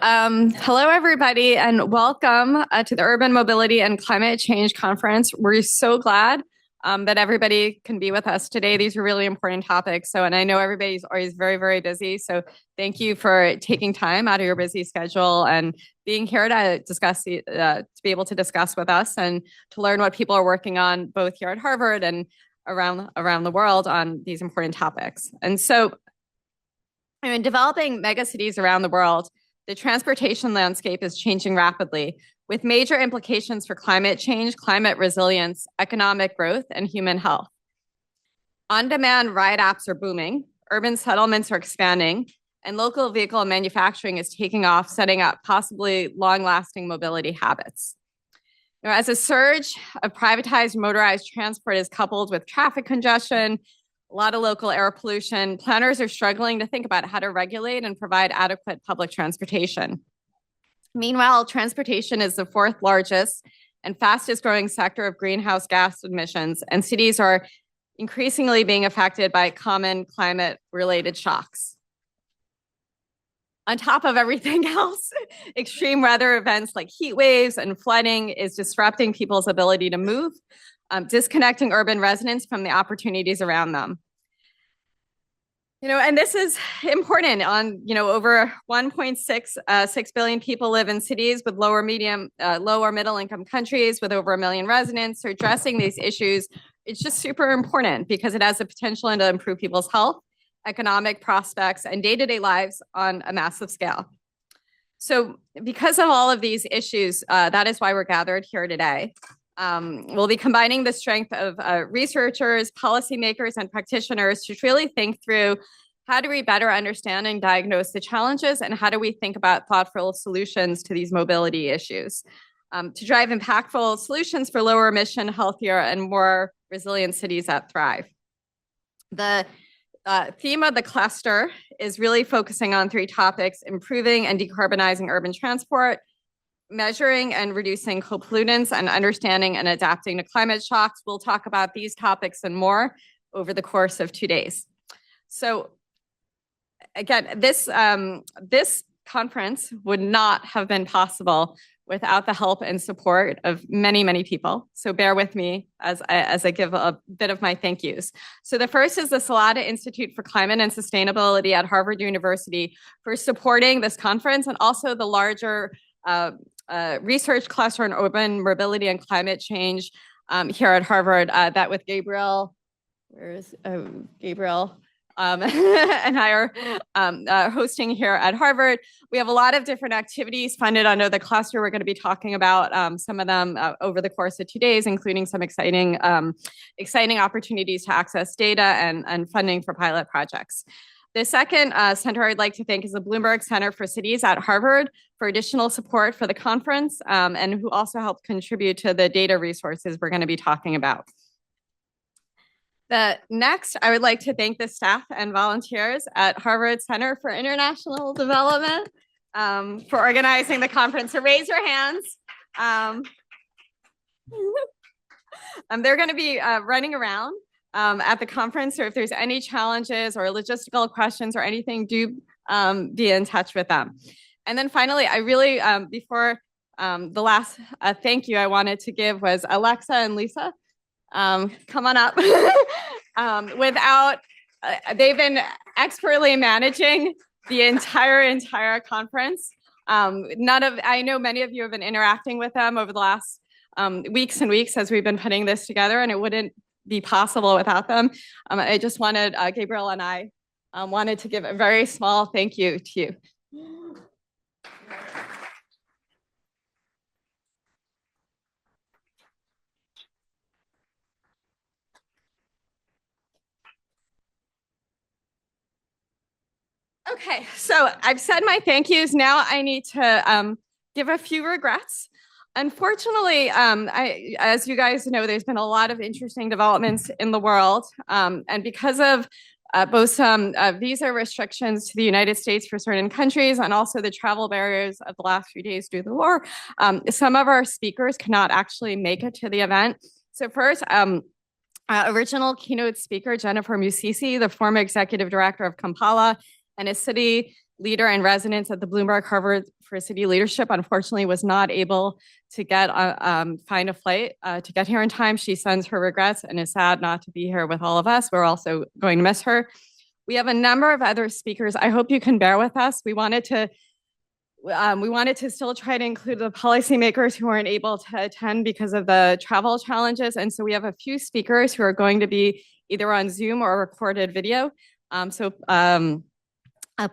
Hello, everybody, and welcome to the Urban Mobility and Climate Change Conference. We're so glad that everybody can be with us today. These are really important topics. And I know everybody's always very, very busy. So thank you for taking time out of your busy schedule and being here to discuss, to be able to discuss with us and to learn what people are working on both here at Harvard and around the world on these important topics. And so, in developing megacities around the world, the transportation landscape is changing rapidly, with major implications for climate change, climate resilience, economic growth, and human health. On-demand ride apps are booming, urban settlements are expanding, and local vehicle manufacturing is taking off, setting up possibly long-lasting mobility habits. As a surge of privatized motorized transport is coupled with traffic congestion, a lot of local air pollution, planners are struggling to think about how to regulate and provide adequate public transportation. Meanwhile, transportation is the fourth largest and fastest growing sector of greenhouse gas emissions, and cities are increasingly being affected by common climate-related shocks. On top of everything else, extreme weather events like heat waves and flooding is disrupting people's ability to move, disconnecting urban residents from the opportunities around them. And this is important on, over 1.6 billion people live in cities with lower middle income countries with over 1 million residents. So addressing these issues, it's just super important because it has the potential to improve people's health, economic prospects, and day-to-day lives on a massive scale. So because of all of these issues, that is why we're gathered here today. We'll be combining the strength of researchers, policymakers, and practitioners to really think through how do we better understand and diagnose the challenges, and how do we think about thoughtful solutions to these mobility issues to drive impactful solutions for lower emission, healthier, and more resilient cities that thrive. The theme of the cluster is really focusing on 3 topics: improving and decarbonizing urban transport, measuring and reducing co-pollutants, and understanding and adapting to climate shocks. We'll talk about these topics and more over the course of 2 days. So again, this conference would not have been possible without the help and support of many, many people. So bear with me as I give a bit of my thank yous. So the first is the Salata Institute for Climate and Sustainability at Harvard University for supporting this conference, and also the larger research cluster on urban mobility and climate change here at Harvard, that with Gabriel, Gabriel and I are hosting here at Harvard. We have a lot of different activities funded under the cluster. We're going to be talking about some of them over the course of 2 days, including some exciting opportunities to access data and funding for pilot projects. The second center I'd like to thank is the Bloomberg Center for Cities at Harvard for additional support for the conference, and who also helped contribute to the data resources we're going to be talking about. Next, I would like to thank the staff and volunteers at Harvard Center for International Development for organizing the conference. So raise your hands. They're going to be running around at the conference, so if there's any challenges or logistical questions or anything, do be in touch with them. And then finally, I really, before the last thank you I wanted to give was Alexa and Lisa. Come on up. They've been expertly managing the entire conference. I know many of you have been interacting with them over the last weeks and weeks as we've been putting this together, and it wouldn't be possible without them. I just wanted, Gabriel and I wanted to give a very small thank you to you. Okay, so I've said my thank yous. Now I need to give a few regrets. Unfortunately, as you guys know, there's been a lot of interesting developments in the world. And because of both some visa restrictions to the United States for certain countries and also the travel barriers of the last few days due to the war, some of our speakers cannot actually make it to the event. So first, original keynote speaker Jennifer Musisi, the former executive director of Kampala and a city leader in residence at the Bloomberg Harvard for City Leadership, unfortunately was not able to find a flight to get here in time. She sends her regrets and is sad not to be here with all of us. We're also going to miss her. We have a number of other speakers. I hope you can bear with us. We wanted to still try to include the policymakers who weren't able to attend because of the travel challenges. And so we have a few speakers who are going to be either on Zoom or recorded video.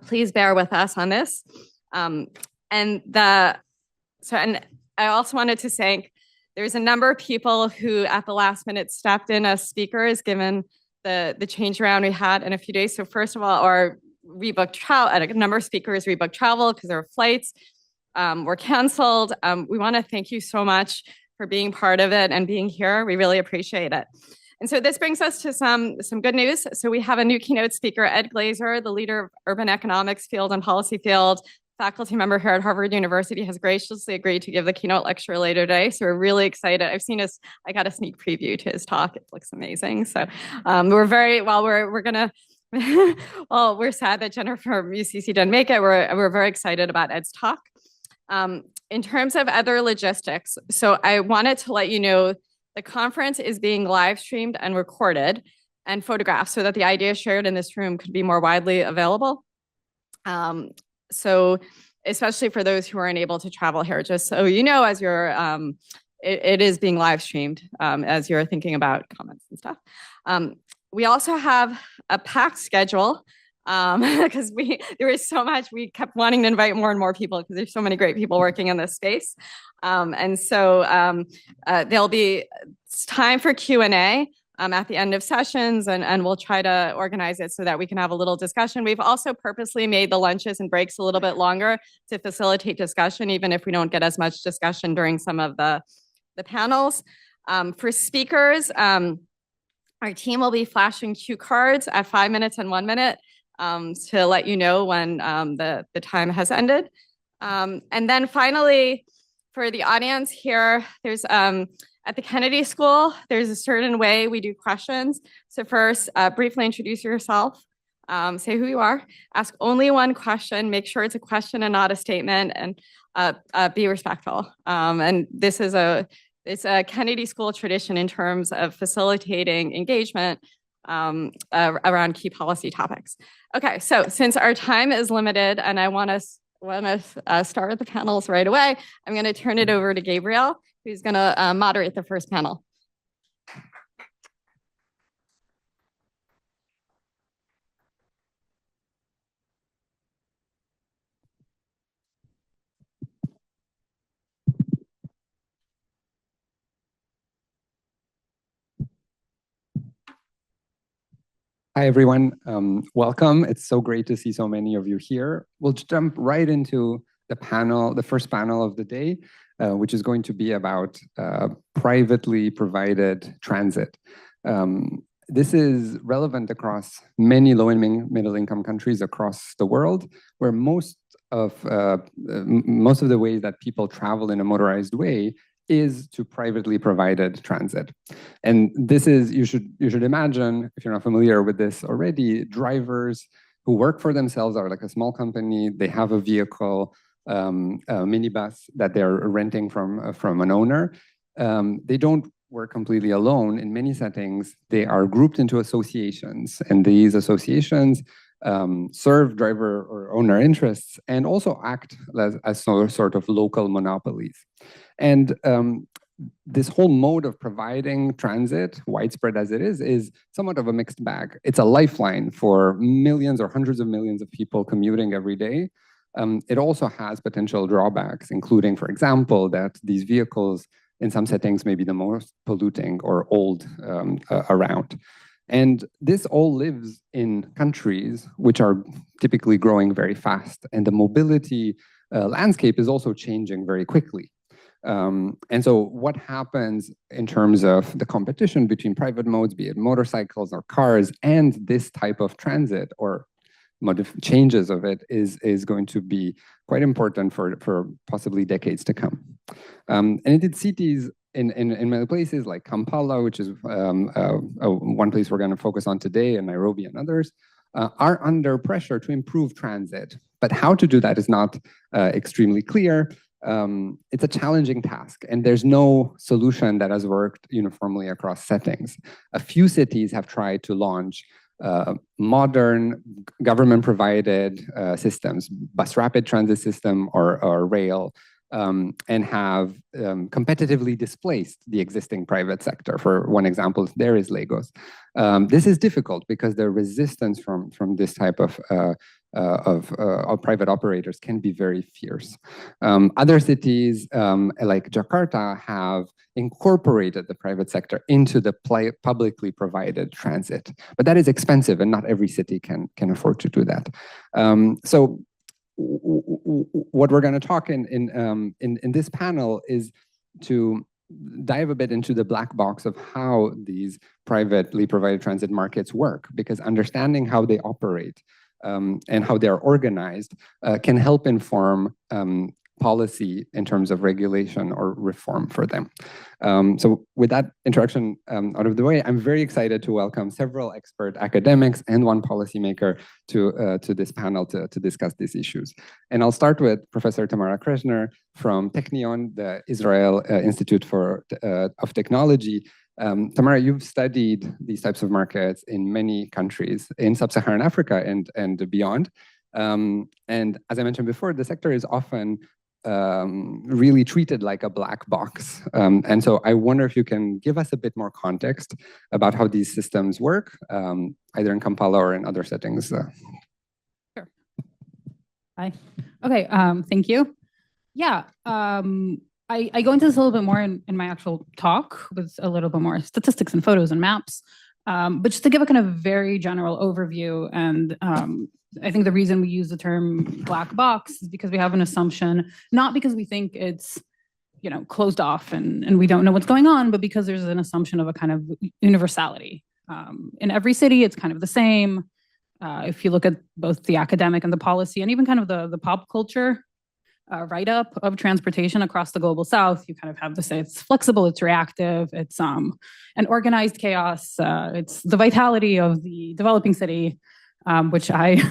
Please bear with us on this. And I also wanted to thank, there's a number of people who at the last minute stepped in as speakers given the change around we had in a few days. So first of all, rebooked travel, a number of speakers rebooked travel because their flights were canceled. We want to thank you so much for being part of it and being here. We really appreciate it. And so this brings us to some good news. So we have a new keynote speaker, Ed Glazer, the leader of urban economics field and policy field, faculty member here at Harvard University, has graciously agreed to give the keynote lecture later today. So we're really excited. I got a sneak preview to his talk. It looks amazing. So we're sad that Jennifer from UCC didn't make it. We're very excited about Ed's talk. In terms of other logistics, so I wanted to let you know the conference is being live streamed and recorded and photographed so that the ideas shared in this room could be more widely available. So especially for those who aren't able to travel here, just so you know, as it is being live streamed as you're thinking about comments and stuff. We also have a packed schedule because there is so much. We kept wanting to invite more and more people because there's so many great people working in this space. And so there'll be time for Q&A at the end of sessions, and we'll try to organize it so that we can have a little discussion. We've also purposely made the lunches and breaks a little bit longer to facilitate discussion, even if we don't get as much discussion during some of the panels. For speakers, our team will be flashing cue cards at 5 minutes and 1 minute to let you know when the time has ended. And then finally, for the audience here, there's at the Kennedy School, there's a certain way we do questions. So first, briefly introduce yourself, say who you are, ask only one question, make sure it's a question and not a statement, and be respectful. And this is it's a Kennedy School tradition in terms of facilitating engagement around key policy topics. Okay, so since our time is limited and I want to start the panels right away, I'm going to turn it over to Gabriel, who's going to moderate the first panel. Hi, everyone. Welcome. It's so great to see so many of you here. We'll jump right into the first panel of the day, which is going to be about privately provided transit. This is relevant across many low and middle income countries across the world, where most of the ways that people travel in a motorized way is to privately provided transit. And this is, you should imagine, if you're not familiar with this already, drivers who work for themselves are like a small company, they have a vehicle, a minibus that they're renting from an owner. They don't work completely alone. In many settings, they are grouped into associations, and these associations serve driver or owner interests and also act as sort of local monopolies. And this whole mode of providing transit, widespread as it is somewhat of a mixed bag. It's a lifeline for millions or hundreds of millions of people commuting every day. It also has potential drawbacks, including, for example, that these vehicles in some settings may be the most polluting or old around. And this all lives in countries which are typically growing very fast. And the mobility landscape is also changing very quickly. And so what happens in terms of the competition between private modes, be it motorcycles or cars, and this type of transit or changes of it is going to be quite important for possibly decades to come. And indeed, cities in many places like Kampala, which is one place we're going to focus on today, and Nairobi and others, are under pressure to improve transit. But how to do that is not extremely clear. It's a challenging task, and there's no solution that has worked uniformly across settings. A few cities have tried to launch modern government-provided systems, bus rapid transit system or rail, and have competitively displaced the existing private sector. For one example, there is Lagos. This is difficult because the resistance from this type of private operators can be very fierce. Other cities like Jakarta have incorporated the private sector into the publicly provided transit, but that is expensive, and not every city can afford to do that. So what we're going to talk in this panel is to dive a bit into the black box of how these privately provided transit markets work, because understanding how they operate and how they're organized can help inform policy in terms of regulation or reform for them. So with that introduction out of the way, I'm very excited to welcome several expert academics and one policymaker to this panel to discuss these issues. And I'll start with Professor Tamara Kreshner from Technion, the Israel Institute of Technology. Tamara, you've studied these types of markets in many countries in sub-Saharan Africa and beyond. And as I mentioned before, the sector is often really treated like a black box. And so I wonder if you can give us a bit more context about how these systems work, either in Kampala or in other settings. Sure. Hi. Okay, thank you. Yeah, I go into this a little bit more in my actual talk with a little bit more statistics and photos and maps. But just to give a kind of very general overview, and I think the reason we use the term black box is because we have an assumption, not because we think it's, you know, closed off and we don't know what's going on, but because there's an assumption of a kind of universality. In every city, it's kind of the same. If you look at both the academic and the policy and even kind of the pop culture write-up of transportation across the global south, you kind of have to say it's flexible, it's reactive, it's an organized chaos, it's the vitality of the developing city, which I,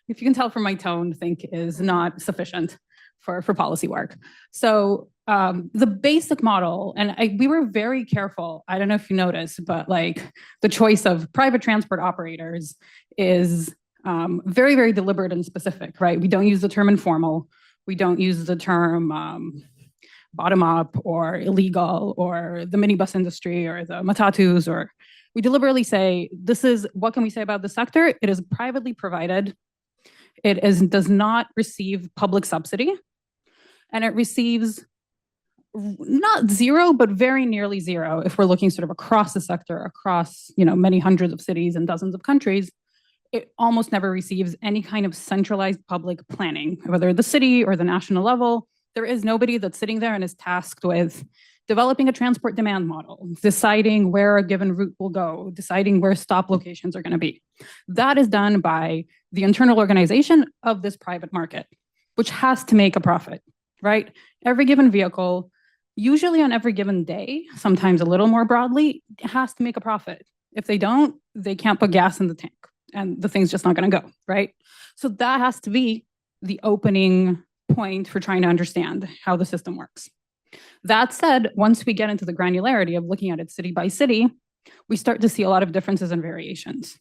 if you can tell from my tone, think is not sufficient for policy work. So the basic model, and we were very careful, I don't know if you noticed, but like the choice of private transport operators is very, very deliberate and specific, right? We don't use the term informal. We don't use the term bottom-up or illegal or the minibus industry or the matatus, or we deliberately say, this is, what can we say about the sector? It is privately provided. It does not receive public subsidy, and it receives not zero, but very nearly zero if we're looking sort of across the sector, across, you know, many hundreds of cities and dozens of countries. It almost never receives any kind of centralized public planning, whether the city or the national level. There is nobody that's sitting there and is tasked with developing a transport demand model, deciding where a given route will go, deciding where stop locations are going to be. That is done by the internal organization of this private market, which has to make a profit, right? Every given vehicle, usually on every given day, sometimes a little more broadly, has to make a profit. If they don't, they can't put gas in the tank, and the thing's just not going to go, right? So that has to be the opening point for trying to understand how the system works. That said, once we get into the granularity of looking at it city by city, we start to see a lot of differences and variations,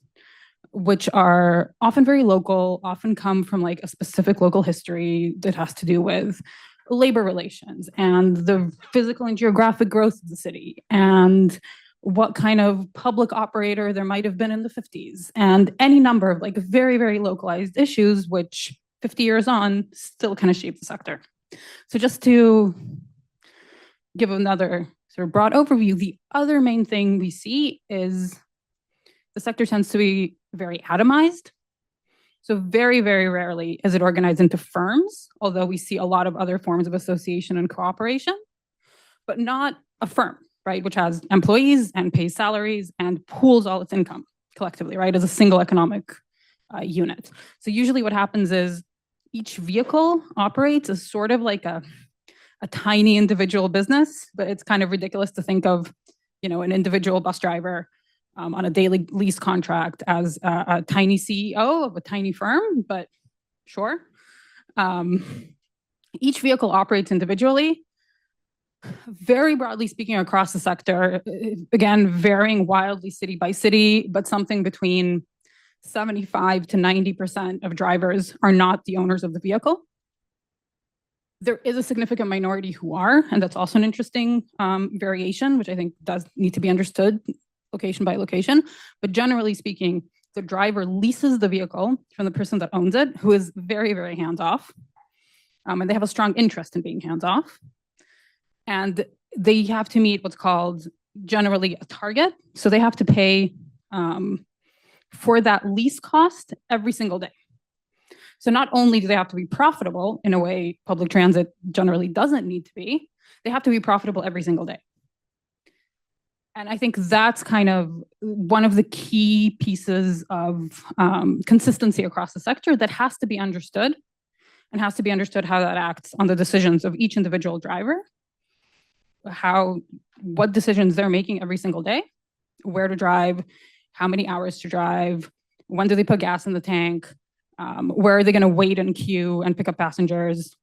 which are often very local, often come from like a specific local history that has to do with labor relations and the physical and geographic growth of the city and what kind of public operator there might have been in the 50s, and any number of like very, very localized issues, which 50 years on still kind of shape the sector. So just to give another sort of broad overview, the other main thing we see is the sector tends to be very atomized. So very, very rarely is it organized into firms, although we see a lot of other forms of association and cooperation, but not a firm, right, which has employees and pays salaries and pools all its income collectively, right, as a single economic unit. So usually what happens is each vehicle operates as sort of like a tiny individual business, but it's kind of ridiculous to think of, you know, an individual bus driver on a daily lease contract as a tiny CEO of a tiny firm, but sure. Each vehicle operates individually. Very broadly speaking, across the sector, again, varying wildly city by city, but something between 75 to 90% of drivers are not the owners of the vehicle. There is a significant minority who are, and that's also an interesting variation, which I think does need to be understood location by location. But generally speaking, the driver leases the vehicle from the person that owns it, who is very, very hands-off. And they have a strong interest in being hands-off. And they have to meet what's called generally a target. So they have to pay for that lease cost every single day. So not only do they have to be profitable in a way public transit generally doesn't need to be, they have to be profitable every single day. And I think that's kind of one of the key pieces of consistency across the sector that has to be understood, and has to be understood how that acts on the decisions of each individual driver, what decisions they're making every single day, where to drive, how many hours to drive, when do they put gas in the tank, where are they going to wait in queue and pick up passengers.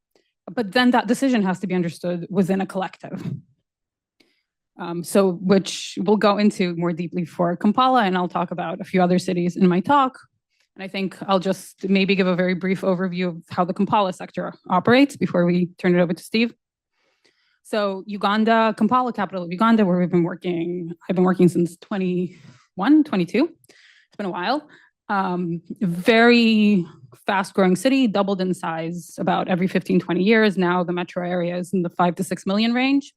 But then that decision has to be understood within a collective. Which we'll go into more deeply for Kampala, and I'll talk about a few other cities in my talk. And I think I'll just maybe give a very brief overview of how the Kampala sector operates before we turn it over to Steve. So Uganda, Kampala, capital of Uganda, where I've been working since 21, 22. It's been a while. Very fast-growing city, doubled in size about every 15, 20 years. Now the metro area is in the 5 to 6 million range.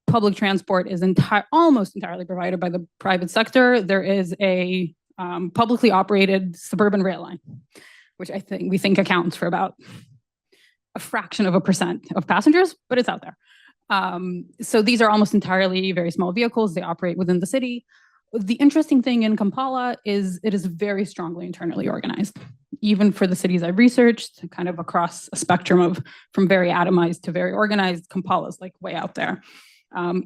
Public transport is almost entirely provided by the private sector. There is a publicly operated suburban rail line, which we think accounts for about a fraction of a percent of passengers, but it's out there. So these are almost entirely very small vehicles. They operate within the city. The interesting thing in Kampala is it is very strongly internally organized. Even for the cities I've researched, kind of across a spectrum of from very atomized to very organized, Kampala is like way out there.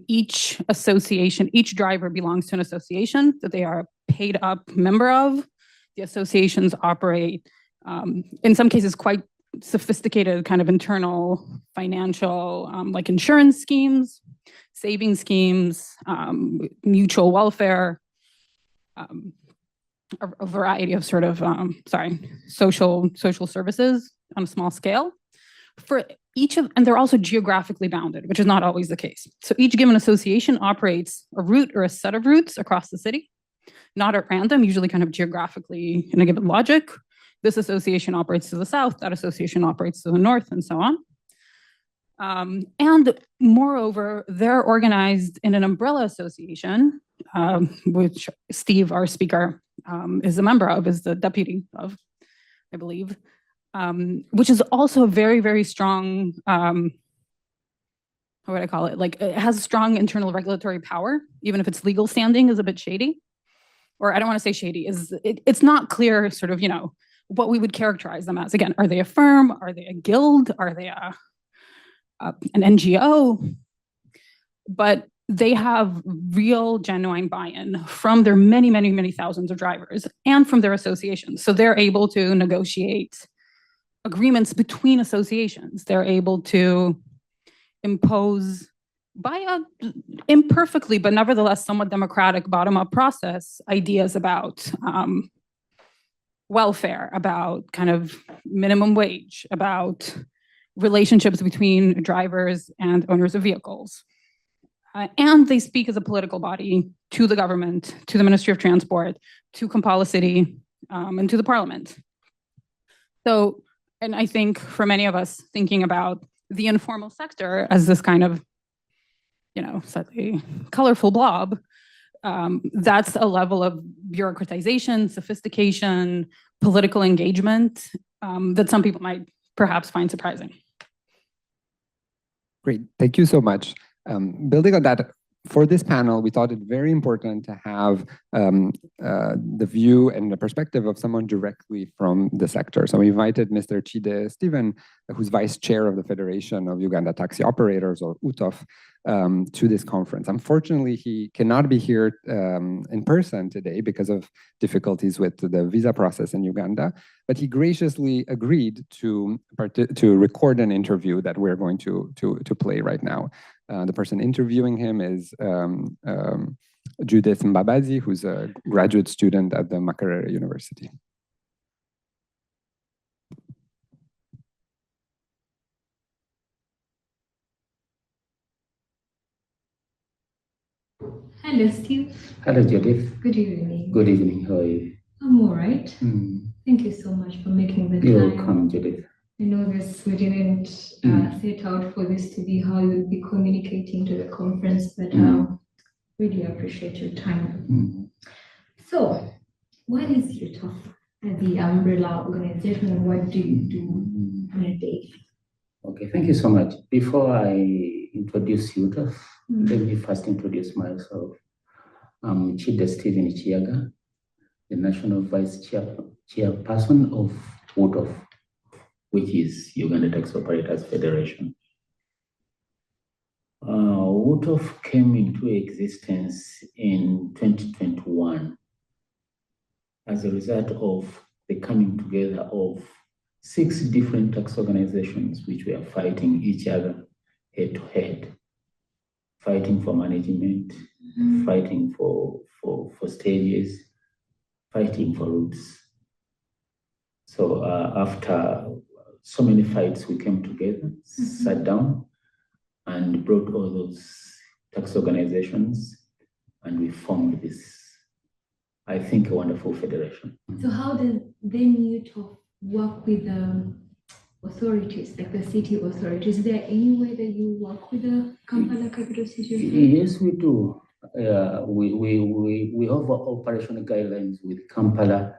Each association, each driver belongs to an association that they are a paid up member of. The associations operate, in some cases, quite sophisticated kind of internal financial, like insurance schemes, saving schemes, mutual welfare, a variety of sort of, social services on a small scale. For each of, and they're also geographically bounded, which is not always the case. So each given association operates a route or a set of routes across the city, not at random, usually kind of geographically in a given logic. This association operates to the south, that association operates to the north, and so on. And moreover, they're organized in an umbrella association, which Steve, our speaker, is a member of, is the deputy of, I believe, which is also a very, very strong, how would I call it? Like, it has strong internal regulatory power, even if its legal standing is a bit shady. Or I don't want to say shady, it's not clear sort of, what we would characterize them as. Again, are they a firm? Are they a guild? Are they an NGO? But they have real, genuine buy-in from their many, many, many thousands of drivers and from their associations. So they're able to negotiate agreements between associations. They're able to impose, by imperfectly, but nevertheless somewhat democratic bottom-up process, ideas about welfare, about kind of minimum wage, about relationships between drivers and owners of vehicles. And they speak as a political body to the government, to the Ministry of Transport, to Kampala City, and to the parliament. So, and I think for many of us thinking about the informal sector as this kind of, slightly colorful blob, that's a level of bureaucratization, sophistication, political engagement that some people might perhaps find surprising. Great, thank you so much. Building on that, for this panel, we thought it very important to have the view and the perspective of someone directly from the sector. So we invited Mr. Chide Stephen, who's vice chair of the Federation of Uganda Taxi Operators, or UTOF, to this conference. Unfortunately, he cannot be here in person today because of difficulties with the visa process in Uganda, but he graciously agreed to record an interview that we're going to play right now. The person interviewing him is Judith Mbabazi, who's a graduate student at the Makerere University. Hello, Steve. Hello, Judith. Good evening. Good evening. How are you? I'm all right. Thank you so much for making the You're time. welcome, Judith. I know this, we didn't set out for this to be how you'll be communicating to the conference, but really appreciate your time. So, what is UTOF as the umbrella organization, and what do you do on a day? Okay, thank you so much. Before I introduce UTOF, let me first introduce myself. I'm Chide Stephen Chiaga, the National Vice Chairperson of UTOF, which is Uganda Taxi Operators Federation. UTOF came into existence in 2021 as a result of the coming together of 6 different tax organizations which were fighting each other head to head, fighting for management, fighting for stages, fighting for routes. So after so many fights, we came together, sat down, and brought all those tax organizations, and we formed this, I think, a wonderful federation. So how does then UTOF work with authorities, like the city authorities? Is there any way that you work with the Kampala Capital City Authority? Yes, we do. We have operational guidelines with Kampala,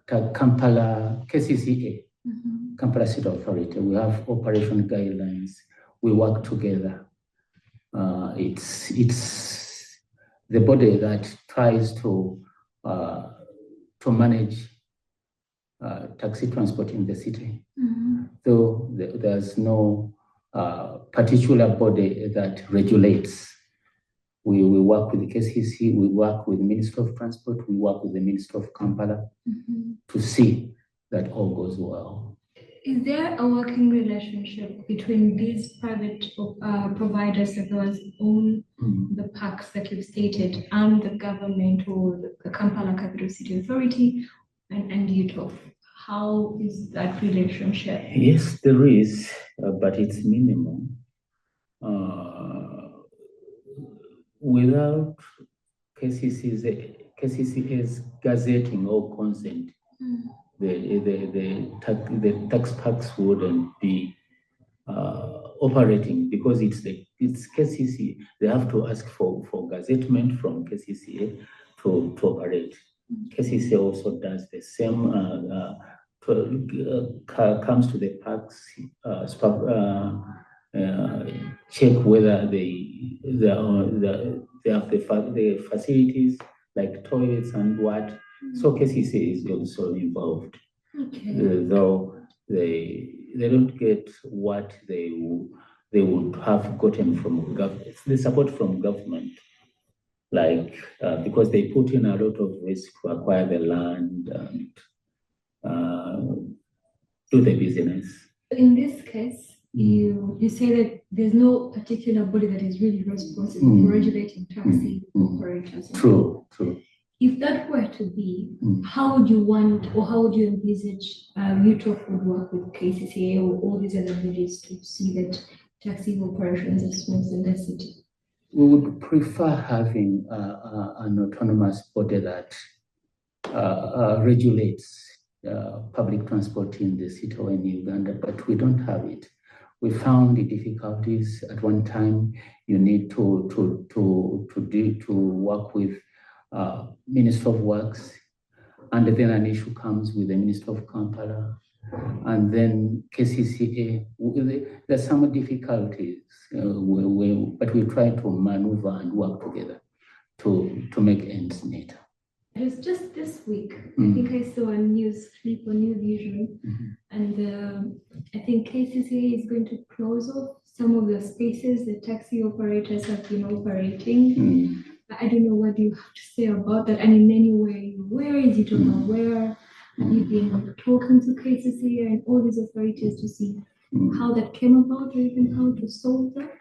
Kampala KCCA, Kampala City Authority. We have operational guidelines. We work together. It's the body that tries to manage taxi transport in the city. Though there's no particular body that regulates. We work with the KCC, we work with the Minister of Transport, we work with the Minister of Kampala to see that all goes well. Is there a working relationship between these private providers that those own the parks that you've stated and the government or the Kampala Capital City Authority and UTOF? How is that relationship? Yes, there is, but it's minimal. Without KCCA's gazetting or consent, the tax parks wouldn't be operating, because it's KCC. They have to ask for gazettement from KCCA to operate. KCC also does the same. Comes to the parks, check whether they have the facilities like toilets and what. So KCC is also involved. Though they don't get what they would have gotten from government. The support from government, like because they put in a lot of risk to acquire the land and do the business. In this case, you say that there's no particular body that is really responsible for regulating taxi operators. True. If that were to be, how would you want, or how would you envisage UTOF would work with KCCA or all these other bodies to see that taxi operations are smooth in the city? We would prefer having an autonomous body that regulates public transport in the city or in Uganda, but we don't have it. We found the difficulties at one time. You need to work with Minister of Works, and then an issue comes with the Minister of Kampala, and then KCCA. There's some difficulties, but we try to maneuver and work together. to make ends meet. It was just this week. I think I saw a news clip on New Vision, and I think KCCA is going to close off some of the spaces the taxi operators have been operating. I don't know what you have to say about that. And in any way, where is it where? Have you been talking to KCCA and all these operators to see how that came about or even how to solve that?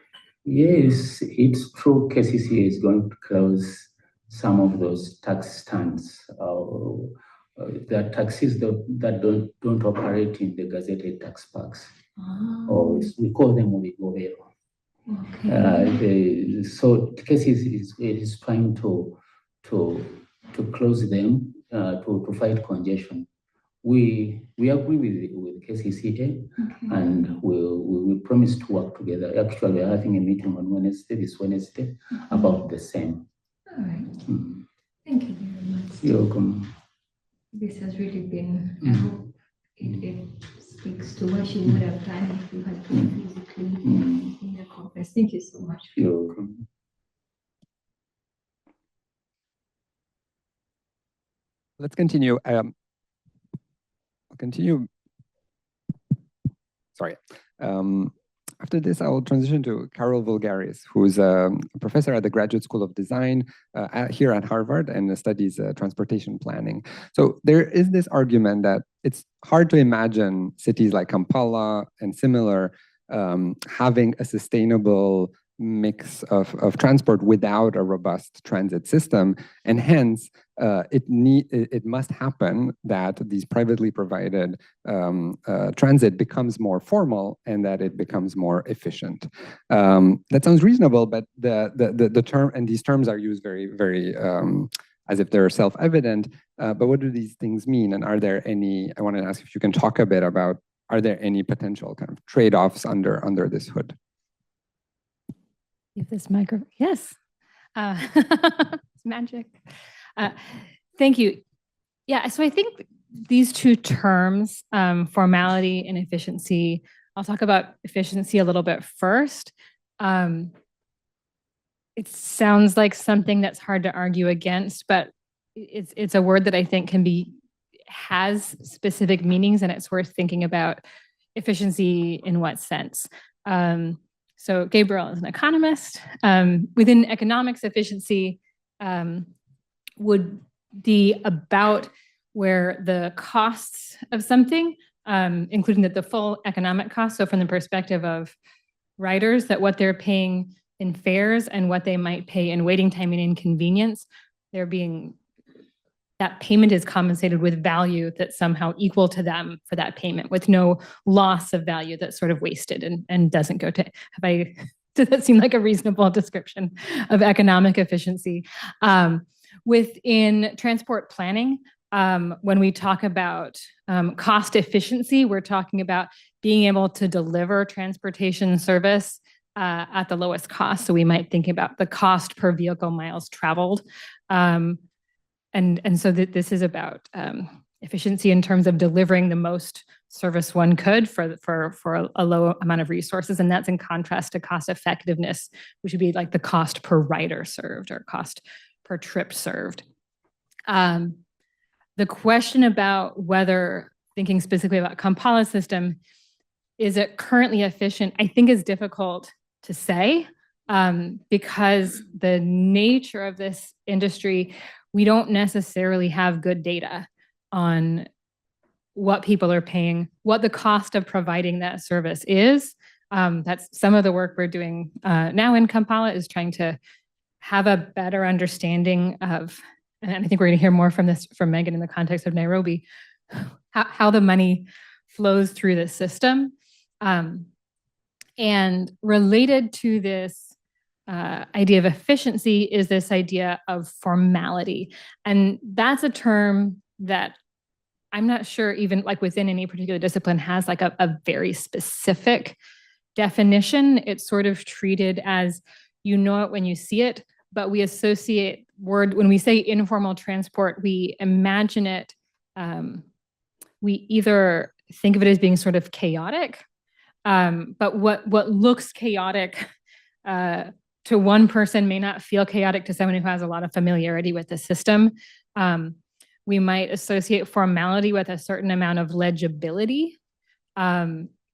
Yes, it's true. KCCA is going to close some of those taxi stands. There are taxis that don't operate in the gazetted tax parks. Or we call them Ubigobero. Okay. So KCCA is trying to close them to fight congestion. We agree with KCCA, and we promise to work together. Actually, we're having a meeting on this Wednesday, about the same. All right. Thank you very much. You're welcome. This has really been, I hope it speaks to what you would have done if you had been physically in the conference. Thank you so much. You're welcome. Let's continue. I'll continue. Sorry. After this, I will transition to Carol Vulgaris, who's a professor at the Graduate School of Design here at Harvard and studies transportation planning. So there is this argument that it's hard to imagine cities like Kampala and similar having a sustainable mix of transport without a robust transit system, and hence it must happen that these privately provided transit becomes more formal and that it becomes more efficient. That sounds reasonable, but the term, and these terms are used very as if they're self-evident. But what do these things mean? And are there any? I want to ask if you can talk a bit about, are there any potential kind of trade-offs under this hood? If this microphone, yes, it's magic. Thank you. Yeah, so I think these two terms, formality and efficiency, I'll talk about efficiency a little bit first. It sounds like something that's hard to argue against, but it's a word that I think has specific meanings, and it's worth thinking about efficiency in what sense. So Gabriel is an economist. Within economics, efficiency would be about where the costs of something, including the full economic cost, so from the perspective of riders, that what they're paying in fares and what they might pay in waiting time and inconvenience, that payment is compensated with value that's somehow equal to them for that payment, with no loss of value that's sort of wasted and doesn't go to, does that seem like a reasonable description of economic efficiency? Within transport planning, when we talk about cost efficiency, we're talking about being able to deliver transportation service at the lowest cost. So we might think about the cost per vehicle miles traveled. And so this is about efficiency in terms of delivering the most service one could for a low amount of resources. And that's in contrast to cost effectiveness, which would be like the cost per rider served or cost per trip served. The question about whether, thinking specifically about Kampala's system, is it currently efficient, I think is difficult to say because the nature of this industry, we don't necessarily have good data on what people are paying, what the cost of providing that service is. That's some of the work we're doing now in Kampala, is trying to have a better understanding of, and I think we're going to hear more from Megan in the context of Nairobi, how the money flows through the system. And related to this idea of efficiency is this idea of formality. And that's a term that I'm not sure even like within any particular discipline has like a very specific definition. It's sort of treated as, you know it when you see it, but we associate when we say informal transport, we imagine it, we either think of it as being sort of chaotic, but what looks chaotic to one person may not feel chaotic to someone who has a lot of familiarity with the system. We might associate formality with a certain amount of legibility.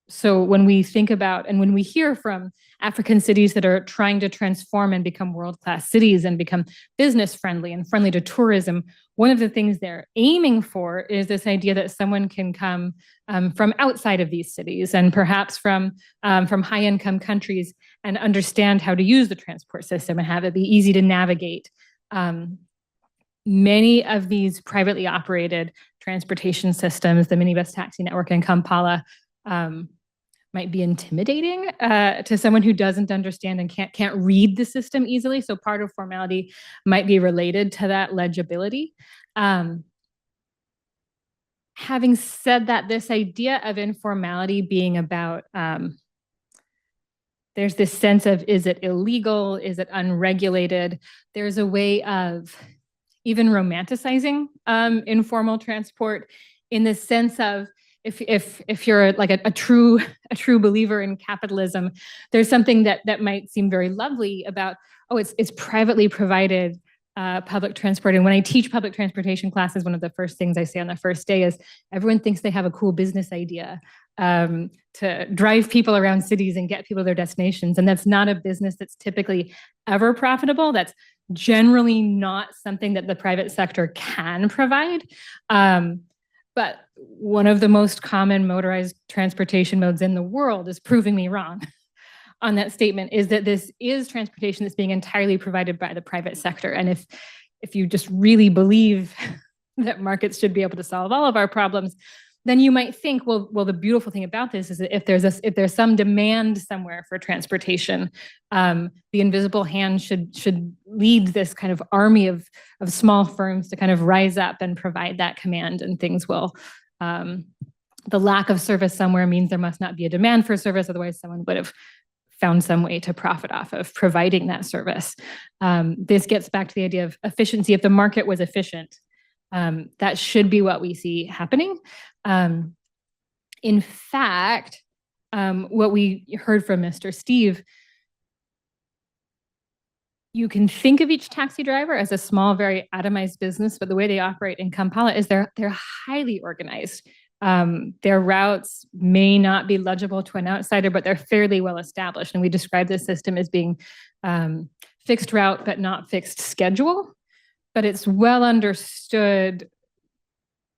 So when we think about, and when we hear from African cities that are trying to transform and become world-class cities and become business-friendly and friendly to tourism, one of the things they're aiming for is this idea that someone can come from outside of these cities and perhaps from high-income countries and understand how to use the transport system and have it be easy to navigate. Many of these privately operated transportation systems, the minibus taxi network in Kampala, might be intimidating to someone who doesn't understand and can't read the system easily. So part of formality might be related to that legibility. Having said that, this idea of informality being about, there's this sense of, is it illegal? Is it unregulated? There's a way of even romanticizing informal transport in the sense of, if you're like a true believer in capitalism, there's something that might seem very lovely about, oh, it's privately provided public transport. And when I teach public transportation classes, one of the first things I say on the first day is everyone thinks they have a cool business idea to drive people around cities and get people to their destinations. And that's not a business that's typically ever profitable. That's generally not something that the private sector can provide. But one of the most common motorized transportation modes in the world is proving me wrong on that statement, is that this is transportation that's being entirely provided by the private sector. And if you just really believe that markets should be able to solve all of our problems, then you might think, well, the beautiful thing about this is that if there's some demand somewhere for transportation, the invisible hand should lead this kind of army of small firms to kind of rise up and provide that command, and things will. The lack of service somewhere means there must not be a demand for service, otherwise someone would have found some way to profit off of providing that service. This gets back to the idea of efficiency. If the market was efficient, that should be what we see happening. In fact, what we heard from Mr. Steve, you can think of each taxi driver as a small, very atomized business, but the way they operate in Kampala is they're highly organized. Their routes may not be legible to an outsider, but they're fairly well established. And we describe this system as being fixed route, but not fixed schedule. But it's well understood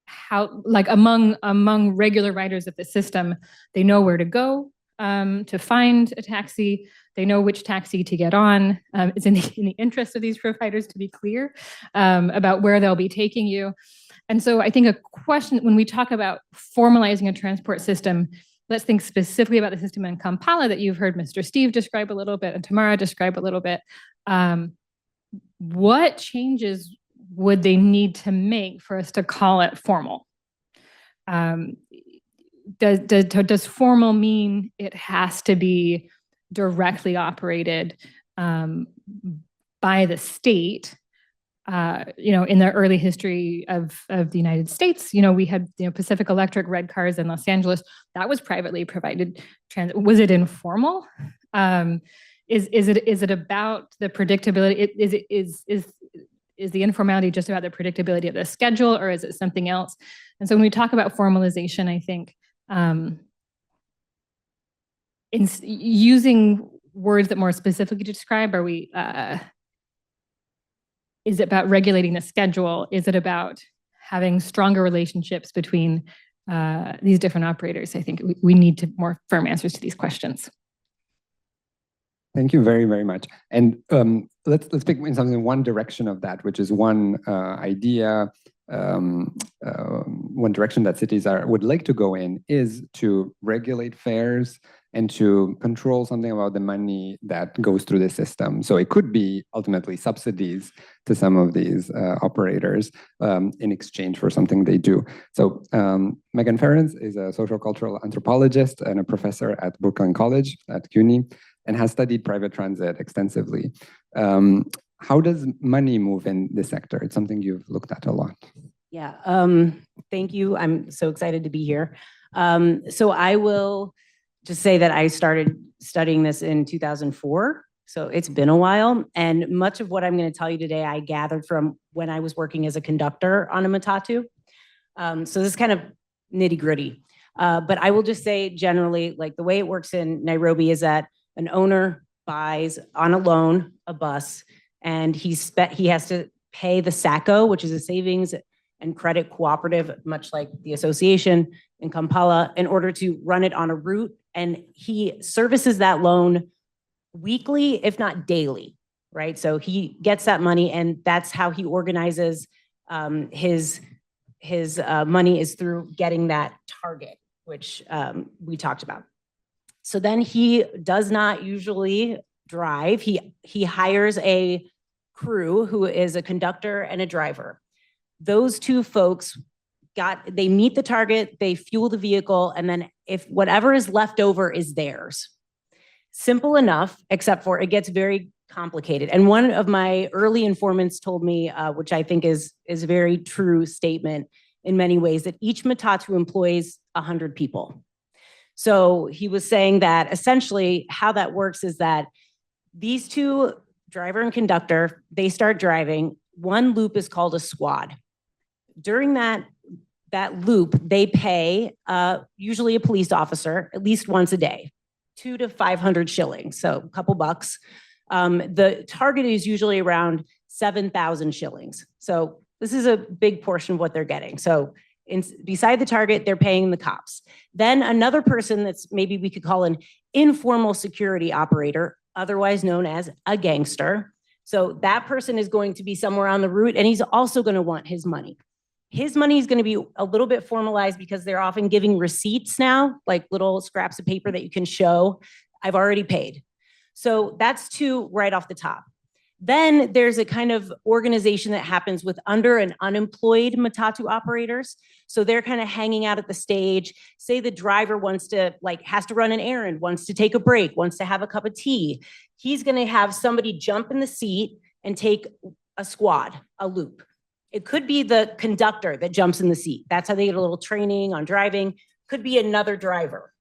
how, like among regular riders of the system, they know where to go to find a taxi. They know which taxi to get on. It's in the interest of these providers to be clear about where they'll be taking you. And so I think a question, when we talk about formalizing a transport system, let's think specifically about the system in Kampala that you've heard Mr. Steve describe a little bit and Tamara describe a little bit. What changes would they need to make for us to call it formal? Does formal mean it has to be directly operated by the state? In the early history of the United States, we had Pacific Electric red cars in Los Angeles. That was privately provided transit. Was it informal? Is it about the predictability? Is the informality just about the predictability of the schedule, or is it something else? And so when we talk about formalization, I think in using words that more specifically describe, is it about regulating the schedule? Is it about having stronger relationships between these different operators? I think we need more firm answers to these questions. Thank you very, very much. And let's pick in one direction of that, which is one idea, one direction that cities would like to go in is to regulate fares and to control something about the money that goes through the system. So it could be ultimately subsidies to some of these operators in exchange for something they do. So Megan Ferrens is a social cultural anthropologist and a professor at Brooklyn College at CUNY and has studied private transit extensively. How does money move in this sector? It's something you've looked at a lot. Yeah, thank you. I'm so excited to be here. So I will just say that I started studying this in 2004. So it's been a while. And much of what I'm going to tell you today, I gathered from when I was working as a conductor on a matatu. So this is kind of nitty gritty. But I will just say generally, like the way it works in Nairobi is that an owner buys on a loan a bus, and he has to pay the SACCO, which is a savings and credit cooperative, much like the association in Kampala, in order to run it on a route. And he services that loan weekly, if not daily, right? So he gets that money, and that's how he organizes his money is through getting that target, which we talked about. So then he does not usually drive. He hires a crew who is a conductor and a driver. Those two folks they meet the target, they fuel the vehicle, and then if whatever is left over is theirs. Simple enough, except for it gets very complicated. And one of my early informants told me, which I think is a very true statement in many ways, that each matatu employs 100 people. So he was saying that essentially how that works is that these two, driver and conductor, they start driving. One loop is called a squad. During that loop, they pay usually a police officer at least once a day, 200 to 500 shillings, so a couple bucks. The target is usually around 7,000 shillings. So this is a big portion of what they're getting. So beside the target, they're paying the cops. Then another person that's maybe we could call an informal security operator, otherwise known as a gangster. So that person is going to be somewhere on the route, and he's also going to want his money. His money is going to be a little bit formalized because they're often giving receipts now, like little scraps of paper that you can show, I've already paid. So that's two right off the top. Then there's a kind of organization that happens with under and unemployed matatu operators. So they're kind of hanging out at the stage. Say the driver has to run an errand, wants to take a break, wants to have a cup of tea. He's going to have somebody jump in the seat and take a squad, a loop. It could be the conductor that jumps in the seat. That's how they get a little training on driving. Could be another driver.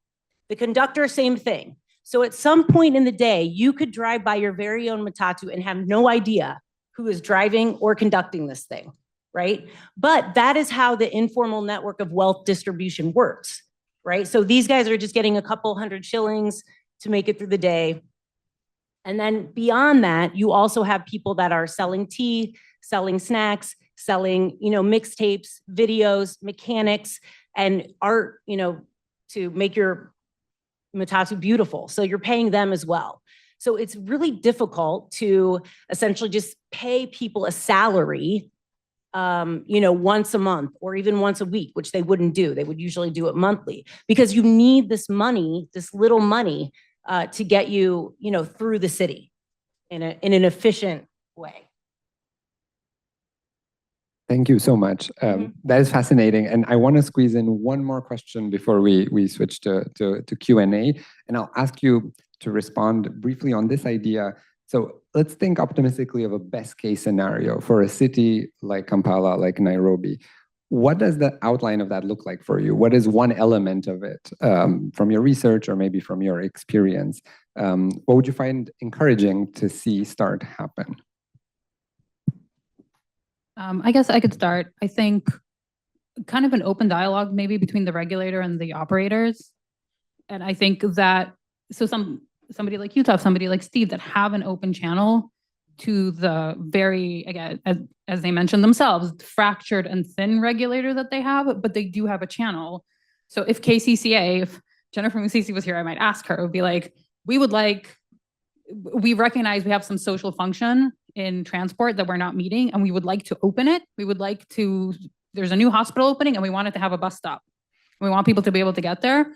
The conductor, same thing. So at some point in the day, you could drive by your very own matatu and have no idea who is driving or conducting this thing, right? But that is how the informal network of wealth distribution works, right? So these guys are just getting a couple hundred shillings to make it through the day. And then beyond that, you also have people that are selling tea, selling snacks, selling, mixtapes, videos, mechanics, and art, to make your matatu beautiful. So you're paying them as well. So it's really difficult to essentially just pay people a salary, once a month or even once a week, which they wouldn't do. They would usually do it monthly because you need this money, this little money, to get you, through the city in an efficient way. Thank you so much. That is fascinating. And I want to squeeze in one more question before we switch to Q&A. And I'll ask you to respond briefly on this idea. So let's think optimistically of a best case scenario for a city like Kampala, like Nairobi. What does the outline of that look like for you? What is one element of it from your research or maybe from your experience? What would you find encouraging to see start happen? I guess I could start. I think kind of an open dialogue maybe between the regulator and the operators. And I think that, so somebody like you, somebody like Steve, that have an open channel to the very, again, as they mentioned themselves, fractured and thin regulator that they have, but they do have a channel. So if KCCA, if Jennifer Musisi was here, I might ask her, it would be like, we recognize we have some social function in transport that we're not meeting, and we would like to open it. There's a new hospital opening and we want it to have a bus stop. We want people to be able to get there.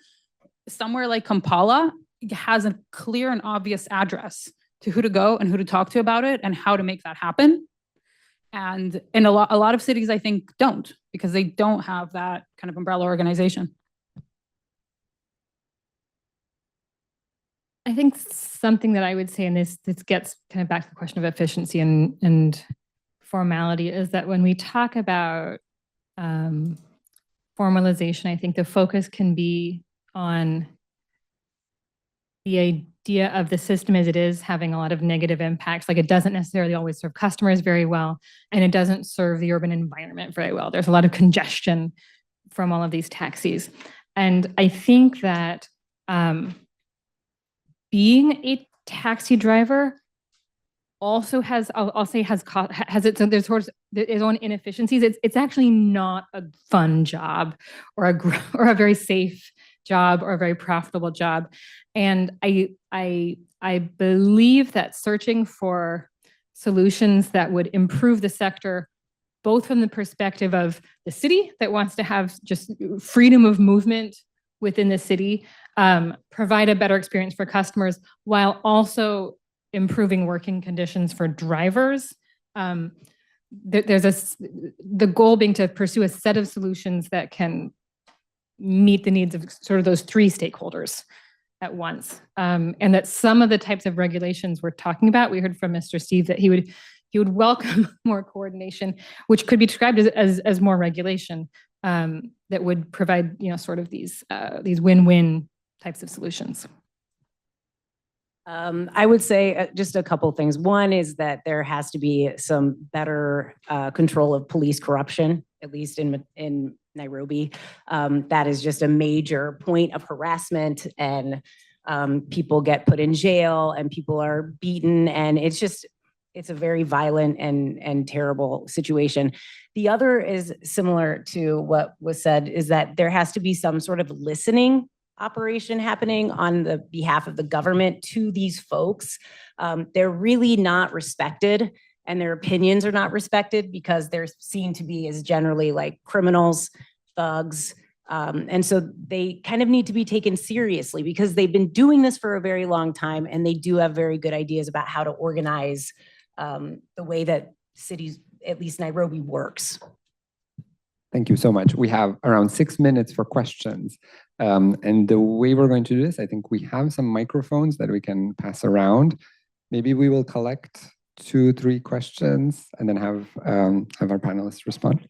Somewhere like Kampala has a clear and obvious address to who to go and who to talk to about it and how to make that happen. And in a lot of cities, I think don't, because they don't have that kind of umbrella organization. I think something that I would say, and this gets kind of back to the question of efficiency and formality, is that when we talk about formalization, I think the focus can be on, the idea of the system as it is having a lot of negative impacts. Like it doesn't necessarily always serve customers very well, and it doesn't serve the urban environment very well. There's a lot of congestion from all of these taxis. And I think that being a taxi driver also has, I'll say has its own inefficiencies. It's actually not a fun job or a very safe job or a very profitable job. And I believe that searching for solutions that would improve the sector, both from the perspective of the city that wants to have just freedom of movement within the city, provide a better experience for customers while also improving working conditions for drivers. There's the goal being to pursue a set of solutions that can meet the needs of sort of those three stakeholders at once. And that some of the types of regulations we're talking about, we heard from Mr. Steve that he would welcome more coordination, which could be described as more regulation that would provide, sort of these win-win types of solutions. I would say just a couple things. One is that there has to be some better control of police corruption, at least in Nairobi. That is just a major point of harassment, and people get put in jail and people are beaten, and it's a very violent and terrible situation. The other is similar to what was said, is that there has to be some sort of listening operation happening on the behalf of the government to these folks. They're really not respected, and their opinions are not respected because they're seen to be as generally like criminals, thugs. And so they kind of need to be taken seriously because they've been doing this for a very long time, and they do have very good ideas about how to organize the way that cities, at least Nairobi, works. Thank you so much. We have around 6 minutes for questions. And the way we're going to do this, I think we have some microphones that we can pass around. Maybe we will collect 2-3 questions and then have our panelists respond.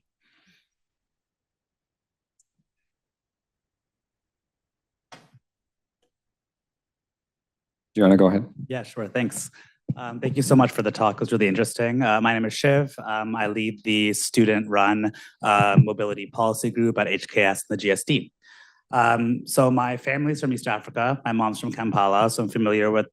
Do you want to go ahead? Yeah, sure. Thanks. Thank you so much for the talk. It was really interesting. My name is Shiv. I lead the student-run mobility policy group at HKS and the GSD. So my family's from East Africa. My mom's from Kampala, so I'm familiar with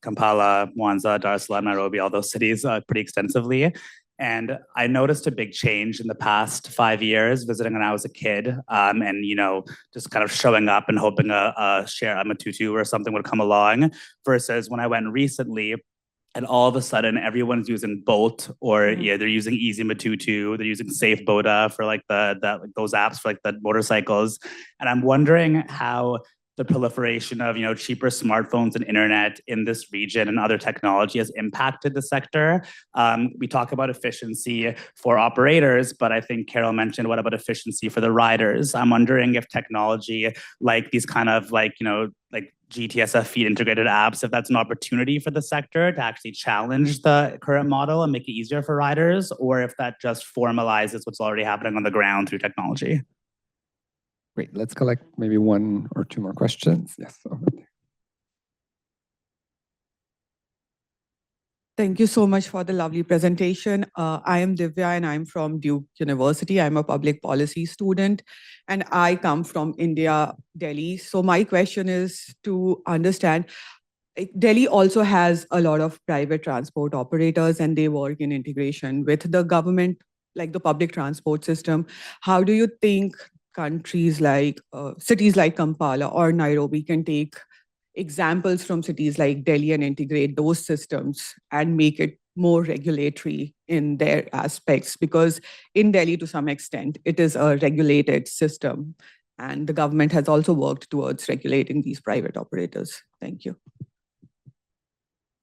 Kampala, Mwanza, Dar es Salaam, Nairobi, all those cities pretty extensively. And I noticed a big change in the past 5 years visiting when I was a kid, and just kind of showing up and hoping a Matutu or something would come along, versus when I went recently. And all of a sudden, everyone's using Bolt, or they're using Easy Matutu, they're using Safe Boda for like those apps for like the motorcycles. And I'm wondering how the proliferation of cheaper smartphones and internet in this region and other technology has impacted the sector. We talk about efficiency for operators, but I think Carol mentioned, what about efficiency for the riders? I'm wondering if technology like these kind of like GTSF feed integrated apps, if that's an opportunity for the sector to actually challenge the current model and make it easier for riders, or if that just formalizes what's already happening on the ground through technology. Great. Let's collect maybe 1 or 2 more questions. Yes. Over there. Thank you so much for the lovely presentation. I am Divya and I'm from Duke University. I'm a public policy student and I come from India, Delhi. So my question is to understand, Delhi also has a lot of private transport operators and they work in integration with the government, like the public transport system. How do you think countries like cities like Kampala or Nairobi can take examples from cities like Delhi and integrate those systems and make it more regulatory in their aspects? Because in Delhi, to some extent, it is a regulated system and the government has also worked towards regulating these private operators. Thank you.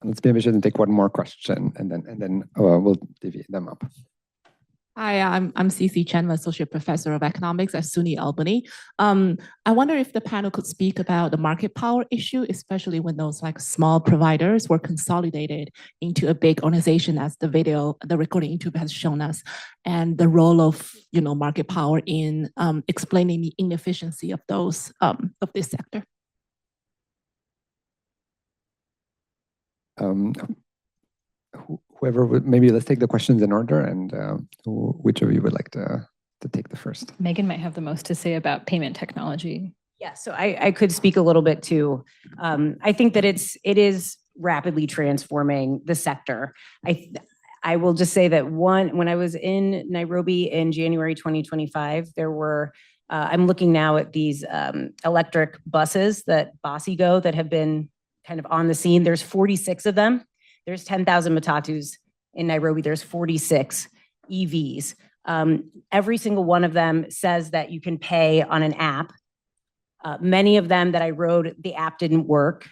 Let's maybe should take 1 more question and then we'll divvy them up. Hi, I'm CC Chen, I'm Associate Professor of Economics at SUNY Albany. I wonder if the panel could speak about the market power issue, especially when those like small providers were consolidated into a big organization, as the recording YouTube has shown us, and the role of market power in explaining the inefficiency of those of this sector. Whoever would, maybe let's take the questions in order, and which of you would like to take the first? Megan might have the most to say about payment technology. Yeah, so I could speak a little bit too. I think that it is rapidly transforming the sector. I will just say that when I was in Nairobi in January 2025, there were, I'm looking now at these electric buses that Go that have been kind of on the scene. There's 46 of them. There's 10,000 matatus in Nairobi. There's 46 EVs. Every single one of them says that you can pay on an app. Many of them that I rode, the app didn't work.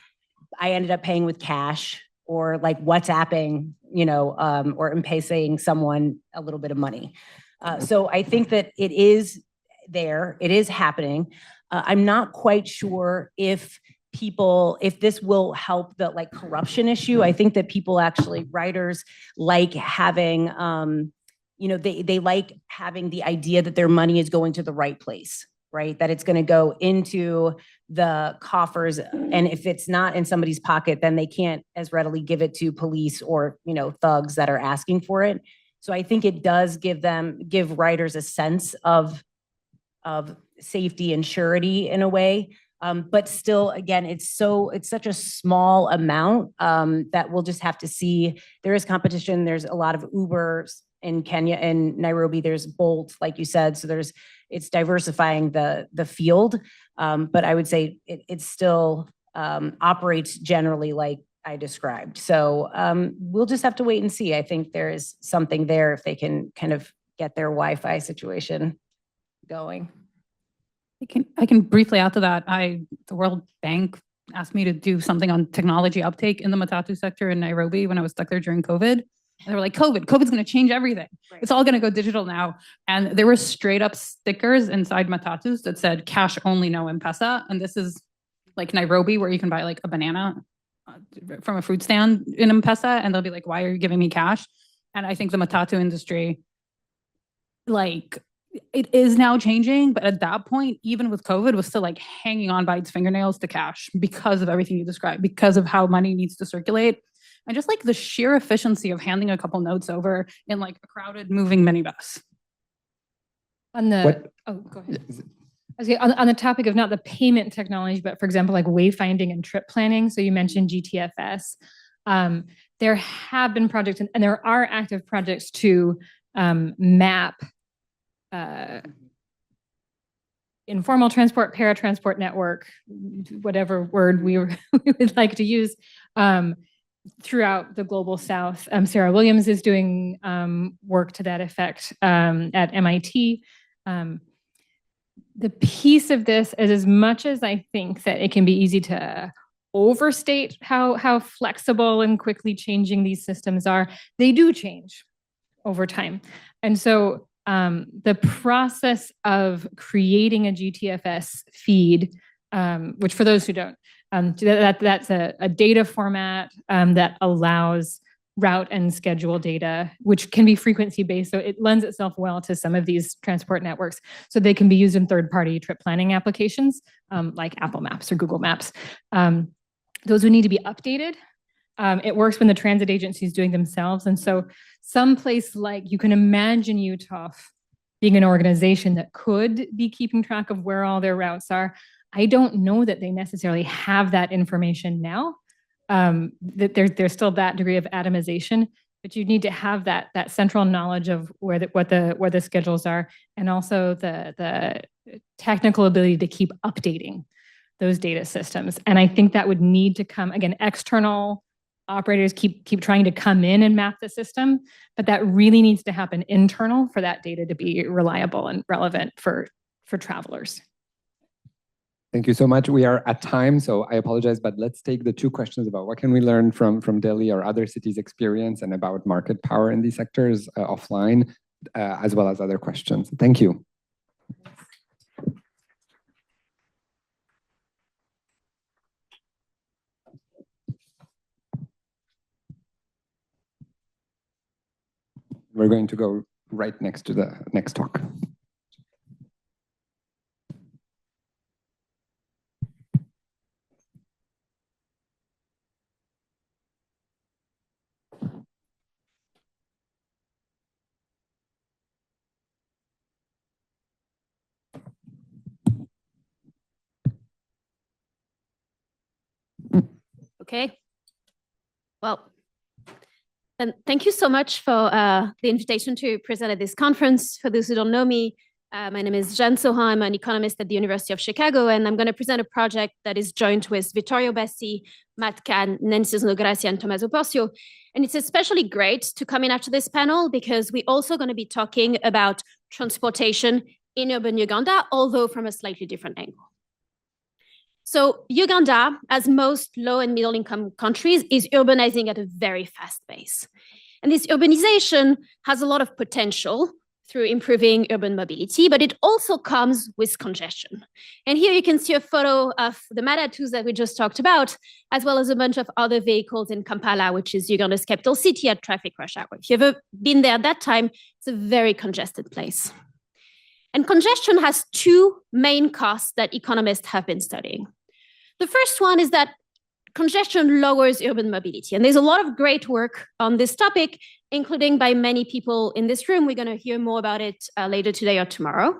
I ended up paying with cash or like WhatsApping, or M-Pesaing someone a little bit of money. So I think that it is there. It is happening. I'm not quite sure if this will help the like corruption issue. I think that people actually, writers like having, they like having the idea that their money is going to the right place, right? That it's going to go into the coffers. And if it's not in somebody's pocket, then they can't as readily give it to police or, thugs that are asking for it. So I think it does give writers a sense of safety and surety in a way. But still, again, it's such a small amount that we'll just have to see. There is competition. There's a lot of Ubers in Kenya and Nairobi. There's Bolt, like you said. So it's diversifying the field. But I would say it still operates generally like I described. So we'll just have to wait and see. I think there is something there if they can kind of get their Wi-Fi situation going. I can briefly add to that. The World Bank asked me to do something on technology uptake in the matatu sector in Nairobi when I was stuck there during COVID. And they were like, COVID's going to change everything. Right. It's all going to go digital now. And there were straight up stickers inside matatus that said cash only, no M-Pesa. And this is like Nairobi, where you can buy like a banana from a fruit stand in M-Pesa. And they'll be like, why are you giving me cash? And I think the matatu industry, like, it is now changing, but at that point, even with COVID, was still like hanging on by its fingernails to cash because of everything you described, because of how money needs to circulate. And just like the sheer efficiency of handing a couple notes over in like a crowded moving minibus. Go ahead. On the topic of not the payment technology, but for example, like wayfinding and trip planning. So you mentioned GTFS. There have been projects and there are active projects to map informal transport, paratransport network, whatever word we would like to use, throughout the global South. Sarah Williams is doing work to that effect at MIT. The piece of this is, as much as I think that it can be easy to overstate how flexible and quickly changing these systems are, they do change over time. And so the process of creating a GTFS feed, which for those who don't, that's a data format that allows route and schedule data, which can be frequency-based. So it lends itself well to some of these transport networks. So they can be used in third-party trip planning applications like Apple Maps or Google Maps. Those would need to be updated. It works when the transit agency is doing themselves. And so someplace like, you can imagine Utah being an organization that could be keeping track of where all their routes are. I don't know that they necessarily have that information now. That there's still that degree of atomization, but you need to have that central knowledge of where the schedules are, and also the technical ability to keep updating those data systems. And I think that would need to come, again, external operators keep trying to come in and map the system, but that really needs to happen internal for that data to be reliable and relevant for travelers. Thank you so much. We are at time, so I apologize, but let's take the two questions about what can we learn from Delhi or other cities' experience and about market power in these sectors offline, as well as other questions. Thank you. We're going to go right next to the next talk. Okay. Well, then thank you so much for the invitation to present at this conference. For those who don't know me, my name is Jeanne Sohan. I'm an economist at the University of Chicago, and I'm going to present a project that is joint with Vittorio Bessi, Matt Kahn, Nancy Snodgracia, and Tommaso Porcio. And it's especially great to come in after this panel because we're also going to be talking about transportation in urban Uganda, although from a slightly different angle. So Uganda, as most low and middle income countries, is urbanizing at a very fast pace. And this urbanization has a lot of potential through improving urban mobility, but it also comes with congestion. And here you can see a photo of the Matatus that we just talked about, as well as a bunch of other vehicles in Kampala, which is Uganda's capital city, at traffic rush hour. If you've ever been there at that time, it's a very congested place. And congestion has two main costs that economists have been studying. The first one is that congestion lowers urban mobility. And there's a lot of great work on this topic, including by many people in this room. We're going to hear more about it later today or tomorrow.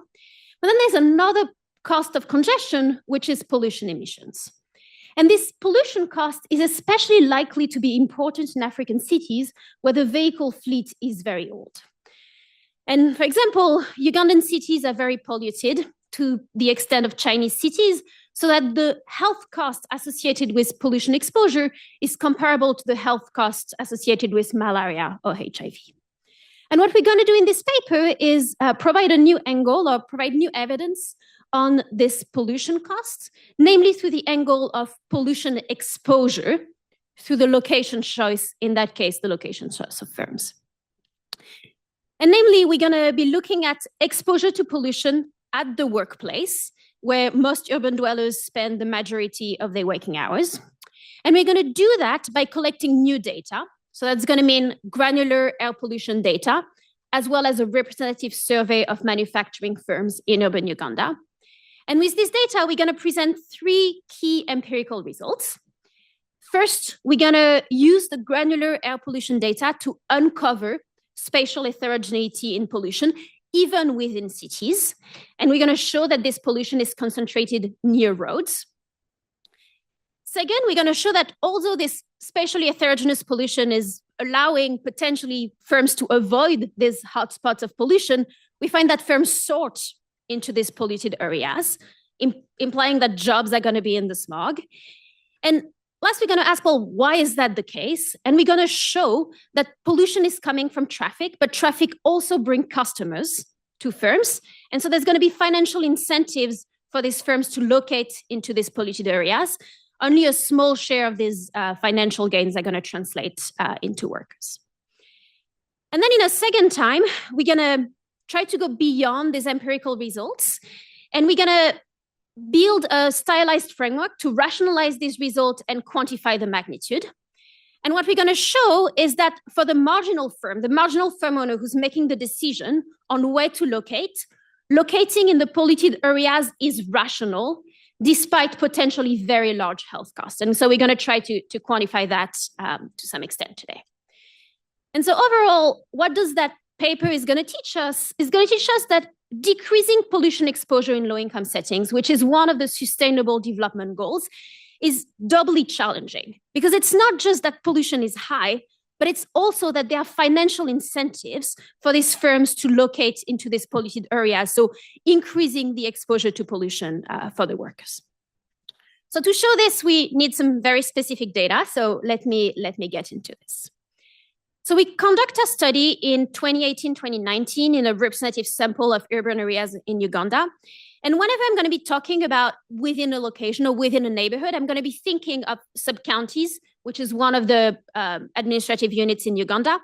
But then there's another cost of congestion, which is pollution emissions. And this pollution cost is especially likely to be important in African cities where the vehicle fleet is very old. And for example, Ugandan cities are very polluted to the extent of Chinese cities, so that the health cost associated with pollution exposure is comparable to the health costs associated with malaria or HIV. And what we're going to do in this paper is provide a new angle or provide new evidence on this pollution costs, namely through the angle of pollution exposure through the location choice, in that case, the location choice of firms. And namely, we're going to be looking at exposure to pollution at the workplace, where most urban dwellers spend the majority of their waking hours. And we're going to do that by collecting new data. So that's going to mean granular air pollution data, as well as a representative survey of manufacturing firms in urban Uganda. And with this data, we're going to present three key empirical results. First, we're going to use the granular air pollution data to uncover spatial heterogeneity in pollution, even within cities. And we're going to show that this pollution is concentrated near roads. Second, we're going to show that although this spatially heterogeneous pollution is allowing potentially firms to avoid these hotspots of pollution, we find that firms sort into these polluted areas, implying that jobs are going to be in the smog. And last, we're going to ask, well, why is that the case? And we're going to show that pollution is coming from traffic, but traffic also brings customers to firms. And so there's going to be financial incentives for these firms to locate into these polluted areas. Only a small share of these financial gains are going to translate into workers. And then in a second time, we're going to try to go beyond these empirical results. And we're going to build a stylized framework to rationalize these results and quantify the magnitude. And what we're going to show is that for the marginal firm owner who's making the decision on where to locate, locating in the polluted areas is rational, despite potentially very large health costs. And so we're going to try to quantify that to some extent today. And so overall, what does that paper is going to teach us? Is going to teach us that decreasing pollution exposure in low-income settings, which is one of the sustainable development goals, is doubly challenging because it's not just that pollution is high, but it's also that there are financial incentives for these firms to locate into these polluted areas, so increasing the exposure to pollution for the workers. So to show this, we need some very specific data. So let me get into this. So we conduct a study in 2018-2019 in a representative sample of urban areas in Uganda. And whenever I'm going to be talking about within a location or within a neighborhood, I'm going to be thinking of sub-counties, which is one of the administrative units in Uganda.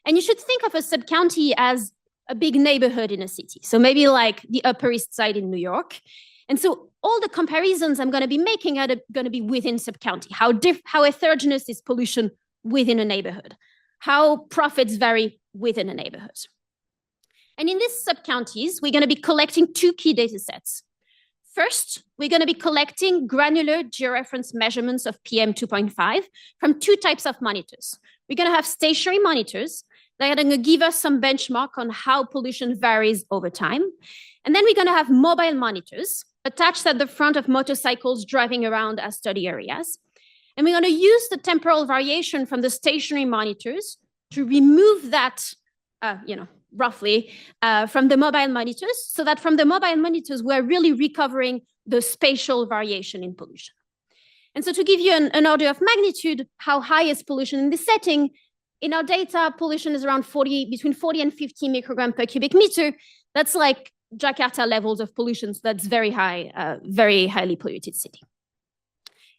And you should think of a sub-county as a big neighborhood in a city. So maybe like the Upper East Side in New York. And so all the comparisons I'm going to be making are going to be within sub-county. How heterogeneous is pollution within a neighborhood? How profits vary within a neighborhood. And in these sub-counties, we're going to be collecting two key data sets. First, we're going to be collecting granular georeference measurements of PM2.5 from two types of monitors. We're going to have stationary monitors that are going to give us some benchmark on how pollution varies over time. And then we're going to have mobile monitors attached at the front of motorcycles driving around our study areas. And we're going to use the temporal variation from the stationary monitors to remove that, roughly, from the mobile monitors, so that from the mobile monitors, we're really recovering the spatial variation in pollution. And so to give you an order of magnitude, how high is pollution in this setting? In our data, pollution is around between 40 and 50 microgram per cubic meter. That's like Jakarta levels of pollution. So that's very high, very highly polluted city.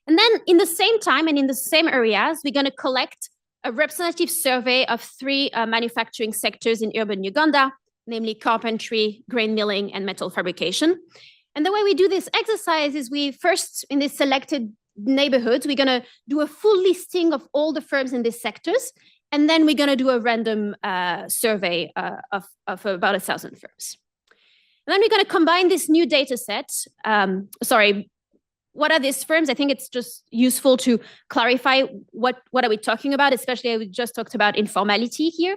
And then in the same time and in the same areas, we're going to collect a representative survey of 3 manufacturing sectors in urban Uganda, namely carpentry, grain milling, and metal fabrication. And the way we do this exercise is we first, in this selected neighborhoods, we're going to do a full listing of all the firms in these sectors. And then we're going to do a random survey of about 1,000 firms. And then we're going to combine this new data set. What are these firms? I think it's just useful to clarify what are we talking about, especially we just talked about informality here.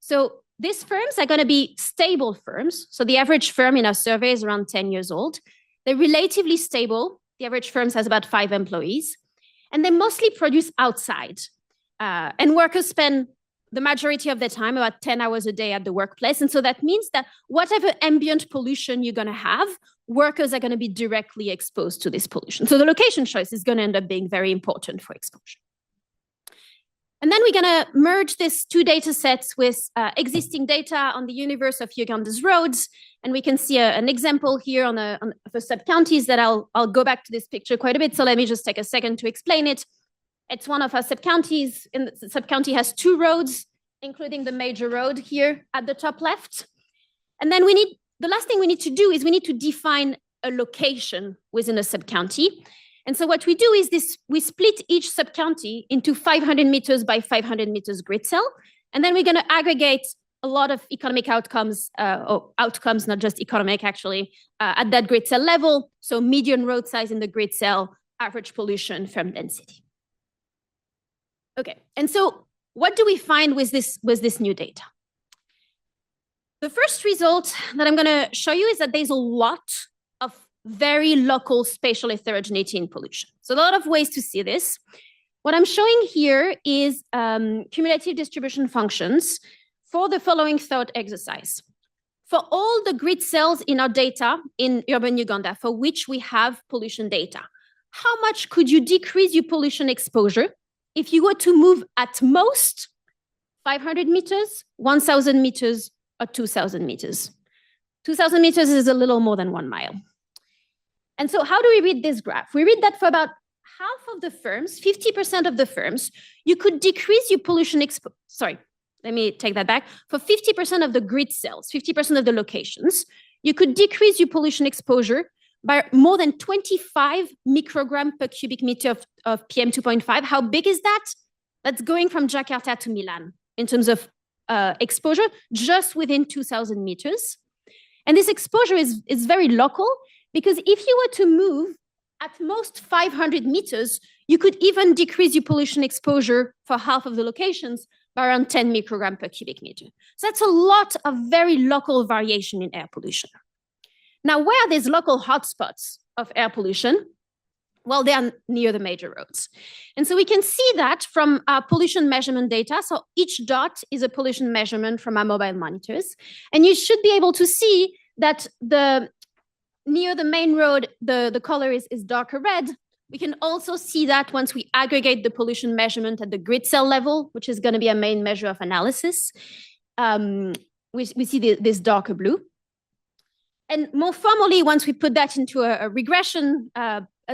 So these firms are going to be stable firms. So the average firm in our survey is around 10 years old. They're relatively stable. The average firm has about 5 employees. And they mostly produce outside. And workers spend the majority of their time, about 10 hours a day at the workplace. And so that means that whatever ambient pollution you're going to have, workers are going to be directly exposed to this pollution. So the location choice is going to end up being very important for exposure. And then we're going to merge these 2 data sets with existing data on the universe of Uganda's roads. And we can see an example here on the sub-counties that I'll go back to this picture quite a bit. So let me just take a second to explain it. It's one of our sub-counties, and the sub-county has 2 roads, including the major road here at the top left. And then the last thing we need to do is we need to define a location within a sub-county. And so what we do is we split each sub-county into 500 meters by 500 meters grid cell. And then we're going to aggregate a lot of economic outcomes, or outcomes, not just economic actually, at that grid cell level. So median road size in the grid cell, average pollution, firm density. Okay, and so what do we find with this new data? The first result that I'm going to show you is that there's a lot of very local spatial heterogeneity in pollution. So a lot of ways to see this. What I'm showing here is cumulative distribution functions for the following thought exercise. For all the grid cells in our data in urban Uganda for which we have pollution data, how much could you decrease your pollution exposure if you were to move at most 500 meters, 1,000 meters, or 2,000 meters? 2,000 meters is a little more than 1 mile. And so how do we read this graph? We read that for about half of the firms, 50% of the firms, you could decrease your pollution let me take that back. For 50% of the grid cells, 50% of the locations, you could decrease your pollution exposure by more than 25 microgram per cubic meter of PM 2.5. How big is that? That's going from Jakarta to Milan in terms of exposure, just within 2,000 meters. And this exposure is very local, because if you were to move at most 500 meters, you could even decrease your pollution exposure for half of the locations by around 10 microgram per cubic meter. So that's a lot of very local variation in air pollution. Now, where are these local hotspots of air pollution? Well, they are near the major roads. And so we can see that from our pollution measurement data. So each dot is a pollution measurement from our mobile monitors. And you should be able to see that near the main road, the color is darker red. We can also see that once we aggregate the pollution measurement at the grid cell level, which is going to be a main measure of analysis, we see this darker blue. And more formally, once we put that into a regression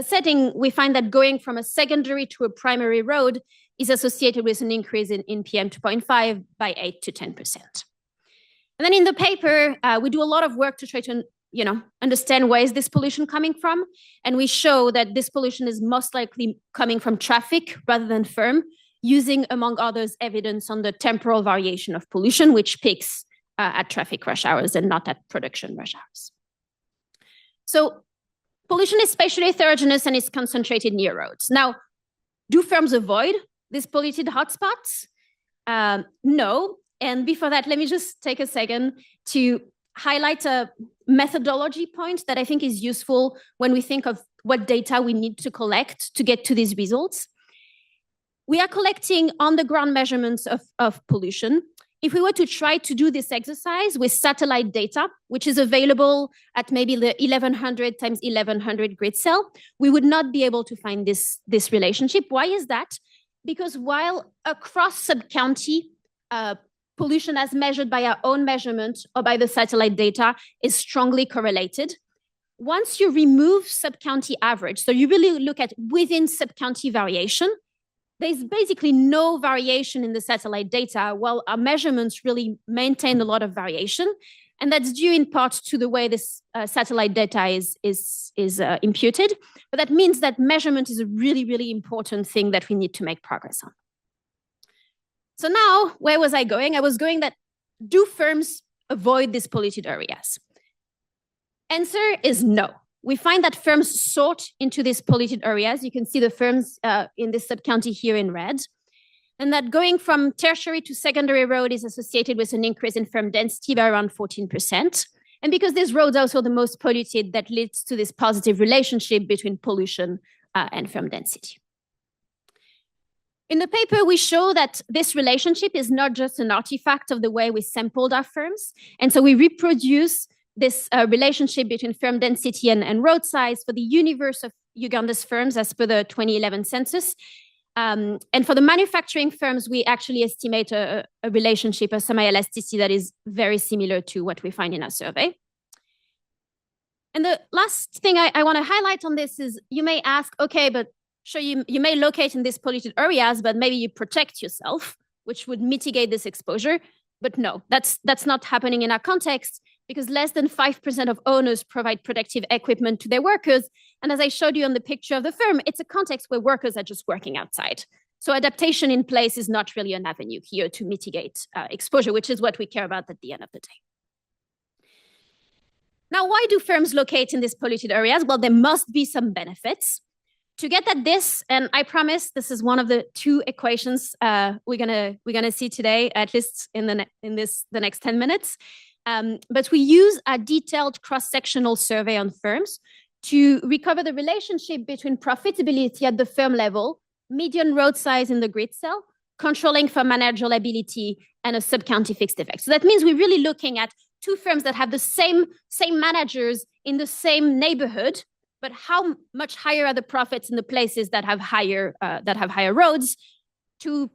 setting, we find that going from a secondary to a primary road is associated with an increase in PM 2.5 by 8 to 10%. And then in the paper, we do a lot of work to try to understand where is this pollution coming from. And we show that this pollution is most likely coming from traffic rather than firm, using, among others, evidence on the temporal variation of pollution, which peaks at traffic rush hours and not at production rush hours. So pollution is spatially heterogeneous and is concentrated near roads. Now, do firms avoid these polluted hotspots? No. And before that, let me just take a second to highlight a methodology point that I think is useful when we think of what data we need to collect to get to these results. we are collecting on-the-ground measurements of pollution. If we were to try to do this exercise with satellite data, which is available at maybe the 1100 times 1100 grid cell, we would not be able to find this relationship. Why is that? Because while across sub-county, pollution as measured by our own measurement or by the satellite data is strongly correlated. Once you remove sub-county average, so you really look at within sub-county variation, there's basically no variation in the satellite data, while our measurements really maintain a lot of variation. And that's due in part to the way this satellite data is imputed. But that means that measurement is a really, really important thing that we need to make progress on. So now, where was I going? I was going that, do firms avoid these polluted areas? Answer is no. We find that firms sort into these polluted areas. You can see the firms in this sub-county here in red. And that going from tertiary to secondary road is associated with an increase in firm density by around 14%. And because these roads are also the most polluted, that leads to this positive relationship between pollution and firm density. In the paper, we show that this relationship is not just an artifact of the way we sampled our firms. And so we reproduce this relationship between firm density and road size for the universe of Uganda's firms as per the 2011 census. And for the manufacturing firms, we actually estimate a relationship, a semi-elasticity that is very similar to what we find in our survey. And the last thing I want to highlight on this is you may ask, okay, but sure, you may locate in these polluted areas, but maybe you protect yourself, which would mitigate this exposure. But no, that's not happening in our context, because less than 5% of owners provide protective equipment to their workers. And as I showed you on the picture of the firm, it's a context where workers are just working outside. So adaptation in place is not really an avenue here to mitigate exposure, which is what we care about at the end of the day. Now, why do firms locate in these polluted areas? Well, there must be some benefits. To get at this, and I promise this is one of the two equations we're gonna see today, at least in the next 10 minutes. But we use a detailed cross-sectional survey on firms to recover the relationship between profitability at the firm level, median road size in the grid cell, controlling for manageability, and a sub-county fixed effect. So that means we're really looking at two firms that have the same interpret in the same neighborhood, but how much higher are the profits in the places that have higher roads? To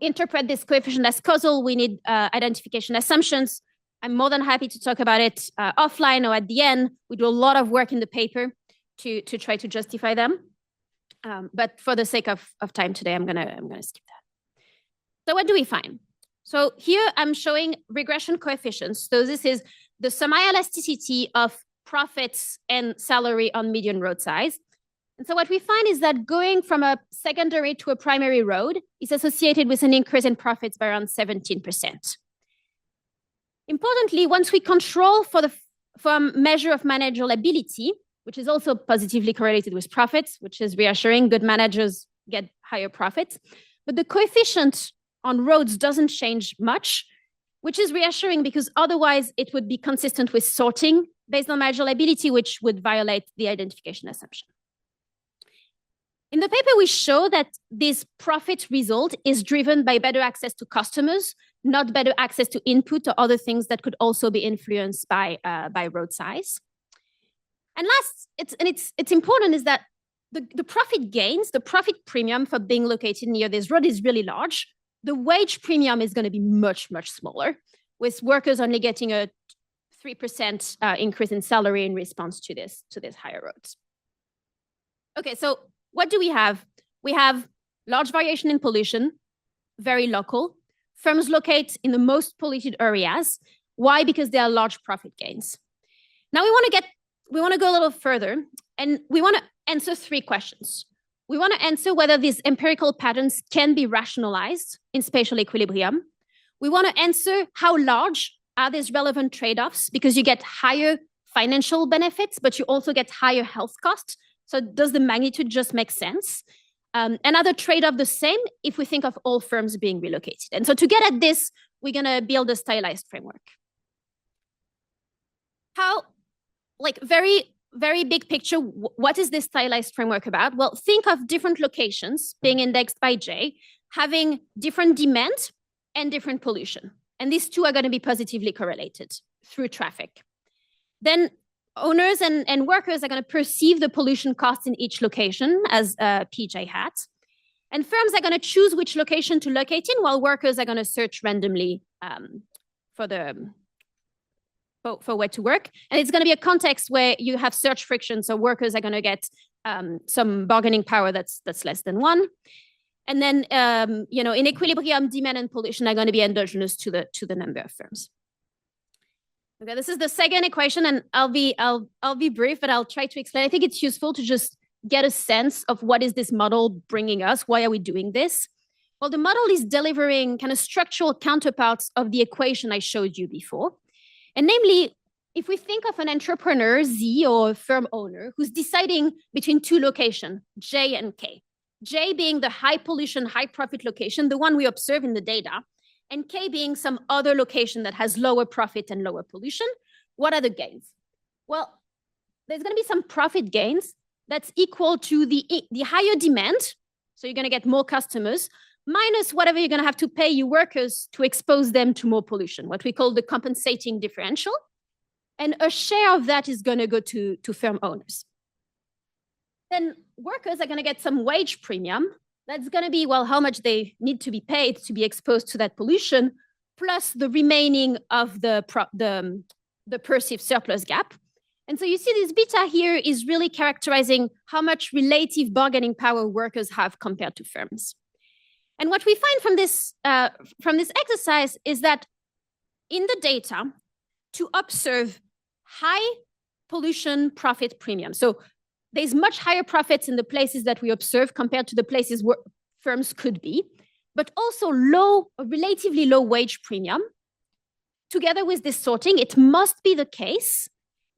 interpret this coefficient as causal, we need identification assumptions. I'm more than happy to talk about it offline or at the end. We do a lot of work in the paper to try to justify them. But for the sake of time today, I'm gonna skip that. So what do we find? So here I'm showing regression coefficients. So this is the semi-elasticity of profits and salary on median road size. And so what we find is that going from a secondary to a primary road is associated with an increase in profits by around 17%. Importantly, once we control for a measure of manageability, which is also positively correlated with profits, which is reassuring, good managers get higher profits, but the coefficient on roads doesn't change much, which is reassuring because otherwise it would be consistent with sorting based on manageability, which would violate the identification assumption. In the paper, we show that this profit result is driven by better access to customers, not better access to input or other things that could also be influenced by road size. And last, it's important is that the profit gains, the profit premium for being located near this road is really large. The wage premium is going to be much, much smaller, with workers only getting a 3% increase in salary in response to this higher roads. Okay, so what do we have? We have large variation in pollution, very local. Firms locate in the most polluted areas. Why? Because there are large profit gains. Now we want to go a little further, and we want to answer three questions. We want to answer whether these empirical patterns can be rationalized in spatial equilibrium. We want to answer how large are these relevant trade-offs, because you get higher financial benefits, but you also get higher health costs. So does the magnitude just make sense? Another trade-off the same if we think of all firms being relocated. And so to get at this, we're going to build a stylized framework. Very very big picture, what is this stylized framework about? Well, think of different locations being indexed by J, having different demand and different pollution. And these two are going to be positively correlated through traffic. Then owners and workers are going to perceive the pollution cost in each location as PJ hat. And firms are going to choose which location to locate in, while workers are going to search randomly for where to work. And it's going to be a context where you have search friction, so workers are going to get some bargaining power that's less than 1. And then, in equilibrium, demand and pollution are going to be endogenous to the number of firms. Okay, this is the second equation, and I'll be brief, but I'll try to explain. I think it's useful to just get a sense of what is this model bringing us? Why are we doing this? Well, the model is delivering kind of structural counterparts of the equation I showed you before. And namely, if we think of an entrepreneur, Z, or a firm owner, who's deciding between two locations, J and K. J being the high pollution, high profit location, the one we observe in the data, and K being some other location that has lower profit and lower pollution. What are the gains? Well, there's going to be some profit gains that's equal to the higher demand. So you're going to get more customers, minus whatever you're going to have to pay your workers to expose them to more pollution, what we call the compensating differential. And a share of that is going to go to firm owners. Then workers are going to get some wage premium. That's going to be, well, how much they need to be paid to be exposed to that pollution, plus the remaining of the perceived surplus gap. And so you see this beta here is really characterizing how much relative bargaining power workers have compared to firms. And what we find from this exercise is that in the data, to observe high pollution profit premium, so there's much higher profits in the places that we observe compared to the places where firms could be, but also relatively low wage premium. Together with this sorting, it must be the case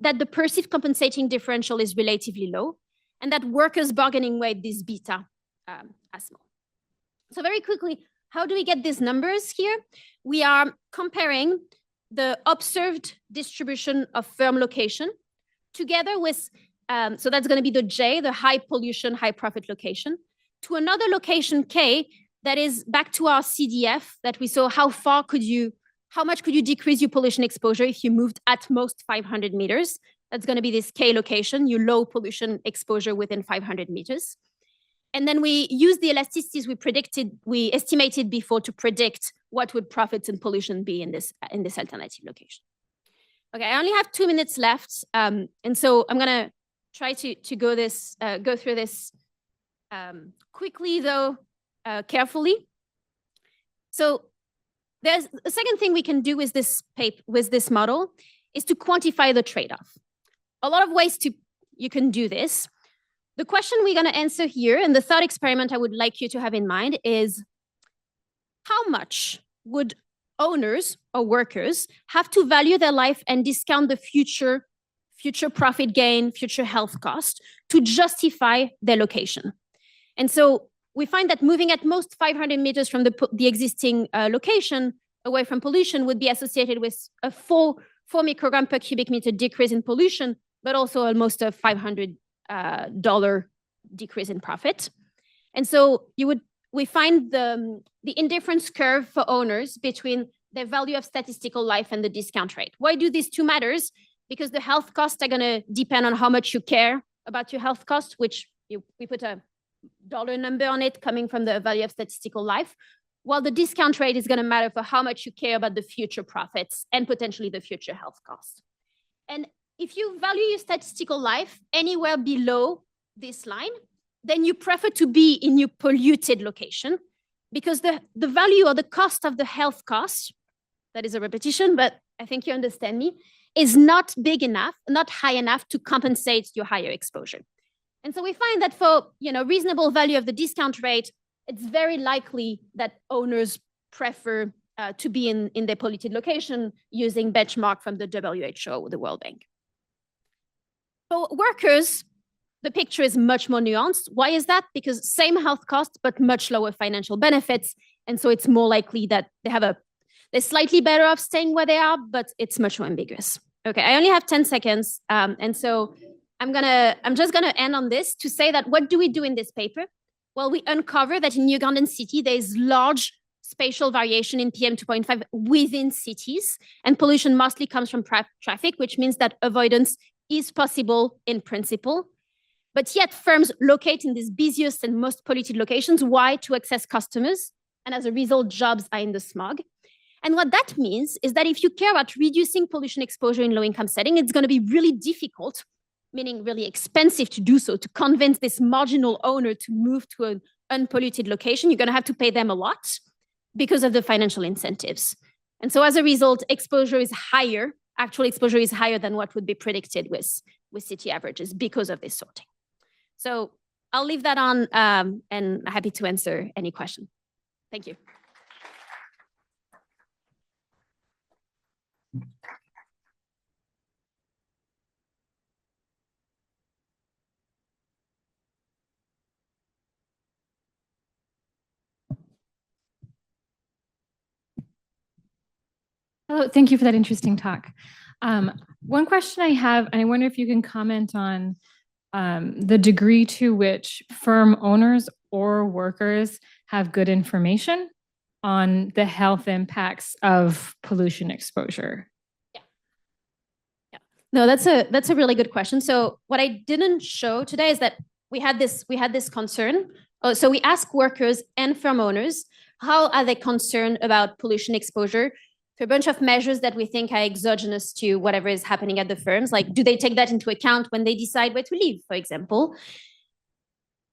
that the perceived compensating differential is relatively low and that workers' bargaining weight, this beta, are small. So very quickly, how do we get these numbers here? We are comparing the observed distribution of firm location together with so that's going to be the J, the high pollution, high profit location, to another location K that is back to our CDF that we saw how much could you decrease your pollution exposure if you moved at most 500 meters. That's going to be this K location, your low pollution exposure within 500 meters. And then we use the elasticities we estimated before to predict what would profits and pollution be in this alternative location. Okay, I only have 2 minutes left. And so I'm going to try to go through this quickly, though carefully. So there's a second thing we can do with this model is to quantify the trade-off. A lot of ways you can do this. The question we're going to answer here, and the thought experiment I would like you to have in mind is, how much would owners or workers have to value their life and discount the future profit gain, future health cost to justify their location? And so we find that moving at most 500 meters from the existing location away from pollution would be associated with a 4 microgram per cubic meter decrease in pollution, but also almost a $500 decrease in profit. And so we find the indifference curve for owners between their value of statistical life and the discount rate. Why do these two matters? Because the health costs are going to depend on how much you care about your health cost, which we put a dollar number on it coming from the value of statistical life, while the discount rate is going to matter for how much you care about the future profits and potentially the future health cost. And if you value your statistical life anywhere below this line, then you prefer to be in your polluted location because the value or the cost of the health cost, that is a repetition, but I think you understand me, is not big enough, not high enough to compensate your higher exposure. And so we find that for reasonable value of the discount rate, it's very likely that owners prefer to be in their polluted location using benchmark from the WHO or the World Bank. For workers, the picture is much more nuanced. Why is that? Because same health costs, but much lower financial benefits. And so it's more likely that they're slightly better off staying where they are, but it's much more ambiguous. Okay, I only have 10 seconds. And so I'm just gonna end on this to say that what do we do in this paper? Well, we uncover that in Ugandan city, there is large spatial variation in PM 2.5 within cities, and pollution mostly comes from traffic, which means that avoidance is possible in principle. But yet firms locate in these busiest and most polluted locations. Why? To access customers. And as a result, jobs are in the smog. And what that means is that if you care about reducing pollution exposure in low-income setting, it's going to be really difficult, meaning really expensive to do so, to convince this marginal owner to move to an unpolluted location. You're going to have to pay them a lot because of the financial incentives. And so as a result, exposure is higher. Actual exposure is higher than what would be predicted with city averages because of this sorting. So I'll leave that on and happy to answer any question. Thank you. Oh, thank you for that interesting talk. One question I have, and I wonder if you can comment on the degree to which firm owners or workers have good information on the health impacts of pollution exposure. No, that's a really good question. So what I didn't show today is that we had this concern. So we ask workers and firm owners, how are they concerned about pollution exposure? For a bunch of measures that we think are exogenous to whatever is happening at the firms, like do they take that into account when they decide where to live, for example?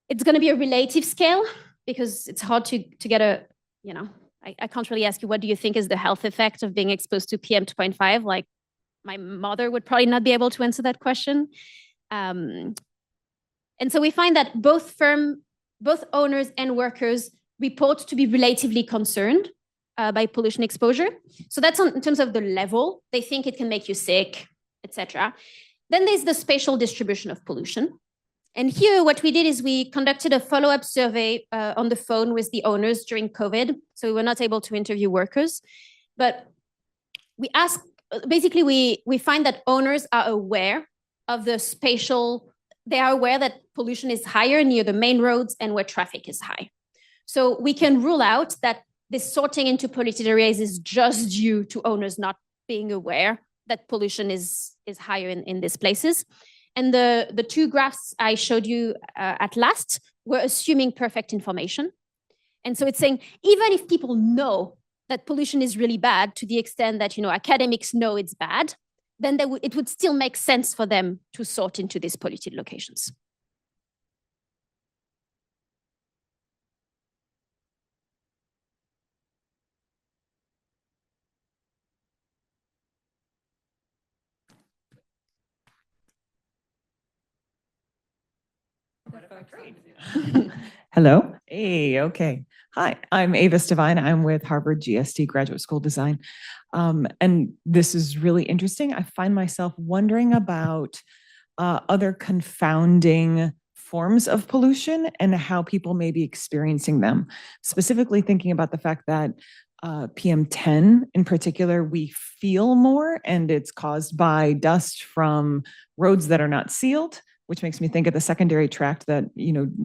It's going to be a relative scale because it's hard to get a, I can't really ask you, what do you think is the health effect of being exposed to PM 2.5? Like my mother would probably not be able to answer that question. And so we find that both owners and workers report to be relatively concerned by pollution exposure. So that's in terms of the level. They think it can make you sick, etc. Then there's the spatial distribution of pollution. And here what we did is we conducted a follow-up survey on the phone with the owners during COVID. So we were not able to interview workers. But we asked, basically we find that owners are aware of the spatial, they are aware that pollution is higher near the main roads and where traffic is high. So we can rule out that this sorting into polluted areas is just due to owners not being aware that pollution is higher in these places. And the two graphs I showed you at last were assuming perfect information. And so it's saying, even if people know that pollution is really bad to the extent that, academics know it's bad, then it would still make sense for them to sort into these polluted locations. Hello. Hey, okay. Hi, I'm Avis Devine. I'm with Harvard GSD Graduate School Design. And this is really interesting. I find myself wondering about other confounding forms of pollution and how people may be experiencing them. Specifically thinking about the fact that PM10 in particular, we feel more, and it's caused by dust from roads that are not sealed, which makes me think of the secondary tract that,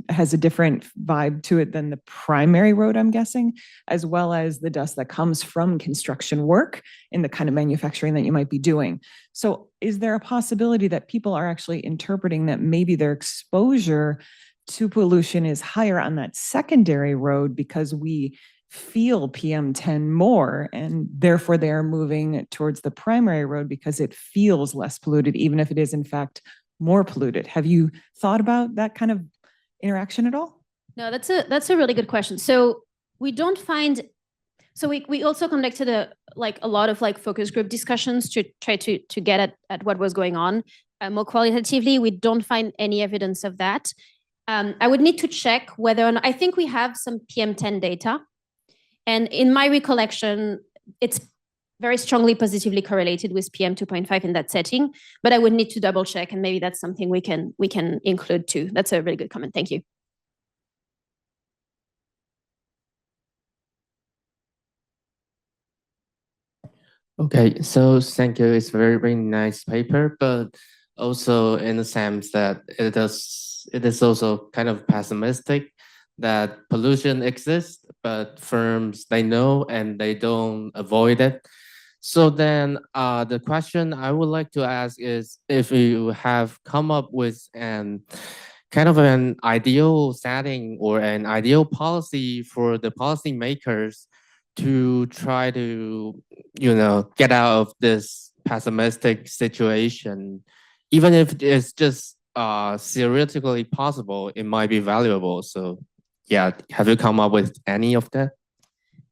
has a different vibe to it than the primary road, I'm guessing, as well as the dust that comes from construction work in the kind of manufacturing that you might be doing. So is there a possibility that people are actually interpreting that maybe their exposure to pollution is higher on that secondary road because we feel PM10 more, and therefore they are moving towards the primary road because it feels less polluted, even if it is in fact more polluted? Have you thought about that kind of interaction at all? No, that's a really good question. So we don't find, so we also conducted a lot of focus group discussions to try to get at what was going on more qualitatively. We don't find any evidence of that. I would need to check whether or not, I think we have some PM10 data. And in my recollection, it's very strongly positively correlated with PM 2.5 in that setting, but I would need to double check, and maybe that's something we can include too. That's a really good comment. Thank you. Okay, so thank you. It's a very, very nice paper, but also in the sense that it is also kind of pessimistic that pollution exists, but firms, they know and they don't avoid it. So then the question I would like to ask is if you have come up with an kind of an ideal setting or an ideal policy for the policymakers to try to, get out of this pessimistic situation, even if it's just theoretically possible, it might be valuable. So yeah, have you come up with any of that?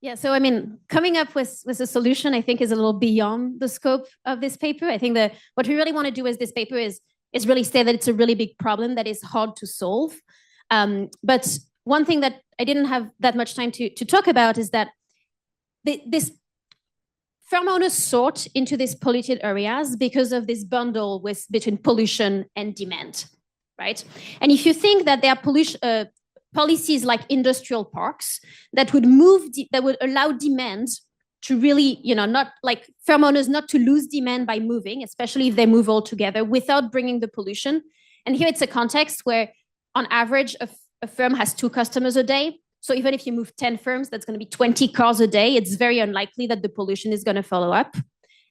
Yeah, so I mean, coming up with a solution, I think, is a little beyond the scope of this paper. I think that what we really want to do with this paper is really say that it's a really big problem that is hard to solve. But one thing that I didn't have that much time to talk about is that this firm owners sort into these polluted areas because of this bundle between pollution and demand, right? And if you think that there are policies like industrial parks that would allow demand to really, not like firm owners not to lose demand by moving, especially if they move all together without bringing the pollution. And here it's a context where on average, a firm has 2 customers a day. So even if you move 10 firms, that's going to be 20 cars a day. It's very unlikely that the pollution is going to follow up.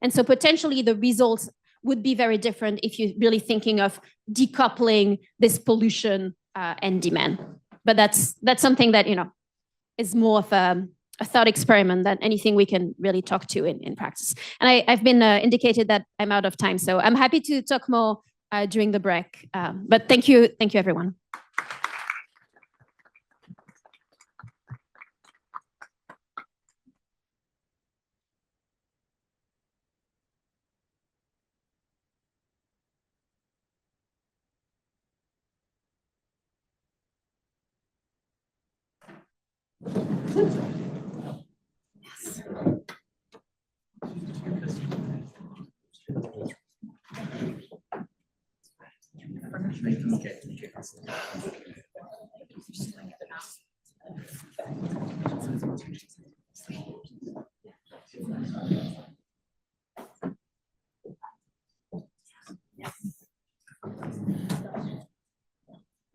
And so potentially the results would be very different if you're really thinking of decoupling this pollution and demand. But that's something that, is more of a thought experiment than anything we can really talk to in practice. And I've been indicated that I'm out of time, so I'm happy to talk more during the break. But thank you, everyone.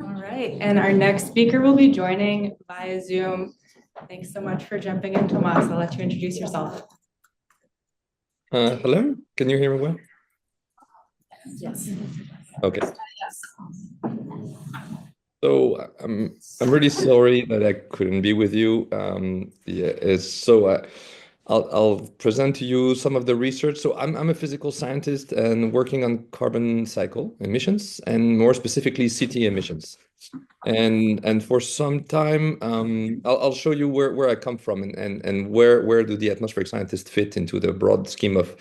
All right, and our next speaker will be joining via Zoom. Thanks so much for jumping in, Tomas. I'll let you introduce yourself. Hello, can you hear me well? Yes. Okay. So I'm really sorry that I couldn't be with you. I'll present to you some of the research. So I'm a physical scientist and working on carbon cycle emissions and more specifically city emissions. And for some time, I'll show you where I come from and where do the atmospheric scientists fit into the broad scheme of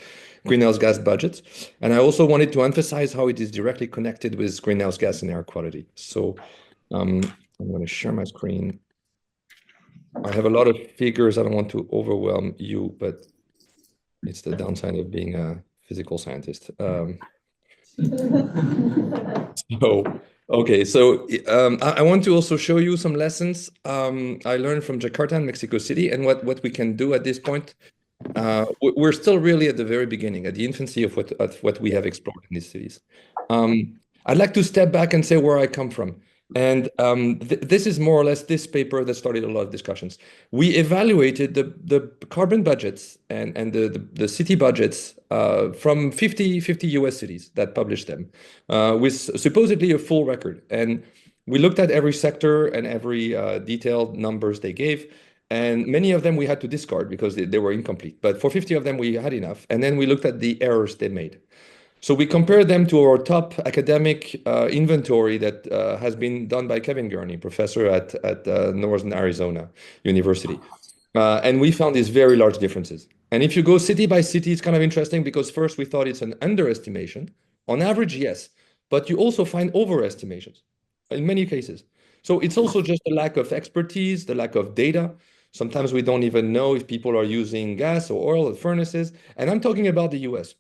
greenhouse gas budgets. And I also wanted to emphasize how it is directly connected with greenhouse gas and air quality. So I'm going to share my screen. I have a lot of figures. I don't want to overwhelm you, but it's the downside of being a physical scientist. I want to also show you some lessons I learned from Jakarta and Mexico City and what we can do at this point. We're still really at the very beginning, at the infancy of what we have explored in these cities. I'd like to step back and say where I come from. And this is more or less this paper that started a lot of discussions. We evaluated the carbon budgets and the city budgets from 50 US cities that published them with supposedly a full record. And we looked at every sector and every detailed numbers they gave. And many of them we had to discard because they were incomplete. But for 50 of them, we had enough. And then we looked at the errors they made. So we compared them to our top academic inventory that has been done by Kevin Gurney, professor at Northern Arizona University. And we found these very large differences. And if you go city by city, it's kind of interesting because first we thought it's an underestimation. On average, yes, but you also find overestimations in many cases. So it's also just the lack of expertise, the lack of data. Sometimes we don't even know if people are using gas or oil or furnaces. And I'm talking about the US.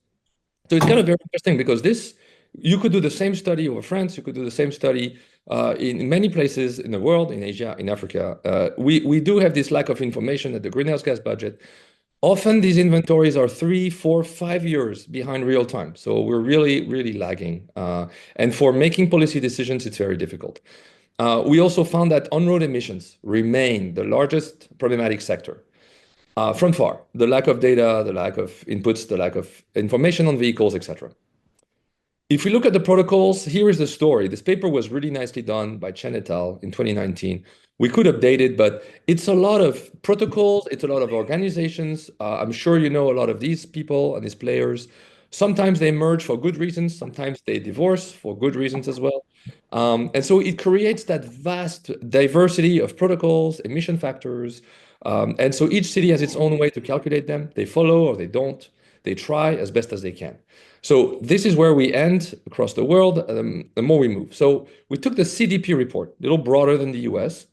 So it's kind of very interesting because you could do the same study over France, you could do the same study in many places in the world, in Asia, in Africa. We do have this lack of information at the greenhouse gas budget. Often these inventories are 3, 4, 5 years behind real time. So we're really, really lagging. And for making policy decisions, it's very difficult. We also found that on-road emissions remain the largest problematic sector. From far, the lack of data, the lack of inputs, the lack of information on vehicles, etc. If we look at the protocols, here is the story. This paper was really nicely done by Chen et al. In 2019. We could update it, but it's a lot of protocols, it's a lot of organizations. I'm sure you know a lot of these people and these players. Sometimes they merge for good reasons, sometimes they divorce for good reasons as well. And so it creates that vast diversity of protocols, emission factors. And so each city has its own way to calculate them. They follow or they don't. They try as best as they can. So this is where we end across the world, the more we move. So we took the CDP report, a little broader than the US,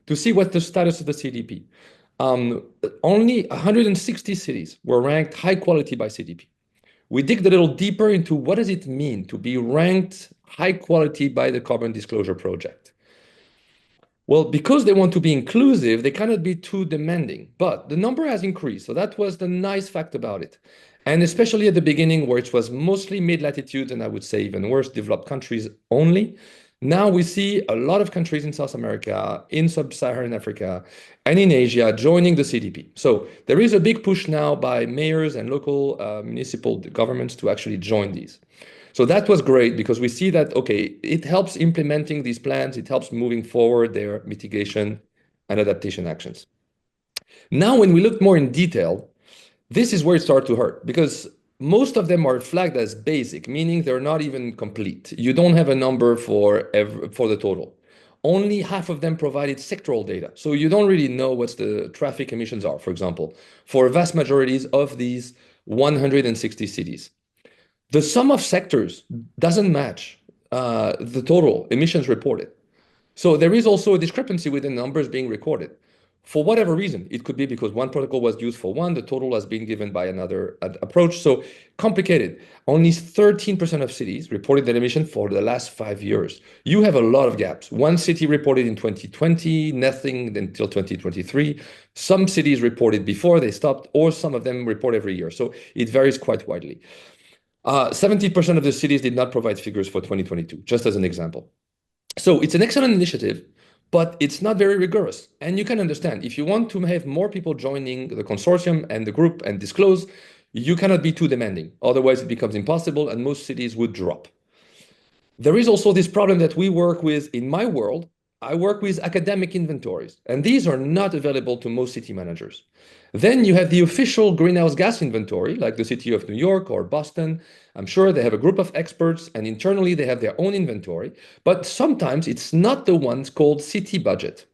to see what the status of the CDP. Only 160 cities were ranked high quality by CDP. We digged a little deeper into what does it mean to be ranked high quality by the Carbon Disclosure Project. Well, because they want to be inclusive, they cannot be too demanding, but the number has increased. So that was the nice fact about it. And especially at the beginning, where it was mostly mid-latitude, and I would say even worse, developed countries only. Now we see a lot of countries in South America, in Sub-Saharan Africa, and in Asia joining the CDP. So there is a big push now by mayors and local municipal governments to actually join these. So that was great because we see that, okay, it helps implementing these plans, it helps moving forward their mitigation and adaptation actions. Now, when we look more in detail, this is where it started to hurt because most of them are flagged as basic, meaning they're not even complete. You don't have a number for the total. Only half of them provided sectoral data. So you don't really know what the traffic emissions are, for example, for vast majorities of these 160 cities. The sum of sectors doesn't match the total emissions reported. So there is also a discrepancy within numbers being recorded. For whatever reason, it could be because one protocol was used for one, the total has been given by another approach. So complicated. Only 13% of cities reported their emission for the last 5 years. You have a lot of gaps. One city reported in 2020, nothing until 2023. Some cities reported before they stopped, or some of them report every year. So it varies quite widely. 70% of the cities did not provide figures for 2022, just as an example. So it's an excellent initiative, but it's not very rigorous. And you can understand, if you want to have more people joining the consortium and the group and disclose, you cannot be too demanding. Otherwise, it becomes impossible and most cities would drop. There is also this problem that we work with in my world. I work with academic inventories, and these are not available to most city managers. Then you have the official greenhouse gas inventory, like the city of New York or Boston. I'm sure they have a group of experts, and internally they have their own inventory. But sometimes it's not the ones called city budget.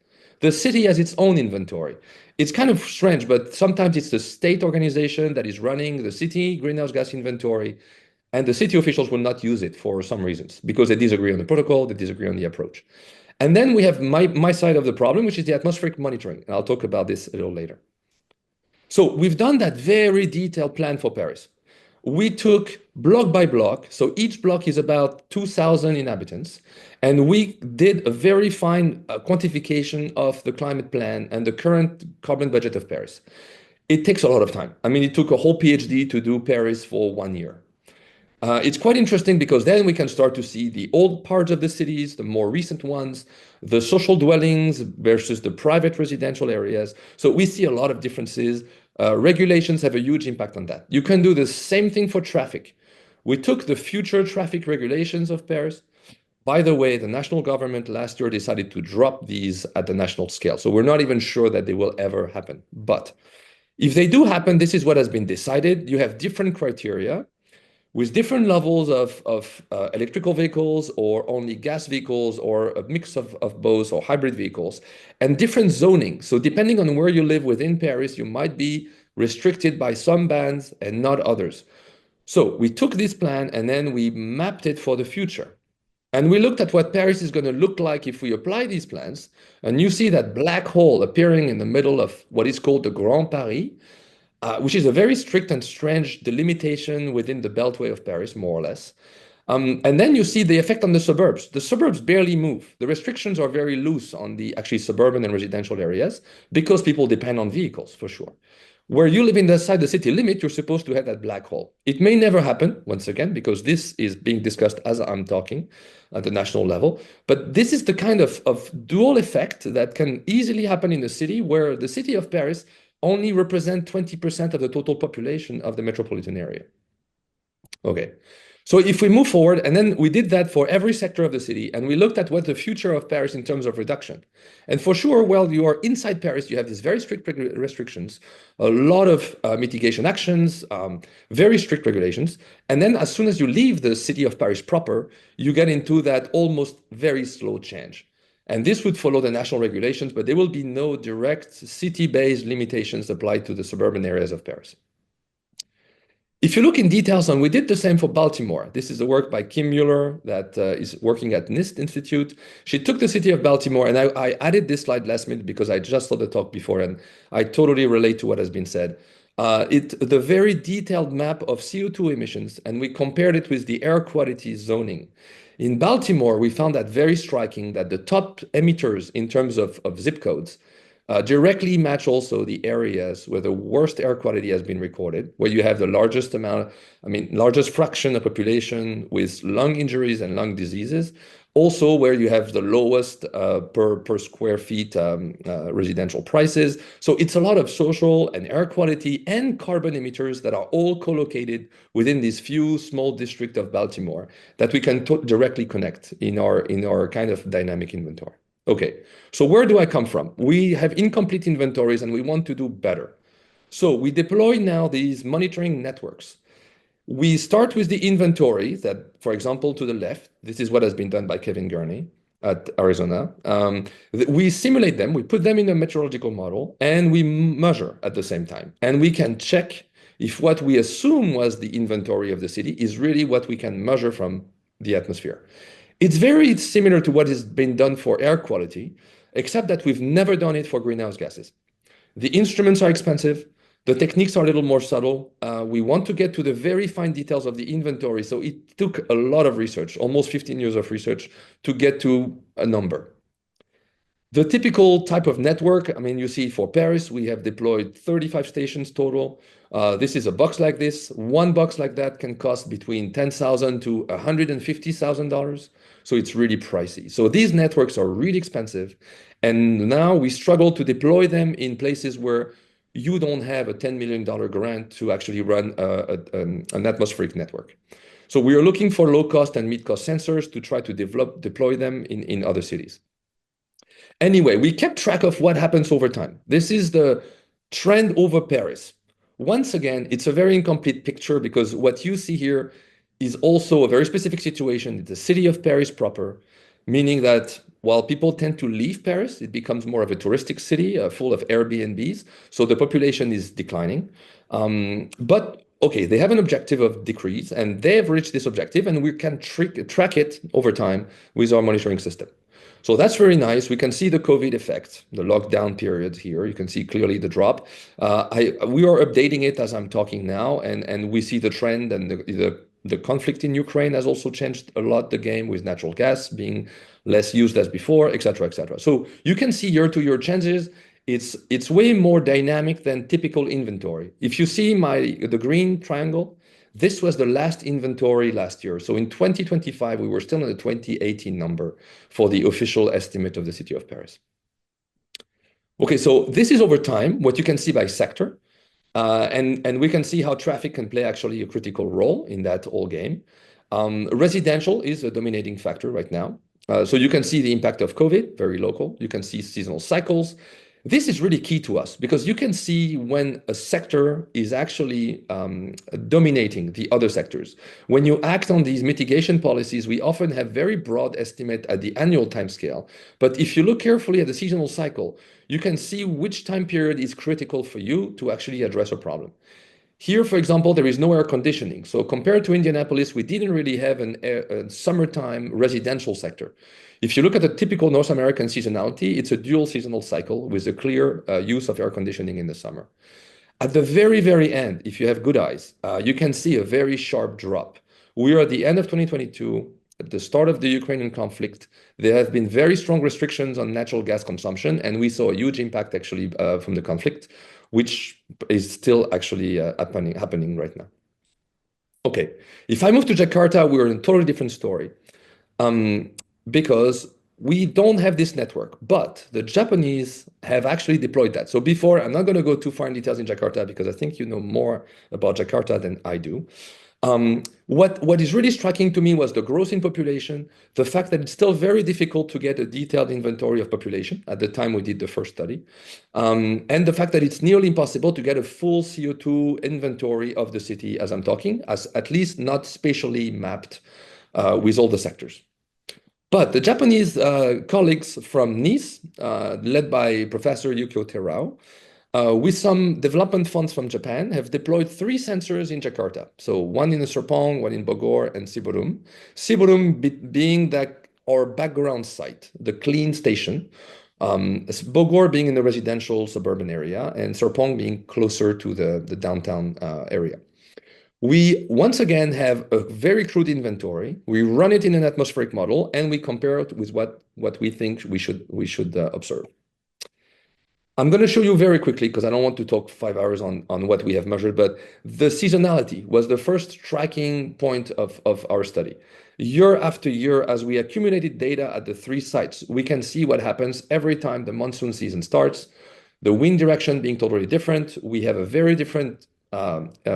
The city has its own inventory. It's kind of strange, but sometimes it's the state organization that is running the city greenhouse gas inventory, and the city officials will not use it for some reasons, because they disagree on the protocol, they disagree on the approach. And then we have my side of the problem, which is the atmospheric monitoring. And I'll talk about this a little later. So we've done that very detailed plan for Paris. We took block by block. So each block is about 2,000 inhabitants. And we did a very fine quantification of the climate plan and the current carbon budget of Paris. It takes a lot of time. I mean, it took a whole PhD to do Paris for 1 year. It's quite interesting because then we can start to see the old parts of the cities, the more recent ones, the social dwellings versus the private residential areas. So we see a lot of differences. Regulations have a huge impact on that. You can do the same thing for traffic. We took the future traffic regulations of Paris. By the way, the national government last year decided to drop these at the national scale. So we're not even sure that they will ever happen. But if they do happen, this is what has been decided. You have different criteria with different levels of electrical vehicles or only gas vehicles or a mix of both or hybrid vehicles and different zoning. So depending on where you live within Paris, you might be restricted by some bands and not others. So we took this plan and then we mapped it for the future. And we looked at what Paris is going to look like if we apply these plans. And you see that black hole appearing in the middle of what is called the Grand Paris, which is a very strict and strange delimitation within the beltway of Paris, more or less. And then you see the effect on the suburbs. The suburbs barely move. The restrictions are very loose on the actually suburban and residential areas because people depend on vehicles, for sure. Where you live inside the city limit, you're supposed to have that black hole. It may never happen, once again, because this is being discussed as I'm talking at the national level. But this is the kind of dual effect that can easily happen in a city where the city of Paris only represents 20% of the total population of the metropolitan area. Okay. So if we move forward, and then we did that for every sector of the city, and we looked at what the future of Paris in terms of reduction. And for sure, while you are inside Paris, you have these very strict restrictions, a lot of mitigation actions, very strict regulations. And then as soon as you leave the city of Paris proper, you get into that almost very slow change. And this would follow the national regulations, but there will be no direct city-based limitations applied to the suburban areas of Paris. If you look in details, and we did the same for Baltimore. This is a work by Kim Mueller that is working at NIST Institute. She took the city of Baltimore, and I added this slide last minute because I just saw the talk before, and I totally relate to what has been said. The very detailed map of CO2 emissions, and we compared it with the air quality zoning. In Baltimore, we found that very striking that the top emitters in terms of zip codes directly match also the areas where the worst air quality has been recorded, where you have the largest largest fraction of population with lung injuries and lung diseases, also where you have the lowest per square feet residential prices. So it's a lot of social and air quality and carbon emitters that are all co-located within these few small districts of Baltimore that we can directly connect in our kind of dynamic inventory. Okay, so where do I come from? We have incomplete inventories and we want to do better. So we deploy now these monitoring networks. We start with the inventory that, for example, to the left, this is what has been done by Kevin Gurney at Arizona. We simulate them, we put them in a meteorological model, and we measure at the same time. And we can check if what we assume was the inventory of the city is really what we can measure from the atmosphere. It's very similar to what has been done for air quality, except that we've never done it for greenhouse gases. The instruments are expensive. The techniques are a little more subtle. We want to get to the very fine details of the inventory. So it took a lot of research, almost 15 years of research to get to a number. The typical type of network, you see for Paris, we have deployed 35 stations total. This is a box like this. One box like that can cost between $10,000 to $150,000. So it's really pricey. So these networks are really expensive. And now we struggle to deploy them in places where you don't have a $10 million grant to actually run an atmospheric network. So we are looking for low cost and mid cost sensors to try to deploy them in other cities. Anyway, we kept track of what happens over time. This is the trend over Paris. Once again, it's a very incomplete picture because what you see here is also a very specific situation. It's the city of Paris proper, meaning that while people tend to leave Paris, it becomes more of a touristic city full of Airbnbs. So the population is declining. But okay, they have an objective of decrease and they have reached this objective and we can track it over time with our monitoring system. So that's very nice. We can see the COVID effect, the lockdown period here. You can see clearly the drop. We are updating it as I'm talking now, and we see the trend, and the conflict in Ukraine has also changed a lot the game, with natural gas being less used as before, et cetera, et cetera. So you can see year-to-year changes. It's way more dynamic than typical inventory. If you see the green triangle, this was the last inventory last year. So in 2025, we were still in the 2018 number for the official estimate of the city of Paris. Okay, so this is over time, what you can see by sector. And we can see how traffic can play actually a critical role in that whole game. Residential is a dominating factor right now. So you can see the impact of COVID, very local. You can see seasonal cycles. This is really key to us because you can see when a sector is actually dominating the other sectors. When you act on these mitigation policies, we often have very broad estimate at the annual timescale. But if you look carefully at the seasonal cycle, you can see which time period is critical for you to actually address a problem. Here, for example, there is no air conditioning. So compared to Indianapolis, we didn't really have a summertime residential sector. If you look at the typical North American seasonality, it's a dual seasonal cycle with a clear use of air conditioning in the summer. At the very, very end, if you have good eyes, you can see a very sharp drop. We are at the end of 2022, at the start of the Ukrainian conflict. There have been very strong restrictions on natural gas consumption, and we saw a huge impact actually from the conflict which is still actually happening right now. Okay, if I move to Jakarta, we're in a totally different story because we don't have this network, but the Japanese have actually deployed that. So before, I'm not going to go too far in details in Jakarta because I think you know more about Jakarta than I do. What is really striking to me was the growth in population, the fact that it's still very difficult to get a detailed inventory of population at the time we did the first study, and the fact that it's nearly impossible to get a full CO2 inventory of the city as I'm talking, as at least not spatially mapped with all the sectors. But the Japanese colleagues from Nice, led by Professor Yukio Terao, with some development funds from Japan, have deployed 3 sensors in Jakarta. So one in Serpong, one in Bogor, and Siburum. Siburum being our background site, the clean station. Bogor being in the residential suburban area, and Serpong being closer to the downtown area. We once again have a very crude inventory. We run it in an atmospheric model, and we compare it with what we think we should observe. I'm going to show you very quickly because I don't want to talk 5 hours on what we have measured, but the seasonality was the first tracking point of our study. Year after year, as we accumulated data at the 3 sites, we can see what happens every time the monsoon season starts, the wind direction being totally different. We have a very different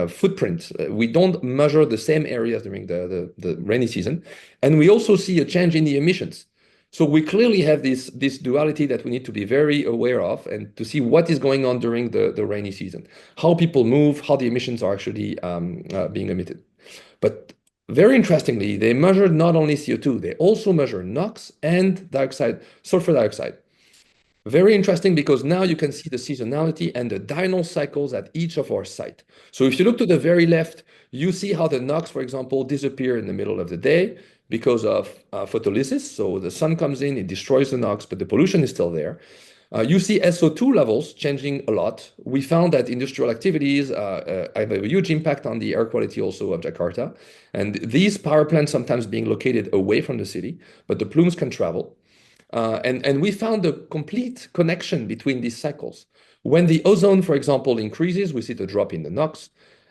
footprint. We don't measure the same areas during the rainy season. And we also see a change in the emissions. So we clearly have this duality that we need to be very aware of and to see what is going on during the rainy season, how people move, how the emissions are actually being emitted. But very interestingly, they measured not only CO2, they also measure NOx and sulfur dioxide. Very interesting because now you can see the seasonality and the diurnal cycles at each of our sites. So if you look to the very left, you see how the NOx, for example, disappear in the middle of the day because of photolysis. So the sun comes in, it destroys the NOx, but the pollution is still there. You see SO2 levels changing a lot. We found that industrial activities have a huge impact on the air quality also of Jakarta. And these power plants sometimes being located away from the city, but the plumes can travel. And we found a complete connection between these cycles. When the ozone, for example, increases, we see the drop in the NOx.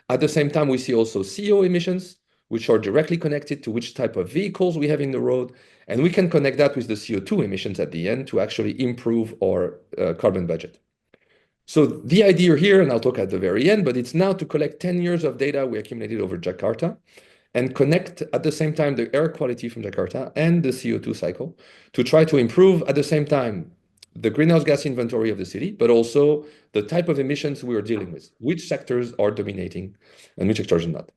At the same time, we see also CO emissions, which are directly connected to which type of vehicles we have in the road. And we can connect that with the CO2 emissions at the end to actually improve our carbon budget. So the idea here, and I'll talk at the very end, but it's now to collect 10 years of data we accumulated over Jakarta and connect at the same time the air quality from Jakarta and the CO2 cycle to try to improve at the same time the greenhouse gas inventory of the city, but also the type of emissions we are dealing with, which sectors are dominating and which sectors are not.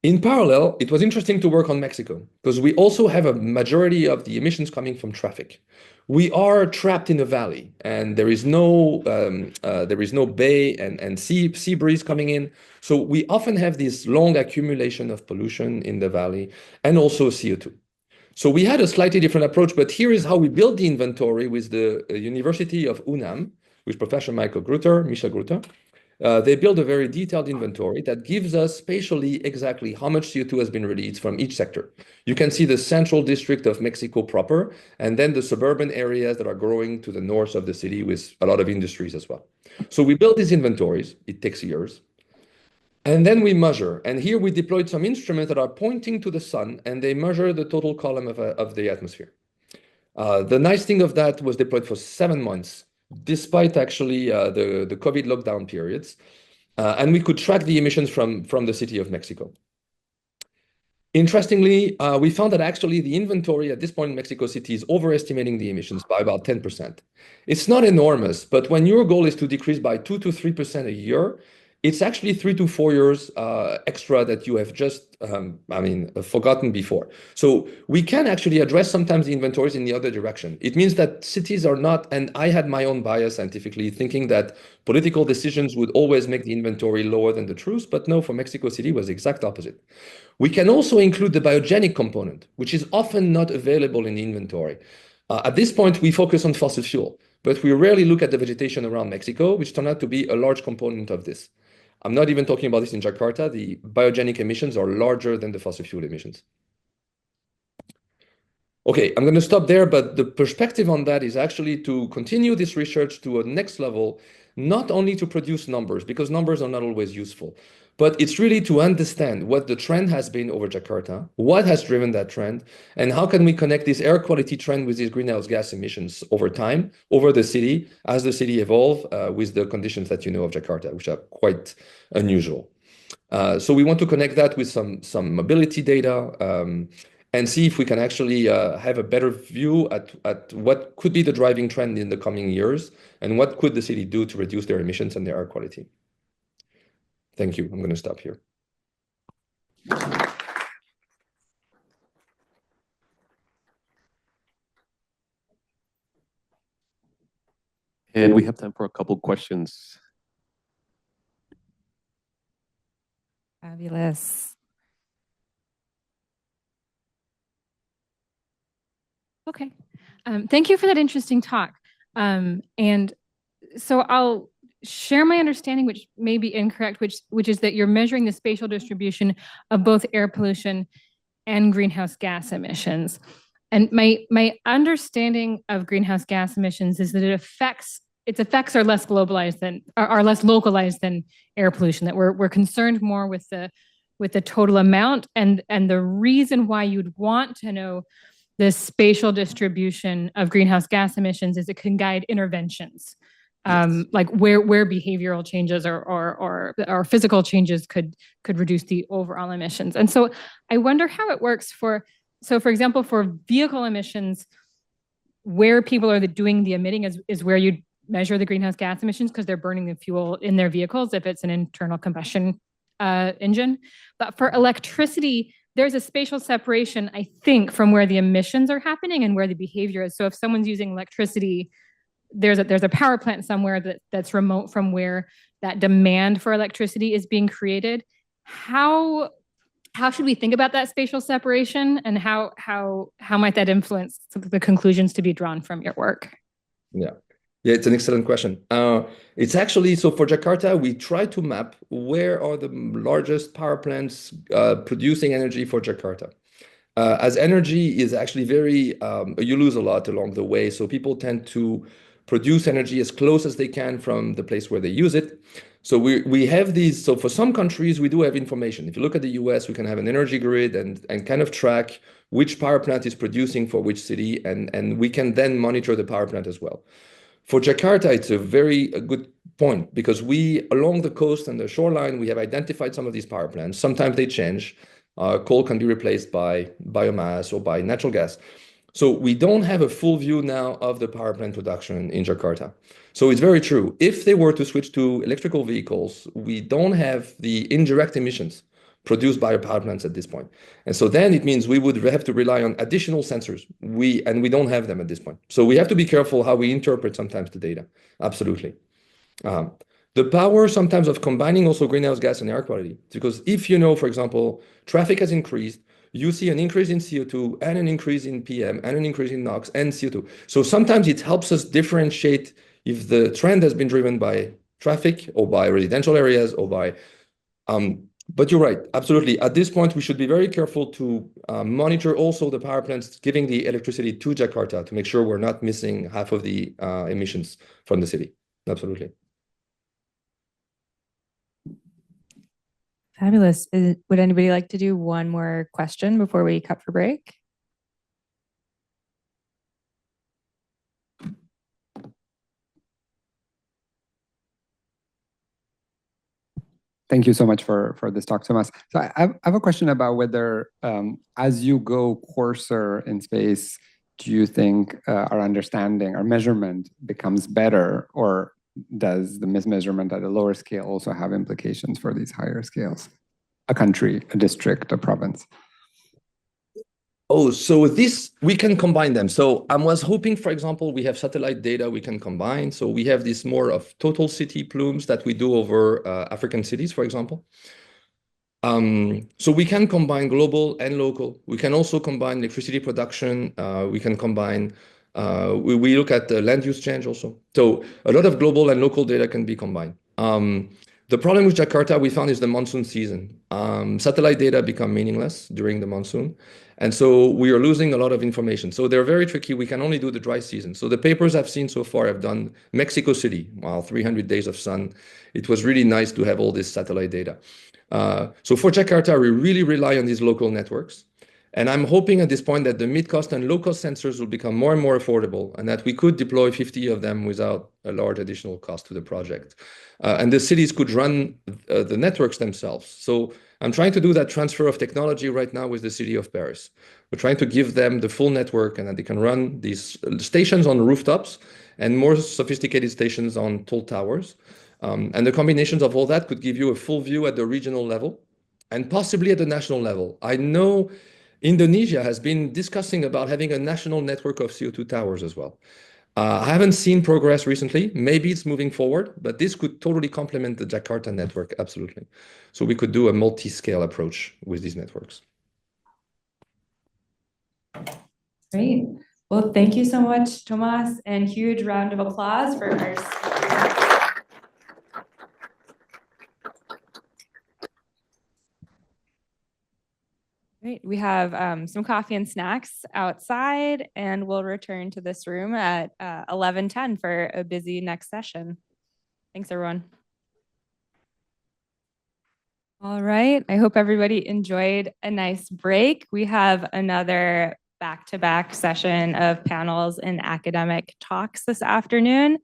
In parallel, it was interesting to work on Mexico because we also have a majority of the emissions coming from traffic. We are trapped in a valley, and there is no bay and sea breeze coming in. So we often have this long accumulation of pollution in the valley and also CO2. So we had a slightly different approach, but here is how we built the inventory with the University of UNAM, with Professor Michel Grutter. They built a very detailed inventory that gives us spatially exactly how much CO2 has been released from each sector. You can see the central district of Mexico proper, and then the suburban areas that are growing to the north of the city with a lot of industries as well. So we build these inventories. It takes years. And then we measure. And here we deployed some instruments that are pointing to the sun, and they measure the total column of the atmosphere. The nice thing of that was deployed for 7 months, despite actually the COVID lockdown periods. And we could track the emissions from the city of Mexico. Interestingly, we found that actually the inventory at this point in Mexico City is overestimating the emissions by about 10%. It's not enormous, but when your goal is to decrease by 2 to 3% a year, it's actually 3 to 4 years extra that you have just, forgotten before. So we can actually address sometimes the inventories in the other direction. It means that cities are not, and I had my own bias scientifically, thinking that political decisions would always make the inventory lower than the truth, but no, for Mexico City was the exact opposite. We can also include the biogenic component, which is often not available in the inventory. At this point, we focus on fossil fuel, but we rarely look at the vegetation around Mexico, which turned out to be a large component of this. I'm not even talking about this in Jakarta. The biogenic emissions are larger than the fossil fuel emissions. Okay, I'm going to stop there, but the perspective on that is actually to continue this research to a next level, not only to produce numbers, because numbers are not always useful, but it's really to understand what the trend has been over Jakarta, what has driven that trend, and how can we connect this air quality trend with these greenhouse gas emissions over time, over the city, as the city evolve with the conditions that you know of Jakarta, which are quite unusual. So we want to connect that with some mobility data, and see if we can actually have a better view at what could be the driving trend in the coming years and what could the city do to reduce their emissions and their air quality. Thank you. I'm going to stop here. And we have time for a couple questions. Fabulous. Okay. Thank you for that interesting talk. And so I'll share my understanding, which may be incorrect, which is that you're measuring the spatial distribution of both air pollution and greenhouse gas emissions. And my understanding of greenhouse gas emissions is that its effects are less globalized than are less localized than air pollution. That we're concerned more with the total amount, and the reason why you'd want to know the spatial distribution of greenhouse gas emissions is it can guide interventions, like where behavioral changes or physical changes could reduce the overall emissions. And so I wonder how it works for example, for vehicle emissions, where people are doing the emitting is where you measure the greenhouse gas emissions because they're burning the fuel in their vehicles if it's an internal combustion engine. But for electricity, there's a spatial separation, I think, from where the emissions are happening and where the behavior is. So if someone's using electricity, there's a power plant somewhere that's remote from where that demand for electricity is being created. How should we think about that spatial separation, and how might that influence the conclusions to be drawn from your work? Yeah, it's an excellent question. It's actually, so for Jakarta, we try to map where are the largest power plants producing energy for Jakarta. As energy is actually you lose a lot along the way. So people tend to produce energy as close as they can from the place where they use it. So we have these, so for some countries, we do have information. If you look at the US, we can have an energy grid and kind of track which power plant is producing for which city, and we can then monitor the power plant as well. For Jakarta, it's a very good point because we, along the coast and the shoreline, we have identified some of these power plants. Sometimes they change. Coal can be replaced by biomass or by natural gas. So we don't have a full view now of the power plant production in Jakarta. So it's very true. If they were to switch to electrical vehicles, we don't have the indirect emissions produced by our power plants at this point. And so then it means we would have to rely on additional sensors. We don't have them at this point. So we have to be careful how we interpret sometimes the data. Absolutely. The power sometimes of combining also greenhouse gas and air quality, because if you know, for example, traffic has increased, you see an increase in CO2 and an increase in PM and an increase in NOx and CO2. So sometimes it helps us differentiate if the trend has been driven by traffic or by residential areas or by but you're right, absolutely. At this point, we should be very careful to monitor also the power plants giving the electricity to Jakarta to make sure we're not missing half of the emissions from the city. Absolutely. Fabulous. Would anybody like to do one more question before we cut for break? Thank you so much for this talk, Thomas. So I have a question about whether, as you go coarser in space, do you think our understanding, our measurement becomes better, or does the mismeasurement at a lower scale also have implications for these higher scales? A country, a district, a province? Oh, so this, we can combine them. So I was hoping, for example, we have satellite data we can combine. So we have this more of total city plumes that we do over African cities, for example. So we can combine global and local. We can also combine electricity production. We can combine, we look at the land use change also. So a lot of global and local data can be combined. The problem with Jakarta, we found, is the monsoon season. Satellite data become meaningless during the monsoon. And so we are losing a lot of information. So they're very tricky. We can only do the dry season. So the papers I've seen so far have done Mexico City, 300 days of sun. It was really nice to have all this satellite data. So for Jakarta, we really rely on these local networks. And I'm hoping at this point that the mid-cost and low-cost sensors will become more and more affordable and that we could deploy 50 of them without a large additional cost to the project. And the cities could run the networks themselves. So I'm trying to do that transfer of technology right now with the city of Paris. We're trying to give them the full network and that they can run these stations on rooftops and more sophisticated stations on tall towers. And the combinations of all that could give you a full view at the regional level and possibly at the national level. I know Indonesia has been discussing about having a national network of CO2 towers as well. I haven't seen progress recently. Maybe it's moving forward, but this could totally complement the Jakarta network, absolutely. So we could do a multi-scale approach with these networks. Great. Well, thank you so much, Tomas, and huge round of applause for our speakers. Great. We have some coffee and snacks outside, and we'll return to this room at 11:10 for a busy next session. Thanks, everyone. All right. I hope everybody enjoyed a nice break. We have another back-to-back session of panels and academic talks this afternoon.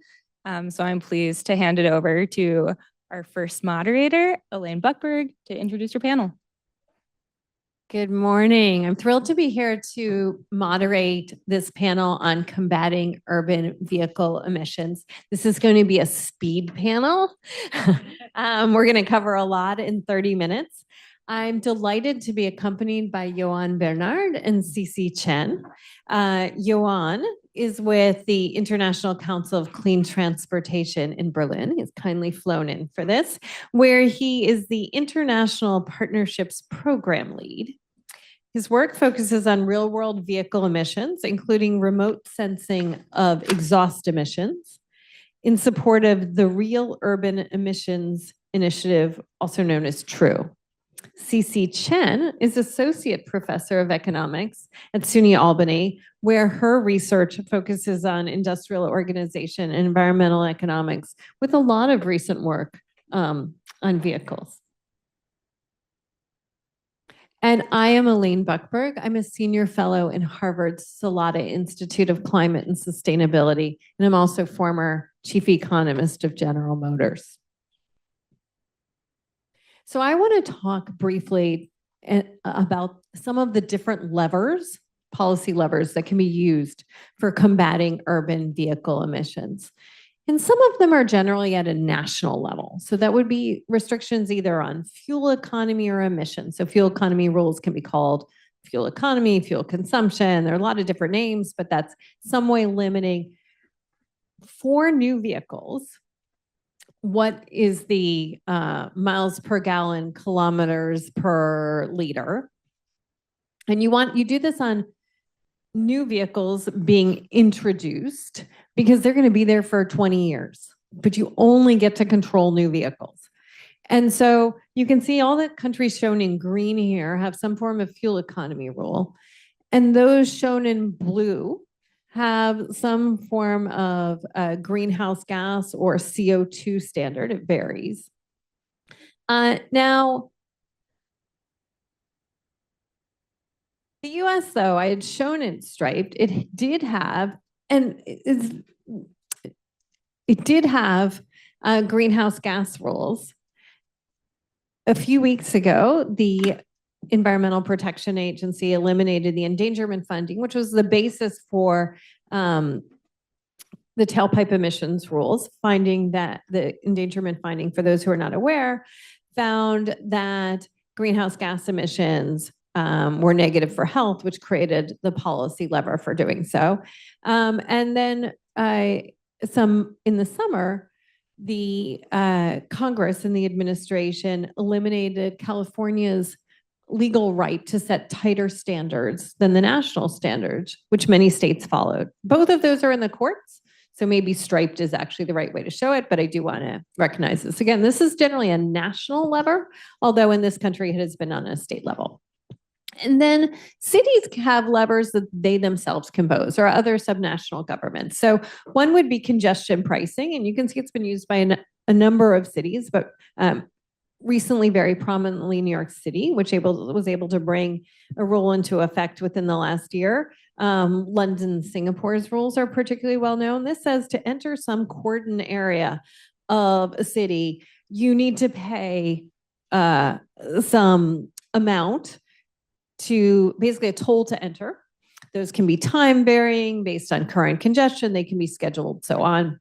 So I'm pleased to hand it over to our first moderator, Elaine Buckberg, to introduce your panel. Good morning. I'm thrilled to be here to moderate this panel on combating urban vehicle emissions. This is going to be a speed panel. We're going to cover a lot in 30 minutes. I'm delighted to be accompanied by Johan Bernard and CC Chen. Johan is with the International Council of Clean Transportation in Berlin. He's kindly flown in for this, where he is the International Partnerships Program Lead. His work focuses on real-world vehicle emissions, including remote sensing of exhaust emissions, in support of the Real Urban Emissions Initiative, also known as TRUE. CC Chen is Associate Professor of Economics at SUNY Albany, where her research focuses on industrial organization and environmental economics, with a lot of recent work on vehicles. And I am Elaine Buckberg. I'm a senior fellow in Harvard's Salata Institute of Climate and Sustainability, and I'm also former chief economist of General Motors. So I want to talk briefly about some of the different levers, policy levers that can be used for combating urban vehicle emissions. And some of them are generally at a national level. So that would be restrictions either on fuel economy or emissions. So fuel economy rules can be called fuel economy, fuel consumption. There are a lot of different names, but that's some way limiting for new vehicles. What is the miles per gallon, kilometers per liter? And you do this on new vehicles being introduced because they're going to be there for 20 years, but you only get to control new vehicles. And so you can see all the countries shown in green here have some form of fuel economy rule. And those shown in blue have some form of greenhouse gas or CO2 standard. It varies. Now, the US, though, I had shown it striped. It did have, greenhouse gas rules. A few weeks ago, the Environmental Protection Agency eliminated the endangerment funding, which was the basis for the tailpipe emissions rules, finding that the endangerment finding, for those who are not aware, found that greenhouse gas emissions were negative for health, which created the policy lever for doing so. And then in the summer, the Congress and the administration eliminated California's legal right to set tighter standards than the national standards, which many states followed. Both of those are in the courts. So maybe striped is actually the right way to show it, but I do want to recognize this. Again, this is generally a national lever, although in this country it has been on a state level. And then cities have levers that they themselves compose, or other subnational governments. So one would be congestion pricing, and you can see it's been used by a number of cities, but recently very prominently New York City, which was able to bring a rule into effect within the last year. London, Singapore's rules are particularly well known. This says to enter some cordon area of a city, you need to pay some amount to basically a toll to enter. Those can be time varying based on current congestion. They can be scheduled, so on.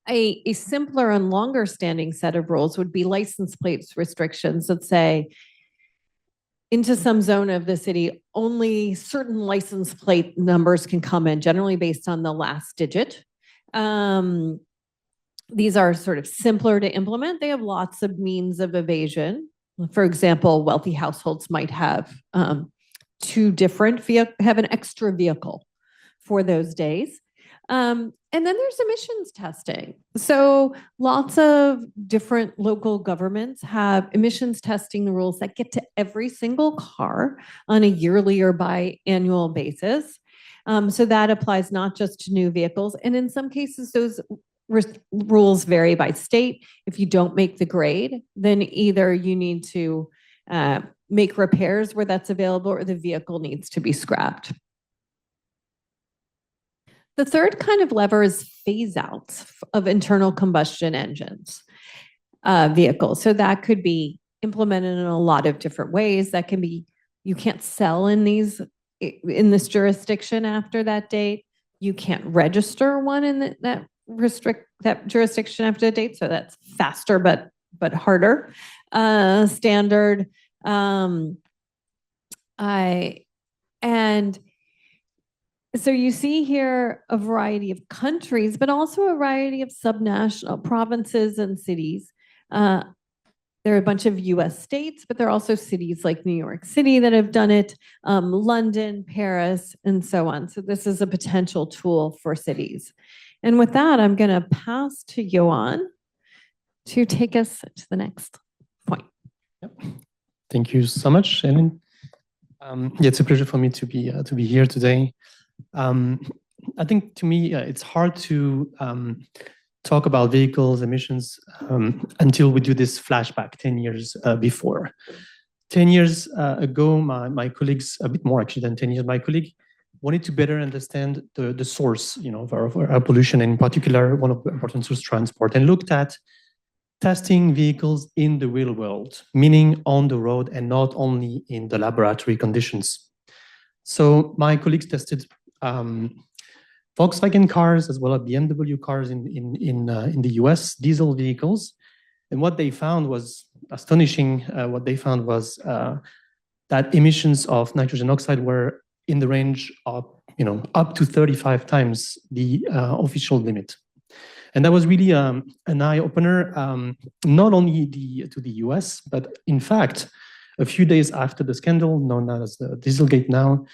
A simpler and longer standing set of rules would be license plates restrictions that say into some zone of the city, only certain license plate numbers can come in, generally based on the last digit. These are sort of simpler to implement. They have lots of means of evasion. For example, wealthy households might have two different have an extra vehicle for those days. And then there's emissions testing. So lots of different local governments have emissions testing rules that get to every single car on a yearly or biannual basis. So that applies not just to new vehicles. And in some cases, those rules vary by state. If you don't make the grade, then either you need to make repairs where that's available, or the vehicle needs to be scrapped. The third kind of lever is phase outs of internal combustion engines vehicles. So that could be implemented in a lot of different ways. That can be, you can't sell in this jurisdiction after that date. You can't register one in that jurisdiction after the date. So that's faster, but harder. Standard. So you see here a variety of countries, but also a variety of subnational provinces and cities. There are a bunch of US states, but there are also cities like New York City that have done it, London, Paris, and so on. So this is a potential tool for cities. And with that, I'm going to pass to Johan to take us to the next point. Yep. Thank you so much, Ellen. Yeah, it's a pleasure for me to be here today. I think to me, it's hard to talk about vehicles emissions until we do this flashback 10 years before. 10 years ago, my colleagues, a bit more actually than 10 years, my colleague wanted to better understand the source, of our pollution, and in particular, one of the important sources, transport, and looked at testing vehicles in the real world, meaning on the road and not only in the laboratory conditions. So my colleagues tested Volkswagen cars as well as BMW cars in the US, diesel vehicles. And what they found was astonishing. What they found was that emissions of nitrogen oxide were in the range of, up to 35 times the official limit. And that was really an eye-opener, not only to the US, but in fact, a few days after the scandal, known as the Dieselgate now,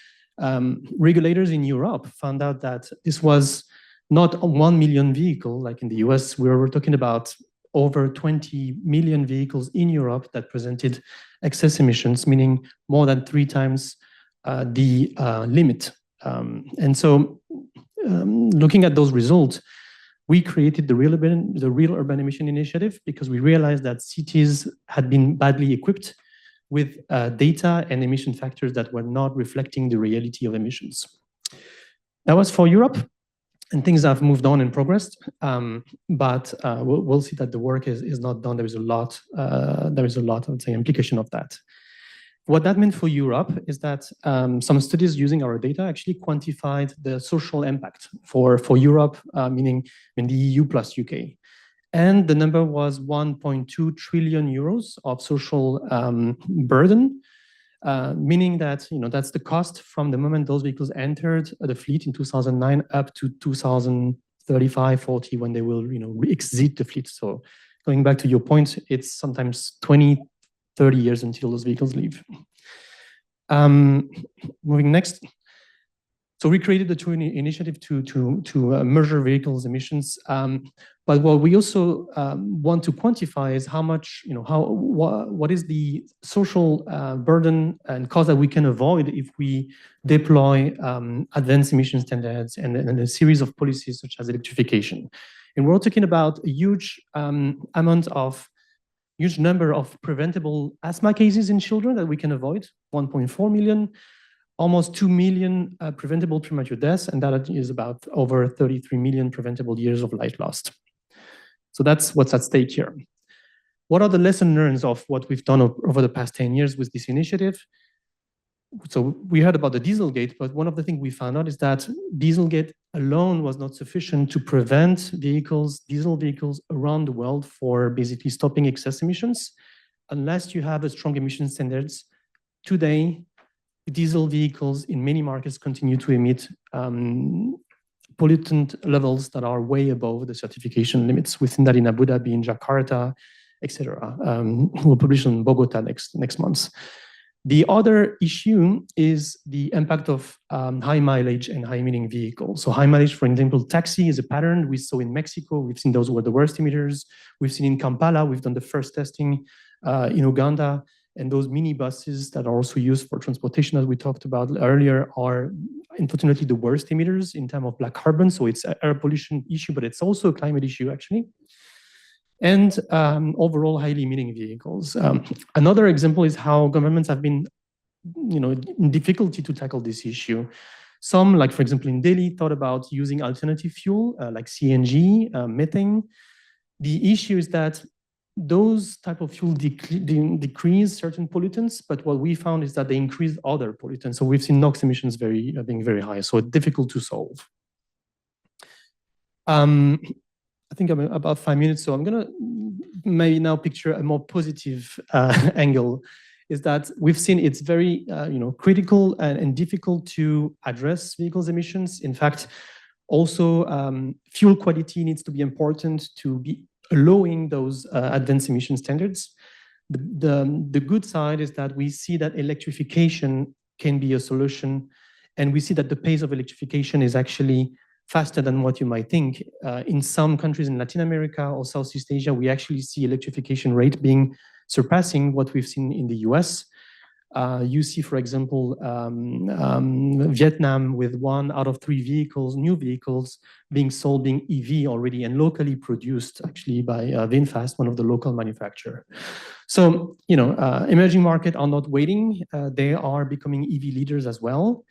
regulators in Europe found out that this was not 1 million vehicle like in the US. We were talking about over 20 million vehicles in Europe that presented excess emissions, meaning more than 3 times the limit. And so looking at those results, we created the Real Urban Emission Initiative because we realized that cities had been badly equipped with data and emission factors that were not reflecting the reality of emissions. That was for Europe, and things have moved on and progressed, but we'll see that the work is not done. There is a lot, I would say, implication of that. What that meant for Europe is that some studies using our data actually quantified the social impact for Europe, meaning in the EU plus UK. And the number was 1.2 trillion euros of social burden, meaning that that's the cost from the moment those vehicles entered the fleet in 2009 up to 2035, 40 when they will exit the fleet. So going back to your point, it's sometimes 20, 30 years until those vehicles leave. Moving next. So we created the two initiative to measure vehicles emissions. But what we also want to quantify is how much, what is the social burden and cost that we can avoid if we deploy advanced emission standards and a series of policies such as electrification. And we're talking about a huge number of preventable asthma cases in children that we can avoid, 1.4 million, almost 2 million preventable premature deaths, and that is about over 33 million preventable years of life lost. So that's what's at stake here. What are the lessons learned of what we've done over the past 10 years with this initiative? So we heard about the Dieselgate, but one of the things we found out is that Dieselgate alone was not sufficient to prevent diesel vehicles around the world for basically stopping excess emissions. Unless you have a strong emission standards, today, diesel vehicles in many markets continue to emit pollutant levels that are way above the certification limits. Within that, in Abu Dhabi, in Jakarta, etc. We'll publish in Bogota next month. The other issue is the impact of high mileage and high emitting vehicles. So high mileage, for example, taxi is a pattern we saw in Mexico. We've seen those were the worst emitters. We've seen in Kampala, we've done the first testing in Uganda. And those minibuses that are also used for transportation, as we talked about earlier, are unfortunately the worst emitters in terms of black carbon. So it's an air pollution issue, but it's also a climate issue, actually. And overall, highly emitting vehicles. Another example is how governments have been, in difficulty to tackle this issue. Some, like for example, in Delhi, thought about using alternative fuel like CNG, methane. The issue is that those type of fuel decrease certain pollutants, but what we found is that they increase other pollutants. So we've seen NOx emissions being very high, so it's difficult to solve. I think I'm about 5 minutes, so I'm gonna maybe now picture a more positive angle. Is that we've seen it's very critical and difficult to address vehicles emissions. In fact, also fuel quality needs to be important to be allowing those advanced emission standards. The good side is that we see that electrification can be a solution, and we see that the pace of electrification is actually faster than what you might think. In some countries in Latin America or Southeast Asia, we actually see electrification rate surpassing what we've seen in the US. You see, for example, Vietnam with 1 out of 3 new vehicles being sold being EV already and locally produced actually by VinFast, one of the local manufacturers. So, emerging markets are not waiting. They are becoming EV leaders as well.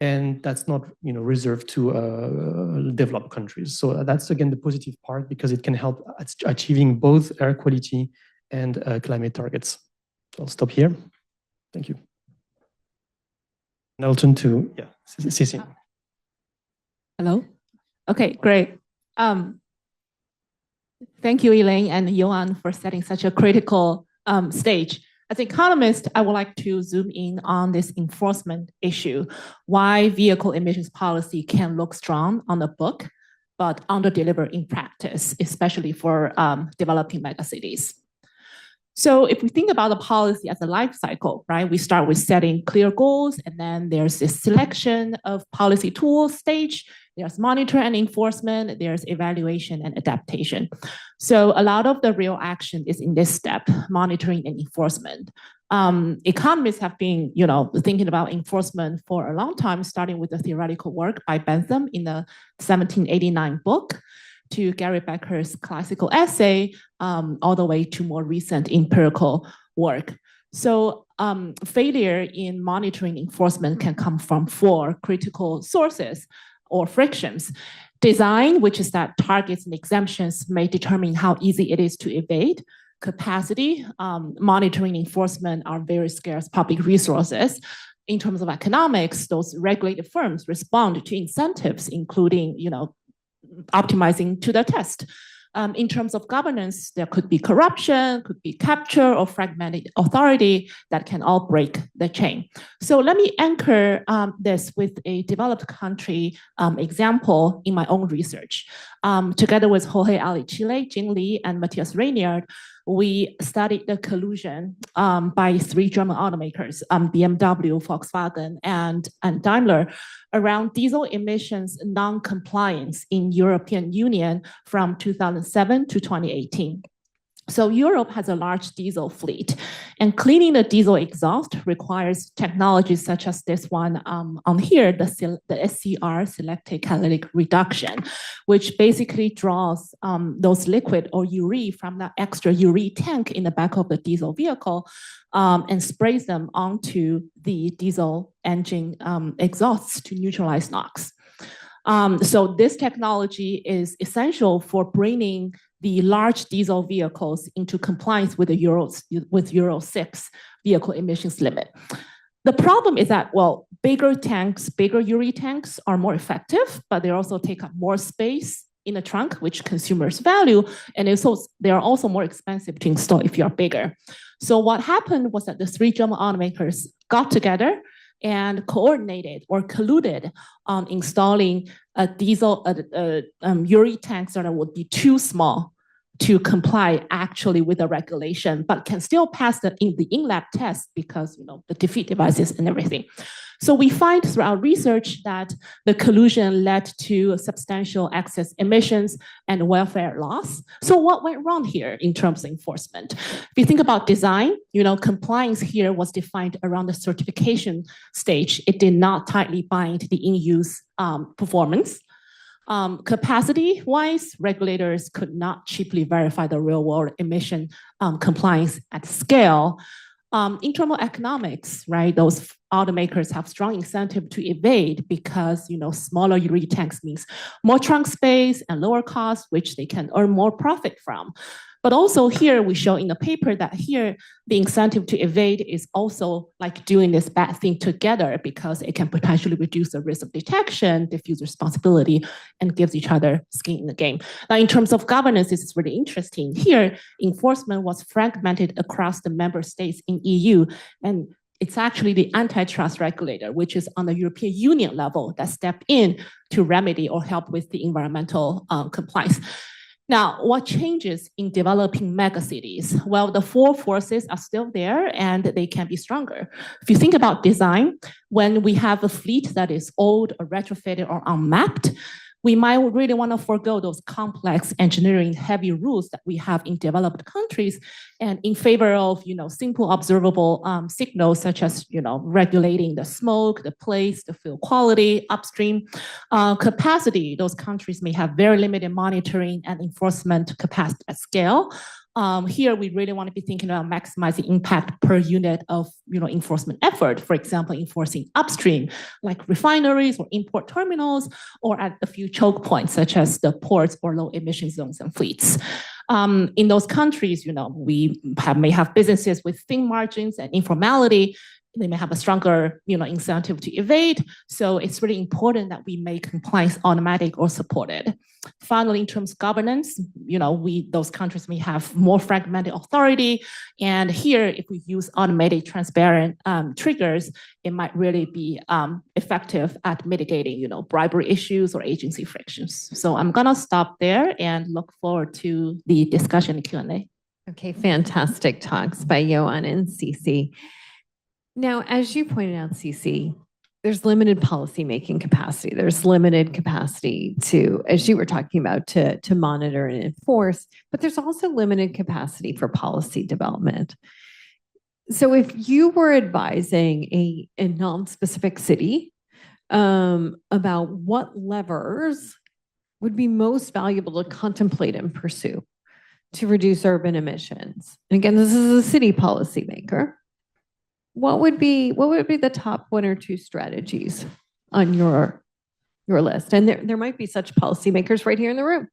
And that's not, reserved to developed countries. So that's, again, the positive part because it can help achieving both air quality and climate targets. So I'll stop here. Thank you. And I'll turn to, Ceci. Hello? Okay, great. Thank you, Elaine and Johan, for setting such a critical stage. As an economist, I would like to zoom in on this enforcement issue, why vehicle emissions policy can look strong on the book, but under-deliver in practice, especially for developing megacities. So if we think about the policy as a life cycle, right, we start with setting clear goals, and then there's this selection of policy tools stage, there's monitor and enforcement, there's evaluation and adaptation. So a lot of the real action is in this step, monitoring and enforcement. Economists have been, thinking about enforcement for a long time, starting with the theoretical work by Bentham in the 1789 book, to Gary Becker's classical essay, all the way to more recent empirical work. So failure in monitoring enforcement can come from 4 critical sources or frictions. Design, which is that targets and exemptions may determine how easy it is to evade. Capacity, monitoring enforcement are very scarce public resources. In terms of economics, those regulated firms respond to incentives, including, optimizing to the test. In terms of governance, there could be corruption, could be capture or fragmented authority that can all break the chain. So let me anchor this with a developed country example in my own research. Together with Jorge Ali Chile, Jing Li, and Matthias Reinhardt, we studied the collusion by 3 German automakers, BMW, Volkswagen, and Daimler, around diesel emissions non-compliance in European Union from 2007 to 2018. So Europe has a large diesel fleet, and cleaning the diesel exhaust requires technologies such as this one on here, the SCR, selective catalytic reduction, which basically draws those liquid or urea from the extra urea tank in the back of the diesel vehicle and sprays them onto the diesel engine exhausts to neutralize NOx. So this technology is essential for bringing the large diesel vehicles into compliance with the Euro 6 vehicle emissions limit. The problem is that, well, bigger tanks, bigger urea tanks are more effective, but they also take up more space in the trunk, which consumers value, and they are also more expensive to install if you are bigger. So what happened was that the 3 German automakers got together and coordinated or colluded on installing a diesel urea tanks that would be too small to comply actually with the regulation, but can still pass the in-lab test because the defeat devices and everything. So we find through our research that the collusion led to substantial excess emissions and welfare loss. So what went wrong here in terms of enforcement? If you think about design, compliance here was defined around the certification stage. It did not tightly bind the in-use performance. Capacity-wise, regulators could not cheaply verify the real-world emission compliance at scale. Internal economics, right? Those automakers have strong incentive to evade because smaller urea tanks means more trunk space and lower cost, which they can earn more profit from. But also here we show in the paper that here the incentive to evade is also like doing this bad thing together because it can potentially reduce the risk of detection, diffuse responsibility, and gives each other skin in the game. Now, in terms of governance, this is really interesting. Here, enforcement was fragmented across the member states in EU, and it's actually the antitrust regulator, which is on the European Union level, that stepped in to remedy or help with the environmental compliance. Now, what changes in developing megacities? Well, the 4 forces are still there and they can be stronger. If you think about design, when we have a fleet that is old or retrofitted or unmapped, we might really want to forego those complex engineering heavy rules that we have in developed countries and in favor of simple observable signals such as regulating the smoke, the place, the fuel quality, upstream capacity. Those countries may have very limited monitoring and enforcement capacity at scale. Here, we really want to be thinking about maximizing impact per unit of enforcement effort. For example, enforcing upstream, like refineries or import terminals, or at a few choke points, such as the ports or low emission zones and fleets. In those countries, we may have businesses with thin margins and informality. They may have a stronger, incentive to evade. So it's really important that we make compliance automatic or supported. Finally, in terms of governance, those countries may have more fragmented authority. And here, if we use automated, transparent triggers, it might really be effective at mitigating, bribery issues or agency frictions. So I'm gonna stop there and look forward to the discussion and Q&A. Okay, fantastic talks by Johan and Cece. Now, as you pointed out, Cece, there's limited policymaking capacity. There's limited capacity to, as you were talking about, to monitor and enforce, but there's also limited capacity for policy development. So if you were advising a non-specific city about what levers would be most valuable to contemplate and pursue to reduce urban emissions, and again, this is a city policymaker, what would be the top 1 or 2 strategies on your list? And there might be such policymakers right here in the room.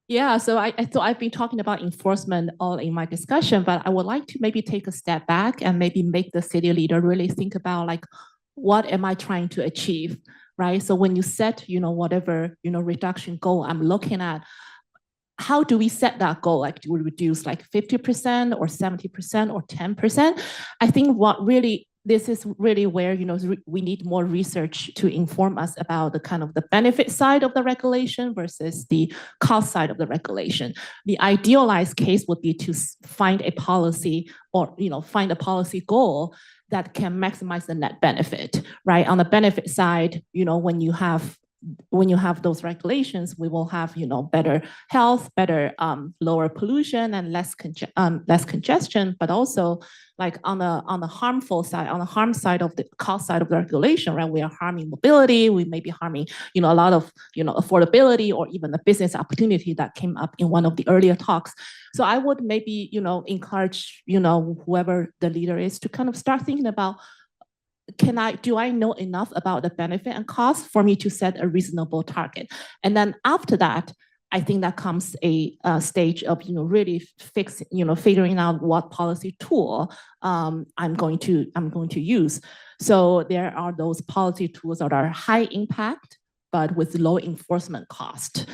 Yeah, so I thought I've been talking about enforcement all in my discussion, but I would like to maybe take a step back and maybe make the city leader really think about what am I trying to achieve, right? So when you set, whatever, reduction goal I'm looking at, how do we set that goal? Do we reduce 50% or 70% or 10%? I think what really this is really where, you know, we need more research to inform us about the kind of the benefit side of the regulation versus the cost side of the regulation. The idealized case would be to find a policy or, you know, find a policy goal that can maximize the net benefit, right? On the benefit side, you know, when you have those regulations, we will have, you know, better health, better lower pollution and less congestion, but also like on the harmful side, on the harm side of the cost side of the regulation, right? We are harming mobility, we may be harming, you know, a lot of, you know, affordability or even the business opportunity that came up in one of the earlier talks. So I would maybe, you know, encourage, you know, whoever the leader is to kind of start thinking about, do I know enough about the benefit and cost for me to set a reasonable target? And then after that, I think that comes a stage of, you know, really figuring out what policy tool I'm going to use. So there are those policy tools that are high impact, but with low enforcement cost.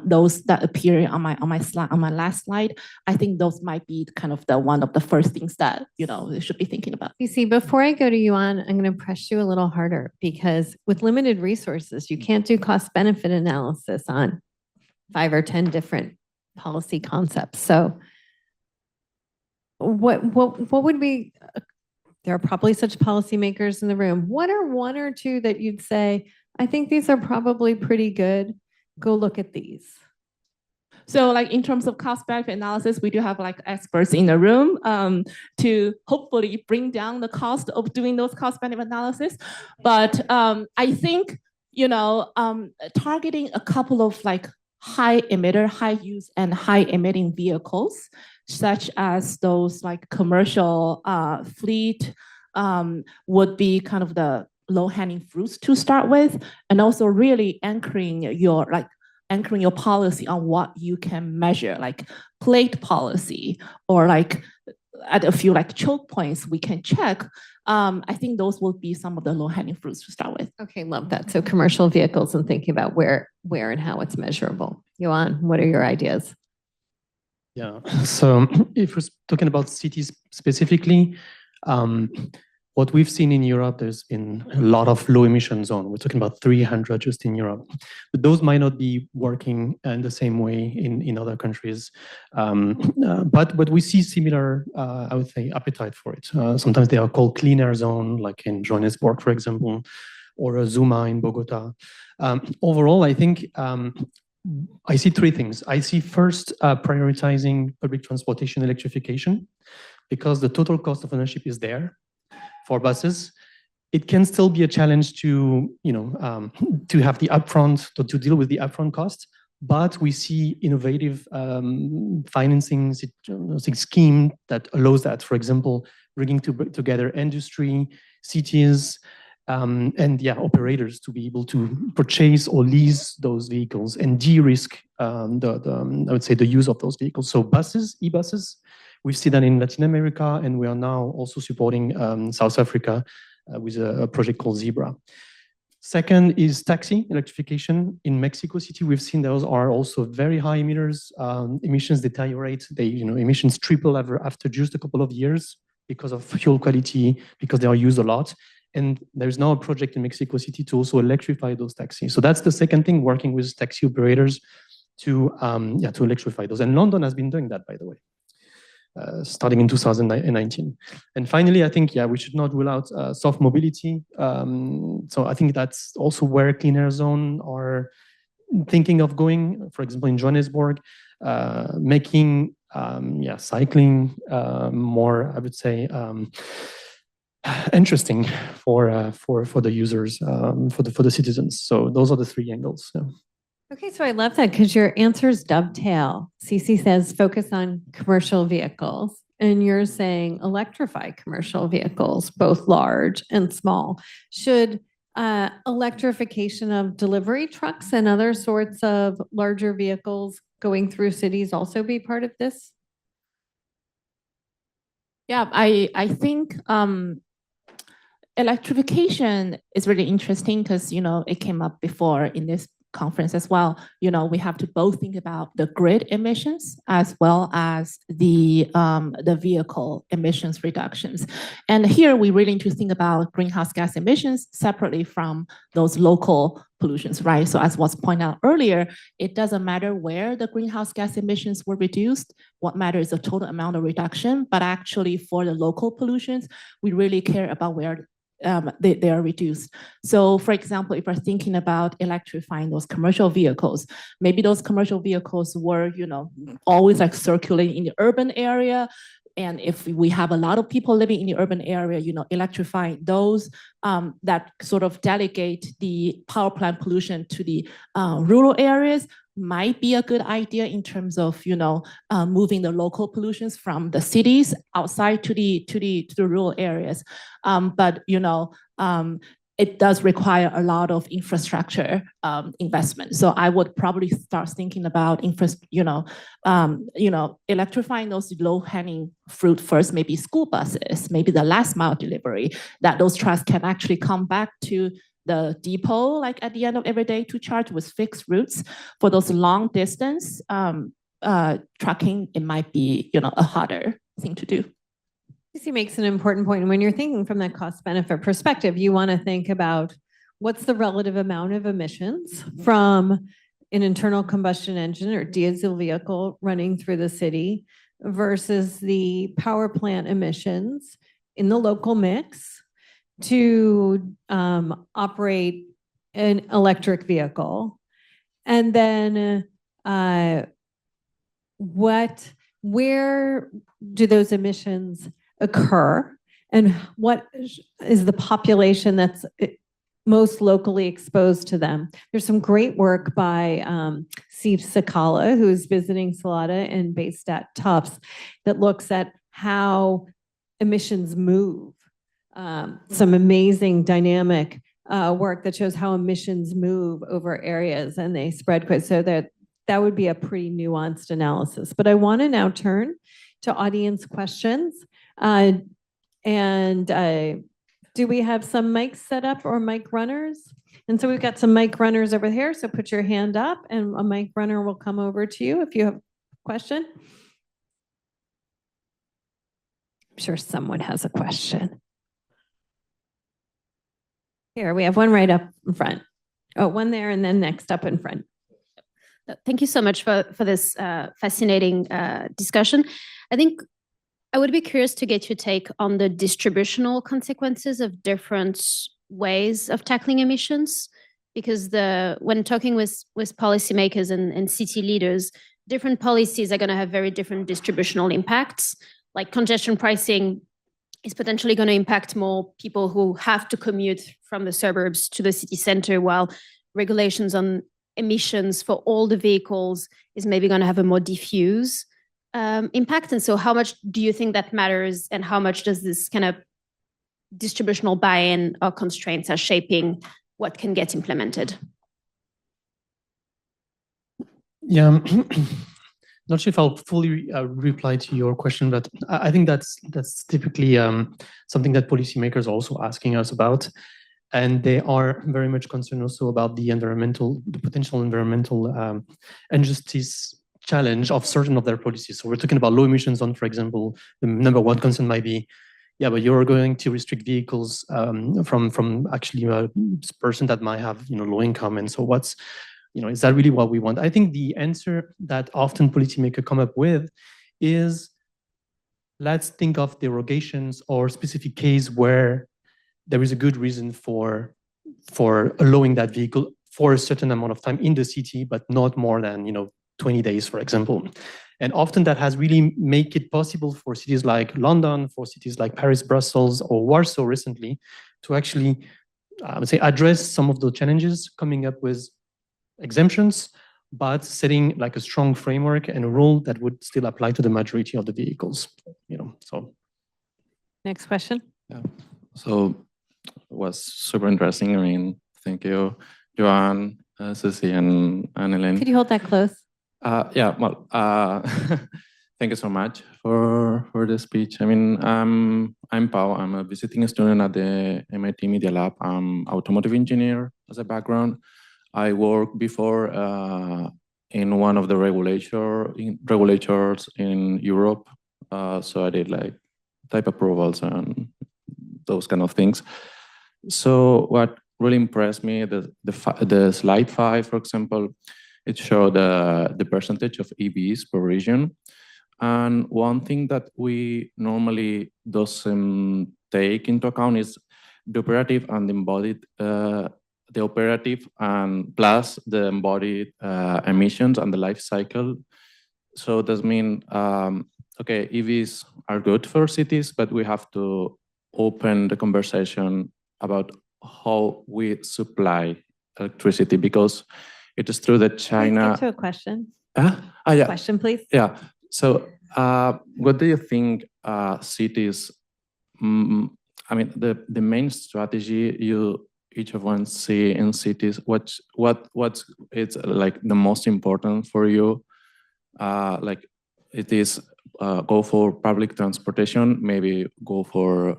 Those that appear on my last slide, I think those might be kind of one of the first things that, you know, they should be thinking about. You see, before I go to Yuan, I'm going to press you a little harder because with limited resources, you can't do cost benefit analysis on 5 or 10 different policy concepts. So what would be, there are probably such policymakers in the room. What are 1 or 2 that you'd say, I think these are probably pretty good. Go look at these. So like in terms of cost benefit analysis, we do have like experts in the room to hopefully bring down the cost of doing those cost benefit analysis. But I think, you know, targeting a couple of like high emitter, high use and high emitting vehicles, such as those like commercial fleet would be kind of the low-hanging fruits to start with, and also really anchoring your policy on what you can measure, like plate policy or like at a few like choke points we can check. I think those will be some of the low-hanging fruits to start with. Okay, love that. So commercial vehicles and thinking about where and how it's measurable. Yuan, what are your ideas? Yeah, so if we're talking about cities specifically, what we've seen in Europe, there's been a lot of low emission zones. We're talking about 300 just in Europe. But those might not be working in the same way in other countries. But we see similar, I would say, appetite for it. Sometimes they are called clean air zone, like in Johannesburg, for example, or a Zuma in Bogota. Overall, I think I see 3 things. I see first prioritizing public transportation electrification, because the total cost of ownership is there. For buses, it can still be a challenge to, you know, to have the upfront, to deal with the upfront cost. But we see innovative financing scheme that allows that. For example, bringing together industry, cities, and operators to be able to purchase or lease those vehicles and de-risk I would say the use of those vehicles. So buses, e-buses. We've seen that in Latin America, and we are now also supporting South Africa with a project called Zebra. Second is taxi electrification. In Mexico City, we've seen those are also very high emitters. Emissions deteriorate. Emissions triple after just a couple of years because of fuel quality, because they are used a lot. And there's now a project in Mexico City to also electrify those taxis. So that's the second thing, working with taxi operators to electrify those. And London has been doing that, by the way. Starting in 2019. And finally, I think, we should not rule out soft mobility. So I think that's also where Clean Air Zone are thinking of going, for example, in Johannesburg, making cycling more, I would say, interesting for the users, for the citizens. So those are the 3 angles. Yeah. Okay, so I love that because your answers dovetail. Cece says focus on commercial vehicles, and you're saying electrify commercial vehicles, both large and small. Should electrification of delivery trucks and other sorts of larger vehicles going through cities also be part of this? Yeah, I think electrification is really interesting because, you know, it came up before in this conference as well, we have to both think about the grid emissions as well as the vehicle emissions reductions. And here we really need to think about greenhouse gas emissions separately from those local pollutions, right? So as was pointed out earlier, it doesn't matter where the greenhouse gas emissions were reduced. What matters is the total amount of reduction, but actually for the local pollutions, we really care about where they are reduced. So for example, if we're thinking about electrifying those commercial vehicles, maybe those commercial vehicles were, always like circulating in the urban area. And if we have a lot of people living in the urban area, electrifying those that sort of delegate the power plant pollution to the rural areas might be a good idea in terms of, moving the local pollutions from the cities outside to the rural areas. But it does require a lot of infrastructure investment. So I would probably start thinking about electrifying those low-hanging fruit first, maybe school buses, maybe the last mile delivery, that those trucks can actually come back to the depot like at the end of every day to charge with fixed routes. For those long distance trucking, it might be a harder thing to do. He makes an important point. And when you're thinking from that cost benefit perspective, you want to think about what's the relative amount of emissions from an internal combustion engine or diesel vehicle running through the city versus the power plant emissions in the local mix to operate an electric vehicle. And then where do those emissions occur, and what is the population that's most locally exposed to them? There's some great work by Steve Sakala, who's visiting Salata and based at Tufts, that looks at how emissions move. Some amazing dynamic work that shows how emissions move over areas and they spread quite, so that would be a pretty nuanced analysis. But I want to now turn to audience questions. Do we have some mics set up or mic runners? And so we've got some mic runners over here. So put your hand up and a mic runner will come over to you if you have a question. I'm sure someone has a question. Here, we have one right up in front. Oh, one there and then next up in front. Thank you so much for this fascinating discussion. I think I would be curious to get your take on the distributional consequences of different ways of tackling emissions, because when talking with policymakers and city leaders, different policies are going to have very different distributional impacts. Like congestion pricing is potentially going to impact more people who have to commute from the suburbs to the city center, while regulations on emissions for all the vehicles is maybe going to have a more diffuse impact. And so how much do you think that matters, and how much does this kind of distributional buy-in or constraints are shaping what can get implemented? Yeah, not sure if I'll fully reply to your question, but I think that's typically something that policymakers are also asking us about. And they are very much concerned also about the potential environmental injustice challenge of certain of their policies. So we're talking about low emission zone, for example. The number one concern might be, yeah, but you're going to restrict vehicles from actually a person that might have low income, and so is that really what we want? I think the answer that often policymakers come up with is, let's think of derogations or specific case where there is a good reason for allowing that vehicle for a certain amount of time in the city, but not more than 20 days, for example. And often that has really make it possible for cities like London, for cities like Paris, Brussels, or Warsaw recently to actually, I would say, address some of the challenges, coming up with exemptions, but setting like a strong framework and a rule that would still apply to the majority of the vehicles. So. Next question. Yeah. So it was super interesting. I mean, thank you, Joanne, Susie, and Elaine. Could you hold that close? Yeah, well, thank you so much for the speech. I mean, I'm Pau. I'm a visiting student at the MIT Media Lab. I'm automotive engineer as a background. I worked before in one of the regulators in Europe. So I did like type approvals and those kind of things. So what really impressed me, the slide 5, for example, it showed the percentage of EVs per region. And one thing that we normally doesn't take into account is the operative and embodied, the operative and plus the embodied emissions and the life cycle. So does mean, okay, EVs are good for cities, but we have to open the conversation about how we supply electricity, because it is true that China. Please get to a question. Yeah. Question, please. Yeah. So, what do you think cities? I mean, the main strategy each of one see in cities. What's it's like the most important for you? Like it is go for public transportation. Maybe go for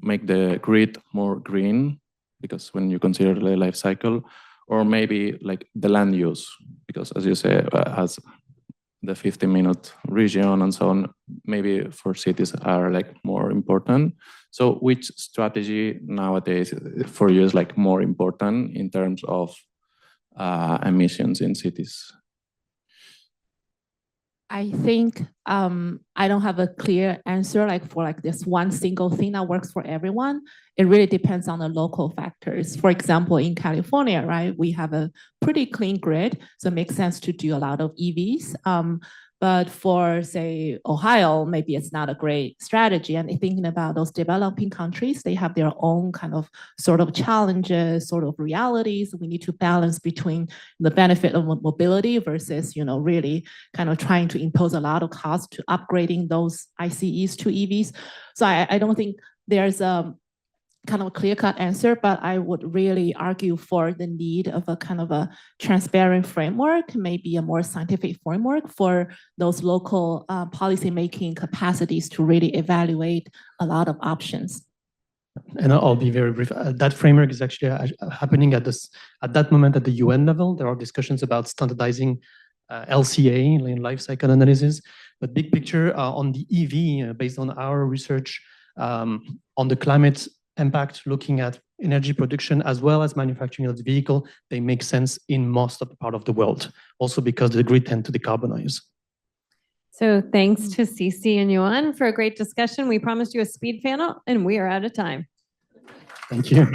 make the grid more green, because when you consider the life cycle, or maybe like the land use, because as you say, as the 50-minute region and so on, maybe for cities are like more important. So which strategy nowadays for you is like more important in terms of emissions in cities? I think I don't have a clear answer like for like this one single thing that works for everyone. It really depends on the local factors. For example, in California, right, we have a pretty clean grid, so it makes sense to do a lot of EVs. But for, say, Ohio, maybe it's not a great strategy. And thinking about those developing countries, they have their own kind of sort of challenges, sort of realities. We need to balance between the benefit of mobility versus, you know, really kind of trying to impose a lot of cost to upgrading those ICEs to EVs. So I don't think there's a kind of a clear-cut answer, but I would really argue for the need of a kind of a transparent framework, maybe a more scientific framework for those local policy-making capacities to really evaluate a lot of options. And I'll be very brief. That framework is actually happening at that moment at the UN level. There are discussions about standardizing LCA, life cycle analysis. But big picture on the EV, based on our research on the climate impact, looking at energy production as well as manufacturing of the vehicle, they make sense in most of the part of the world, also because the grid tend to decarbonize. So thanks to Cici and Yuan for a great discussion. We promised you a speed panel and we are out of time. Thank you.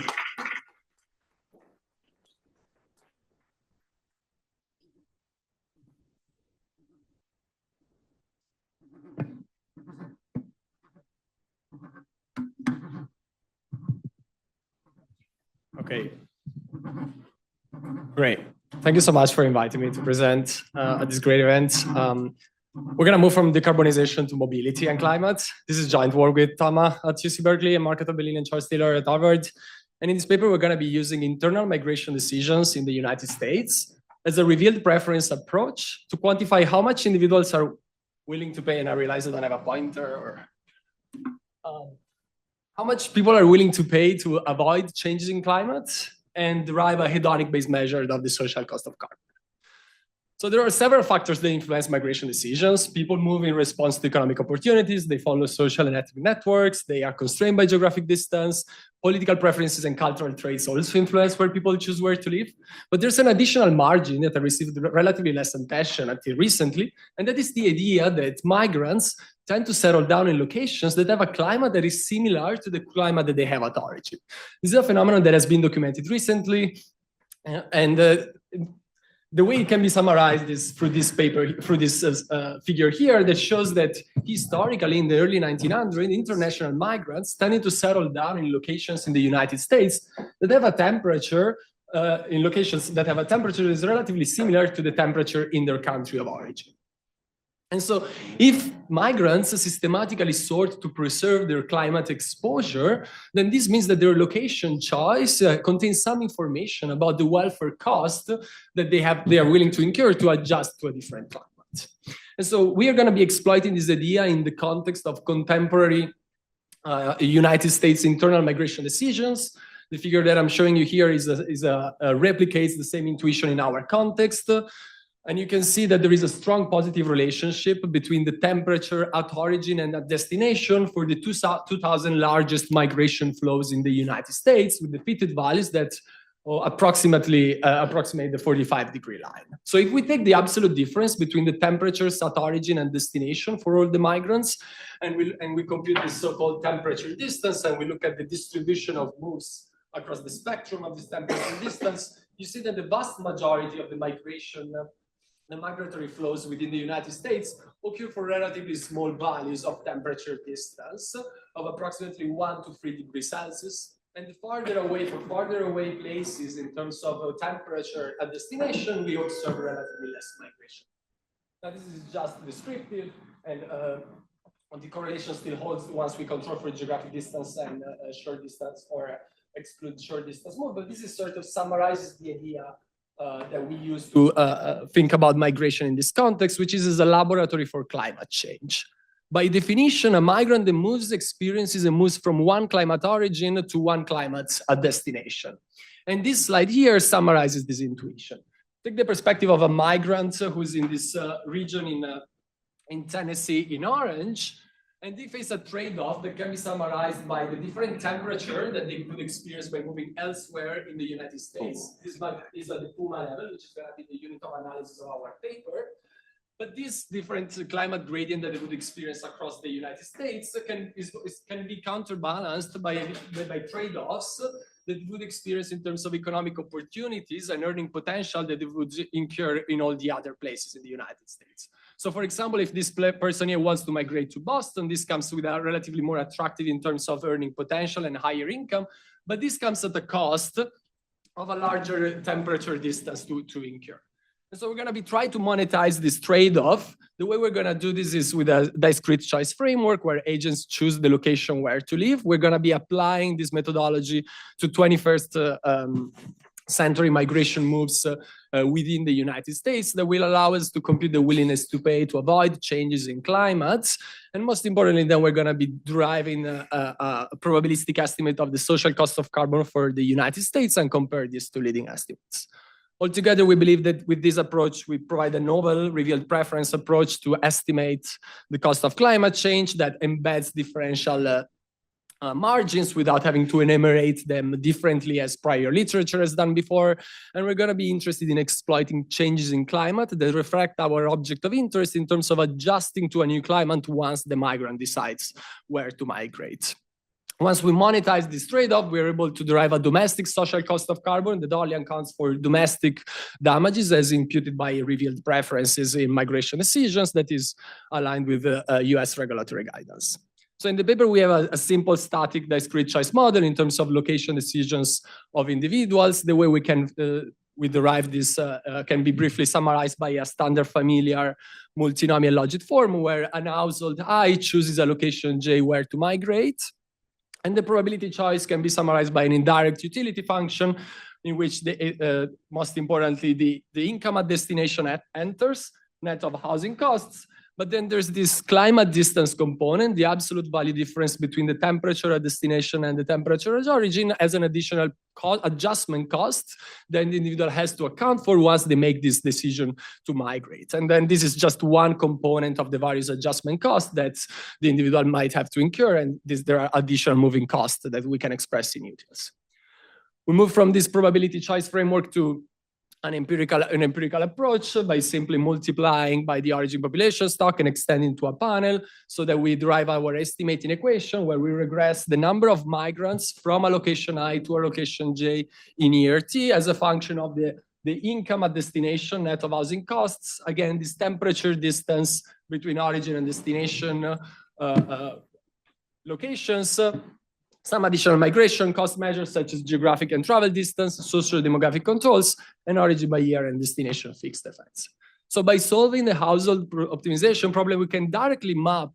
Okay, great. Thank you so much for inviting me to present at this great event. We're gonna move from decarbonization to mobility and climate. This is joint work with Tama at UC Berkeley and Marco Tabellini and Charles Taylor at Harvard. And in this paper, we're gonna be using internal migration decisions in the United States as a revealed preference approach to quantify how much individuals are willing to pay. And I realize I don't have a pointer or how much people are willing to pay to avoid changes in climate and derive a hedonic-based measure of the social cost of carbon. So there are several factors that influence migration decisions. People move in response to economic opportunities. They follow social and ethnic networks. They are constrained by geographic distance. Political preferences and cultural traits also influence where people choose where to live. But there's an additional margin that I received relatively less attention until recently, and that is the idea that migrants tend to settle down in locations that have a climate that is similar to the climate that they have at origin. This is a phenomenon that has been documented recently, and the way it can be summarized is through this paper, through this figure here that shows that historically in the early 1900s, international migrants tended to settle down in locations in the United States that have a temperature, in locations that have a temperature that is relatively similar to the temperature in their country of origin. And so if migrants systematically sort to preserve their climate exposure, then this means that their location choice contains some information about the welfare cost that they are willing to incur to adjust to a different climate. And so we are going to be exploiting this idea in the context of contemporary United States internal migration decisions. The figure that I'm showing you here replicates the same intuition in our context. And you can see that there is a strong positive relationship between the temperature at origin and at destination for the 2000 largest migration flows in the United States, with the fitted values that approximate the 45-degree line. So if we take the absolute difference between the temperatures at origin and destination for all the migrants, and we compute the so-called temperature distance, and we look at the distribution of moves across the spectrum of this temperature distance, you see that the vast majority of the migratory flows within the United States occur for relatively small values of temperature distance of approximately 1 to 3 degrees Celsius. And the farther away places in terms of temperature at destination, we observe relatively less migration. Now, this is just descriptive, and the correlation still holds once we control for geographic distance and short distance, or exclude short distance mode. But this is sort of summarizes the idea that we use to think about migration in this context, which is as a laboratory for climate change. By definition, a migrant that moves experiences and moves from one climate origin to one climate destination. And this slide here summarizes this intuition. Take the perspective of a migrant who's in this region in Tennessee in orange, and they face a trade-off that can be summarized by the different temperature that they could experience by moving elsewhere in the United States. This is at the Puma level, which is going to be the unit of analysis of our paper. But this different climate gradient that they would experience across the United States can be counterbalanced by trade-offs that they would experience in terms of economic opportunities and earning potential that they would incur in all the other places in the United States. So for example, if this person here wants to migrate to Boston, this comes with a relatively more attractive in terms of earning potential and higher income, but this comes at the cost of a larger temperature distance to incur. And so we're going to be trying to monetize this trade-off. The way we're going to do this is with a discrete choice framework where agents choose the location where to live. We're going to be applying this methodology to 21st century migration moves within the United States that will allow us to compute the willingness to pay to avoid changes in climates. And most importantly, then we're going to be deriving a probabilistic estimate of the social cost of carbon for the United States and compare this to leading estimates. Altogether, we believe that with this approach, we provide a novel revealed preference approach to estimate the cost of climate change that embeds differential margins without having to enumerate them differently as prior literature has done before. And we're going to be interested in exploiting changes in climate that reflect our object of interest in terms of adjusting to a new climate once the migrant decides where to migrate. Once we monetize this trade-off, we're able to derive a domestic social cost of carbon that only accounts for domestic damages as imputed by revealed preferences in migration decisions that is aligned with the US regulatory guidance. So in the paper, we have a simple static discrete choice model in terms of location decisions of individuals. The way we derive this can be briefly summarized by a standard familiar multinomial logit form where an household I chooses a location J where to migrate. And the probability choice can be summarized by an indirect utility function in which, most importantly, the income at destination enters, net of housing costs. But then there's this climate distance component, the absolute value difference between the temperature at destination and the temperature at origin as an additional adjustment cost that the individual has to account for once they make this decision to migrate. And then this is just one component of the various adjustment costs that the individual might have to incur, and there are additional moving costs that we can express in utils. We move from this probability choice framework to an empirical approach by simply multiplying by the origin population stock and extending to a panel so that we derive our estimating equation where we regress the number of migrants from a location I to a location J in year T as a function of the income at destination net of housing costs. Again, this temperature distance between origin and destination locations. Some additional migration cost measures such as geographic and travel distance, socio-demographic controls, and origin by year and destination fixed effects. So by solving the household optimization problem, we can directly map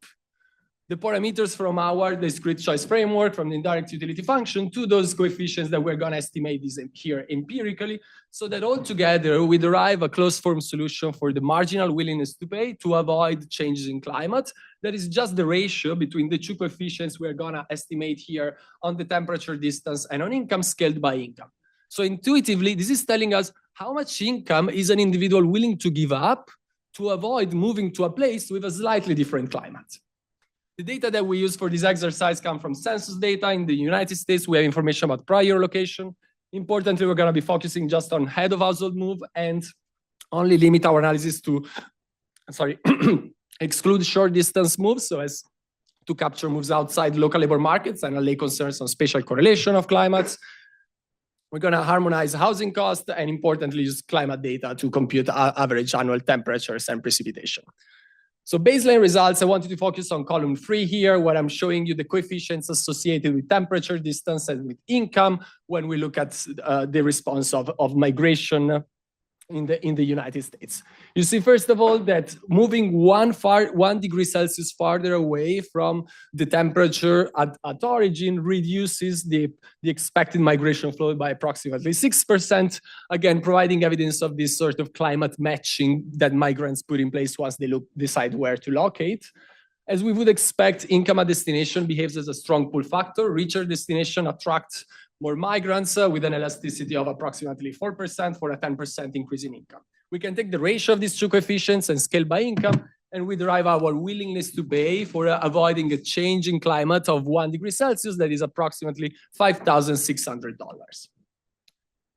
the parameters from our discrete choice framework, from the indirect utility function to those coefficients that we're going to estimate this here empirically, so that altogether we derive a closed form solution for the marginal willingness to pay to avoid changes in climate. That is just the ratio between the two coefficients we're going to estimate here on the temperature, distance, and on income scaled by income. So intuitively, this is telling us how much income is an individual willing to give up to avoid moving to a place with a slightly different climate. The data that we use for this exercise come from census data. In the United States, we have information about prior location. Importantly, we're going to be focusing just on head of household move and only limit our analysis to, exclude short distance moves, so as to capture moves outside local labor markets and allay concerns on spatial correlation of climates. We're going to harmonize housing costs and importantly use climate data to compute average annual temperatures and precipitation. So baseline results, I wanted to focus on column 3 here, where I'm showing you the coefficients associated with temperature, distance, and with income when we look at the response of migration in the United States. You see, first of all, that moving 1 degree Celsius farther away from the temperature at origin reduces the expected migration flow by approximately 6%, again, providing evidence of this sort of climate matching that migrants put in place once they decide where to locate. As we would expect, income at destination behaves as a strong pull factor. Richer destination attracts more migrants with an elasticity of approximately 4% for a 10% increase in income. We can take the ratio of these two coefficients and scale by income, and we derive our willingness to pay for avoiding a change in climate of 1 degree Celsius that is approximately $5,600.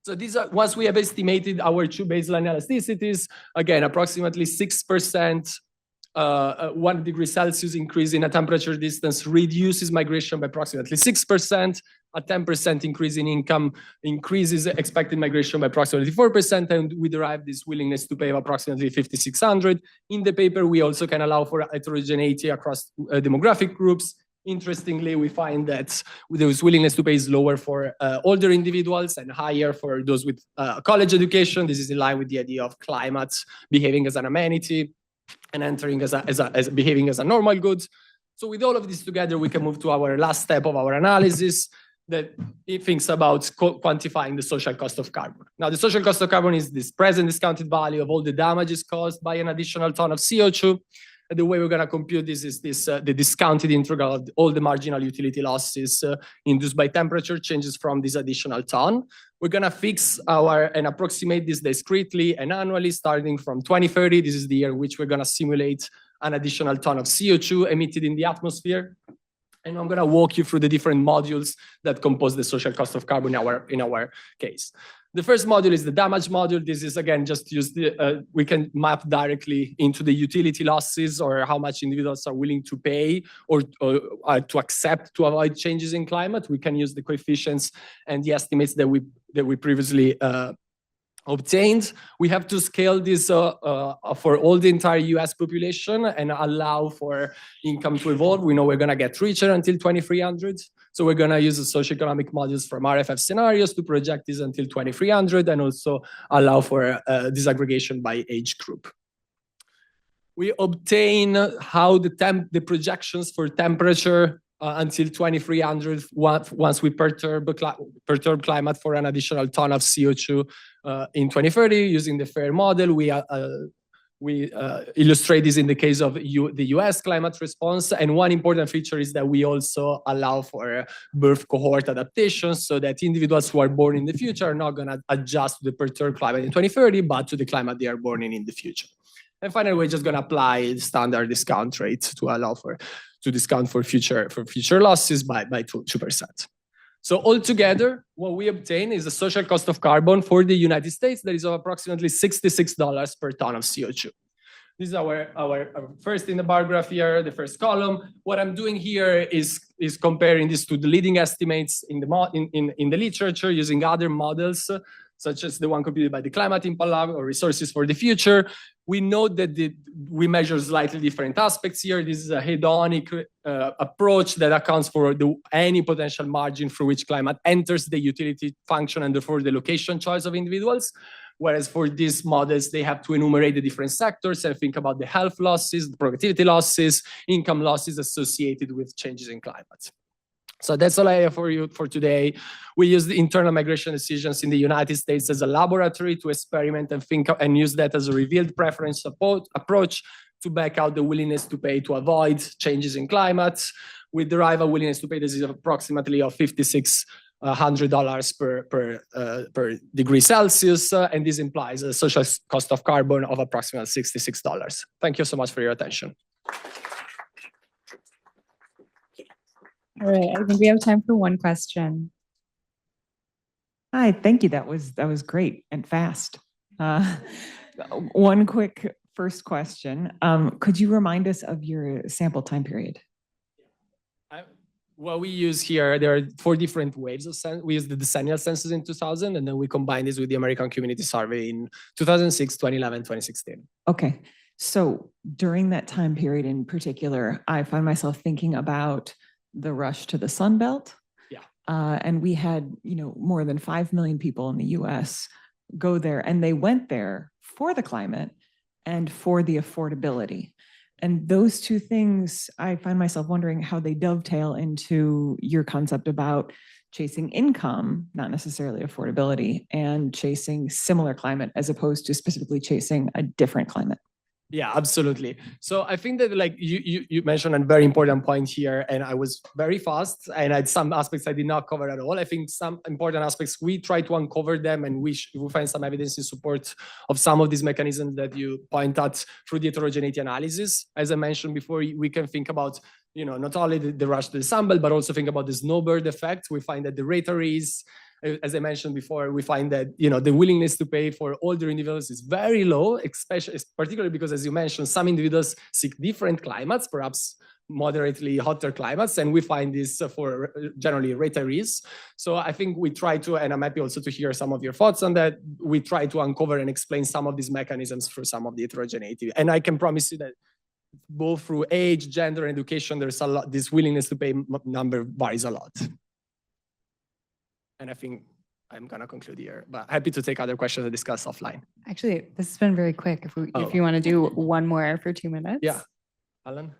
So these are, once we have estimated our two baseline elasticities, again, approximately 6%, 1 degree Celsius increase in a temperature distance reduces migration by approximately 6%. A 10% increase in income increases expected migration by approximately 4%, and we derive this willingness to pay of approximately $5,600. In the paper, we also can allow for heterogeneity across demographic groups. Interestingly, we find that those willingness to pay is lower for older individuals and higher for those with college education. This is in line with the idea of climate behaving as an amenity and entering as behaving as a normal good. So with all of this together, we can move to our last step of our analysis, that it thinks about quantifying the social cost of carbon. Now, the social cost of carbon is this present discounted value of all the damages caused by an additional ton of CO2. And the way we're going to compute this is the discounted integral of all the marginal utility losses induced by temperature changes from this additional ton. We're going to fix and approximate this discretely and annually starting from 2030. This is the year in which we're going to simulate an additional ton of CO2 emitted in the atmosphere. And I'm going to walk you through the different modules that compose the social cost of carbon in our case. The first module is the damage module. This is, again, just use we can map directly into the utility losses or how much individuals are willing to pay or to accept to avoid changes in climate. We can use the coefficients and the estimates that we previously obtained. We have to scale this for all the entire US population and allow for income to evolve. We know we're going to get richer until 2300. So we're going to use the socioeconomic modules from RFF scenarios to project this until 2300 and also allow for disaggregation by age group. We obtain how the projections for temperature until 2300 once we perturb climate for an additional ton of CO2 in 2030 using the FAIR model. We illustrate this in the case of the US climate response. And one important feature is that we also allow for birth cohort adaptation so that individuals who are born in the future are not going to adjust to the perturbed climate in 2030, but to the climate they are born in the future. And finally, we're just going to apply the standard discount rate to discount for future losses by 2%. So altogether, what we obtain is a social cost of carbon for the United States that is of approximately $66 per ton of CO2. This is our first in the bar graph here, the first column. What I'm doing here is comparing this to the leading estimates in the literature using other models, such as the one computed by the Climate Impact Lab or Resources for the Future. We know that we measure slightly different aspects here. This is a hedonic approach that accounts for any potential margin through which climate enters the utility function and therefore the location choice of individuals. Whereas for these models, they have to enumerate the different sectors and think about the health losses, the productivity losses, income losses associated with changes in climate. So that's all I have for you for today. We use the internal migration decisions in the United States as a laboratory to experiment and think and use that as a revealed preference approach to back out the willingness to pay to avoid changes in climate. We derive a willingness to pay that is approximately of $5,600 per degree Celsius, and this implies a social cost of carbon of approximately $66. Thank you so much for your attention. All right, I think we have time for one question. Hi, thank you. That was great and fast. One quick first question. Could you remind us of your sample time period? What we use here, there are 4 different waves of census. We use the decennial census in 2000, and then we combine this with the American Community Survey in 2006, 2011, 2016. Okay. So during that time period in particular, I find myself thinking about the rush to the Sun Belt. Yeah. And we had, more than 5 million people in the US go there, and they went there for the climate and for the affordability. And those two things, I find myself wondering how they dovetail into your concept about chasing income, not necessarily affordability, and chasing similar climate as opposed to specifically chasing a different climate. Yeah, absolutely. So I think that you mentioned a very important point here, and I was very fast, and I had some aspects I did not cover at all. I think some important aspects, we try to uncover them, and we find some evidence in support of some of these mechanisms that you point out through the heterogeneity analysis. As I mentioned before, we can think about not only the rush to the Sun Belt, but also think about the snowbird effect. We find that the retirees, as I mentioned before, we find that the willingness to pay for older individuals is very low, particularly because, as you mentioned, some individuals seek different climates, perhaps moderately hotter climates, and we find this for generally retirees. So I think we try to, and I'm happy also to hear some of your thoughts on that, we try to uncover and explain some of these mechanisms through some of the heterogeneity. And I can promise you that both through age, gender, and education, there's a lot, this willingness to pay number varies a lot. And I think I'm gonna conclude here, but happy to take other questions and discuss offline. Actually, this has been very quick. If you want to do one more for 2 minutes. Yeah, Alan.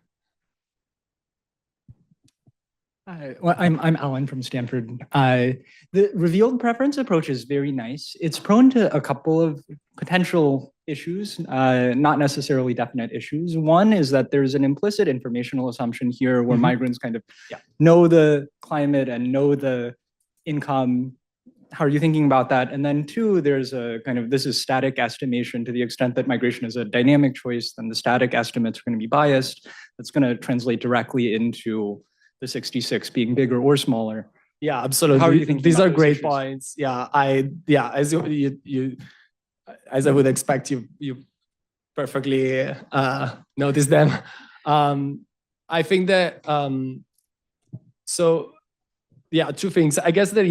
Hi, well, I'm Alan from Stanford. The revealed preference approach is very nice. It's prone to a couple of potential issues, not necessarily definite issues. One is that there's an implicit informational assumption here where migrants kind of know the climate and know the income. How are you thinking about that? And then 2, there's a kind of, this is static estimation. To the extent that migration is a dynamic choice, then the static estimates are going to be biased. That's going to translate directly into the 66 being bigger or smaller. Yeah, absolutely. How are you thinking These about are those great issues? points. Yeah, as I would expect, you perfectly noticed them. I think that so. Yeah, 2 things. I guess that,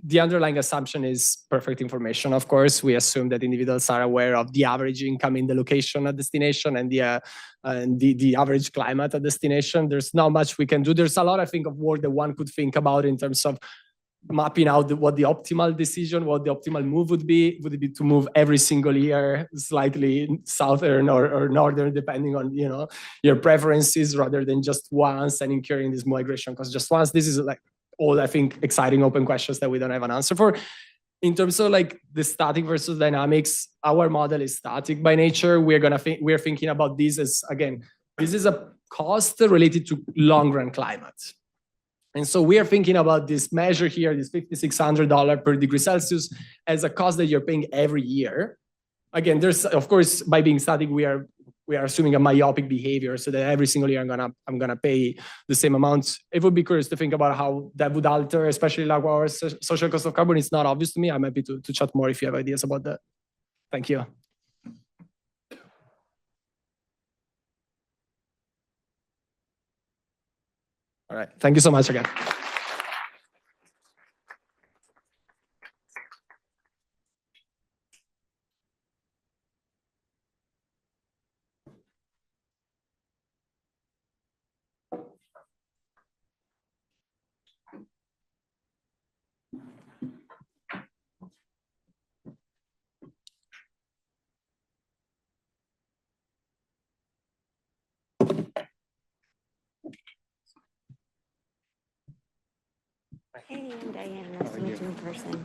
the underlying assumption is perfect information. Of course, we assume that individuals are aware of the average income in the location at destination and the average climate at destination. There's not much we can do. There's a lot, I think, of work that one could think about in terms of mapping out what the optimal decision, what the optimal move would be. Would it be to move every single year slightly southern or northern, depending on your preferences, rather than just once and incurring this migration cost just once? This is all, I think, exciting open questions that we don't have an answer for. In terms of the static versus dynamics, our model is static by nature. We're thinking about this as, again, this is a cost related to long-run climate. And so we are thinking about this measure here, this $5,600 per degree Celsius, as a cost that you're paying every year. Again, there's, of course, by being static, we are assuming a myopic behavior, so that every single year I'm gonna pay the same amount. It would be curious to think about how that would alter, especially our social cost of carbon. It's not obvious to me. I'm happy to chat more if you have ideas about that. Thank you. All right. Thank you so much again. Hey, I'm Diane. Nice to meet you in person.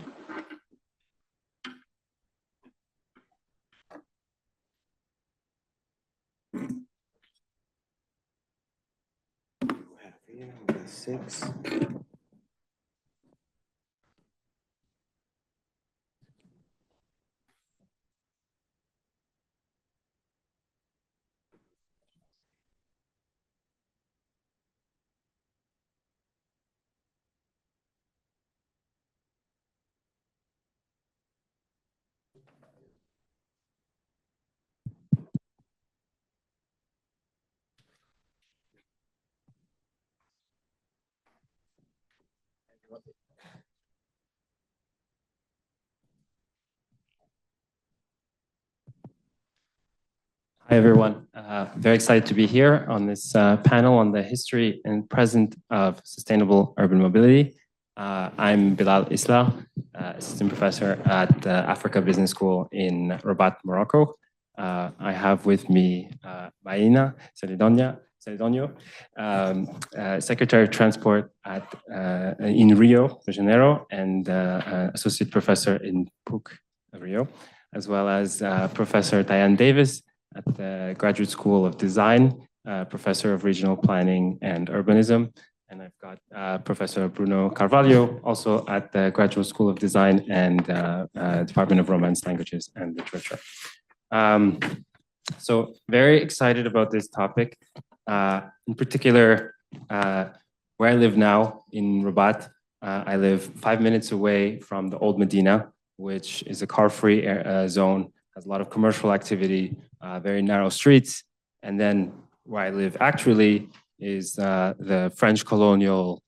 Six. Hi, everyone. Very excited to be here on this panel on the history and present of sustainable urban mobility. I'm Bilal Isla, assistant professor at the Africa Business School in Rabat, Morocco. I have with me Maina Celedonio, Secretary of Transport in Rio de Janeiro and associate professor in PUC Rio, as well as Professor Diane Davis at the Graduate School of Design, Professor of Regional Planning and Urbanism. And I've got Professor Bruno Carvalho, also at the Graduate School of Design and Department of Romance Languages and Literature. So very excited about this topic. In particular, where I live now in Rabat, I live 5 minutes away from the Old Medina, which is a car-free zone, has a lot of commercial activity, very narrow streets. And then where I live actually is the French colonial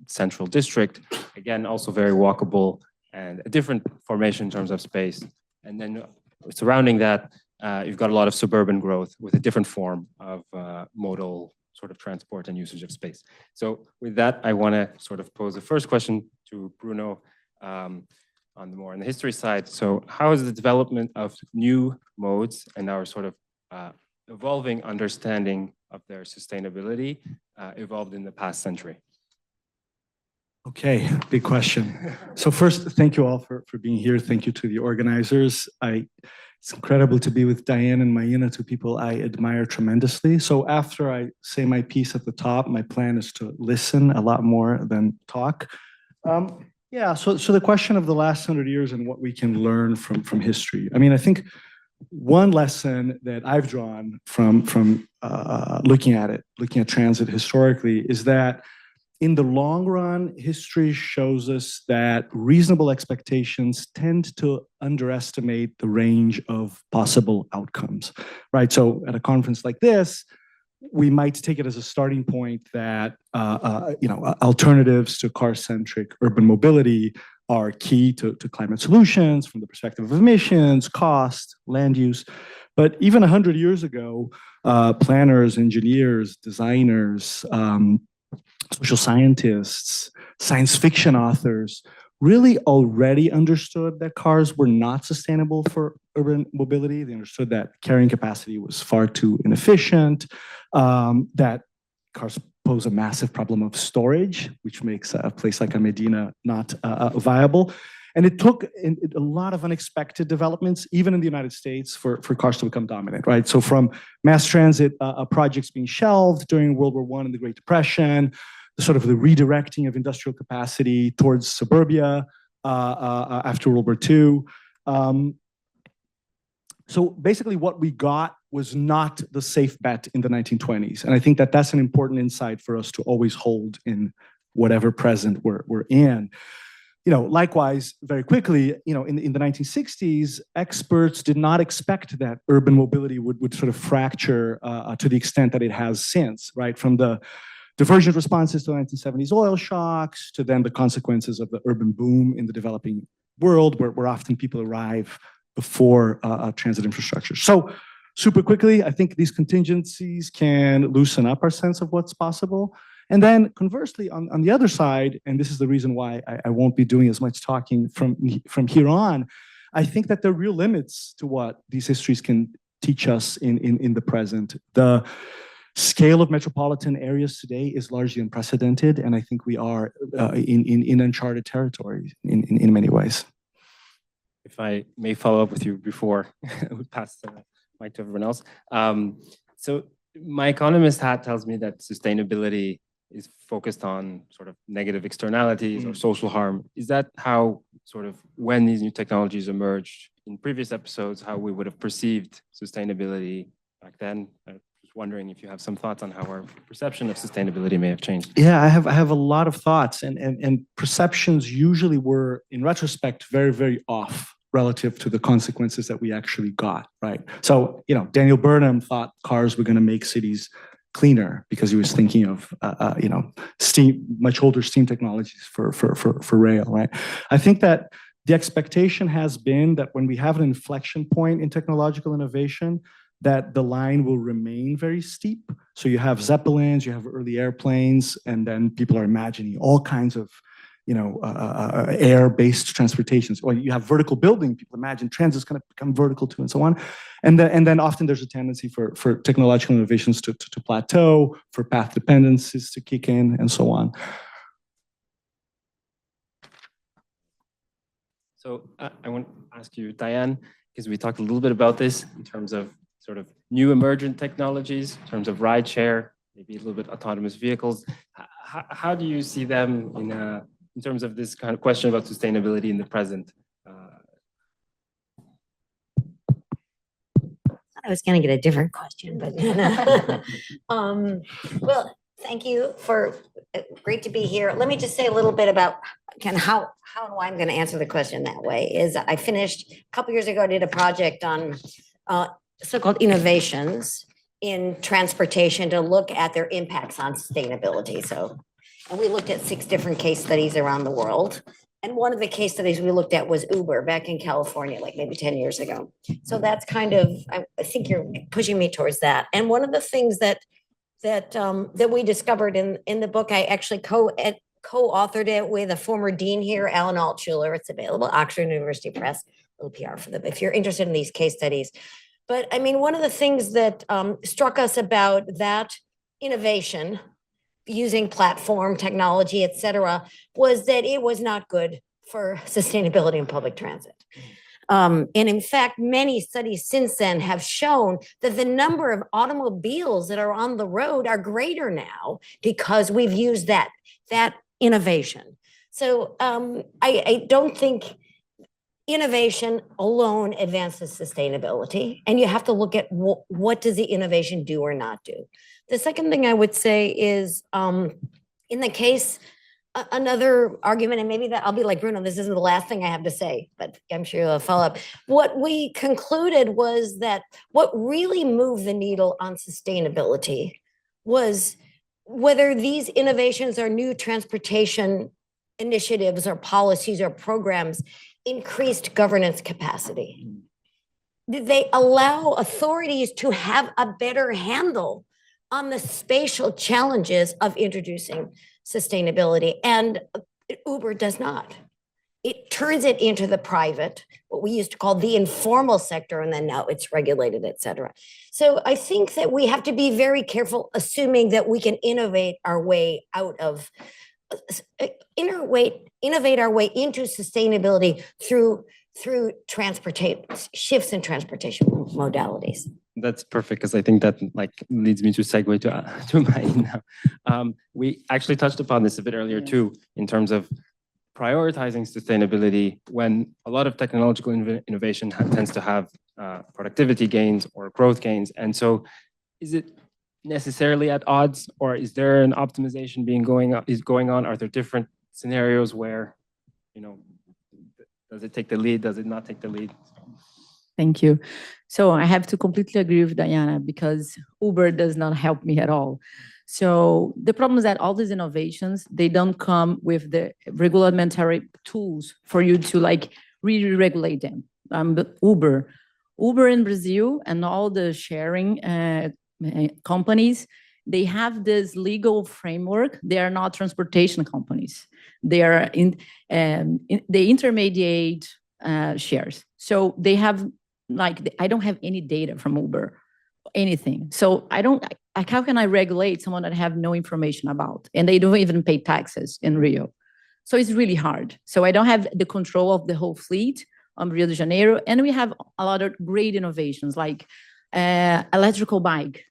central district. Again, also very walkable and a different formation in terms of space. And then surrounding that, you've got a lot of suburban growth with a different form of modal sort of transport and usage of space. So with that, I want to sort of pose the first question to Bruno on the history side. So how has the development of new modes and our sort of evolving understanding of their sustainability evolved in the past century? Okay, big question. So first, thank you all for being here. Thank you to the organizers. It's incredible to be with Diane and Maina, two people I admire tremendously. So after I say my piece at the top, my plan is to listen a lot more than talk. Yeah, so the question of the last 100 years and what we can learn from history. I mean, I think one lesson that I've drawn from looking at transit historically is that in the long run, history shows us that reasonable expectations tend to underestimate the range of possible outcomes, right? So at a conference like this, we might take it as a starting point that alternatives to car-centric urban mobility are key to climate solutions from the perspective of emissions, cost, land use. But even 100 years ago, planners, engineers, designers, social scientists, science fiction authors really already understood that cars were not sustainable for urban mobility. They understood that carrying capacity was far too inefficient, that cars pose a massive problem of storage, which makes a place like a Medina not viable. And it took a lot of unexpected developments, even in the United States, for cars to become dominant, right? So from mass transit projects being shelved during World War I and the Great Depression, the redirecting of industrial capacity towards suburbia after World War II. So basically what we got was not the safe bet in the 1920s. And I think that that's an important insight for us to always hold in whatever present we're in. Likewise, very quickly, in the 1960s, experts did not expect that urban mobility would sort of fracture to the extent that it has since, right? From the divergent responses to the 1970s oil shocks to then the consequences of the urban boom in the developing world, where often people arrive before transit infrastructure. So super quickly, I think these contingencies can loosen up our sense of what's possible. And then conversely, on the other side, and this is the reason why I won't be doing as much talking from here on, I think that there are real limits to what these histories can teach us in the present. scale of metropolitan areas today is largely unprecedented, and I think we are in uncharted territory in many ways. If I may follow up with you before we pass the mic to everyone else. So my economist hat tells me that sustainability is focused on sort of negative externalities or social harm. Is that how sort of when these new technologies emerged in previous episodes, how we would have perceived sustainability back then? I'm just wondering if you have some thoughts on how our perception of sustainability may have changed. Yeah, I have a lot of thoughts, and perceptions usually were, in retrospect, very, very off relative to the consequences that we actually got, right? So, Daniel Burnham thought cars were going to make cities cleaner because he was thinking of, steam, much older steam technologies for rail, right? I think that the expectation has been that when we have an inflection point in technological innovation, that the line will remain very steep. So you have Zeppelins, you have early airplanes, and then people are imagining all kinds of air-based transportations. Or you have vertical building, people imagine transit's going to become vertical too, and so on. And then often there's a tendency for technological innovations to plateau, for path dependencies to kick in, and so on. So I want to ask you, Diane, because we talked a little bit about this in terms of sort of new emergent technologies, in terms of rideshare, maybe a little bit autonomous vehicles. How do you see them in terms of this kind of question about sustainability in the present? I was going to get a different question, but well, thank you for great to be here. Let me just say a little bit about how and why I'm going to answer the question that way. Is I finished a couple years ago, I did a project on so-called innovations in transportation to look at their impacts on sustainability. And we looked at 6 different case studies around the world. And one of the case studies we looked at was Uber back in California, like maybe 10 years ago. So that's kind of, I think you're pushing me towards that. And one of the things that we discovered in the book, I actually co-authored it with a former dean here, Alan Altshuler. It's available, Oxford University Press, a little PR for them, if you're interested in these case studies. But I mean, one of the things that struck us about that innovation using platform technology, et cetera, was that it was not good for sustainability in public transit. And in fact, many studies since then have shown that the number of automobiles that are on the road are greater now because we've used that innovation. So I don't think innovation alone advances sustainability, and you have to look at what does the innovation do or not do. The second thing I would say is in the case, another argument, and maybe that I'll be like, Bruno, this isn't the last thing I have to say, but I'm sure you'll follow up. What we concluded was that what really moved the needle on sustainability was whether these innovations are new transportation initiatives or policies or programs increased governance capacity. Did they allow authorities to have a better handle on the spatial challenges of introducing sustainability? And Uber does not. It turns it into the private, what we used to call the informal sector, and then now it's regulated, et cetera. So I think that we have to be very careful assuming that we can innovate our way out of innovate our way into sustainability through transportation shifts in transportation modalities. That's perfect, because I think that leads me to segue to mine now. We actually touched upon this a bit earlier too, in terms of prioritizing sustainability when a lot of technological innovation tends to have productivity gains or growth gains. And so is it necessarily at odds, or is there an optimization going on? Are there different scenarios where, does it take the lead? Does it not take the lead? Thank you. So I have to completely agree with Diana, because Uber does not help me at all. So the problem is that all these innovations, they don't come with the regulatory tools for you to really regulate them. But Uber in Brazil and all the sharing companies, they have this legal framework. They are not transportation companies. They are they intermediate shares. So they have I don't have any data from Uber, anything. So like, how can I regulate someone that I have no information about? And they don't even pay taxes in Rio. So it's really hard. So I don't have the control of the whole fleet on Rio de Janeiro. And we have a lot of great innovations like electrical bike.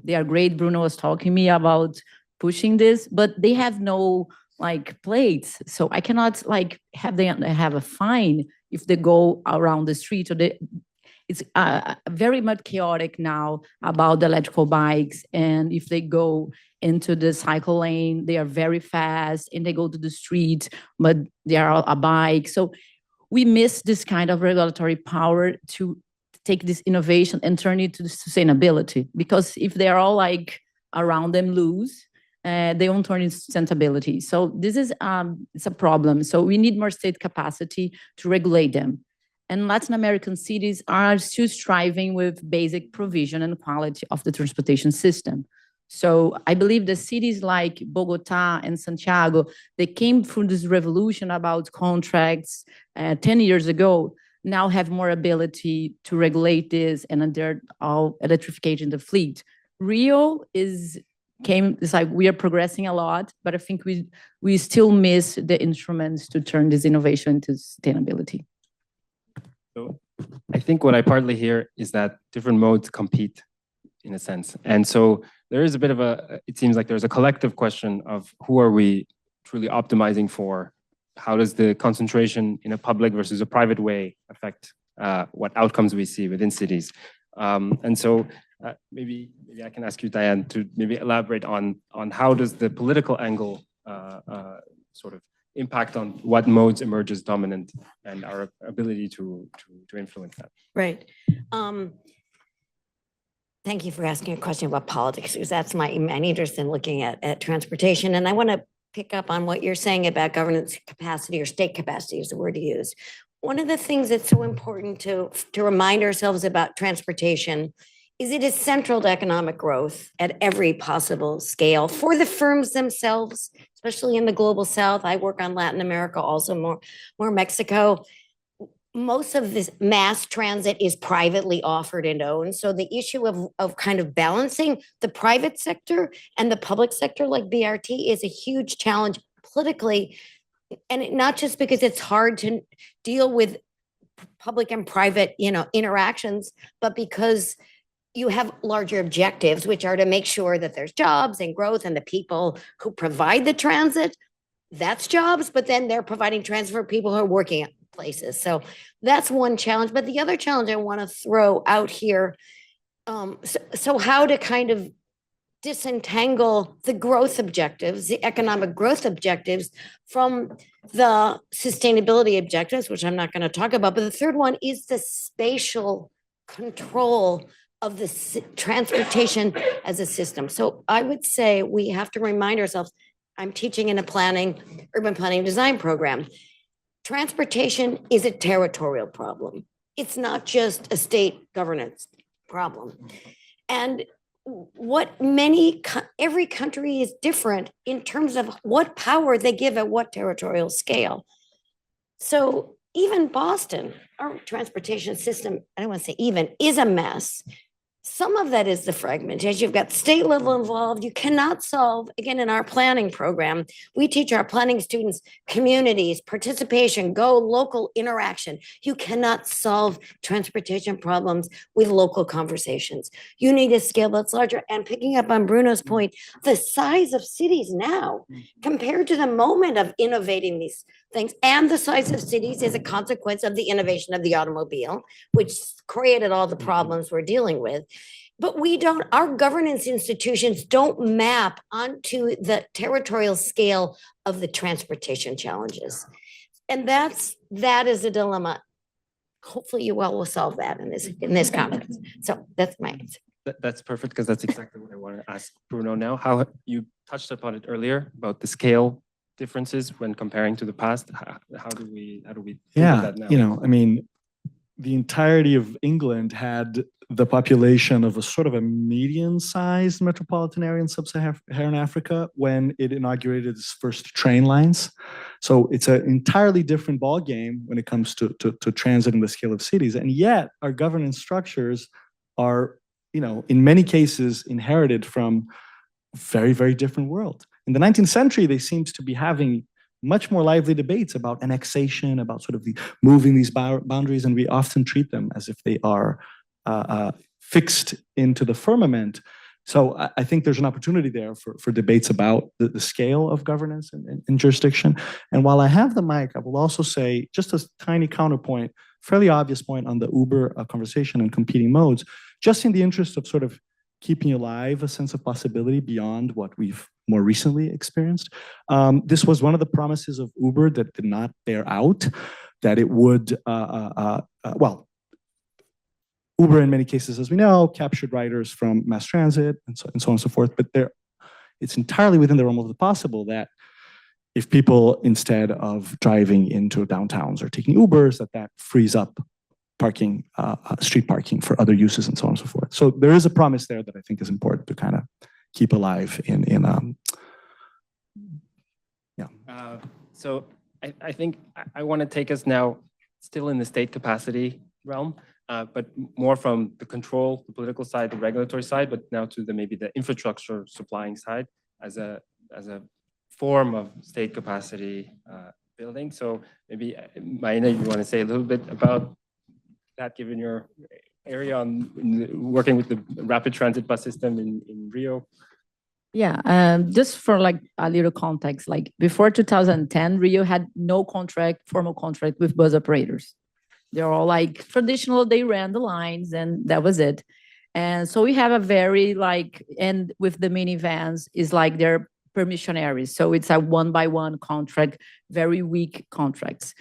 They are great. Bruno was talking to me about pushing this, but they have no like plates. So I cannot like have a fine if they go around the street. Or it's very much chaotic now about the electrical bikes. And if they go into the cycle lane, they are very fast and they go to the street, but they are a bike. So we miss this kind of regulatory power to take this innovation and turn it to sustainability. Because if they are all like around them loose, they won't turn into sustainability. So this is it's a problem. So we need more state capacity to regulate them. And Latin American cities are still striving with basic provision and quality of the transportation system. So I believe the cities like Bogota and Santiago, they came through this revolution about contracts 10 years ago, now have more ability to regulate this, and they're all electrificating the fleet. Rio it's like we are progressing a lot, but I think we still miss the instruments to turn this innovation into sustainability. So I think what I partly hear is that different modes compete in a sense. And so there is a bit of it seems like there's a collective question of who are we truly optimizing for? How does the concentration in a public versus a private way affect what outcomes we see within cities? And so maybe I can ask you, Diane, to maybe elaborate on how does the political angle sort of impact on what modes emerge as dominant and our ability to influence that. Right. Thank you for asking a question about politics, because that's my interest in looking at transportation. And I want to pick up on what you're saying about governance capacity, or state capacity is the word to use. One of the things that's so important to remind ourselves about transportation is it is central to economic growth at every possible scale for the firms themselves, especially in the global South. I work on Latin America, also more Mexico. Most of this mass transit is privately offered and owned. So the issue of kind of balancing the private sector and the public sector like BRT is a huge challenge politically. And not just because it's hard to deal with public and private, interactions, but because you have larger objectives, which are to make sure that there's jobs and growth, and the people who provide the transit, that's jobs, but then they're providing transit for people who are working at places. So that's one challenge. But the other challenge I want to throw out here, so how to kind of disentangle the growth objectives, the economic growth objectives, from the sustainability objectives, which I'm not going to talk about. But the third one is the spatial control of the transportation as a system. So I would say we have to remind ourselves, I'm teaching in a urban planning design program. Transportation is a territorial problem. It's not just a state governance problem. And every country is different in terms of what power they give at what territorial scale. So even Boston, our transportation system, I don't want to say even, is a mess. Some of that is the fragmentation. You've got state level involved. You cannot solve, again, in our planning program, we teach our planning students communities, participation, local interaction. You cannot solve transportation problems with local conversations. You need a scale that's larger. And picking up on Bruno's point, the size of cities now compared to the moment of innovating these things, and the size of cities is a consequence of the innovation of the automobile, which created all the problems we're dealing with. But our governance institutions don't map onto the territorial scale of the transportation challenges. And that is a dilemma. Hopefully you all will solve that in this conference. So that's my answer. That's perfect, because that's exactly what I want to ask Bruno now. How you touched upon it earlier about the scale differences when comparing to the past. How do we think of that now? I mean, the entirety of England had the population of a sort of a medium-sized metropolitan area in sub-Saharan Africa when it inaugurated its first train lines. So it's an entirely different ballgame when it comes to transit and the scale of cities. And yet our governance structures are in many cases inherited from very, very different world. In the 19th century, they seemed to be having much more lively debates about annexation, about sort of moving these boundaries, and we often treat them as if they are fixed into the firmament. So I think there's an opportunity there for debates about the scale of governance and jurisdiction. And while I have the mic, I will also say just a tiny counterpoint, fairly obvious point on the Uber conversation and competing modes, just in the interest of sort of keeping alive a sense of possibility beyond what we've more recently experienced. This was one of the promises of Uber that did not bear out, that it would, well, Uber in many cases, as we know, captured riders from mass transit and so on and so forth, but it's entirely within the realm of the possible that if people, instead of driving into downtowns or taking Ubers, that frees up parking, street parking for other uses and so on and so forth. So there is a promise there that I think is important to kind of keep alive So I think I want to take us now still in the state capacity realm, but more from the control, the political side, the regulatory side, but now to maybe the infrastructure supplying side as a form of state capacity building. So maybe Maina, you want to say a little bit about that, given your area on working with the rapid transit bus system in Rio? Yeah, just for like a little context, like before 2010, Rio had no formal contract with bus operators. They're all like traditional, they ran the lines and that was it. And so we have a very and with the minivans is like they're permissionaries. So it's a one-by-one contract, very weak contracts.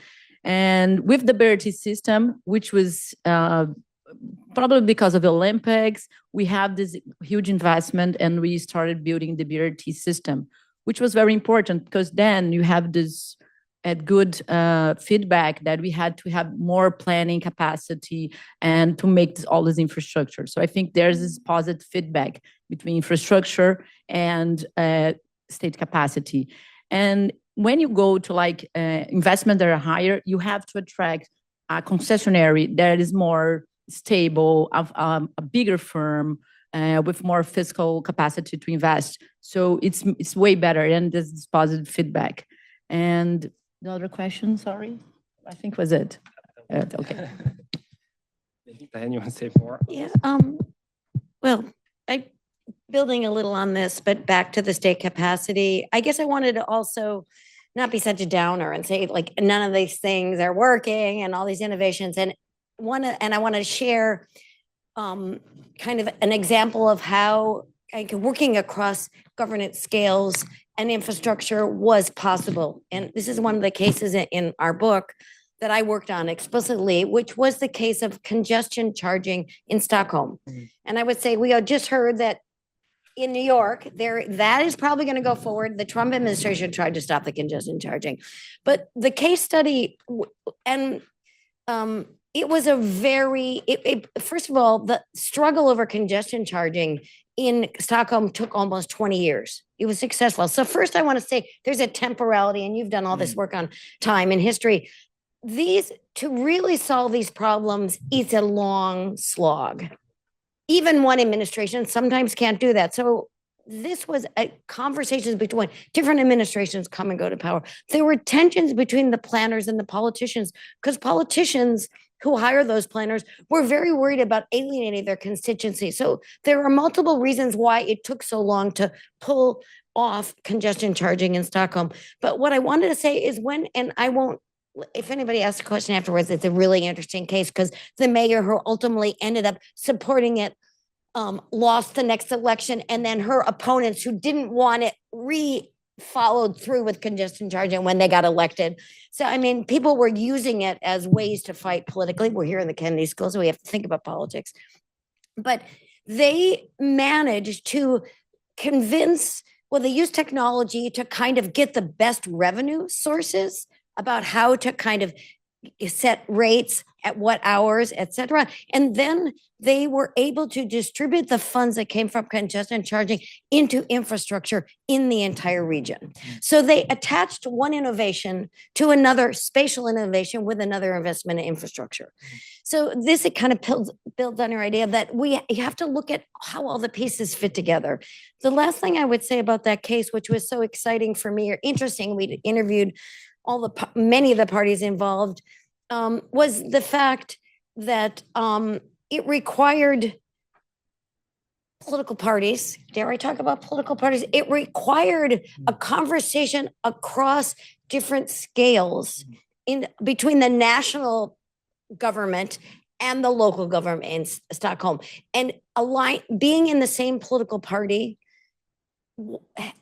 And with the BRT system, which was probably because of the Olympics, we have this huge investment and we started building the BRT system, which was very important because then you have this good feedback that we had to have more planning capacity and to make all this infrastructure. So I think there's this positive feedback between infrastructure and state capacity. And when you go to investment that are higher, you have to attract a concessionary that is more stable, a bigger firm with more fiscal capacity to invest. So it's way better, and there's this positive feedback. And the other question, sorry, I think was it. Okay. Diane, you want to say more? Yeah. Well, building a little on this, but back to the state capacity, I guess I wanted to also not be such a downer and say like none of these things are working and all these innovations. And I want to share kind of an example of how working across governance scales and infrastructure was possible. And this is one of the cases in our book that I worked on explicitly, which was the case of congestion charging in Stockholm. And I would say we had just heard that in New York, that is probably going to go forward. The Trump administration tried to stop the congestion charging, but the case study and it was a very, first of all, the struggle over congestion charging in Stockholm took almost 20 years. It was successful. So first I want to say there's a temporality, and you've done all this work on time and history. To really solve these problems, it's a long slog. Even one administration sometimes can't do that. So this was conversations between different administrations come and go to power. There were tensions between the planners and the politicians because politicians who hire those planners were very worried about alienating their constituency. So there are multiple reasons why it took so long to pull off congestion charging in Stockholm. But what I wanted to say is if anybody asks a question afterwards, it's a really interesting case because the mayor who ultimately ended up supporting it lost the next election, and then her opponents who didn't want it followed through with congestion charging when they got elected. So, I mean, people were using it as ways to fight politically. We're here in the Kennedy School, so we have to think about politics. But they managed to convince, they used technology to kind of get the best revenue sources about how to kind of set rates at what hours, et cetera. And then they were able to distribute the funds that came from congestion charging into infrastructure in the entire region. So they attached one innovation to another spatial innovation with another investment in infrastructure. So this, it kind of builds on your idea that you have to look at how all the pieces fit together. The last thing I would say about that case, which was so exciting for me or interesting, we interviewed many of the parties involved, was the fact that it required political parties. Dare I talk about political parties? It required a conversation across different scales in between the national government and the local government in Stockholm, and being in the same political party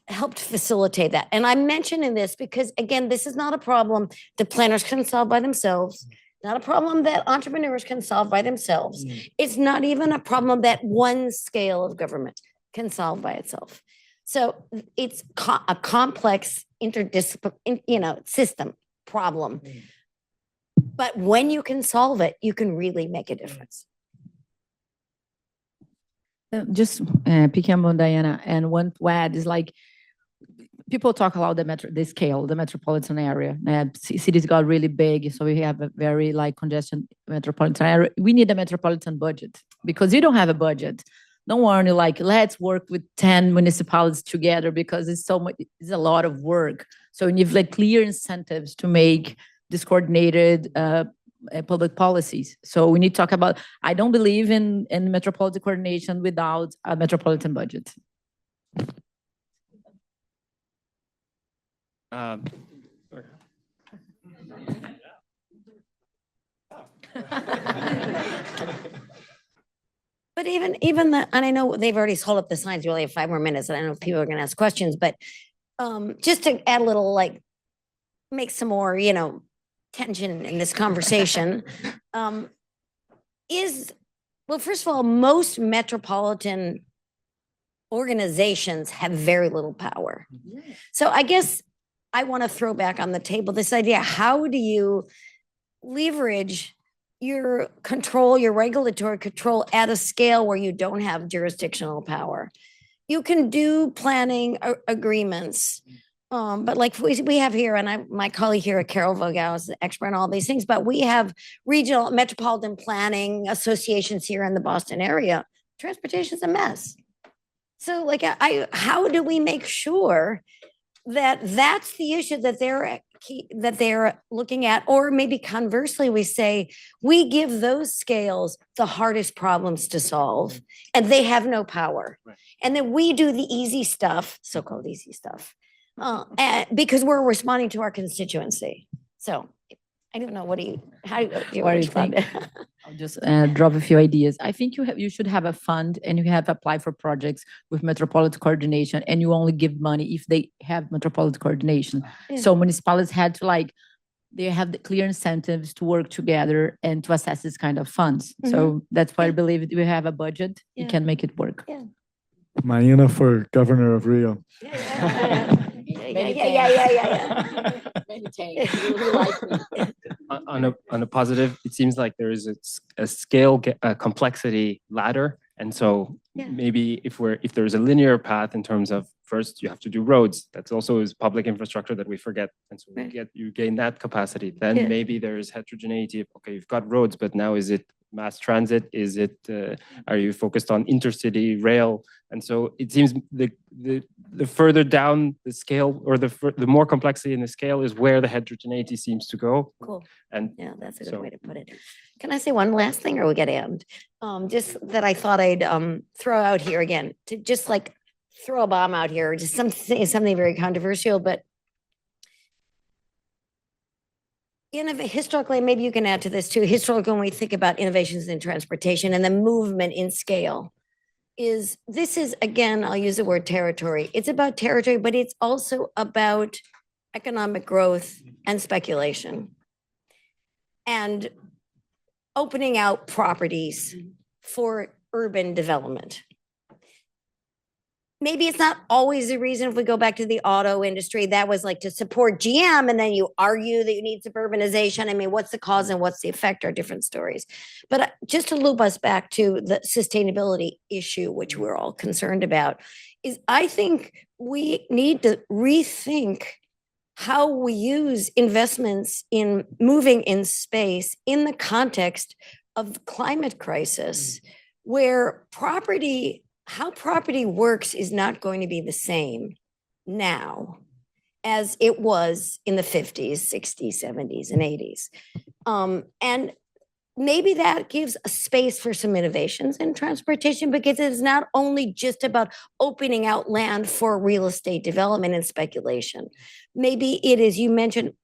helped facilitate that. And I'm mentioning this because, again, this is not a problem that planners can solve by themselves, not a problem that entrepreneurs can solve by themselves. It's not even a problem that one scale of government can solve by itself. So it's a complex interdisciplinary, system problem. But when you can solve it, you can really make a difference. Just picking up on Diana, and one to add is like, people talk about the scale, the metropolitan area. Cities got really big, so we have a very congestion metropolitan area. We need a metropolitan budget because you don't have a budget. Don't worry, let's work with 10 municipalities together because it's so much. It's a lot of work. So you need clear incentives to make this coordinated public policies. So we need to talk about, I don't believe in metropolitan coordination without a metropolitan budget. But even the, and I know they've already held up the signs, we only have 5 more minutes, and I don't know if people are going to ask questions, but just to add a little, make some more, tension in this conversation, well, first of all, most metropolitan organizations have very little power. So I guess I want to throw back on the table this idea, how do you leverage your control, your regulatory control at a scale where you don't have jurisdictional power? You can do planning agreements, but like we have here, and my colleague here, Carol Vogel, is the expert on all these things, but we have regional metropolitan planning associations here in the Boston area. Transportation's a mess. So how do we make sure that that's the issue that they're looking at? Or maybe conversely, we say, we give those scales the hardest problems to solve, and they have no power. Right. And then we do the easy stuff, so-called easy stuff, because we're responding to our constituency. So I don't know, how do you respond? I'll just drop a few ideas. I think you should have a fund, and you have to apply for projects with metropolitan coordination, and you only give money if they have metropolitan coordination. Yeah. So municipalities had to they have the clear incentives to work together and to assess this kind of funds. Mm-hmm. So that's why I believe if we have a budget, you can make it work. Yeah. Maina for governor of Rio. Yeah. On a positive, it seems like there is a scale complexity ladder, and so maybe if there's a linear path in terms of first you have to do roads, that's also is public infrastructure that we forget, and so you gain that capacity. Then maybe there is heterogeneity. Okay, you've got roads, but now is it mass transit? Is it are you focused on intercity rail? And so it seems the further down the scale, or the more complexity in the scale, is where the heterogeneity seems to go. Cool. And yeah, that's a good way to put it. Can I say one last thing, or we get to end? Just that I thought I'd throw out here again, to just throw a bomb out here, just something very controversial, but historically, maybe you can add to this too. Historically, when we think about innovations in transportation and the movement in scale, this is again, I'll use the word territory. It's about territory, but it's also about economic growth and speculation and opening out properties for urban development. maybe it's not always the reason. If we go back to the auto industry, that was like to support GM, and then you argue that you need suburbanization. I mean, what's the cause and what's the effect are different stories. But just to loop us back to the sustainability issue, which we're all concerned about, is I think we need to rethink how we use investments in moving in space in the context of climate crisis, where how property works is not going to be the same now as it was in the 50s, 60s, 70s, and 80s. And maybe that gives a space for some innovations in transportation, because it's not only just about opening out land for real estate development and speculation. Maybe it is, you mentioned,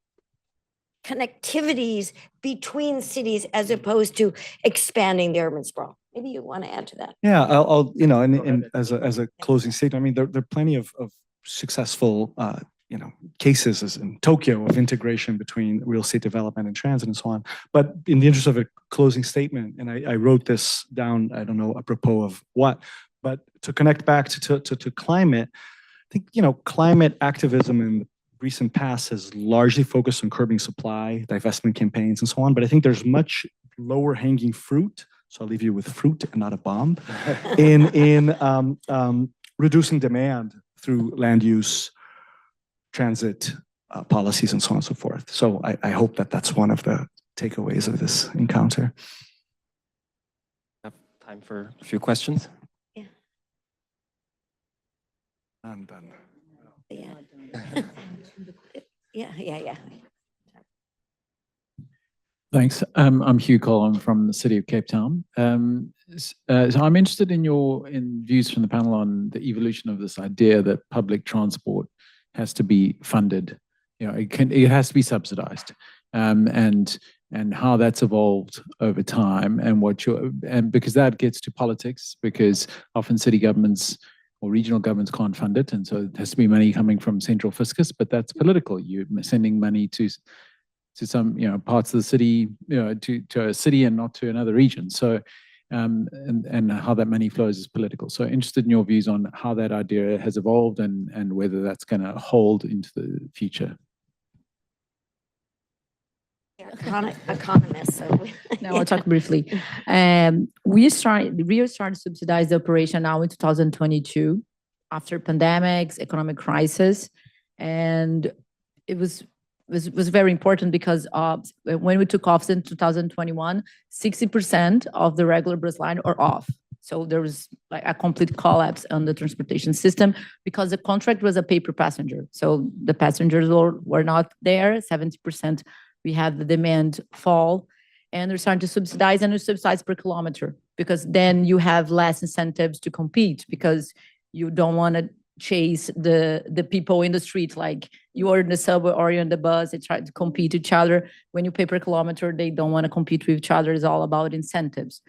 connectivities between cities as opposed to expanding the urban sprawl. Maybe you want to add to that. Yeah, I'll and as a closing statement, I mean, there are plenty of successful cases as in Tokyo of integration between real estate development and transit and so on. But in the interest of a closing statement, and I wrote this down, I don't know apropos of what, but to connect back to climate, I think climate activism in the recent past has largely focused on curbing supply, divestment campaigns, and so on. But I think there's much lower hanging fruit. So I'll leave you with fruit and not a bomb in reducing demand through land use, transit policies, and so on and so forth. So I hope that that's one of the takeaways of this encounter. Have time for a few questions? Yeah. I'm done. Yeah. Thanks. I'm Hugh Cole. I'm from the city of Cape Town. So I'm interested in views from the panel on the evolution of this idea that public transport has to be funded. It has to be subsidized, and how that's evolved over time, and because that gets to politics, because often city governments or regional governments can't fund it, and so it has to be money coming from central fiscus, but that's political. You're sending money to some parts of the city, to a city and not to another region. So and how that money flows is political. So interested in your views on how that idea has evolved and whether that's going to hold into the future. Economist. So. No, I'll talk briefly. Rio started to subsidize the operation now in 2022 after pandemics, economic crisis, and it was very important because when we took off in 2021, 60% of the regular bus line are off. So there was like a complete collapse on the transportation system because the contract was a pay per passenger. So the passengers were not there. 70% we had the demand fall, and they're starting to subsidize, and they subsidize per kilometer because then you have less incentives to compete because you don't want to chase the people in the street, like you are in the subway or you're in the bus, they try to compete with each other. When you pay per kilometer, they don't want to compete with each other. It's all about incentives.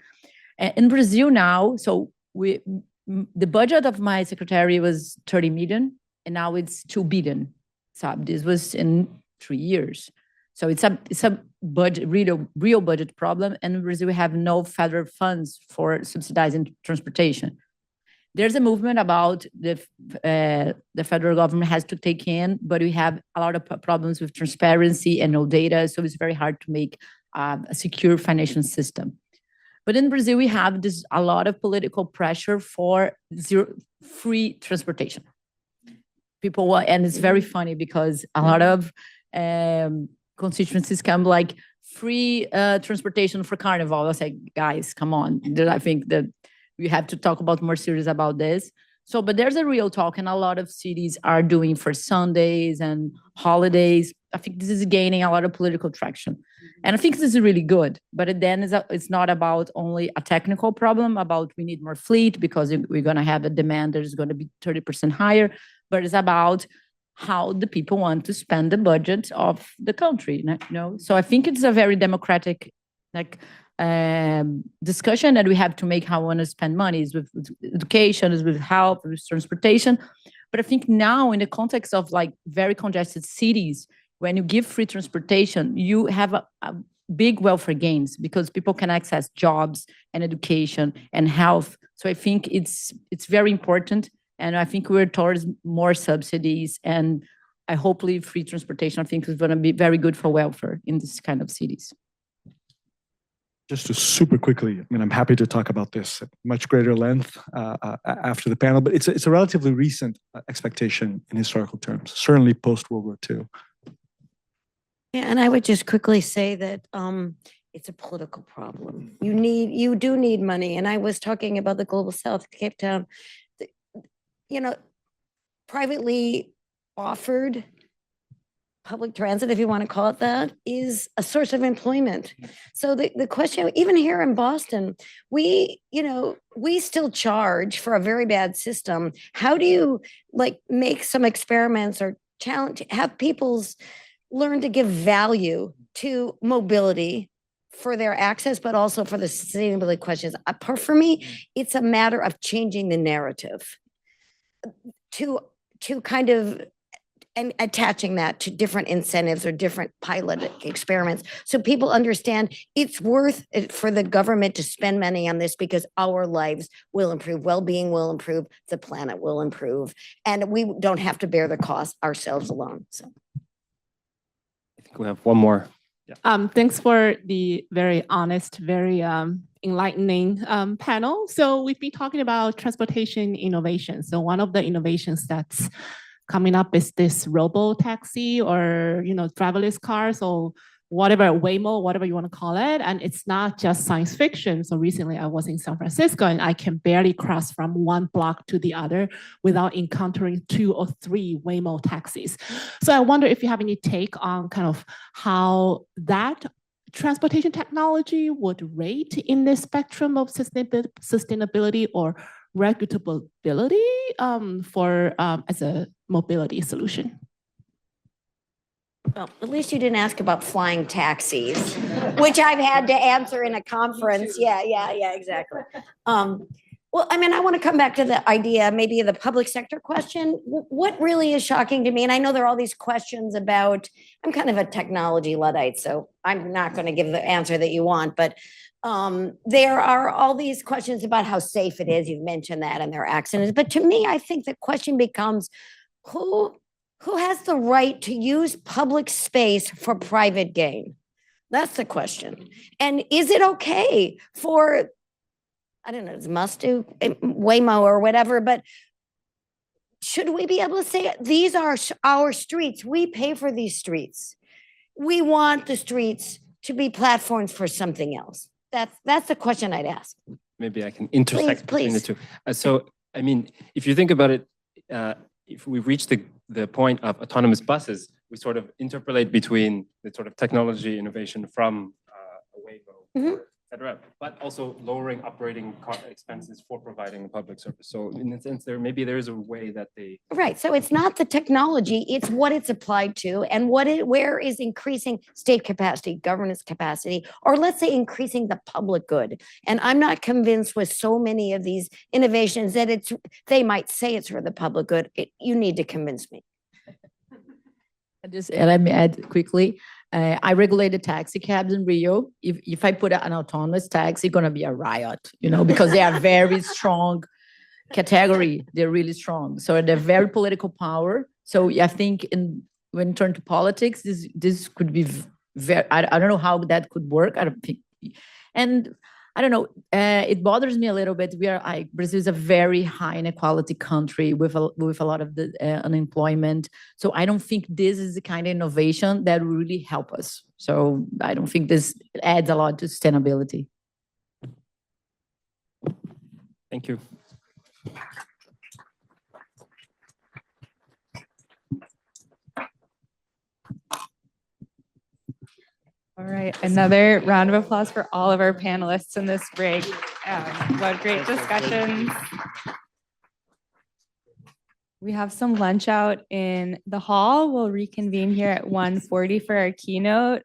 In Brazil now, so the budget of my secretary was 30 million, and now it's 2 billion. So this was in 3 years. So it's a budget, real budget problem, and in Brazil we have no federal funds for subsidizing transportation. There's a movement about the federal government has to take in, but we have a lot of problems with transparency and no data, so it's very hard to make a secure financial system. But in Brazil, we have a lot of political pressure for free transportation. And it's very funny because a lot of constituencies come like free transportation for Carnival. I say, guys, come on. I think that we have to talk about more serious about this. So, but there's a real talk, and a lot of cities are doing for Sundays and holidays. I think this is gaining a lot of political traction. And I think this is really good, but then it's not about only a technical problem about we need more fleet because we're going to have a demand that is going to be 30% higher, but it's about how the people want to spend the budget of the country. So I think it's a very democratic discussion that we have to make how we want to spend money is with education, is with health, with transportation. But I think now in the context of like very congested cities, when you give free transportation, you have a big welfare gains because people can access jobs and education and health. So I think it's very important. And I think we're towards more subsidies, and hopefully free transportation, I think is going to be very good for welfare in this kind of cities. Just to super quickly, I mean, I'm happy to talk about this at much greater length after the panel, but it's a relatively recent expectation in historical terms, certainly post-World War II. Yeah, and I would just quickly say that it's a political problem. You do need money. And I was talking about the Global South, Cape Town, privately offered public transit, if you want to call it that, is a source of employment. So the question, even here in Boston, we still charge for a very bad system. How do you make some experiments or challenge, have people's learn to give value to mobility for their access, but also for the sustainability questions? For me, it's a matter of changing the narrative to kind of and attaching that to different incentives or different pilot experiments, so people understand it's worth it for the government to spend money on this, because our lives will improve, well-being will improve, the planet will improve, and we don't have to bear the cost ourselves alone. So I think we have one more. Thanks for the very honest, very enlightening panel. So we've been talking about transportation innovation. So one of the innovations that's coming up is this robo-taxi or driverless cars or whatever, Waymo, whatever you want to call it. And it's not just science fiction. So recently I was in San Francisco and I can barely cross from one block to the other without encountering 2 or 3 Waymo taxis. So I wonder if you have any take on kind of how that transportation technology would rate in the spectrum of sustainability or regulability for as a mobility solution. Well, at least you didn't ask about flying taxis, which I've had to answer in a conference. Yeah, exactly. Well, I mean, I want to come back to the idea, maybe the public sector question. What really is shocking to me, and I know there are all these questions about, I'm kind of a technology Luddite, so I'm not going to give the answer that you want, but there are all these questions about how safe it is. You've mentioned that, and there are accidents. But to me, I think the question becomes, who has the right to use public space for private gain? That's the question. And is it okay for, I don't know, it's Must-Do, Waymo or whatever, but should we be able to say, these are our streets, we pay for these streets, we want the streets to be platforms for something else? That's the question I'd ask. Maybe I can intersect between the Please. two. So, I mean, if you think about it, if we reach the point of autonomous buses, we sort of interpolate between the sort of technology innovation from Waymo, et cetera, but also lowering operating expenses for providing a public service. So in a sense, there is a way that they... Right, so it's not the technology, it's what it's applied to and where is increasing state capacity, governance capacity, or let's say increasing the public good. And I'm not convinced with so many of these innovations that they might say it's for the public good. You need to convince me. Let me add quickly. I regulated taxi cabs in Rio. If I put an autonomous taxi, it's going to be a riot, because they are very strong category. They're really strong. So they're very political power. So I think when you turn to politics, this could be very, I don't know how that could work. I don't think, and I don't know. It bothers me a little bit. Brazil is a very high inequality country with a lot of the unemployment. So I don't think this is the kind of innovation that will really help us. So I don't think this adds a lot to sustainability. Thank you. All right, another round of applause for all of our panelists in this break. What great discussions. We have some lunch out in the hall. We'll reconvene here at 1:40 for our keynote.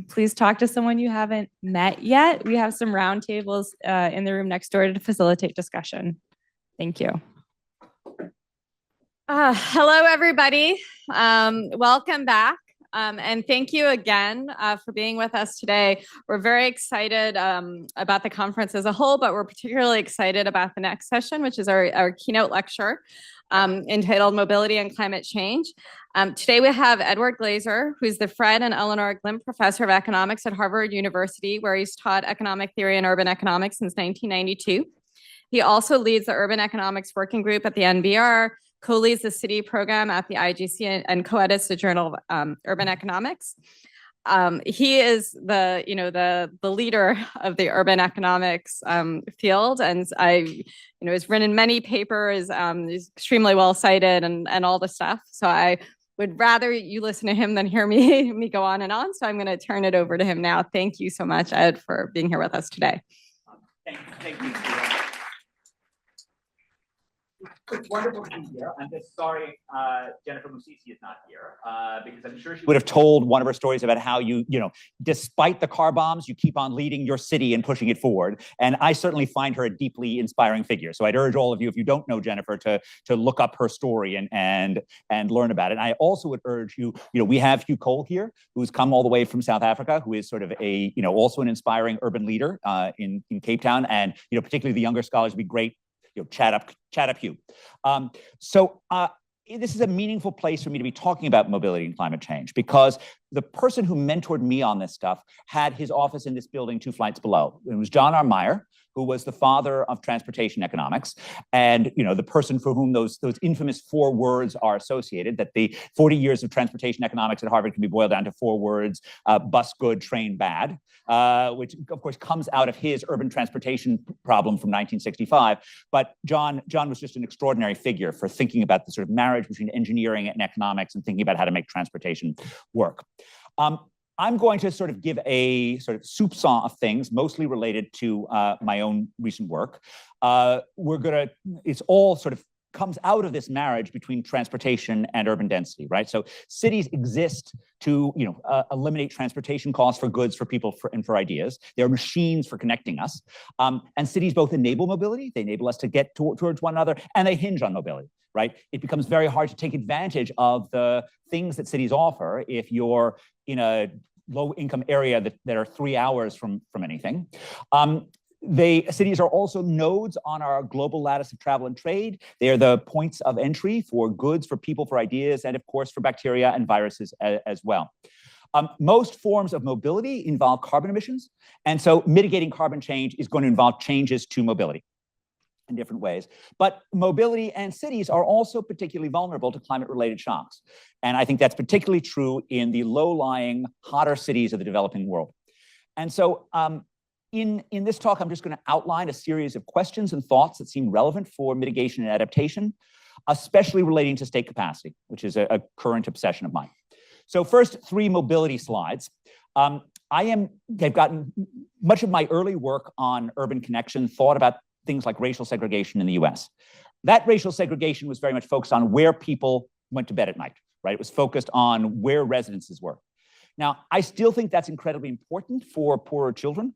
Please talk to someone you haven't met yet. We have some round tables in the room next door to facilitate discussion. Thank you. Hello, everybody. Welcome back. And thank you again for being with us today. We're very excited about the conference as a whole, but we're particularly excited about the next session, which is our keynote lecture entitled Mobility and Climate Change. Today we have Edward Glaser, who's the Fred and Eleanor Glim Professor of Economics at Harvard University, where he's taught economic theory and urban economics since 1992. He also leads the Urban Economics Working Group at the NBR, co-leads the city program at the IGC, and co-edits the Journal of Urban Economics. He is the leader of the urban economics field, and has written many papers. He's extremely well cited and all the stuff. So I would rather you listen to him than hear me go on and on. So I'm going to turn it over to him now. Thank you so much, Ed, for being here with us today. Thank you. It's wonderful to be here. I'm just sorry Jennifer Musisi is not here because I'm sure she would have told one of her stories about how despite the car bombs, you keep on leading your city and pushing it forward. And I certainly find her a deeply inspiring figure. So I'd urge all of you, if you don't know Jennifer, to look up her story and learn about it. And I also would urge you, we have Hugh Cole here, who's come all the way from South Africa, who is sort of also an inspiring urban leader in Cape Town. And, particularly the younger scholars would be great. Chat up, Hugh. This is a meaningful place for me to be talking about mobility and climate change because the person who mentored me on this stuff had his office in this building 2 flights below. It was John R. Meyer, who was the father of transportation economics, and the person for whom those infamous 4 words are associated. That the 40 years of transportation economics at Harvard can be boiled down to 4 words: bus good, train bad, which of course comes out of his urban transportation problem from 1965. But John was just an extraordinary figure for thinking about the sort of marriage between engineering and economics and thinking about how to make transportation work. I'm going to sort of give a sort of soupçon of things, mostly related to my own recent work. It's all sort of comes out of this marriage between transportation and urban density, right? So cities exist to, eliminate transportation costs for goods, for people, and for ideas. They're machines for connecting us. And cities both enable mobility, they enable us to get towards one another, and they hinge on mobility, right? It becomes very hard to take advantage of the things that cities offer if you're in a low-income area that are 3 hours from anything. Cities are also nodes on our global lattice of travel and trade. They are the points of entry for goods, for people, for ideas, and of course for bacteria and viruses as well. Most forms of mobility involve carbon emissions, and so mitigating carbon change is going to involve changes to mobility in different ways. But mobility and cities are also particularly vulnerable to climate-related shocks. And I think that's particularly true in the low-lying, hotter cities of the developing world. And so in this talk, I'm just going to outline a series of questions and thoughts that seem relevant for mitigation and adaptation, especially relating to state capacity, which is a current obsession of mine. So first, 3 mobility slides. I've gotten much of my early work on urban connection, thought about things like racial segregation in the US. That racial segregation was very much focused on where people went to bed at night, right? It was focused on where residences were. Now, I still think that's incredibly important for poorer children.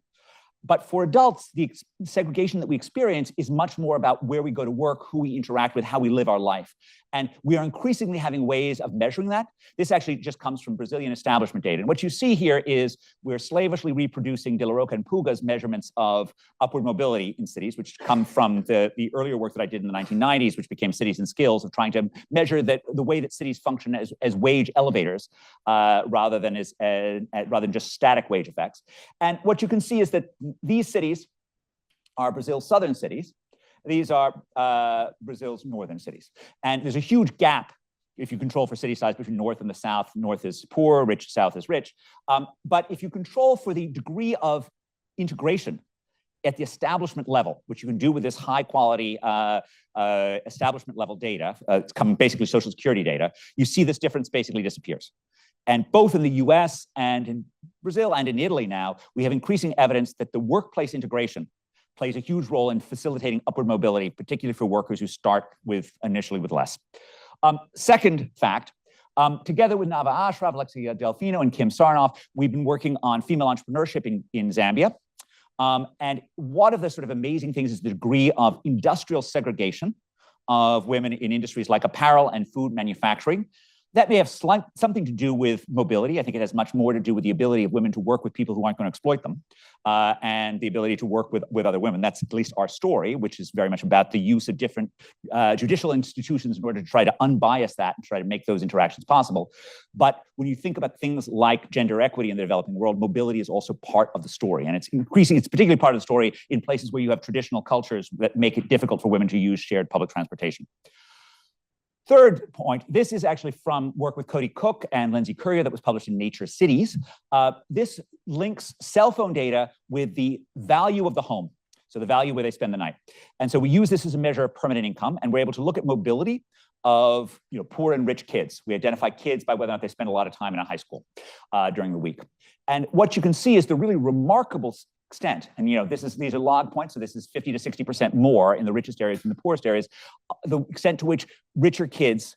But for adults, the segregation that we experience is much more about where we go to work, who we interact with, how we live our life. And we are increasingly having ways of measuring that. This actually just comes from Brazilian establishment data. And what you see here is we're slavishly reproducing De La Roca and Puga's measurements of upward mobility in cities, which come from the earlier work that I did in the 1990s, which became Cities and Skills, of trying to measure the way that cities function as wage elevators rather than just static wage effects. And what you can see is that these cities are Brazil's southern cities. These are Brazil's northern cities. And there's a huge gap if you control for city size between north and the south. North is poor, rich, south is rich. But if you control for the degree of integration at the establishment level, which you can do with this high quality establishment level data, it's basically social security data, you see this difference basically disappears. And both in the US and in Brazil and in Italy now, we have increasing evidence that the workplace integration plays a huge role in facilitating upward mobility, particularly for workers who start initially with less. Second fact, together with Nava Ashraf, Alexia Delfino, and Kim Sarnoff, we've been working on female entrepreneurship in Zambia. And one of the sort of amazing things is the degree of industrial segregation of women in industries like apparel and food manufacturing. That may have something to do with mobility. I think it has much more to do with the ability of women to work with people who aren't going to exploit them, and the ability to work with other women. That's at least our story, which is very much about the use of different judicial institutions in order to try to unbias that and try to make those interactions possible. But when you think about things like gender equity in the developing world, mobility is also part of the story. And it's particularly part of the story in places where you have traditional cultures that make it difficult for women to use shared public transportation. Third point, this is actually from work with Cody Cook and Lindsay Currier that was published in Nature Cities. This links cell phone data with the value of the home, so the value where they spend the night. And so we use this as a measure of permanent income, and we're able to look at mobility of poor and rich kids. We identify kids by whether or not they spend a lot of time in a high school during the week. And what you can see is the really remarkable extent, and these are log points, so this is 50 to 60% more in the richest areas than the poorest areas, the extent to which richer kids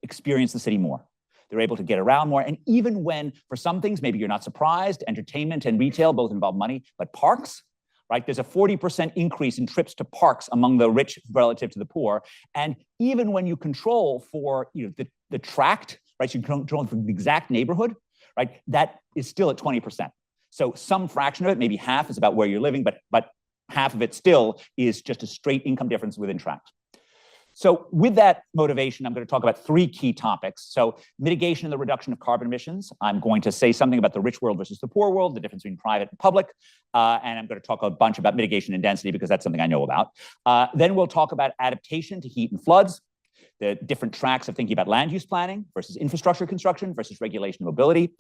experience the city more. They're able to get around more, and even when, for some things, maybe you're not surprised, entertainment and retail both involve money, but parks, right? There's a 40% increase in trips to parks among the rich relative to the poor, and even when you control for the tract, right? So you control for the exact neighborhood, right? That is still at 20%. So some fraction of it, maybe half, is about where you're living, but half of it still is just a straight income difference within tract. So with that motivation, I'm going to talk about three key topics. So mitigation and the reduction of carbon emissions. I'm going to say something about the rich world versus the poor world, the difference between private and public. And I'm going to talk a bunch about mitigation and density because that's something I know about. Then we'll talk about adaptation to heat and floods, the different tracks of thinking about land use planning versus infrastructure construction versus regulation and mobility.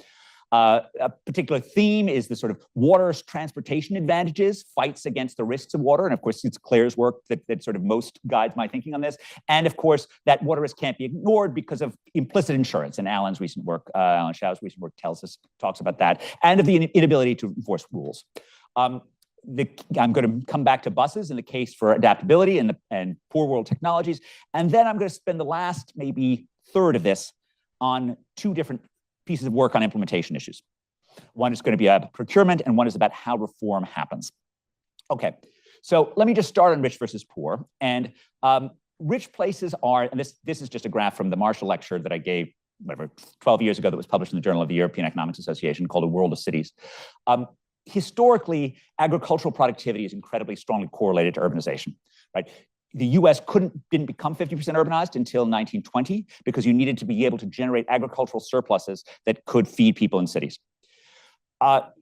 A particular theme is the sort of water transportation advantages, fights against the risks of water. And of course, it's Claire's work that sort of most guides my thinking on this. And of course, that water risk can't be ignored because of implicit insurance. And Alan's recent work, Alan Shaw's recent work talks about that, and of the inability to enforce rules. I'm going to come back to buses and the case for adaptability and poor world technologies. And then I'm going to spend the last maybe third of this on two different pieces of work on implementation issues. One is going to be about procurement, and one is about how reform happens. Okay, so let me just start on rich versus poor. And rich places are, and this is just a graph from the Marshall lecture that I gave, 12 years ago, that was published in the Journal of the European Economics Association, called A World of Cities. Historically, agricultural productivity is incredibly strongly correlated to urbanization, right? The US didn't become 50% urbanized until 1920 because you needed to be able to generate agricultural surpluses that could feed people in cities.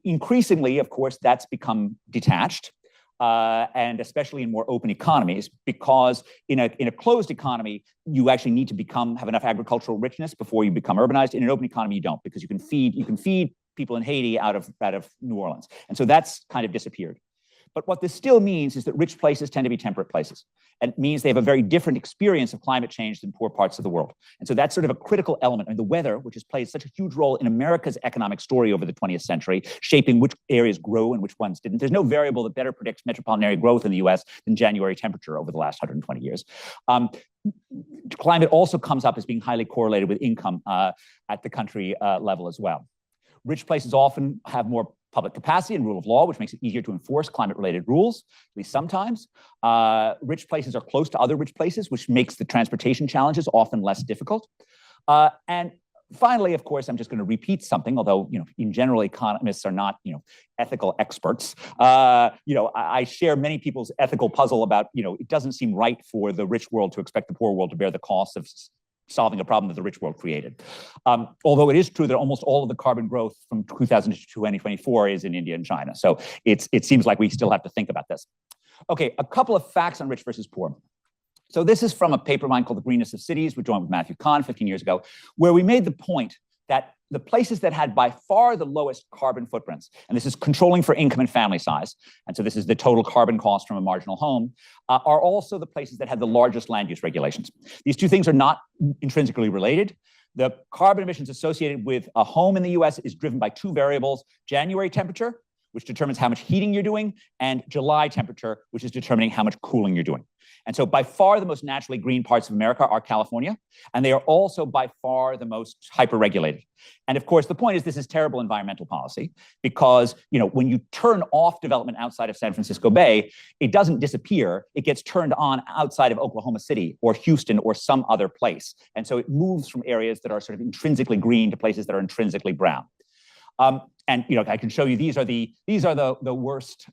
Increasingly, of course, that's become detached, and especially in more open economies, because in a closed economy, you actually need to have enough agricultural richness before you become urbanized. In an open economy, you don't, because you can feed people in Haiti out of New Orleans, and so that's kind of disappeared. But what this still means is that rich places tend to be temperate places. And it means they have a very different experience of climate change than poor parts of the world. And so that's sort of a critical element. And the weather, which has played such a huge role in America's economic story over the 20th century, shaping which areas grow and which ones didn't. There's no variable that better predicts metropolitan area growth in the US than January temperature over the last 120 years. Climate also comes up as being highly correlated with income at the country level as well. Rich places often have more public capacity and rule of law, which makes it easier to enforce climate-related rules, at least sometimes. Rich places are close to other rich places, which makes the transportation challenges often less difficult. And finally, of course, I'm just going to repeat something, although in general, economists are not ethical experts. I share many people's ethical puzzle about it doesn't seem right for the rich world to expect the poor world to bear the cost of solving a problem that the rich world created. Although it is true that almost all of the carbon growth from 2000 to 2024 is in India and China. So it seems like we still have to think about this. Okay, a couple of facts on rich versus poor. So this is from a paper of mine called The Greenness of Cities, which joined with Matthew Kahn 15 years ago, where we made the point that the places that had by far the lowest carbon footprints, and this is controlling for income and family size, and so this is the total carbon cost from a marginal home, are also the places that had the largest land use regulations. These two things are not intrinsically related. The carbon emissions associated with a home in the US is driven by two variables: January temperature, which determines how much heating you're doing, and July temperature, which is determining how much cooling you're doing. And so by far the most naturally green parts of America are California, and they are also by far the most hyper-regulated. And of course, the point is this is terrible environmental policy because, when you turn off development outside of San Francisco Bay, it doesn't disappear. It gets turned on outside of Oklahoma City or Houston or some other place. And so it moves from areas that are sort of intrinsically green to places that are intrinsically brown. And I can show you these are the worst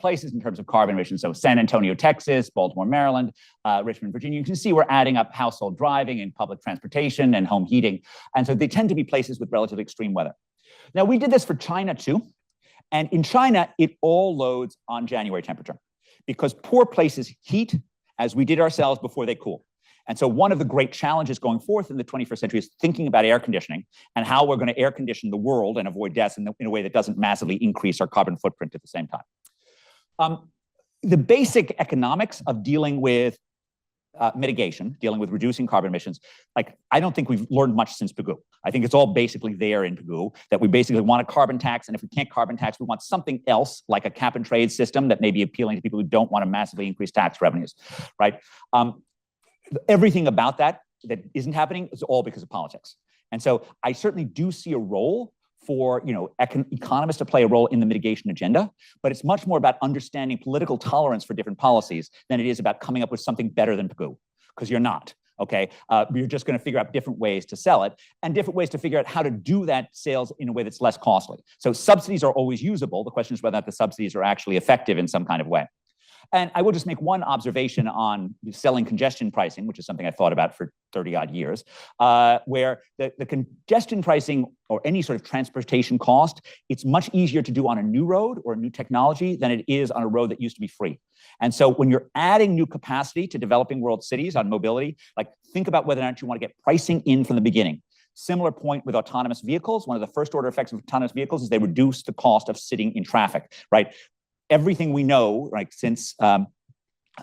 places in terms of carbon emissions. So San Antonio, Texas, Baltimore, Maryland, Richmond, Virginia. You can see we're adding up household driving and public transportation and home heating. And so they tend to be places with relatively extreme weather. Now, we did this for China too. And in China, it all loads on January temperature because poor places heat as we did ourselves before they cool. And so one of the great challenges going forth in the 21st century is thinking about air conditioning and how we're going to air condition the world and avoid deaths in a way that doesn't massively increase our carbon footprint at the same time. The basic economics of dealing with mitigation, dealing with reducing carbon emissions, I don't think we've learned much since Pigou. I think it's all basically there in Pigou, that we basically want a carbon tax, and if we can't carbon tax, we want something else, like a cap and trade system that may be appealing to people who don't want to massively increase tax revenues, right? Everything about that isn't happening is all because of politics. And so I certainly do see a role for economists to play a role in the mitigation agenda, but it's much more about understanding political tolerance for different policies than it is about coming up with something better than Pigou, because you're not. Okay, you're just going to figure out different ways to sell it and different ways to figure out how to do that sales in a way that's less costly. So subsidies are always usable. The question is whether or not the subsidies are actually effective in some kind of way. And I will just make one observation on selling congestion pricing, which is something I thought about for 30 odd years, where the congestion pricing or any sort of transportation cost, it's much easier to do on a new road or a new technology than it is on a road that used to be free. And so when you're adding new capacity to developing world cities on mobility, think about whether or not you want to get pricing in from the beginning. Similar point with autonomous vehicles. One of the first order effects of autonomous vehicles is they reduce the cost of sitting in traffic, right? Everything we know, since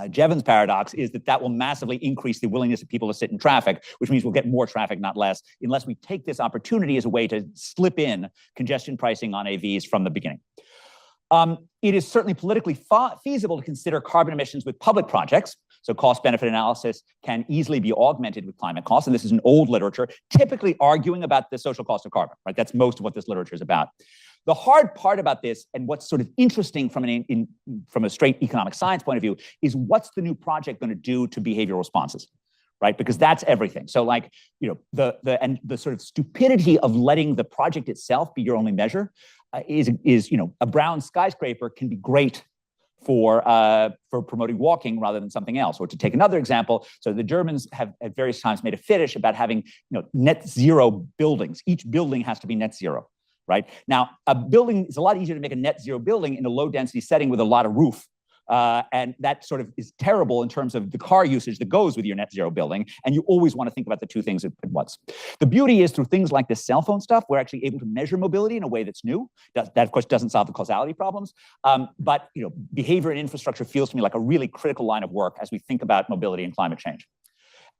Jevons paradox, is that will massively increase the willingness of people to sit in traffic, which means we'll get more traffic, not less, unless we take this opportunity as a way to slip in congestion pricing on AVs from the beginning. It is certainly politically feasible to consider carbon emissions with public projects. So cost-benefit analysis can easily be augmented with climate costs. And this is an old literature, typically arguing about the social cost of carbon, right? That's most of what this literature is about. The hard part about this, and what's sort of interesting from a straight economic science point of view, is what's the new project going to do to behavioral responses, right? Because that's everything. So the sort of stupidity of letting the project itself be your only measure is a brown skyscraper can be great for promoting walking rather than something else. Or to take another example, so the Germans have at various times made a fetish about having net zero buildings. Each building has to be net zero. Right? Now, a building is a lot easier to make a net zero building in a low density setting with a lot of roof. And that sort of is terrible in terms of the car usage that goes with your net zero building. And you always want to think about the two things at once. The beauty is through things like this cell phone stuff, we're actually able to measure mobility in a way that's new. That of course doesn't solve the causality problems. But behavior and infrastructure feels to me like a really critical line of work as we think about mobility and climate change.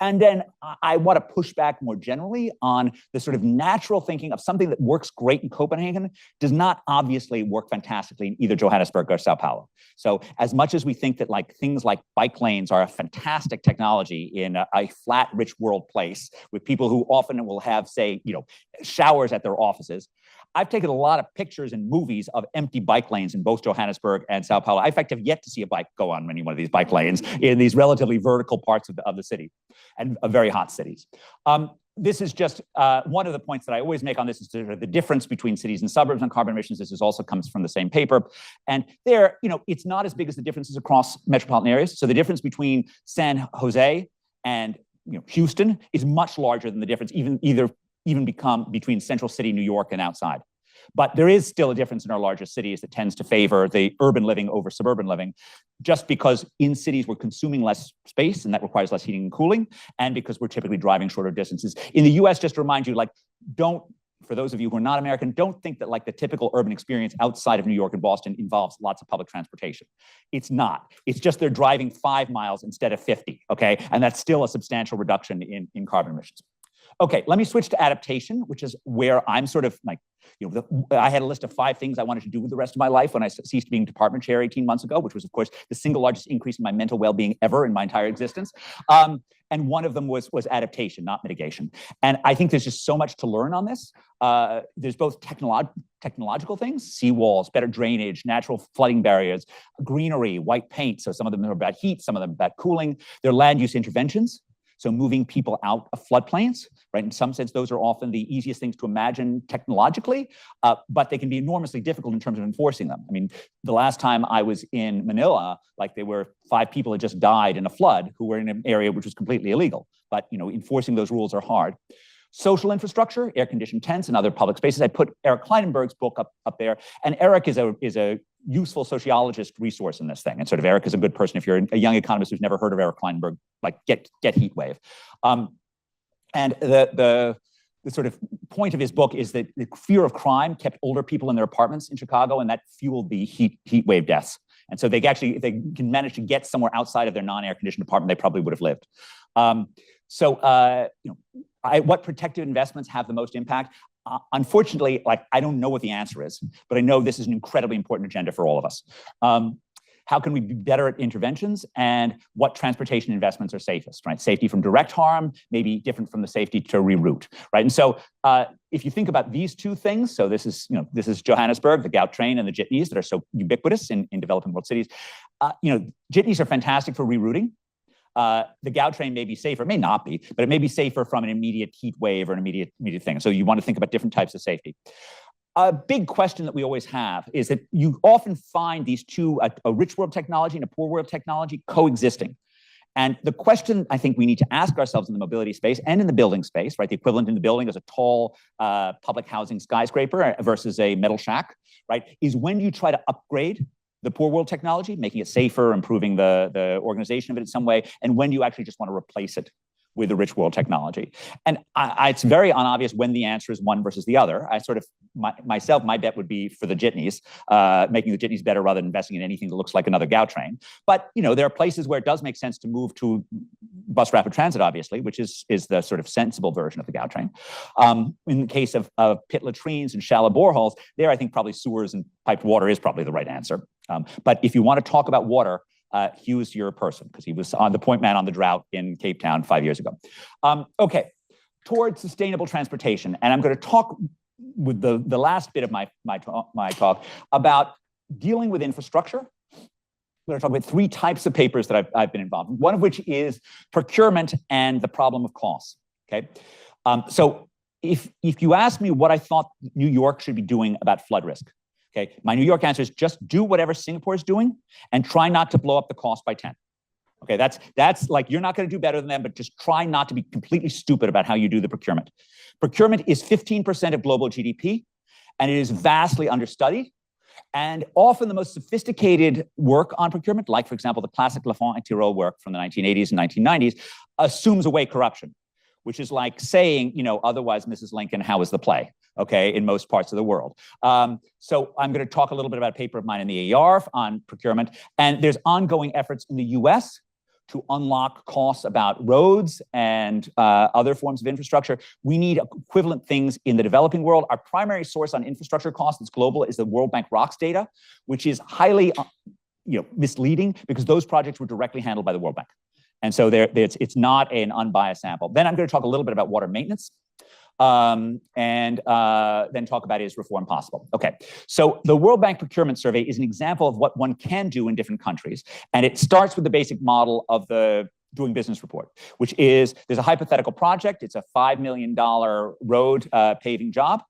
And then I want to push back more generally on the sort of natural thinking of something that works great in Copenhagen does not obviously work fantastically in either Johannesburg or Sao Paulo. So as much as we think that things like bike lanes are a fantastic technology in a flat, rich world place with people who often will have, say, showers at their offices, I've taken a lot of pictures and movies of empty bike lanes in both Johannesburg and Sao Paulo. I, in fact, have yet to see a bike go on any one of these bike lanes in these relatively vertical parts of the city and very hot cities. This is just one of the points that I always make on this is the difference between cities and suburbs on carbon emissions. This also comes from the same paper. And there, it's not as big as the differences across metropolitan areas. So the difference between San Jose and Houston is much larger than the difference even become between central city, New York, and outside. But there is still a difference in our largest cities that tends to favor the urban living over suburban living, just because in cities we're consuming less space and that requires less heating and cooling, and because we're typically driving shorter distances. In the US, just to remind you, for those of you who are not American, don't think that the typical urban experience outside of New York and Boston involves lots of public transportation. It's not. It's just they're driving 5 miles instead of 50, okay? And that's still a substantial reduction in carbon emissions. Okay, let me switch to adaptation, which is where I'm sort of I had a list of 5 things I wanted to do with the rest of my life when I ceased being department chair 18 months ago, which was, of course, the single largest increase in my mental well-being ever in my entire existence. And one of them was adaptation, not mitigation. And I think there's just so much to learn on this. There's both technological things, seawalls, better drainage, natural flooding barriers, greenery, white paint. So some of them are about heat, some of them about cooling. There are land use interventions. So moving people out of floodplains, right? In some sense, those are often the easiest things to imagine technologically, but they can be enormously difficult in terms of enforcing them. I mean, the last time I was in Manila, like there were 5 people had just died in a flood who were in an area which was completely illegal. But enforcing those rules are hard. Social infrastructure, air-conditioned tents and other public spaces. I put Eric Kleinenberg's book up there, and Eric is a useful sociologist resource in this thing. And sort of Eric is a good person if you're a young economist who's never heard of Eric Kleinenberg, like get heat wave. And the sort of point of his book is that the fear of crime kept older people in their apartments in Chicago, and that fueled the heat wave deaths. And so if they can manage to get somewhere outside of their non-air conditioned apartment, they probably would have lived. What protective investments have the most impact? Unfortunately, I don't know what the answer is, but I know this is an incredibly important agenda for all of us. How can we be better at interventions, and what transportation investments are safest, right? Safety from direct harm may be different from the safety to reroute, right? And so if you think about these 2 things, so this is Johannesburg, the gout train and the jitneys that are so ubiquitous in developing world cities. Jitneys are fantastic for rerouting. The gout train may be safer, it may not be, but it may be safer from an immediate heat wave or an immediate thing. So you want to think about different types of safety. A big question that we always have is that you often find these 2, a rich world technology and a poor world technology, coexisting. And the question I think we need to ask ourselves in the mobility space and in the building space, right? The equivalent in the building is a tall public housing skyscraper versus a metal shack, right? Is when you try to upgrade the poor world technology, making it safer, improving the organization of it in some way, and when you actually just want to replace it with the rich world technology. And it's very unobvious when the answer is one versus the other. I sort of, my bet would be for the jitneys, making the jitneys better rather than investing in anything that looks like another gout train. But, there are places where it does make sense to move to bus rapid transit, obviously, which is the sort of sensible version of the gout train. In the case of pit latrines and shallow boreholes, there I think probably sewers and piped water is probably the right answer. But if you want to talk about water, Hugh's your person, because he was on the point man on the drought in Cape Town 5 years ago. Okay, towards sustainable transportation. And I'm going to talk with the last bit of my talk about dealing with infrastructure. I'm going to talk about 3 types of papers that I've been involved in, one of which is procurement and the problem of costs, okay? So if you ask me what I thought New York should be doing about flood risk, okay, my New York answer is just do whatever Singapore is doing and try not to blow up the cost by 10. Okay, that's like, you're not going to do better than them, but just try not to be completely stupid about how you do the procurement. Procurement is 15% of global GDP, and it is vastly understudied. And often the most sophisticated work on procurement, like, for example, the classic Lafont and Tirole work from the 1980s and 1990s, assumes away corruption, which is like saying, otherwise, Mrs. Lincoln, how was the play? Okay, in most parts of the world. So I'm going to talk a little bit about a paper of mine in the AER on procurement. And there's ongoing efforts in the US to unlock costs about roads and other forms of infrastructure. We need equivalent things in the developing world. Our primary source on infrastructure costs that's global is the World Bank ROCs data, which is highly misleading because those projects were directly handled by the World Bank. And so it's not an unbiased sample. Then I'm going to talk a little bit about water maintenance. And then talk about is reform possible. Okay, so the World Bank Procurement Survey is an example of what one can do in different countries. And it starts with the basic model of the doing business report, which is there's a hypothetical project. It's a $5 million road paving job.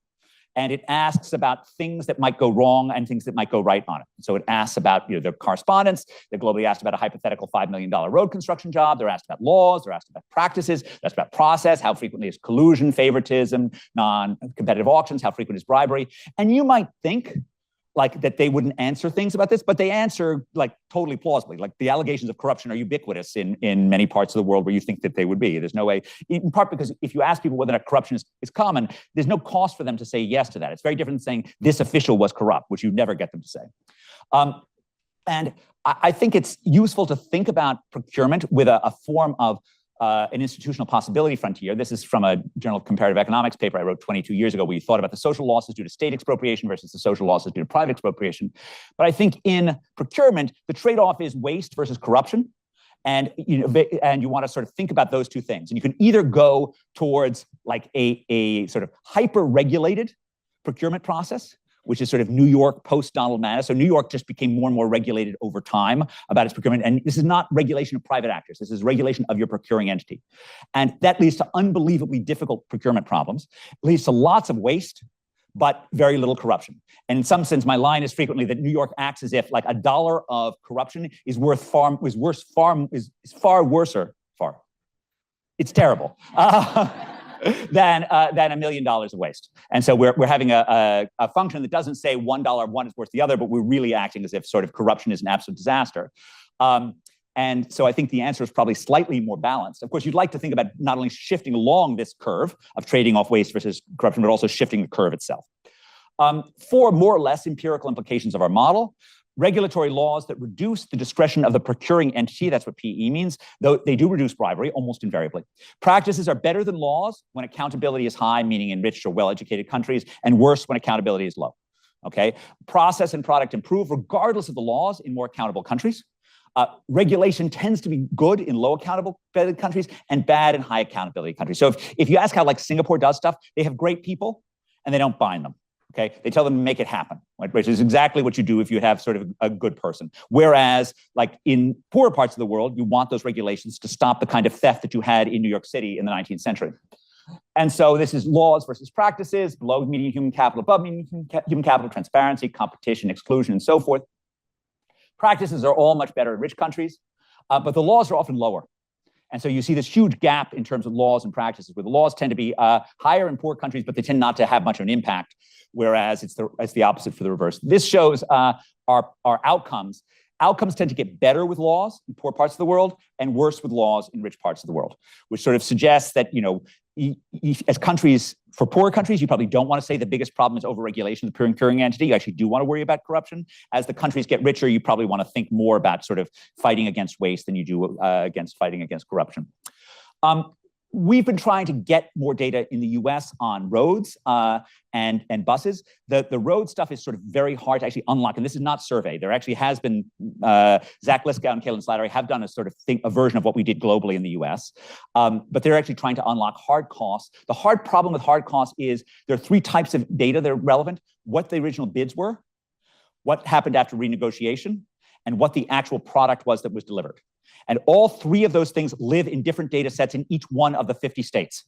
And it asks about things that might go wrong and things that might go right on it. So it asks about the correspondence. They're globally asked about a hypothetical $5 million road construction job. They're asked about laws. They're asked about practices. They're asked about process. How frequently is collusion, favoritism, non-competitive auctions? How frequent is bribery? And you might think like that they wouldn't answer things about this, but they answer like totally plausibly. Like the allegations of corruption are ubiquitous in many parts of the world where you think that they would be. There's no way, in part because if you ask people whether or not corruption is common, there's no cost for them to say yes to that. It's very different than saying this official was corrupt, which you never get them to say. And I think it's useful to think about procurement with a form of an institutional possibility frontier. This is from a Journal of Comparative Economics paper I wrote 22 years ago, where we thought about the social losses due to state expropriation versus the social losses due to private expropriation. But I think in procurement, the trade-off is waste versus corruption. And you want to sort of think about those two things. And you can either go towards like a sort of hyper-regulated procurement process, which is sort of New York post-Donald Mann. So New York just became more and more regulated over time about its procurement. And this is not regulation of private actors. This is regulation of your procuring entity. And that leads to unbelievably difficult procurement problems. It leads to lots of waste, but very little corruption. And in some sense, my line is frequently that New York acts as if like $1 of corruption is far worse. It's terrible. Than $1 million of waste. And so we're having a function that doesn't say $1 of one is worth the other, but we're really acting as if sort of corruption is an absolute disaster. And so I think the answer is probably slightly more balanced. Of course, you'd like to think about not only shifting along this curve of trading off waste versus corruption, but also shifting the curve itself. For more or less empirical implications of our model, regulatory laws that reduce the discretion of the procuring entity, that's what PE means, though they do reduce bribery almost invariably. Practices are better than laws when accountability is high, meaning in rich or well-educated countries, and worse when accountability is low. Okay? Process and product improve regardless of the laws in more accountable countries. Regulation tends to be good in low accountability countries and bad in high accountability countries. So if you ask how like Singapore does stuff, they have great people and they don't bind them. Okay, they tell them to make it happen, right? Which is exactly what you do if you have sort of a good person. Whereas, like in poorer parts of the world, you want those regulations to stop the kind of theft that you had in New York City in the 19th century. And so this is laws versus practices, below median human capital, above median human capital, transparency, competition, exclusion, and so forth. Practices are all much better in rich countries, but the laws are often lower. And so you see this huge gap in terms of laws and practices, where the laws tend to be higher in poor countries, but they tend not to have much of an impact, whereas it's the opposite for the reverse. This shows our outcomes. Outcomes tend to get better with laws in poor parts of the world and worse with laws in rich parts of the world, which sort of suggests that, as countries, for poorer countries, you probably don't want to say the biggest problem is overregulation of the procuring entity. You actually do want to worry about corruption. As the countries get richer, you probably want to think more about sort of fighting against waste than you do against fighting against corruption. We've been trying to get more data in the US on roads and buses. The road stuff is sort of very hard to actually unlock, and this is not survey. There actually has been, Zach Liskow and Caitlin Slattery have done a version of what we did globally in the US, but they're actually trying to unlock hard costs. The hard problem with hard costs is there are three types of data that are relevant: what the original bids were, what happened after renegotiation, and what the actual product was that was delivered. And all three of those things live in different data sets in each one of the 50 states.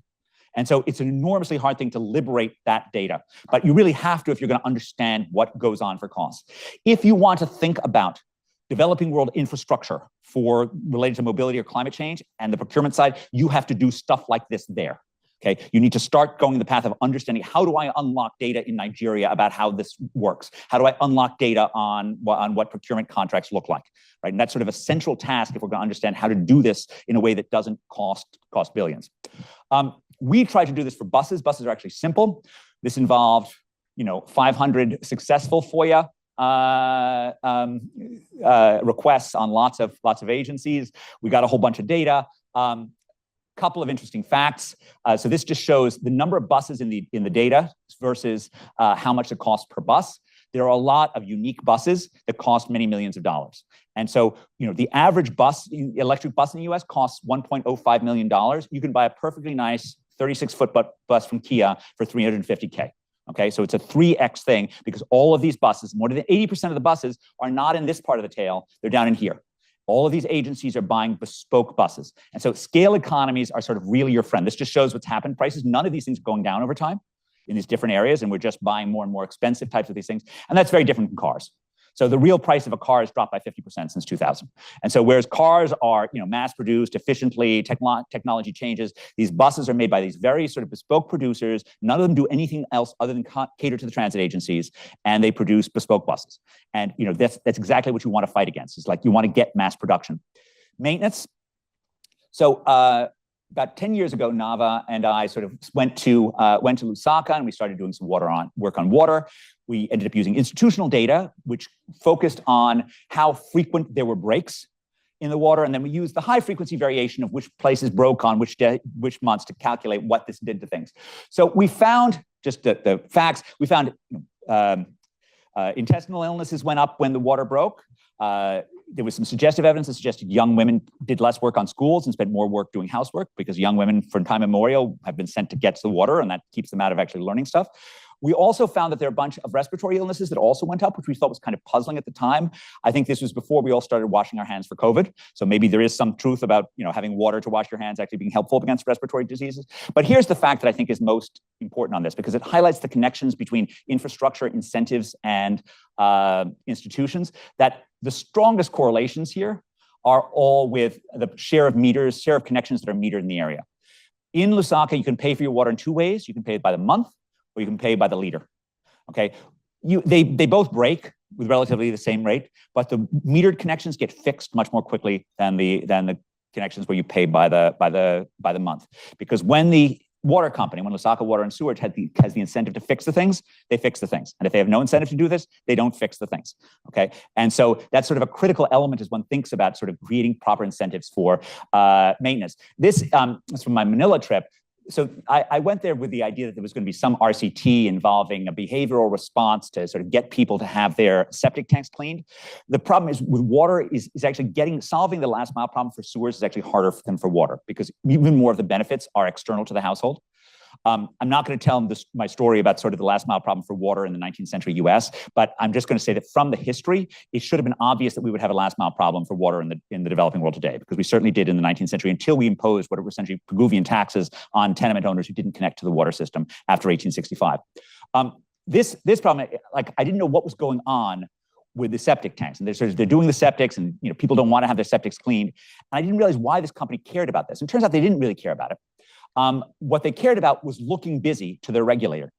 And so it's an enormously hard thing to liberate that data. But you really have to if you're going to understand what goes on for costs. If you want to think about developing world infrastructure related to mobility or climate change and the procurement side, you have to do stuff like this there. Okay, you need to start going the path of understanding, how do I unlock data in Nigeria about how this works? How do I unlock data on what procurement contracts look like? Right, and that's sort of a central task if we're going to understand how to do this in a way that doesn't cost billions. We try to do this for buses. Buses are actually simple. This involved, 500 successful FOIA requests on lots of agencies. We got a whole bunch of data. Couple of interesting facts. So this just shows the number of buses in the data versus how much it costs per bus. There are a lot of unique buses that cost many millions of dollars. And so, the average electric bus in the US costs $1.05 million. You can buy a perfectly nice 36-foot bus from Kia for $350K. Okay, so it's a 3x thing because all of these buses, more than 80% of the buses, are not in this part of the tail. They're down in here. All of these agencies are buying bespoke buses. And so scale economies are sort of really your friend. This just shows what's happened. Prices, none of these things are going down over time in these different areas, and we're just buying more and more expensive types of these things. And that's very different from cars. So the real price of a car has dropped by 50% since 2000. And so whereas cars are, mass-produced efficiently, technology changes, these buses are made by these very sort of bespoke producers. None of them do anything else other than cater to the transit agencies, and they produce bespoke buses. And that's exactly what you want to fight against. It's like you want to get mass production. Maintenance. So about 10 years ago, Nava and I sort of went to Lusaka, and we started doing some work on water. We ended up using institutional data, which focused on how frequent there were breaks in the water, and then we used the high frequency variation of which places broke on which months to calculate what this did to things. So we found, just the facts, we found intestinal illnesses went up when the water broke. There was some suggestive evidence that suggested young women did less work on schools and spent more work doing housework, because young women from time immemorial have been sent to get to the water, and that keeps them out of actually learning stuff. We also found that there are a bunch of respiratory illnesses that also went up, which we thought was kind of puzzling at the time. I think this was before we all started washing our hands for COVID. So maybe there is some truth about, having water to wash your hands actually being helpful against respiratory diseases. But here's the fact that I think is most important on this, because it highlights the connections between infrastructure, incentives, and institutions, that the strongest correlations here are all with the share of connections that are metered in the area. In Lusaka, you can pay for your water in two ways. You can pay it by the month, or you can pay by the liter. Okay, they both break with relatively the same rate, but the metered connections get fixed much more quickly than the connections where you pay by the month. Because when the water company, when Lusaka Water and Sewerage has the incentive to fix the things, they fix the things. And if they have no incentive to do this, they don't fix the things. Okay, and so that's sort of a critical element as one thinks about sort of creating proper incentives for maintenance. This is from my Manila trip. So I went there with the idea that there was going to be some RCT involving a behavioral response to sort of get people to have their septic tanks cleaned. The problem is with water is actually solving the last mile problem for sewers is actually harder than for water, because even more of the benefits are external to the household. I'm not going to tell them my story about sort of the last mile problem for water in the 19th century US, but I'm just going to say that from the history, it should have been obvious that we would have a last mile problem for water in the developing world today, because we certainly did in the 19th century, until we imposed what were essentially Peruvian taxes on tenement owners who didn't connect to the water system after 1865. This problem, I didn't know what was going on with the septic tanks, and they're doing the septics, and people don't want to have their septics cleaned. And I didn't realize why this company cared about this. And it turns out they didn't really care about it. What they cared about was looking busy to their regulator,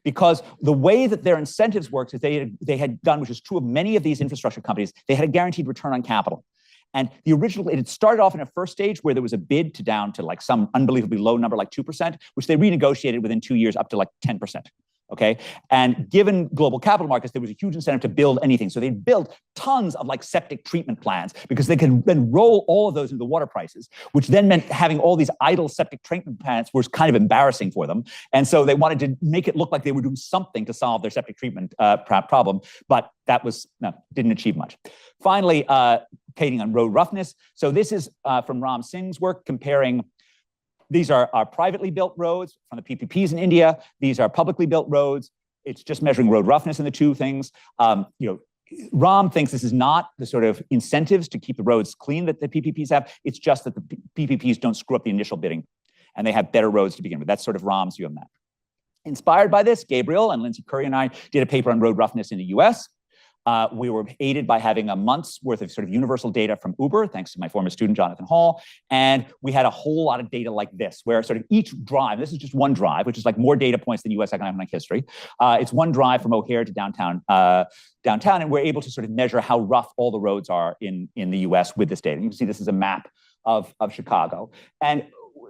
because the way that their incentives worked is they had done, which is true of many of these infrastructure companies, they had a guaranteed return on capital. And it had started off in a first stage where there was a bid down to some unbelievably low number, like 2%, which they renegotiated within 2 years up to 10%. Okay. And given global capital markets, there was a huge incentive to build anything. So they built tons of septic treatment plants, because they could then roll all of those into the water prices, which then meant having all these idle septic treatment plants was kind of embarrassing for them. And so they wanted to make it look like they were doing something to solve their septic treatment problem. But that didn't achieve much. Finally, painting on road roughness. So this is from Ram Singh's work comparing. These are privately built roads from the PPPs in India. These are publicly built roads. It's just measuring road roughness in the two things. Ram thinks this is not the sort of incentives to keep the roads clean that the PPPs have. It's just that the PPPs don't screw up the initial bidding, and they have better roads to begin with. That's sort of Ram's view on that. Inspired by this, Gabriel and Lindsay Curry and I did a paper on road roughness in the US. We were aided by having a month's worth of sort of universal data from Uber, thanks to my former student, Jonathan Hall. And we had a whole lot of data like this, where sort of each drive, this is just one drive, which is more data points than US economic history. It's one drive from O'Hare to downtown, and we're able to sort of measure how rough all the roads are in the US with this data. And you can see this is a map of Chicago. And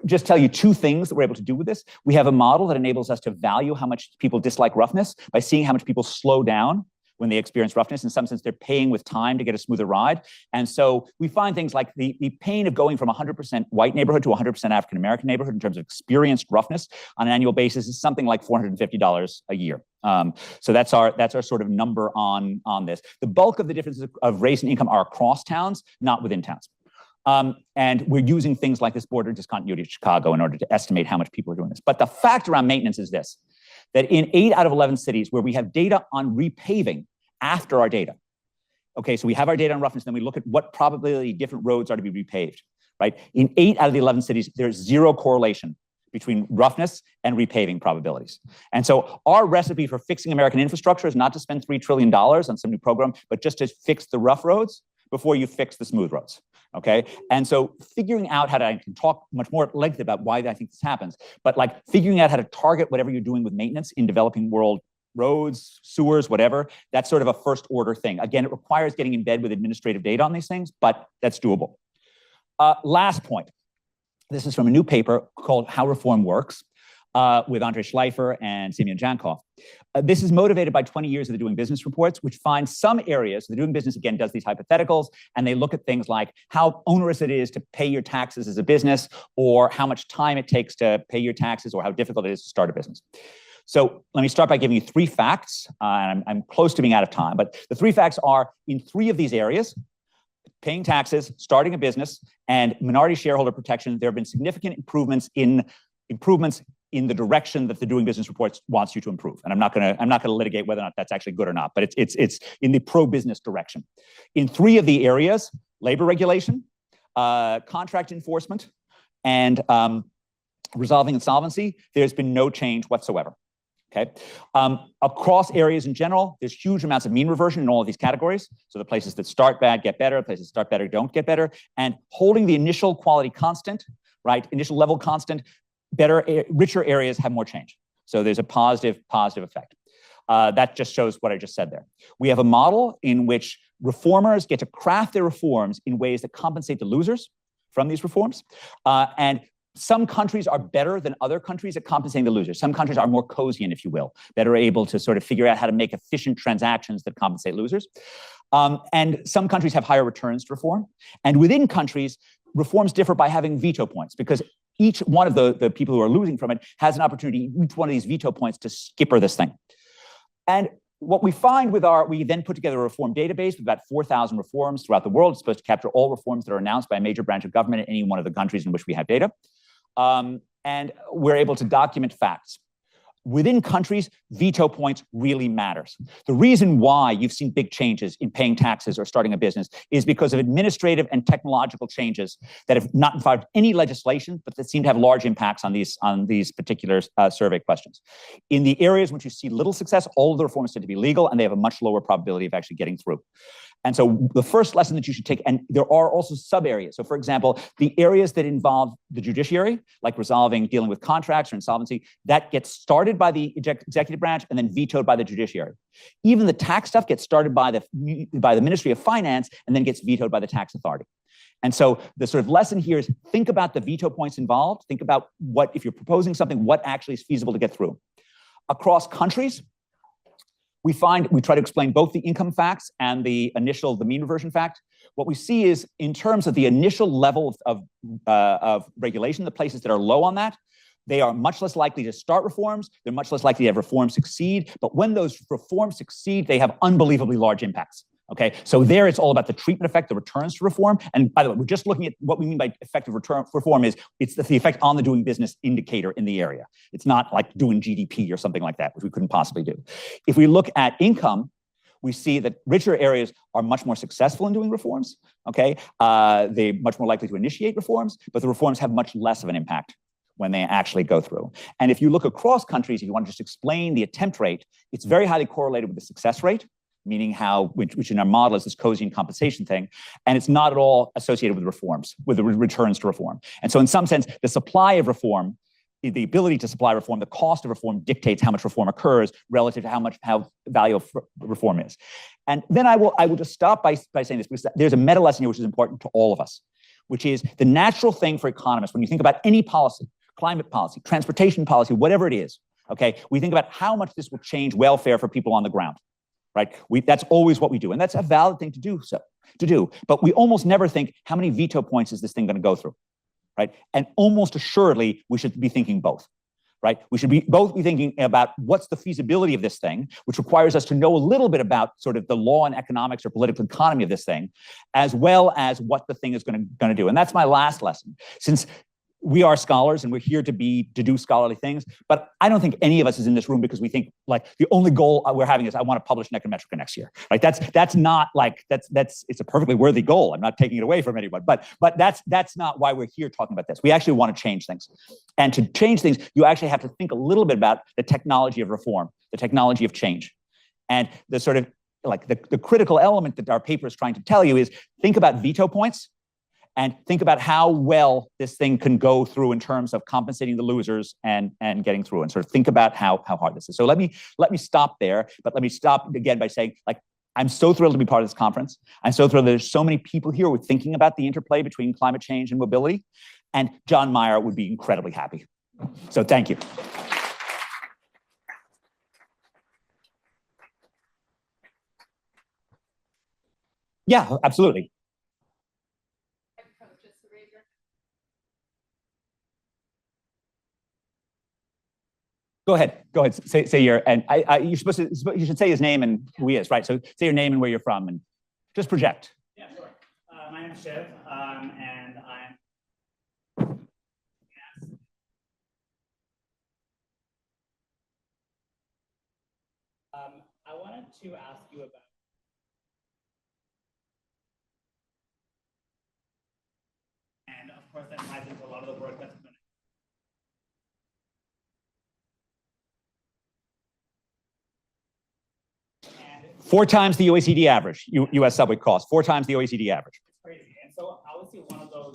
just tell you two things that we're able to do with this. We have a model that enables us to value how much people dislike roughness by seeing how much people slow down when they experience roughness. In some sense, they're paying with time to get a smoother ride. And so we find things like the pain of going from 100% white neighborhood to 100% African-American neighborhood in terms of experienced roughness on an annual basis is something like $450 a year. So that's our sort of number on this. The bulk of the differences of race and income are across towns, not within towns. And we're using things like this border discontinuity of Chicago in order to estimate how much people are doing this. But the fact around maintenance is this, that in 8 out of 11 cities where we have data on repaving after our data, okay, so we have our data on roughness, then we look at what probability different roads are to be repaved, right? In 8 out of the 11 cities, there's zero correlation between roughness and repaving probabilities. And so our recipe for fixing American infrastructure is not to spend $3 trillion on some new program, but just to fix the rough roads before you fix the smooth roads, okay? And so figuring out how to, I can talk much more at length about why I think this happens, but figuring out how to target whatever you're doing with maintenance in developing world roads, sewers, whatever, that's sort of a first order thing. Again, it requires getting in bed with administrative data on these things, but that's doable. Last point. This is from a new paper called How Reform Works. with Andrei Schleifer and Semyon Jankov. This is motivated by 20 years of the Doing Business reports, which find some areas, the Doing Business again does these hypotheticals, and they look at things like how onerous it is to pay your taxes as a business, or how much time it takes to pay your taxes, or how difficult it is to start a business. So let me start by giving you 3 facts. I'm close to being out of time, but the 3 facts are in 3 of these areas: paying taxes, starting a business, and minority shareholder protection. There have been significant improvements in the direction that the Doing Business reports wants you to improve. And I'm not going to litigate whether or not that's actually good or not, but it's in the pro-business direction. In 3 of the areas, labor regulation, contract enforcement, and resolving insolvency, there's been no change whatsoever. Okay. Across areas in general, there's huge amounts of mean reversion in all of these categories. So the places that start bad get better, places that start better don't get better, and holding the initial quality constant, right? Initial level constant, richer areas have more change. So there's a positive effect. That just shows what I just said there. We have a model in which reformers get to craft their reforms in ways that compensate the losers from these reforms. And some countries are better than other countries at compensating the losers. Some countries are more Coasian, if you will, better able to sort of figure out how to make efficient transactions that compensate losers. And some countries have higher returns to reform. And within countries, reforms differ by having veto points, because each one of the people who are losing from it has an opportunity, each one of these veto points, to skipper this thing. And what we find we then put together a reform database with about 4,000 reforms throughout the world. It's supposed to capture all reforms that are announced by a major branch of government in any one of the countries in which we have data. And we're able to document facts. Within countries, veto points really matters. The reason why you've seen big changes in paying taxes or starting a business is because of administrative and technological changes that have not involved any legislation, but that seem to have large impacts on these particular survey questions. In the areas in which you see little success, all of the reforms tend to be legal, and they have a much lower probability of actually getting through. And so the first lesson that you should take, and there are also sub areas. So for example, the areas that involve the judiciary, like dealing with contracts or insolvency, that gets started by the executive branch and then vetoed by the judiciary. Even the tax stuff gets started by the Ministry of Finance and then gets vetoed by the tax authority. And so the sort of lesson here is think about the veto points involved. Think about if you're proposing something, what actually is feasible to get through. Across countries, we try to explain both the income facts and the mean reversion fact. What we see is, in terms of the initial level of regulation, the places that are low on that, they are much less likely to start reforms. They're much less likely to have reforms succeed. But when those reforms succeed, they have unbelievably large impacts. Okay, so there it's all about the treatment effect, the returns to reform. And by the way, we're just looking at what we mean by effective reform it's the effect on the Doing Business indicator in the area. It's not like doing GDP or something like that, which we couldn't possibly do. If we look at income, we see that richer areas are much more successful in doing reforms. Okay, they're much more likely to initiate reforms, but the reforms have much less of an impact when they actually go through. And if you look across countries, if you want to just explain the attempt rate, it's very highly correlated with the success rate, meaning which in our model is this Coasian compensation thing, and it's not at all associated with reforms, with the returns to reform. And so in some sense, the supply of reform, the ability to supply reform, the cost of reform dictates how much reform occurs relative to how valuable reform is. And then I will just stop by saying this, because there's a meta lesson here which is important to all of us, which is the natural thing for economists, when you think about any policy, climate policy, transportation policy, whatever it is, okay, we think about how much this will change welfare for people on the ground. Right? That's always what we do. And that's a valid thing to do. But we almost never think, how many veto points is this thing going to go through? Right? And almost assuredly, we should be thinking both. Right? We should both be thinking about what's the feasibility of this thing, which requires us to know a little bit about sort of the law and economics or political economy of this thing, as well as what the thing is going to do. And that's my last lesson. Since we are scholars and we're here to do scholarly things, but I don't think any of us is in this room because we think like the only goal we're having is I want to publish Econometrica next year. Right? That's not like it's a perfectly worthy goal. I'm not taking it away from anyone, but that's not why we're here talking about this. We actually want to change things, and to change things, you actually have to think a little bit about the technology of reform, the technology of change, and the sort of like the critical element that our paper is trying to tell you is think about veto points. And think about how well this thing can go through in terms of compensating the losers and getting through, and sort of think about how hard this is. So let me stop there, but let me stop again by saying, like, I'm so thrilled to be part of this conference. I'm so thrilled that there's so many people here who are thinking about the interplay between climate change and mobility. And John Mayer would be incredibly happy So thank you. Yeah, absolutely. Go ahead. Go ahead. Say your and you're supposed to. You should say his name and who he is, right? So say your name and where you're from, and just project. Yeah, sure. My name is Shiv, and I'm. I wanted to ask you about. And of course, that ties into a lot of the work that's been. 4 times the OECD average, U.S. subway cost, 4 times the OECD average. It's crazy. And so obviously one of those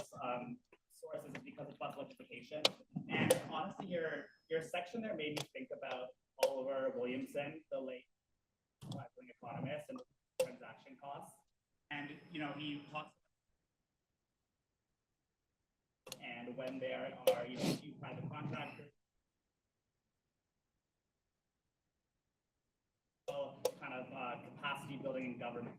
sources is because of bus electrification. And honestly, your section there made me think about Oliver Williamson, the late economist, and transaction costs. And he talks. And when there are few private contractors. Kind of capacity building in government.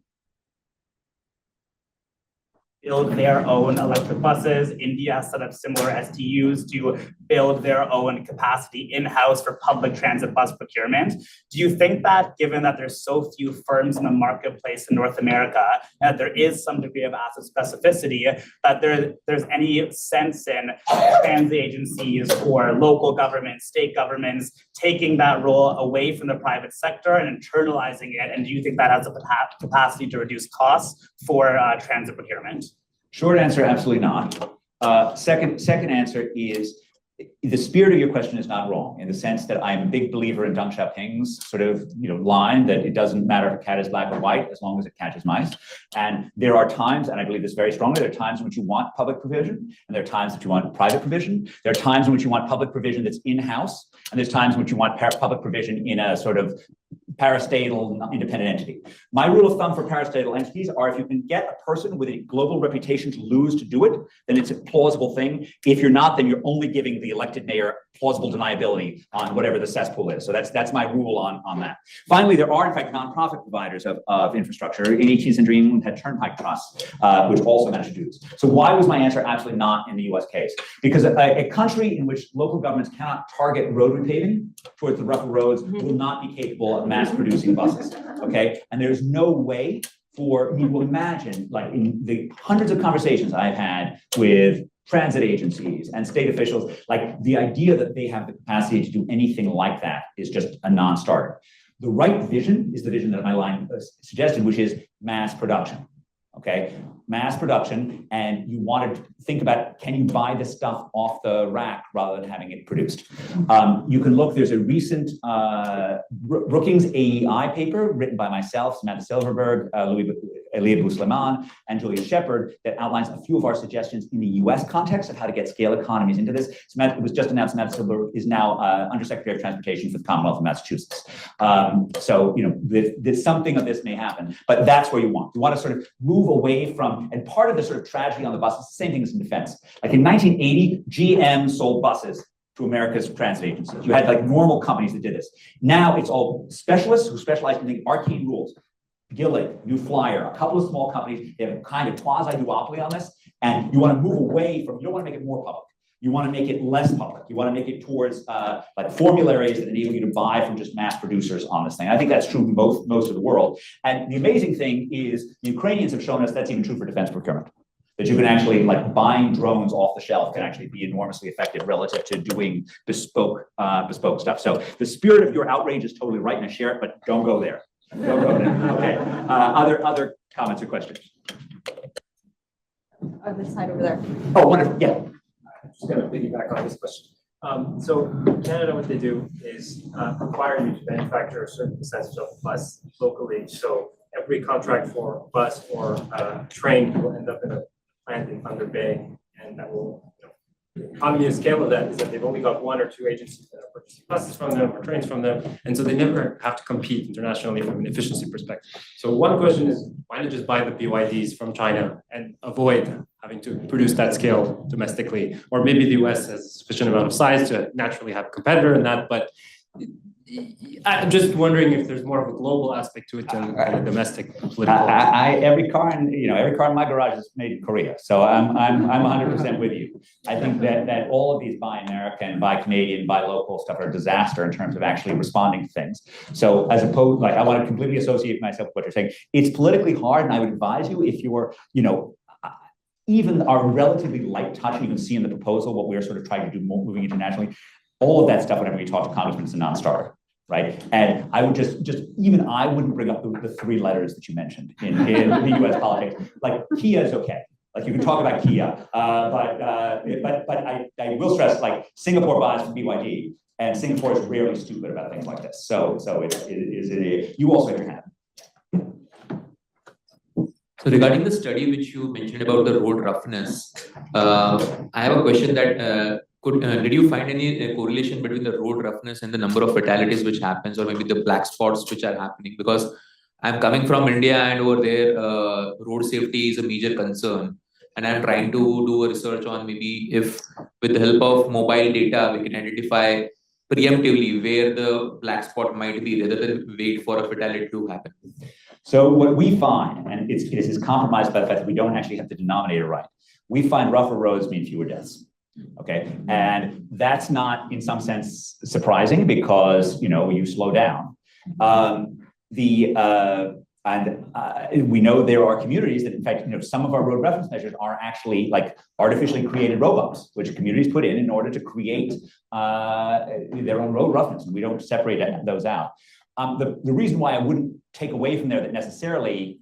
Build their own electric buses. India set up similar STUs to build their own capacity in-house for public transit bus procurement. Do you think that, given that there's so few firms in the marketplace in North America, and that there is some degree of asset specificity, that there's any sense in transit agencies or local governments, state governments, taking that role away from the private sector and internalizing it? And do you think that has the capacity to reduce costs for transit procurement? Short answer, absolutely not. Second answer is the spirit of your question is not wrong in the sense that I'm a big believer in Deng Xiaoping's sort of line that it doesn't matter if a cat is black or white as long as it catches mice. And there are times, and I believe this very strongly, there are times in which you want public provision, and there are times that you want private provision. There are times in which you want public provision that's in-house, and there's times in which you want public provision in a sort of parastatal independent entity. My rule of thumb for parastatal entities are if you can get a person with a global reputation to lose to do it, then it's a plausible thing. If you're not, then you're only giving the elected mayor plausible deniability on whatever the cesspool is. So that's my rule on that. Finally, there are in fact nonprofit providers of infrastructure. In 18th century England had turnpike trusts, which also managed to do this. So why was my answer absolutely not in the US case? Because a country in which local governments cannot target road repaving towards the rougher roads will not be capable of mass producing buses, okay? And there's no way for me to imagine, like in the hundreds of conversations I've had with transit agencies and state officials, like the idea that they have the capacity to do anything like that is just a non-starter. The right vision is the vision that my line suggested, which is mass production, okay? Mass production, and you want to think about, can you buy this stuff off the rack rather than having it produced? You can look, there's a recent Brookings AEI paper written by myself, Samantha Silverberg, Elia Bousleman, and Julia Shepard that outlines a few of our suggestions in the US context of how to get scale economies into this. Samantha, it was just announced Samantha Silverberg is now Undersecretary of Transportation for the Commonwealth of Massachusetts. So, there's something of this may happen, but that's where you want. You want to sort of move away from, and part of the sort of tragedy on the bus is the same thing as in defense. Like in 1980, GM sold buses to America's transit agencies. You had like normal companies that did this. Now it's all specialists who specialize in the arcane rules. Gillig, New Flyer, a couple of small companies, they have a kind of quasi-duopoly on this, and you want to move away from, you don't want to make it more public. You want to make it less public. You want to make it towards like formularies that enable you to buy from just mass producers on this thing. I think that's true in most of the world. And the amazing thing is the Ukrainians have shown us that's even true for defense procurement. That you can actually, like buying drones off the shelf can actually be enormously effective relative to doing bespoke stuff. So the spirit of your outrage is totally right, and I share it, but don't go there. Don't go there. Okay. Other comments or questions? On this side over there. Oh, wonderful. Yeah. Just going to piggyback on this question. So Canada, what they do is require you to manufacture a certain percentage of the bus locally. So every contract for a bus or train will end up in a plant in Thunder Bay, and that will, the economy of scale of that is that they've only got 1 or 2 agencies that are purchasing buses from them or trains from them, and so they never have to compete internationally from an efficiency perspective. So one question is, why not just buy the BYDs from China and avoid having to produce that scale domestically, or maybe the US has a sufficient amount of size to naturally have a competitor in that. But I'm just wondering if there's more of a global aspect to it than a domestic political. Every car in my garage is made in Korea, so I'm 100% with you. I think that all of these buy American, buy Canadian, buy local stuff are a disaster in terms of actually responding to things. So as opposed, like I want to completely associate myself with what you're saying. It's politically hard, and I would advise you if you're, even our relatively light touch, you can see in the proposal what we're sort of trying to do moving internationally. All of that stuff, whenever you talk to congressmen, is a non-starter, right? And I would just even I wouldn't bring up the three letters that you mentioned in the U.S. politics. Like Kia is okay. Like you can talk about Kia, but I will stress, like Singapore buys from BYD, and Singapore is rarely stupid about things like this. So you also have your hand. So regarding the study which you mentioned about the road roughness, I have a question that did you find any correlation between the road roughness and the number of fatalities which happens, or maybe the black spots which are happening? Because I'm coming from India, and over there, road safety is a major concern. And I'm trying to do a research on maybe if with the help of mobile data, we can identify preemptively where the black spot might be rather than wait for a fatality to happen. So what we find, and it is compromised by the fact that we don't actually have the denominator right, we find rougher roads mean fewer deaths. Okay, and that's not in some sense surprising because you slow down. We know there are communities that, in fact, some of our road reference measures are actually like artificially created roadblocks, which communities put in order to create their own road roughness, and we don't separate those out. The reason why I wouldn't take away from there that necessarily,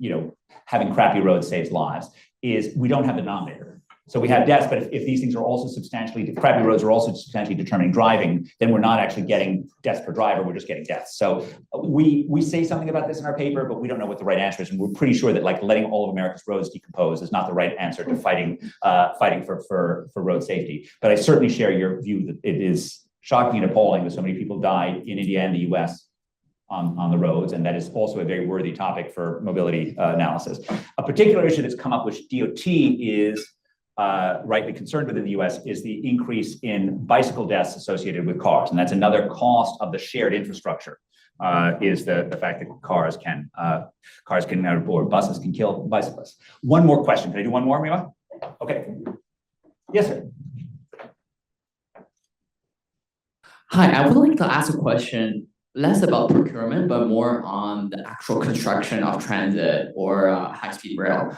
having crappy roads saves lives is we don't have the denominator. So we have deaths, but if these things are also crappy roads are also substantially determining driving, then we're not actually getting deaths per driver, we're just getting deaths. So we say something about this in our paper, but we don't know what the right answer is. And we're pretty sure that like letting all of America's roads decompose is not the right answer to fighting for road safety. But I certainly share your view that it is shocking and appalling that so many people die in India and the US on the roads, and that is also a very worthy topic for mobility analysis. A particular issue that's come up, which DOT is rightly concerned with in the US, is the increase in bicycle deaths associated with cars. And that's another cost of the shared infrastructure, is the fact that cars can or buses can kill bicyclists. One more question. Can I do one more, Mima? Okay. Yes, sir. Hi, I would like to ask a question less about procurement, but more on the actual construction of transit or high-speed rail.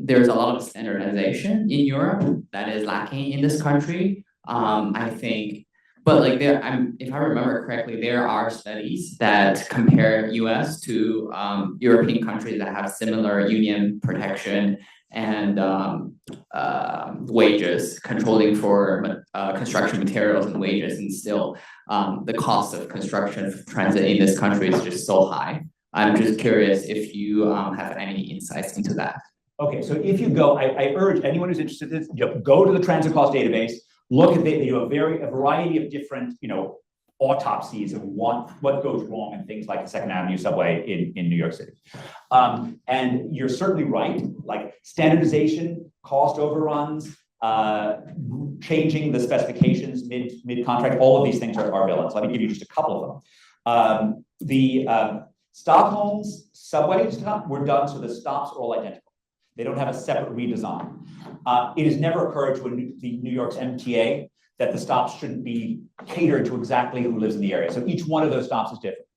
There's a lot of standardization in Europe that is lacking in this country. I think, but like if I remember correctly, there are studies that compare US to European countries that have similar union protection and wages, controlling for construction materials and wages, and still the cost of construction of transit in this country is just so high. I'm just curious if you have any insights into that. Okay, so if you go, I urge anyone who's interested in this, go to the transit cost database, look at a variety of different, autopsies of what goes wrong in things like the Second Avenue subway in New York City. And you're certainly right, like standardization, cost overruns, changing the specifications mid-contract, all of these things are villains. Let me give you just a couple of them. The Stockholm's subway stop were done so the stops are all identical. They don't have a separate redesign. It has never occurred to the New York's MTA that the stops shouldn't be catered to exactly who lives in the area. So each one of those stops is different.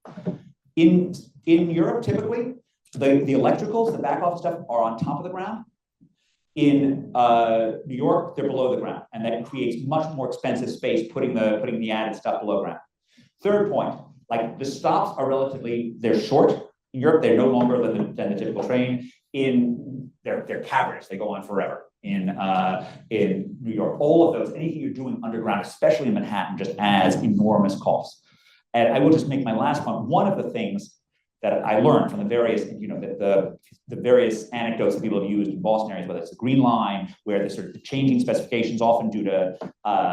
In Europe, typically, the electricals, the back office stuff, are on top of the ground. In New York, they're below the ground, and that creates much more expensive space putting the added stuff below ground. Third point, like the stops are they're short. In Europe, they're no longer than the typical train. They're cavernous, they go on forever. In New York, all of those, anything you're doing underground, especially in Manhattan, just adds enormous costs. And I will just make my last point. One of the things that I learned from the various, the various anecdotes that people have used in Boston areas, whether it's the Green Line, where the sort of changing specifications, often due to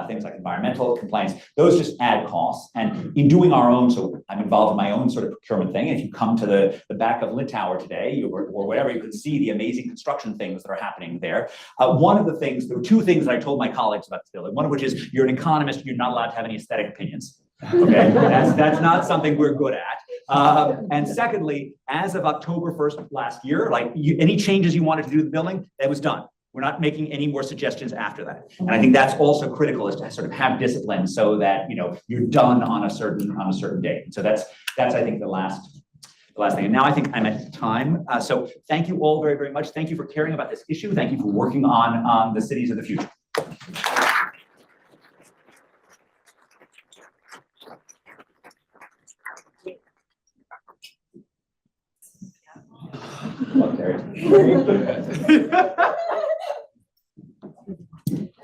things like environmental compliance, those just add costs. And in doing our own, so I'm involved in my own sort of procurement thing. If you come to the back of Litauer today, or whatever, you can see the amazing construction things that are happening there. One of the things, there were two things that I told my colleagues about this building. One of which is, you're an economist, you're not allowed to have any aesthetic opinions. Okay, that's not something we're good at. And secondly, as of October 1st last year, any changes you wanted to do to the building, that was done. We're not making any more suggestions after that. And I think that's also critical, is to sort of have discipline so that you're done on a certain date. And so that's I think the last thing. And now I think I'm at time. So thank you all very, very much. Thank you for caring about this issue. Thank you for working on the cities of the future.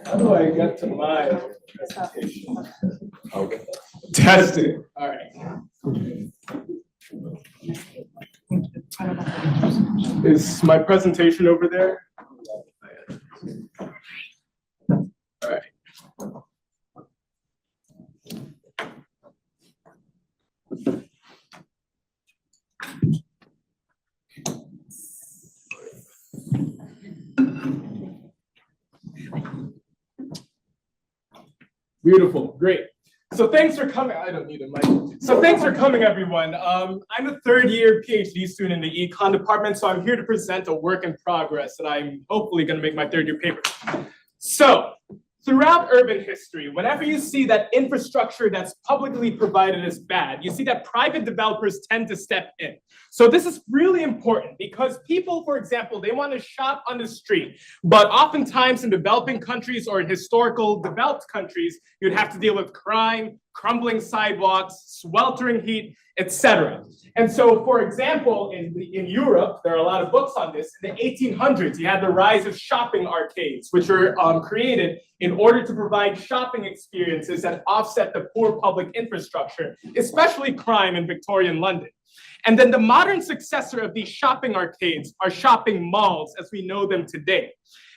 How do I get to my presentation? Okay. Testing. All right. Is my presentation over there? All right. Beautiful, great. So thanks for coming. I don't need a mic. So thanks for coming, everyone. I'm a third-year PhD student in the econ department, so I'm here to present a work in progress that I'm hopefully going to make my third-year paper. So throughout urban history, whenever you see that infrastructure that's publicly provided is bad, you see that private developers tend to step in. So this is really important because people, for example, they want to shop on the street, but oftentimes in developing countries or in historical developed countries, you'd have to deal with crime, crumbling sidewalks, sweltering heat, etc. And so, for example, in Europe, there are a lot of books on this. In the 1800s, you had the rise of shopping arcades, which were created in order to provide shopping experiences that offset the poor public infrastructure, especially crime in Victorian London. And then the modern successor of these shopping arcades are shopping malls as we know them today.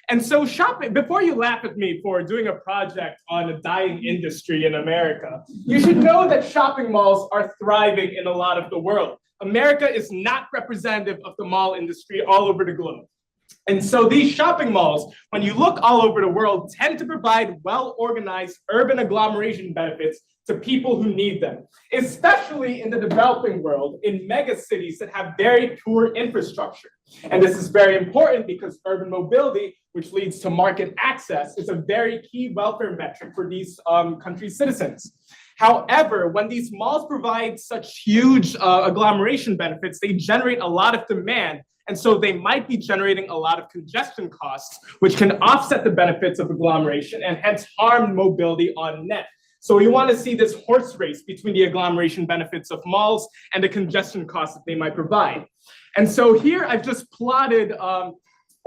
And so shopping, before you laugh at me for doing a project on a dying industry in America, you should know that shopping malls are thriving in a lot of the world. America is not representative of the mall industry all over the globe. And so these shopping malls, when you look all over the world, tend to provide well-organized urban agglomeration benefits to people who need them, especially in the developing world, in megacities that have very poor infrastructure. And this is very important because urban mobility, which leads to market access, is a very key welfare metric for these countries' citizens. However, when these malls provide such huge agglomeration benefits, they generate a lot of demand. And so they might be generating a lot of congestion costs, which can offset the benefits of agglomeration and hence harm mobility on net. So we want to see this horse race between the agglomeration benefits of malls and the congestion costs that they might provide. And so here I've just plotted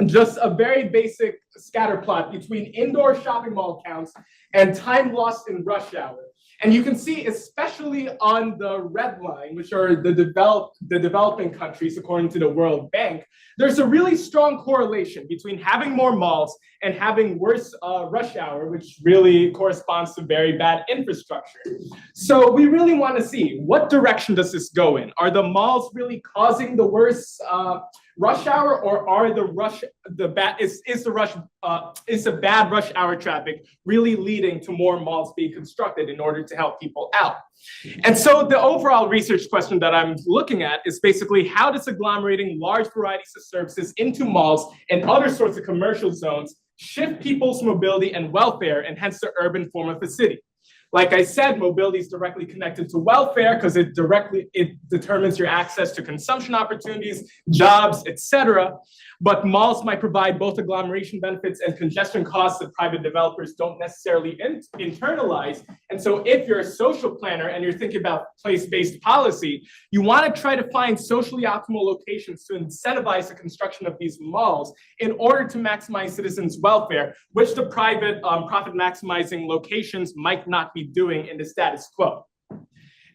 just a very basic scatter plot between indoor shopping mall counts and time lost in rush hour. And you can see, especially on the red line, which are the developing countries, according to the World Bank, there's a really strong correlation between having more malls and having worse rush hour, which really corresponds to very bad infrastructure. So we really want to see, what direction does this go in? Are the malls really causing the worst rush hour, or are is the bad rush hour traffic really leading to more malls being constructed in order to help people out? And so the overall research question that I'm looking at is basically, how does agglomerating large varieties of services into malls and other sorts of commercial zones shift people's mobility and welfare, and hence the urban form of the city? Like I said, mobility is directly connected to welfare because it determines your access to consumption opportunities, jobs, etc. But malls might provide both agglomeration benefits and congestion costs that private developers don't necessarily internalize. And so if you're a social planner and you're thinking about place-based policy, you want to try to find socially optimal locations to incentivize the construction of these malls in order to maximize citizens' welfare, which the private profit-maximizing locations might not be doing in the status quo.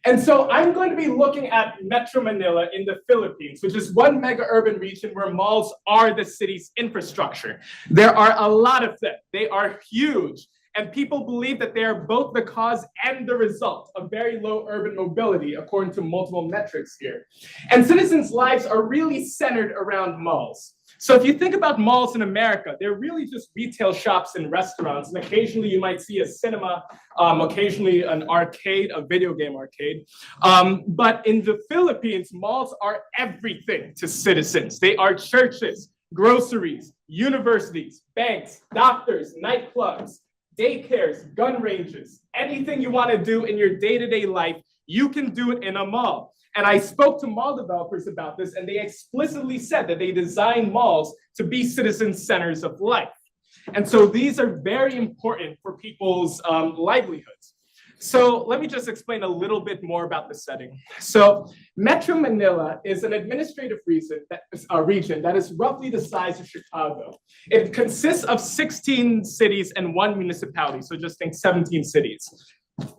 And so I'm going to be looking at Metro Manila in the Philippines, which is one mega urban region where malls are the city's infrastructure. There are a lot of them. They are huge. And people believe that they are both the cause and the result of very low urban mobility, according to multiple metrics here. And citizens' lives are really centered around malls. So if you think about malls in America, they're really just retail shops and restaurants. And occasionally you might see a cinema, occasionally an arcade, a video game arcade. But in the Philippines, malls are everything to citizens. They are churches, groceries, universities, banks, doctors, nightclubs, daycares, gun ranges, anything you want to do in your day-to-day life, you can do it in a mall. And I spoke to mall developers about this, and they explicitly said that they design malls to be citizen centers of life. And so these are very important for people's livelihoods. So let me just explain a little bit more about the setting. So Metro Manila is an administrative region that is roughly the size of Chicago. It consists of 16 cities and 1 municipality, so just think 17 cities.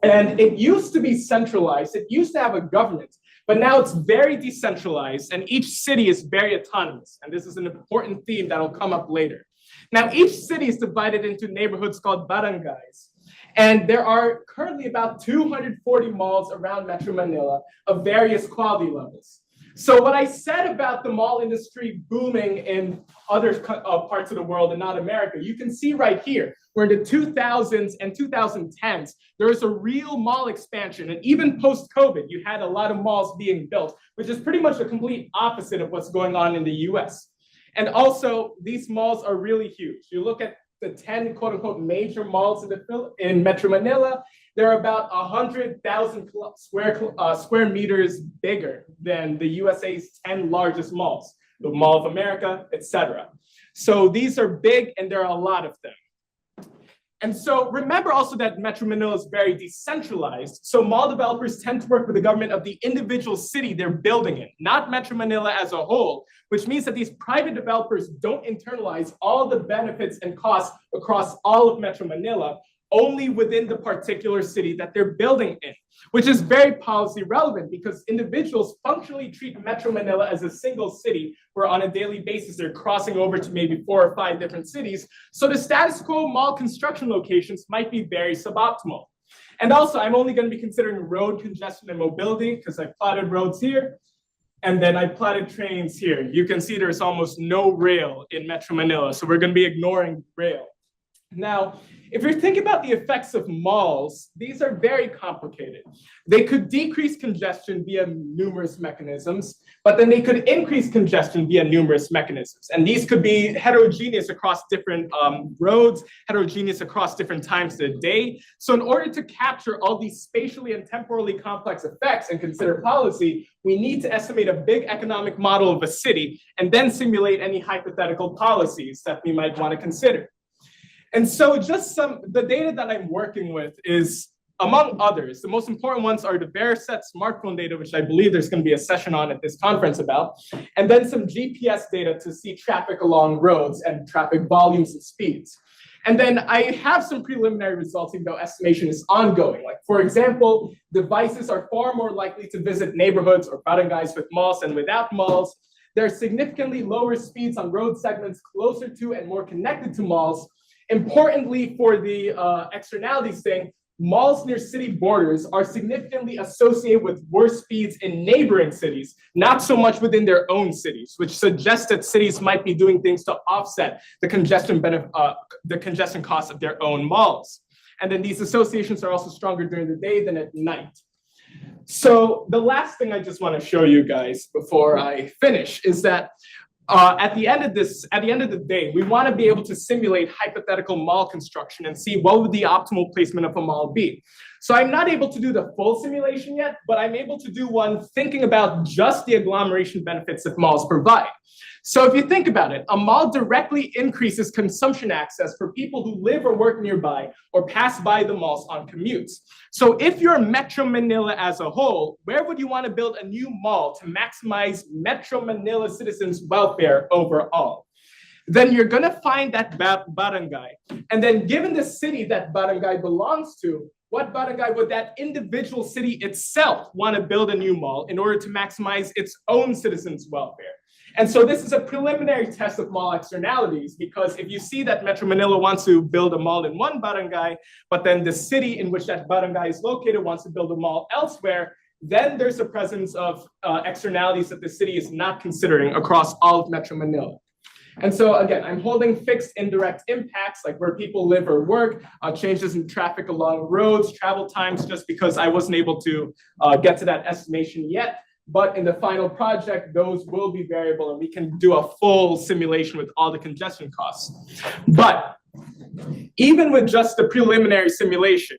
And it used to be centralized. It used to have a government, but now it's very decentralized and each city is very autonomous. And this is an important theme that'll come up later. Now, each city is divided into neighborhoods called barangays. And there are currently about 240 malls around Metro Manila of various quality levels. So what I said about the mall industry booming in other parts of the world and not America, you can see right here, where in the 2000s and 2010s, there was a real mall expansion. And even post-COVID, you had a lot of malls being built, which is pretty much the complete opposite of what's going on in the US. And also, these malls are really huge. You look at the 10 quote unquote major malls in Metro Manila, they're about 100,000 square meters bigger than the USA's 10 largest malls, the Mall of America, etc. So these are big and there are a lot of them. And so remember also that Metro Manila is very decentralized. So mall developers tend to work with the government of the individual city they're building in, not Metro Manila as a whole, which means that these private developers don't internalize all the benefits and costs across all of Metro Manila, only within the particular city that they're building in, which is very policy relevant because individuals functionally treat Metro Manila as a single city where on a daily basis they're crossing over to maybe 4 or 5 different cities. So the status quo mall construction locations might be very suboptimal. And also, I'm only going to be considering road congestion and mobility because I plotted roads here. And then I plotted trains here. You can see there's almost no rail in Metro Manila. So we're going to be ignoring rail. Now, if you're thinking about the effects of malls, these are very complicated. They could decrease congestion via numerous mechanisms, but then they could increase congestion via numerous mechanisms. And these could be heterogeneous across different roads, heterogeneous across different times of the day. So in order to capture all these spatially and temporally complex effects and consider policy, we need to estimate a big economic model of a city and then simulate any hypothetical policies that we might want to consider. And so just the data that I'm working with is, among others, the most important ones are the Verisat smartphone data, which I believe there's going to be a session on at this conference about, and then some GPS data to see traffic along roads and traffic volumes and speeds. And then I have some preliminary results, even though estimation is ongoing. Like, for example, devices are far more likely to visit neighborhoods or barangays with malls and without malls. There are significantly lower speeds on road segments closer to and more connected to malls. Importantly, for the externalities thing, malls near city borders are significantly associated with worse speeds in neighboring cities, not so much within their own cities, which suggests that cities might be doing things to offset the congestion costs of their own malls. And then these associations are also stronger during the day than at night. So the last thing I just want to show you guys before I finish is that at the end of the day, we want to be able to simulate hypothetical mall construction and see what would the optimal placement of a mall be. So I'm not able to do the full simulation yet, but I'm able to do one thinking about just the agglomeration benefits that malls provide. So if you think about it, a mall directly increases consumption access for people who live or work nearby or pass by the malls on commutes. So if you're Metro Manila as a whole, where would you want to build a new mall to maximize Metro Manila citizens' welfare overall? Then you're going to find that barangay. And then given the city that barangay belongs to, what barangay would that individual city itself want to build a new mall in order to maximize its own citizens' welfare? And so this is a preliminary test of mall externalities, because if you see that Metro Manila wants to build a mall in one barangay, but then the city in which that barangay is located wants to build a mall elsewhere, then there's a presence of externalities that the city is not considering across all of Metro Manila. And so again, I'm holding fixed indirect impacts, like where people live or work, changes in traffic along roads, travel times, just because I wasn't able to get to that estimation yet. But in the final project, those will be variable, and we can do a full simulation with all the congestion costs. But even with just the preliminary simulation,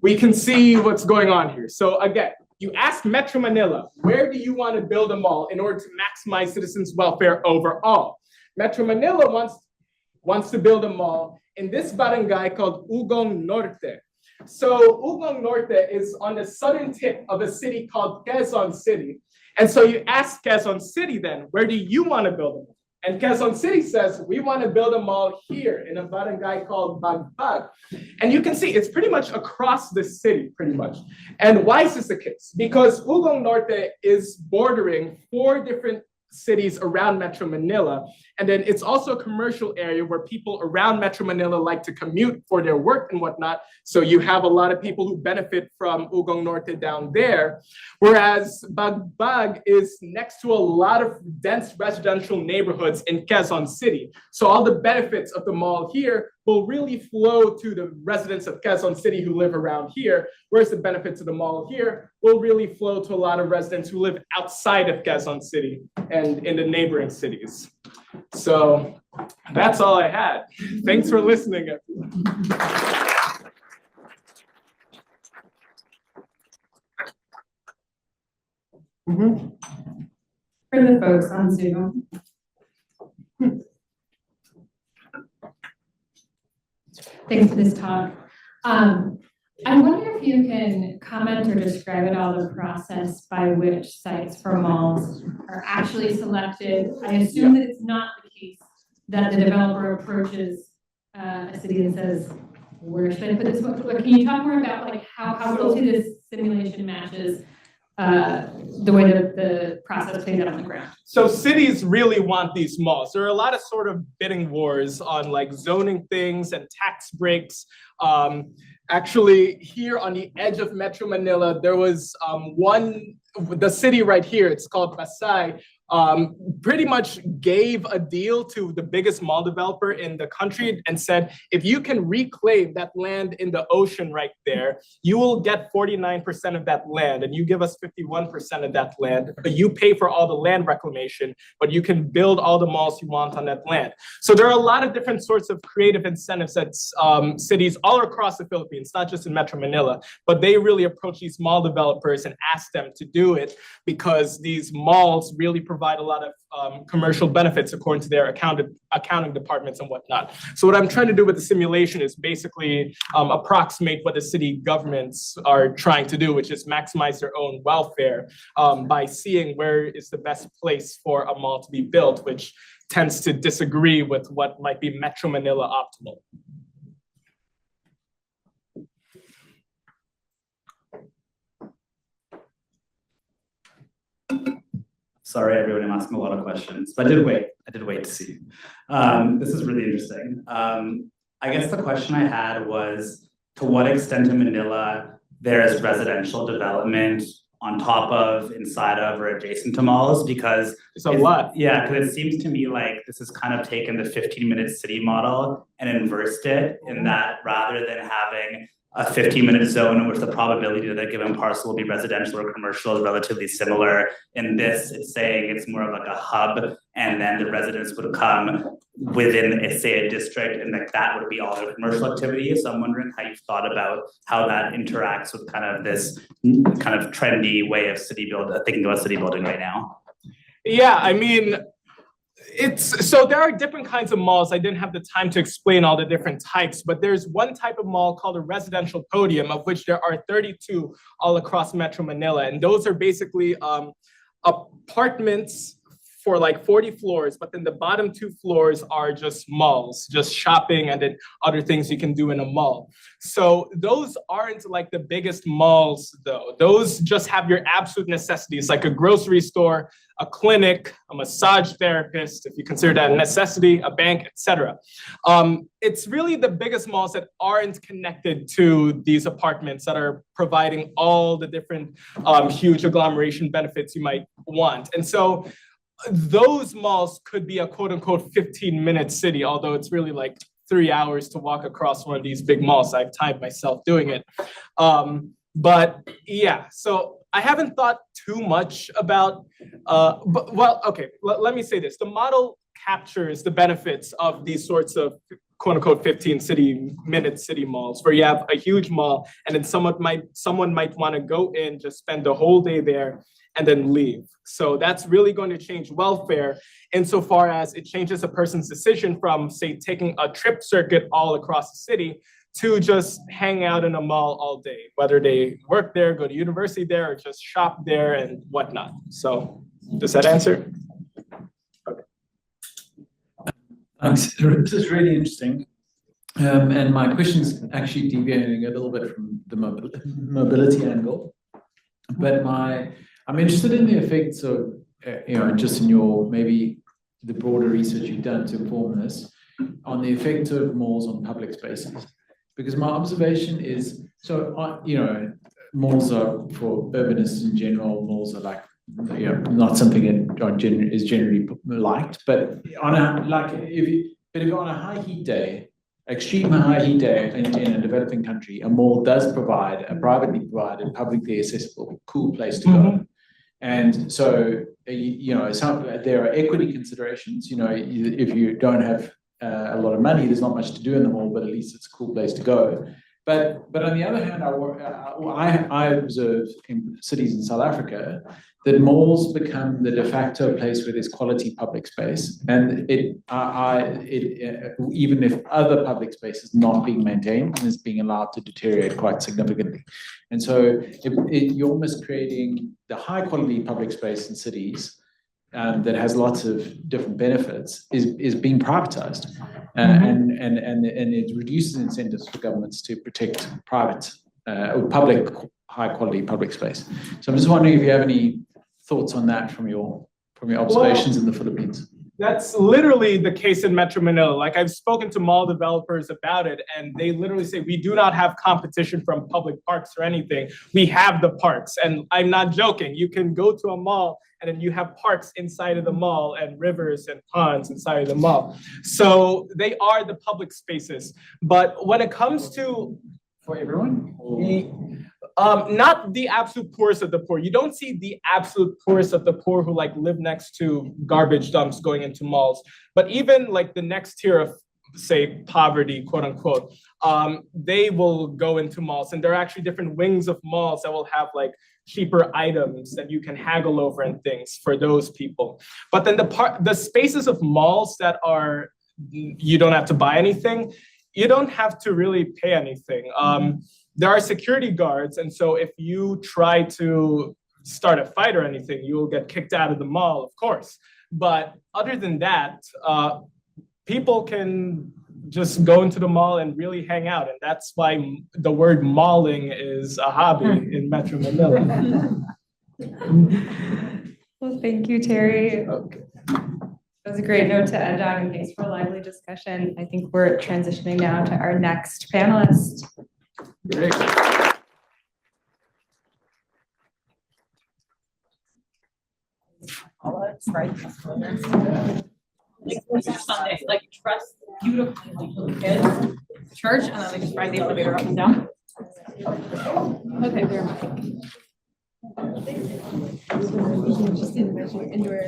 we can see what's going on here. So again, you ask Metro Manila, where do you want to build a mall in order to maximize citizens' welfare overall? Metro Manila wants to build a mall in this barangay called Ugong Norte. So Ugong Norte is on the southern tip of a city called Quezon City. And so you ask Quezon City then, where do you want to build a mall? And Quezon City says, we want to build a mall here in a barangay called Bagbag. And you can see it's pretty much across the city, pretty much. And why is this the case? Because Ugong Norte is bordering 4 different cities around Metro Manila. And then it's also a commercial area where people around Metro Manila like to commute for their work and whatnot. So you have a lot of people who benefit from Ugong Norte down there. Whereas Bagbag is next to a lot of dense residential neighborhoods in Quezon City. So all the benefits of the mall here will really flow to the residents of Quezon City who live around here, whereas the benefits of the mall here will really flow to a lot of residents who live outside of Quezon City and in the neighboring cities. So that's all I had. Thanks for listening, everyone. For the folks on Zoom. Thanks for this talk. I wonder if you can comment or describe at all the process by which sites for malls are actually selected. I assume that it's not the case that the developer approaches a city and says, where should I put this? Can you talk more about like how closely this simulation matches the way that the process plays out on the ground? So cities really want these malls. There are a lot of sort of bidding wars on like zoning things and tax breaks. Actually, here on the edge of Metro Manila, there was the city right here, it's called Pasay, pretty much gave a deal to the biggest mall developer in the country and said, if you can reclaim that land in the ocean right there, you will get 49% of that land and you give us 51% of that land. But you pay for all the land reclamation, but you can build all the malls you want on that land. So there are a lot of different sorts of creative incentives that cities all across the Philippines, not just in Metro Manila, but they really approach these mall developers and ask them to do it because these malls really provide a lot of commercial benefits according to their accounting departments and whatnot. So what I'm trying to do with the simulation is basically approximate what the city governments are trying to do, which is maximize their own welfare by seeing where is the best place for a mall to be built, which tends to disagree with what might be Metro Manila optimal. Sorry, everyone, I'm asking a lot of questions, but I did wait to see. This is really interesting. I guess the question I had was, to what extent in Manila there is residential development on top of, inside of, or adjacent to malls? Because it's a lot. Yeah, because it seems to me like this has kind of taken the 15-minute city model and inversed it in that rather than having a 15-minute zone in which the probability that a given parcel will be residential or commercial is relatively similar. In this, it's saying it's more of like a hub, and then the residents would come within, say, a district, and that would be all their commercial activity. So I'm wondering how you've thought about how that interacts with kind of this kind of trendy way of thinking about city building right now. Yeah, I mean, so there are different kinds of malls. I didn't have the time to explain all the different types, but there's one type of mall called a residential podium, of which there are 32 all across Metro Manila. And those are basically apartments for like 40 floors, but then the bottom 2 floors are just malls, just shopping and then other things you can do in a mall. So those aren't like the biggest malls though. Those just have your absolute necessities, like a grocery store, a clinic, a massage therapist, if you consider that a necessity, a bank, etc. It's really the biggest malls that aren't connected to these apartments that are providing all the different huge agglomeration benefits you might want. And so those malls could be a quote unquote 15-minute city, although it's really like 3 hours to walk across one of these big malls. I've timed myself doing it. But yeah, so I haven't thought too much about, let me say this. The model captures the benefits of these sorts of quote unquote 15-minute city malls, where you have a huge mall and then someone might want to go in, just spend the whole day there and then leave. So that's really going to change welfare insofar as it changes a person's decision from, say, taking a trip circuit all across the city to just hang out in a mall all day, whether they work there, go to university there, or just shop there and whatnot. So does that answer? Okay. Thanks. This is really interesting. And my question's actually deviating a little bit from the mobility angle. But I'm interested in the effects of, just in your, maybe the broader research you've done to inform this, on the effect of malls on public spaces. Because my observation is, malls are, for urbanists in general, malls are like, not something that is generally liked, but if you're on a high heat day, extreme high heat day in a developing country, a mall does provide a privately provided, publicly accessible, cool place to go. And so, there are equity considerations. If you don't have a lot of money, there's not much to do in the mall, but at least it's a cool place to go. But on the other hand, I observe in cities in South Africa that malls become the de facto place where there's quality public space, and even if other public space is not being maintained and is being allowed to deteriorate quite significantly. And so you're almost creating the high quality public space in cities that has lots of different benefits is being privatized, and it reduces incentives for governments to protect private or public high quality public space. So I'm just wondering if you have any thoughts on that from your observations in the Philippines. That's literally the case in Metro Manila. Like, I've spoken to mall developers about it, and they literally say, we do not have competition from public parks or anything. We have the parks. And I'm not joking. You can go to a mall and then you have parks inside of the mall and rivers and ponds inside of the mall. So they are the public spaces. But when it comes to, for everyone? not the absolute poorest of the poor. You don't see the absolute poorest of the poor who like live next to garbage dumps going into malls. But even like the next tier of, say, poverty, quote unquote, they will go into malls. And there are actually different wings of malls that will have like cheaper items that you can haggle over and things for those people. But then the spaces of malls that are, you don't have to buy anything, you don't have to really pay anything. There are security guards, and so if you try to start a fight or anything, you will get kicked out of the mall, of course. But other than that, people can just go into the mall and really hang out, and that's why the word malling is a hobby in Metro Manila. Well, thank you, Terry. Okay. That was a great note to end on, and thanks for a lively discussion. I think we're transitioning now to our next panelist. Great. Sunday, like dress beautifully like little kids, church, and then they just ride the elevator up and down. Okay, where am I? Just indoor.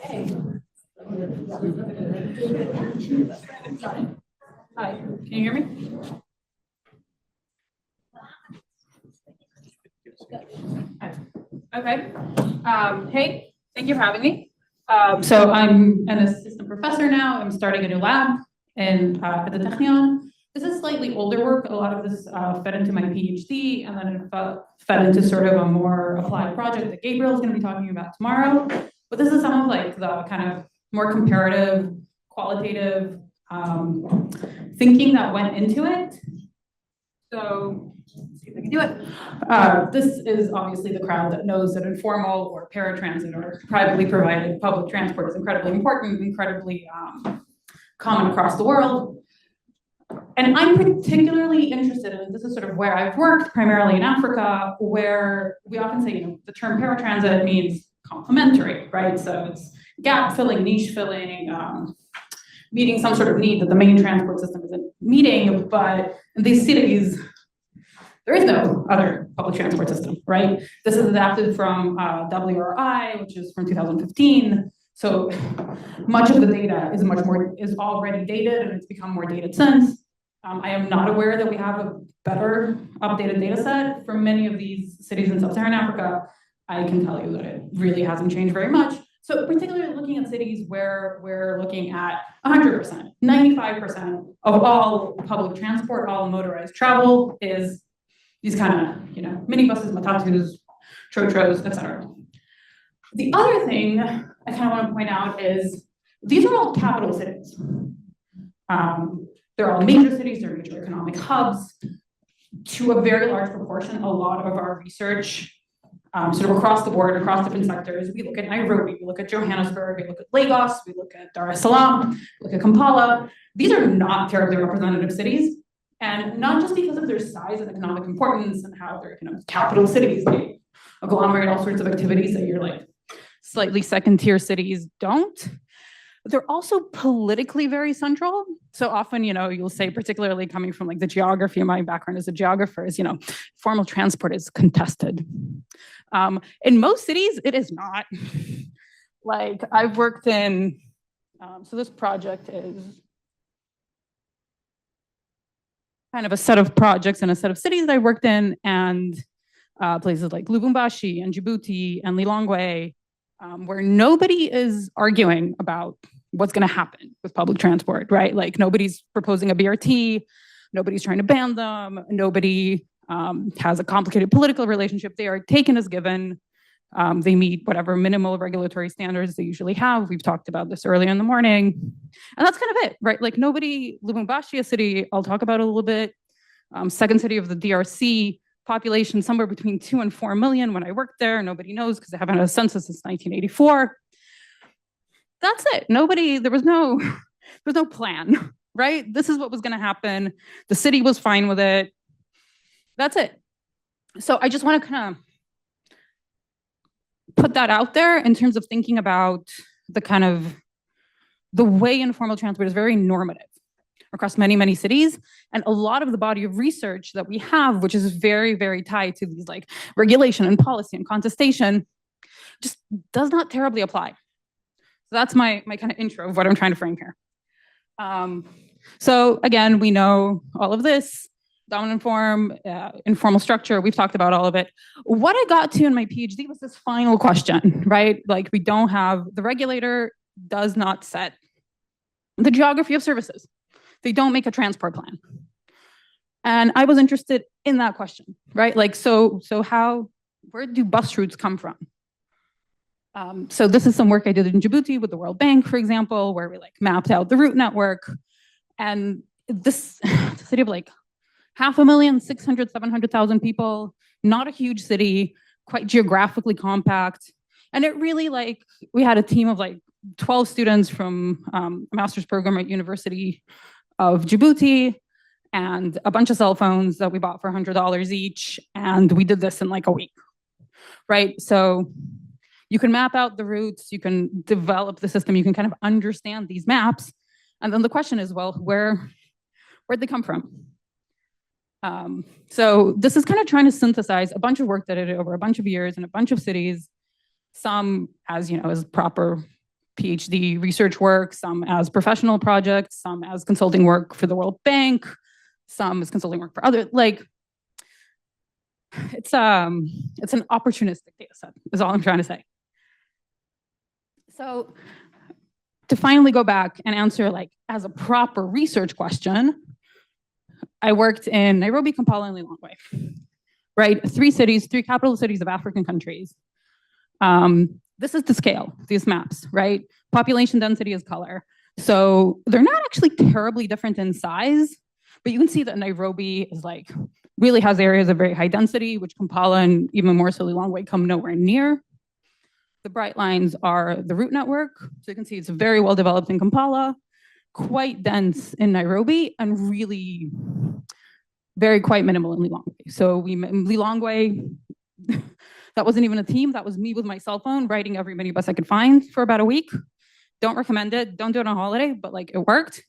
Hey. Hi, can you hear me? Okay. Hey, thank you for having me. So I'm an assistant professor now. I'm starting a new lab at the Technion. This is slightly older work. A lot of this fed into my PhD, and then it fed into sort of a more applied project that Gabriel is going to be talking about tomorrow. But this is some of like the kind of more comparative, qualitative thinking that went into it. So let's see if I can do it. This is obviously the crowd that knows that informal or paratransit or privately provided public transport is incredibly important, incredibly common across the world. And I'm particularly interested in, this is sort of where I've worked, primarily in Africa, where we often say, you know, the term paratransit means complementary, right? So it's gap filling, niche filling, meeting some sort of need that the main transport system isn't meeting. But in these cities, there is no other public transport system, right? This is adapted from WRI, which is from 2015. So much of the data is already dated, and it's become more dated since. I am not aware that we have a better updated data set for many of these cities in sub-Saharan Africa. I can tell you that it really hasn't changed very much. So particularly looking at cities where we're looking at 100%, 95% of all public transport, all motorized travel is these kind of, you know, minibuses, matatus, trotros, etc. The other thing I kind of want to point out is these are all capital cities. They're all major cities, they're major economic hubs. To a very large proportion, a lot of our research, sort of across the board, across different sectors, we look at Nairobi, we look at Johannesburg, we look at Lagos, we look at Dar es Salaam, we look at Kampala. These are not terribly representative cities. And not just because of their size and economic importance and how they're, you know, capital cities, they agglomerate all sorts of activities that you're like slightly second-tier cities don't. They're also politically very central. So often, you know, you'll say, particularly coming from like the geography, my background as a geographer is, you know, formal transport is contested. In most cities, it is not. Like I've worked in, so this project is kind of a set of projects and a set of cities that I worked in, and places like Lubumbashi and Djibouti and Lilongwe, where nobody is arguing about what's going to happen with public transport, right? Like nobody's proposing a BRT, nobody's trying to ban them, nobody has a complicated political relationship. They are taken as given. They meet whatever minimal regulatory standards they usually have. We've talked about this earlier in the morning. And that's kind of it, right? Like nobody, Lubumbashi, a city I'll talk about a little bit, second city of the DRC, population somewhere between 2 and 4 million when I worked there. Nobody knows because they haven't had a census since 1984. That's it. There was no plan, right? This is what was going to happen. The city was fine with it. That's it. So I just want to kind of put that out there in terms of thinking about the way informal transport is very normative across many, many cities. And a lot of the body of research that we have, which is very, very tied to these like regulation and policy and contestation, just does not terribly apply. So that's my kind of intro of what I'm trying to frame here. So again, we know all of this, dominant form, informal structure, we've talked about all of it. What I got to in my PhD was this final question, right? Like we don't have, the regulator does not set the geography of services. They don't make a transport plan. And I was interested in that question, right? Like, so where do bus routes come from? So this is some work I did in Djibouti with the World Bank, for example, where we like mapped out the route network. And this city of like 500,000, 600,000, 700,000 people, not a huge city, quite geographically compact. And it really like, we had a team of like 12 students from a master's program at University of Djibouti and a bunch of cell phones that we bought for $100 each. And we did this in like a week, right? So you can map out the routes, you can develop the system, you can kind of understand these maps. And then the question is, well, where'd they come from? So this is kind of trying to synthesize a bunch of work that I did over a bunch of years in a bunch of cities, some as, you know, as proper PhD research work, some as professional projects, some as consulting work for the World Bank, some as consulting work for other, like, it's an opportunistic data set, is all I'm trying to say. So to finally go back and answer like as a proper research question, I worked in Nairobi, Kampala, and Lilongwe, right? 3 cities, 3 capital cities of African countries. This is the scale, these maps, right? Population density is color. So they're not actually terribly different in size, but you can see that Nairobi is like, really has areas of very high density, which Kampala and even more so Lilongwe come nowhere near. The bright lines are the route network. So you can see it's very well developed in Kampala, quite dense in Nairobi, and really very quite minimal in Lilongwe. So Lilongwe, that wasn't even a team. That was me with my cell phone writing every minibus I could find for about a week. Don't recommend it. Don't do it on holiday, but like it worked.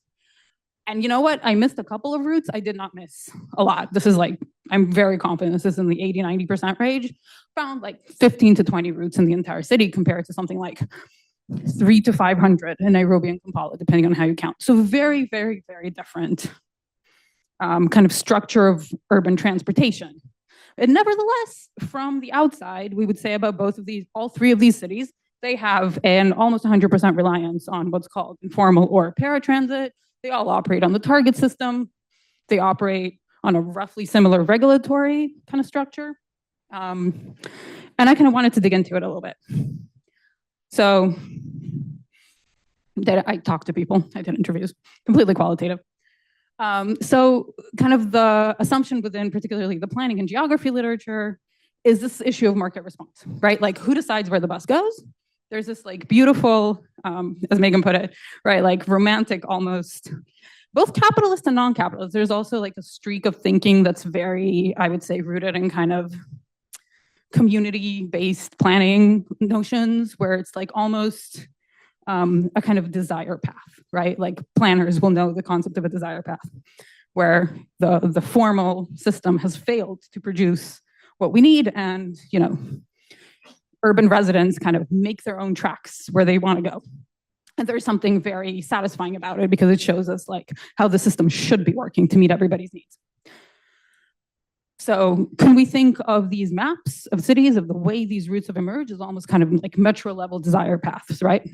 And you know what? I missed a couple of routes. I did not miss a lot. This is like, I'm very confident this is in the 80-90% range. Found like 15 to 20 routes in the entire city compared to something like 300 to 500 in Nairobi and Kampala, depending on how you count. So very, very, very different kind of structure of urban transportation. And nevertheless, from the outside, we would say about both of these, all 3 of these cities, they have an almost 100% reliance on what's called informal or paratransit. They all operate on the target system. They operate on a roughly similar regulatory kind of structure. And I kind of wanted to dig into it a little bit. So I talked to people, I did interviews, completely qualitative. So kind of the assumption within particularly the planning and geography literature is this issue of market response, right? Like who decides where the bus goes? There's this like beautiful, as Megan put it, right, like romantic almost, both capitalist and non-capitalist. There's also like a streak of thinking that's very, I would say, rooted in kind of community-based planning notions where it's like almost a kind of desire path, right? Like planners will know the concept of a desire path where the formal system has failed to produce what we need and, you know, urban residents kind of make their own tracks where they want to go. And there's something very satisfying about it because it shows us like how the system should be working to meet everybody's needs. So can we think of these maps of cities, of the way these routes have emerged as almost kind of like metro level desire paths, right?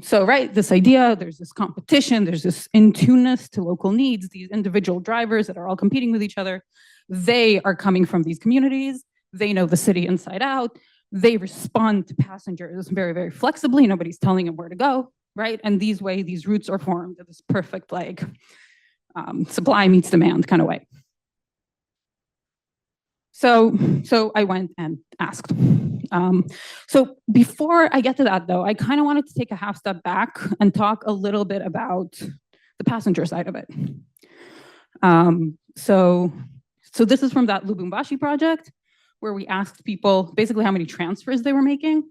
So, right, this idea, there's this competition, there's this in-tuneness to local needs, these individual drivers that are all competing with each other. They are coming from these communities. They know the city inside out. They respond to passengers very, very flexibly. Nobody's telling them where to go, right? And these routes are formed in this perfect, like, supply meets demand kind of way. So I went and asked. So before I get to that, though, I kind of wanted to take a half step back and talk a little bit about the passenger side of it. So this is from that Lubumbashi project, where we asked people basically how many transfers they were making,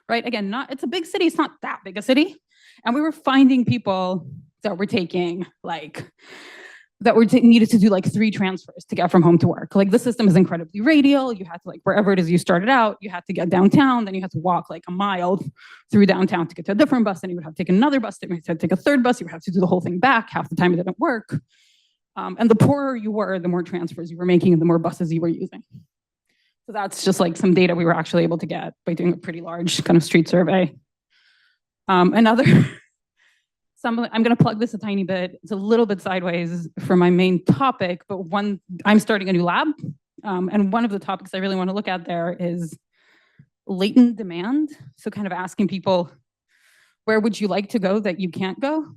right? Again, it's a big city, it's not that big a city. And we were finding people that were taking needed to do like 3 transfers to get from home to work. Like the system is incredibly radial. You had to like, wherever it is you started out, you had to get downtown, then you had to walk like a mile through downtown to get to a different bus, then you would have to take another bus, then you would have to take a 3rd bus, you would have to do the whole thing back. Half the time it didn't work. And the poorer you were, the more transfers you were making and the more buses you were using. So that's just like some data we were actually able to get by doing a pretty large kind of street survey. I'm going to plug this a tiny bit. It's a little bit sideways for my main topic, but I'm starting a new lab. And one of the topics I really want to look at there is latent demand. So kind of asking people, where would you like to go that you can't go?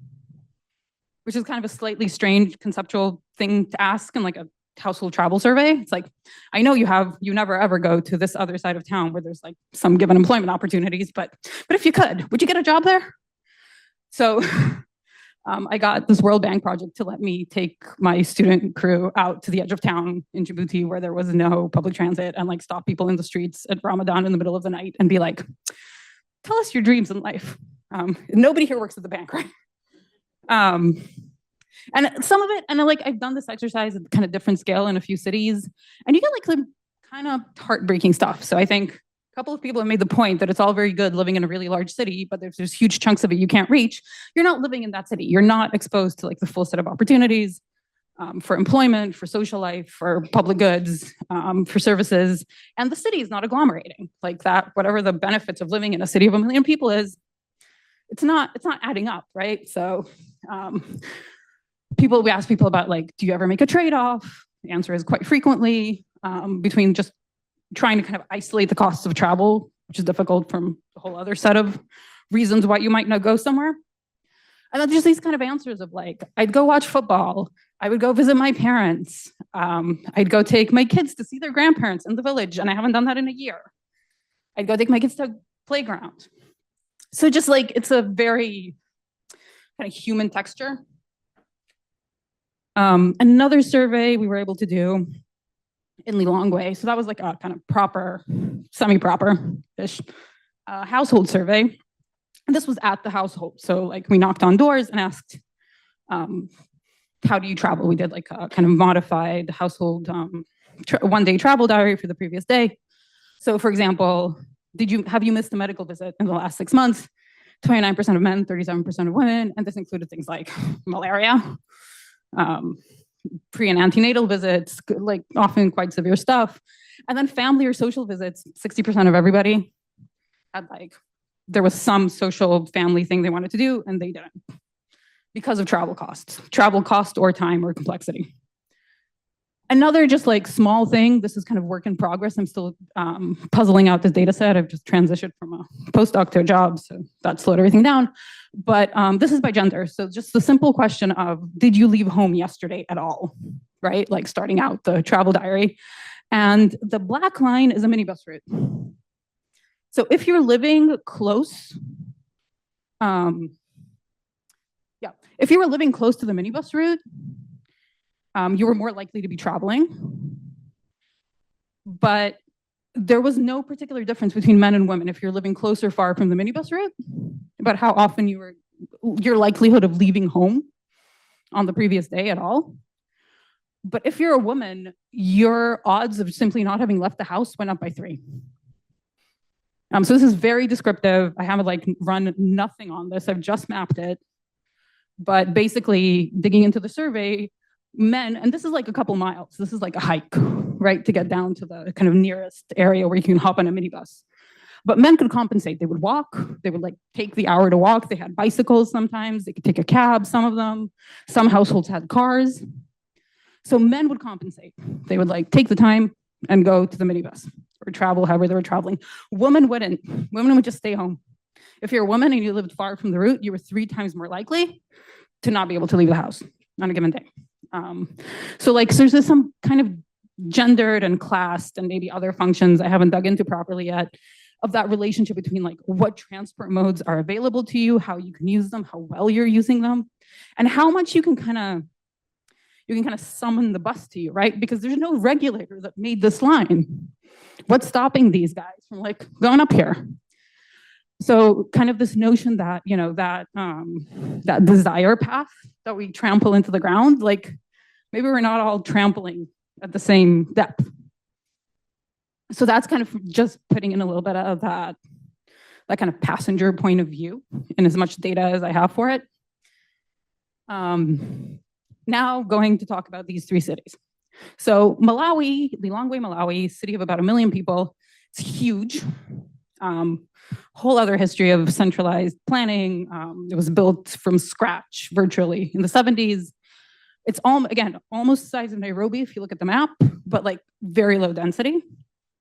Which is kind of a slightly strange conceptual thing to ask in like a household travel survey. It's like, I know you never ever go to this other side of town where there's like some given employment opportunities, but if you could, would you get a job there? So I got this World Bank project to let me take my student crew out to the edge of town in Djibouti where there was no public transit and like stop people in the streets at Ramadan in the middle of the night and be like, tell us your dreams in life. Nobody here works at the bank, right? And some of it, and I've done this exercise at kind of different scale in a few cities, and you get like some kind of heartbreaking stuff. So I think a couple of people have made the point that it's all very good living in a really large city, but if there's huge chunks of it you can't reach, you're not living in that city. You're not exposed to like the full set of opportunities for employment, for social life, for public goods, for services. And the city is not agglomerating like that. Whatever the benefits of living in a city of 1 million people is, it's not adding up, right? So we ask people about like, do you ever make a trade-off? The answer is quite frequently, between just trying to kind of isolate the costs of travel, which is difficult from a whole other set of reasons why you might not go somewhere. And then just these kind of answers of like, I'd go watch football. I would go visit my parents. I'd go take my kids to see their grandparents in the village, and I haven't done that in a year. I'd go take my kids to a playground. So just like, it's a very kind of human texture. Another survey we were able to do in Lilongwe, so that was like a kind of proper, semi-proper-ish household survey. And this was at the household. So like we knocked on doors and asked, how do you travel? We did like a kind of modified household one-day travel diary for the previous day. So for example, have you missed a medical visit in the last 6 months? 29% of men, 37% of women, and this included things like malaria, pre and antenatal visits, like often quite severe stuff. And then family or social visits, 60% of everybody had like, there was some social family thing they wanted to do and they didn't because of travel cost or time or complexity. Another just like small thing, this is kind of work in progress. I'm still puzzling out this data set. I've just transitioned from a postdoc to a job, so that slowed everything down. But this is by gender. So just the simple question of, did you leave home yesterday at all? Right? Like starting out the travel diary. And the black line is a minibus route. So if you're living close, if you were living close to the minibus route, you were more likely to be traveling. But there was no particular difference between men and women if you're living close or far from the minibus route, about how often your likelihood of leaving home on the previous day at all. But if you're a woman, your odds of simply not having left the house went up by 3. So this is very descriptive. I haven't like run nothing on this. I've just mapped it. But basically digging into the survey, men, and this is like a couple miles. This is like a hike, right? To get down to the kind of nearest area where you can hop on a minibus. But men could compensate. They would walk. They would like take the hour to walk. They had bicycles sometimes. They could take a cab, some of them. Some households had cars. So men would compensate. They would like take the time and go to the minibus or travel however they were traveling. Women wouldn't. Women would just stay home. If you're a woman and you lived far from the route, you were 3 times more likely to not be able to leave the house on a given day. So there's some kind of gendered and classed and maybe other functions I haven't dug into properly yet of that relationship between like what transport modes are available to you, how you can use them, how well you're using them, and how much you can kind of summon the bus to you, right? Because there's no regulator that made this line. What's stopping these guys from like going up here? So kind of this notion that, that desire path that we trample into the ground, like maybe we're not all trampling at the same depth. So that's kind of just putting in a little bit of that kind of passenger point of view in as much data as I have for it. Now going to talk about these 3 cities. So Malawi, Lilongwe, Malawi, city of about 1 million people, it's huge. Whole other history of centralized planning. It was built from scratch virtually in the 70s. It's almost the size of Nairobi if you look at the map, but like very low density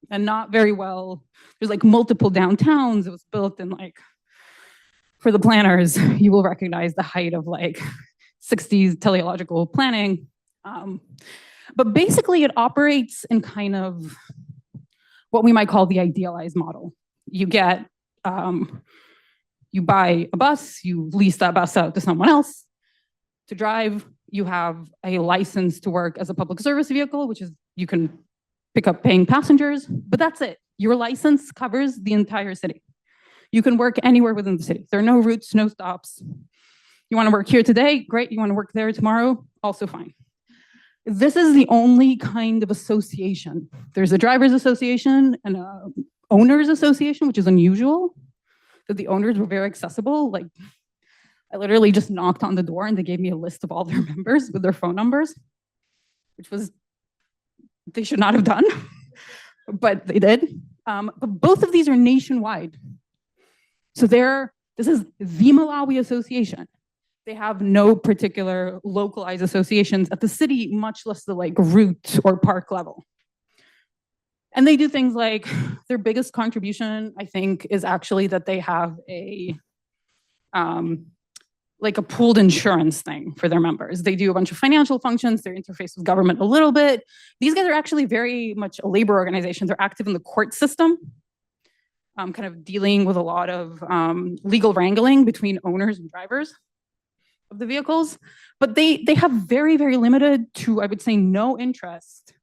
and not very well. There's like multiple downtowns. It was built in like, for the planners, you will recognize the height of like 60s teleological planning. But basically it operates in kind of what we might call the idealized model. You get, you buy a bus, you lease that bus out to someone else to drive. You have a license to work as a public service vehicle, which is you can pick up paying passengers, but that's it. Your license covers the entire city. You can work anywhere within the city. There are no routes, no stops. You want to work here today? Great. You want to work there tomorrow? Also fine. This is the only kind of association. There's a driver's association and a owners association, which is unusual, that the owners were very accessible. Like I literally just knocked on the door and they gave me a list of all their members with their phone numbers, which was, they should not have done, but they did. But both of these are nationwide. So this is the Malawi Association. They have no particular localized associations at the city, much less the like route or park level. And they do things like their biggest contribution, I think, is actually that they have a like a pooled insurance thing for their members. They do a bunch of financial functions, they interface with government a little bit. These guys are actually very much a labor organization. They're active in the court system, kind of dealing with a lot of legal wrangling between owners and drivers of the vehicles. But they have very, very limited to, I would say, no interest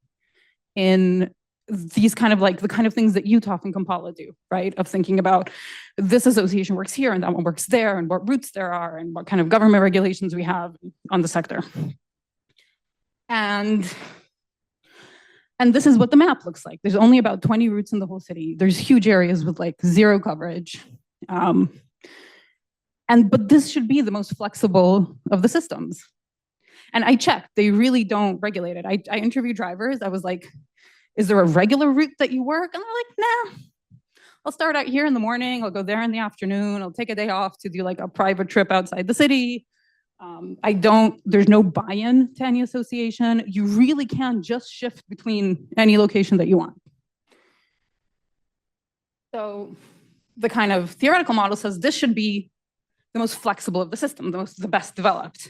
in these kind of like the kind of things that Utah and Kampala do, right? Of thinking about this association works here and that one works there and what routes there are and what kind of government regulations we have on the sector. And this is what the map looks like. There's only about 20 routes in the whole city. There's huge areas with like zero coverage. But this should be the most flexible of the systems. And I checked, they really don't regulate it. I interviewed drivers. I was like, is there a regular route that you work? And they're like, nah, I'll start out here in the morning. I'll go there in the afternoon. I'll take a day off to do like a private trip outside the city. There's no buy-in to any association. You really can just shift between any location that you want. So the kind of theoretical model says this should be the most flexible of the system, the best developed.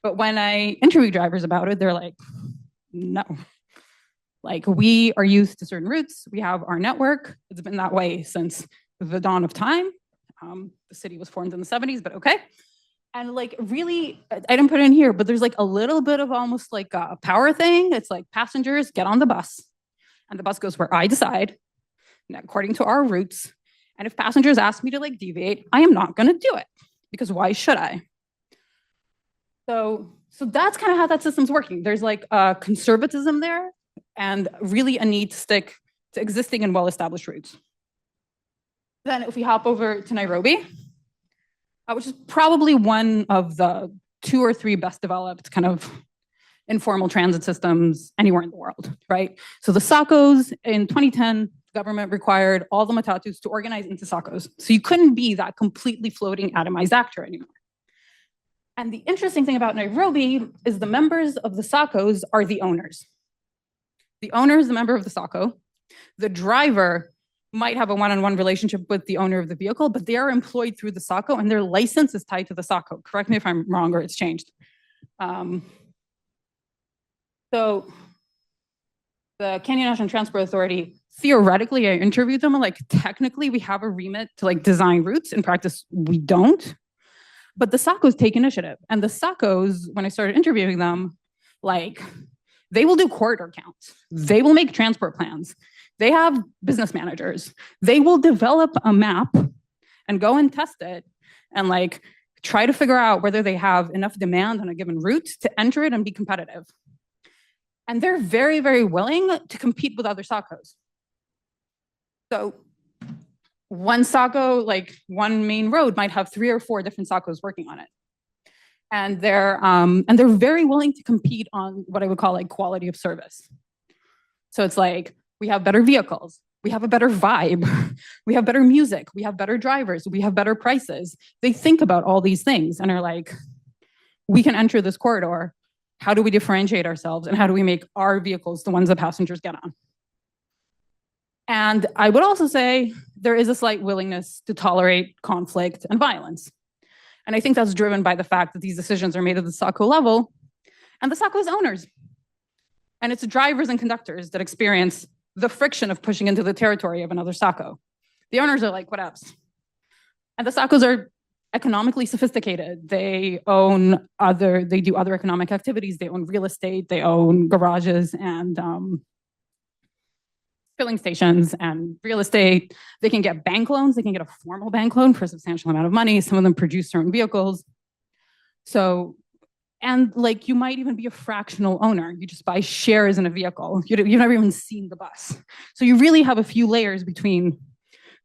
But when I interview drivers about it, they're like, no. Like, we are used to certain routes. We have our network. It's been that way since the dawn of time. The city was formed in the 70s, but okay. And like, really, I didn't put it in here, but there's like a little bit of almost like a power thing. It's like passengers get on the bus and the bus goes where I decide, according to our routes. And if passengers ask me to like deviate, I am not going to do it because why should I? So that's kind of how that system's working. There's like a conservatism there, and really a need to stick to existing and well-established routes. Then if we hop over to Nairobi, which is probably one of the 2 or 3 best developed kind of informal transit systems anywhere in the world, right? So the SACCOs in 2010, the government required all the matatus to organize into SACCOs. So you couldn't be that completely floating atomized actor anymore. And the interesting thing about Nairobi is the members of the SACCOs are the owners. The owner is the member of the SACCO. The driver might have a one-on-one relationship with the owner of the vehicle, but they are employed through the SACCO and their license is tied to the SACCO. Correct me if I'm wrong or it's changed. So the Kenya National Transport Authority, theoretically, I interviewed them and like technically we have a remit to like design routes. In practice, we don't. But the SACCOs take initiative. And the SACCOs, when I started interviewing them, like, they will do corridor counts. They will make transport plans. They have business managers. They will develop a map and go and test it and like try to figure out whether they have enough demand on a given route to enter it and be competitive. And they're very, very willing to compete with other SACCOs. So one SACCO, like one main road might have 3 or 4 different SACCOs working on it. And they're very willing to compete on what I would call like quality of service. So it's like, we have better vehicles, we have a better vibe, we have better music, we have better drivers, we have better prices. They think about all these things and are like, we can enter this corridor. How do we differentiate ourselves? And how do we make our vehicles the ones that passengers get on? And I would also say there is a slight willingness to tolerate conflict and violence. And I think that's driven by the fact that these decisions are made at the SACCO level, and the SACCO's owners. And it's drivers and conductors that experience the friction of pushing into the territory of another SACCO. The owners are like, what else? And the SACCOs are economically sophisticated. They do other economic activities. They own real estate. They own garages and filling stations and real estate. They can get bank loans. They can get a formal bank loan for a substantial amount of money. Some of them produce their own vehicles. So, and like you might even be a fractional owner. You just buy shares in a vehicle. You've never even seen the bus. So you really have a few layers between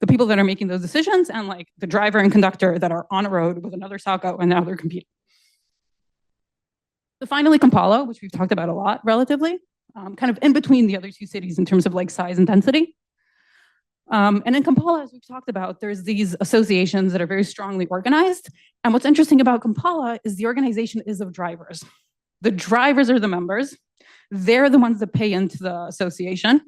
the people that are making those decisions and like the driver and conductor that are on a road with another SACCO and now they're competing. So finally, Kampala, which we've talked about a lot relatively, kind of in between the other 2 cities in terms of like size and density. And in Kampala, as we've talked about, there's these associations that are very strongly organized. And what's interesting about Kampala is the organization is of drivers. The drivers are the members. They're the ones that pay into the association.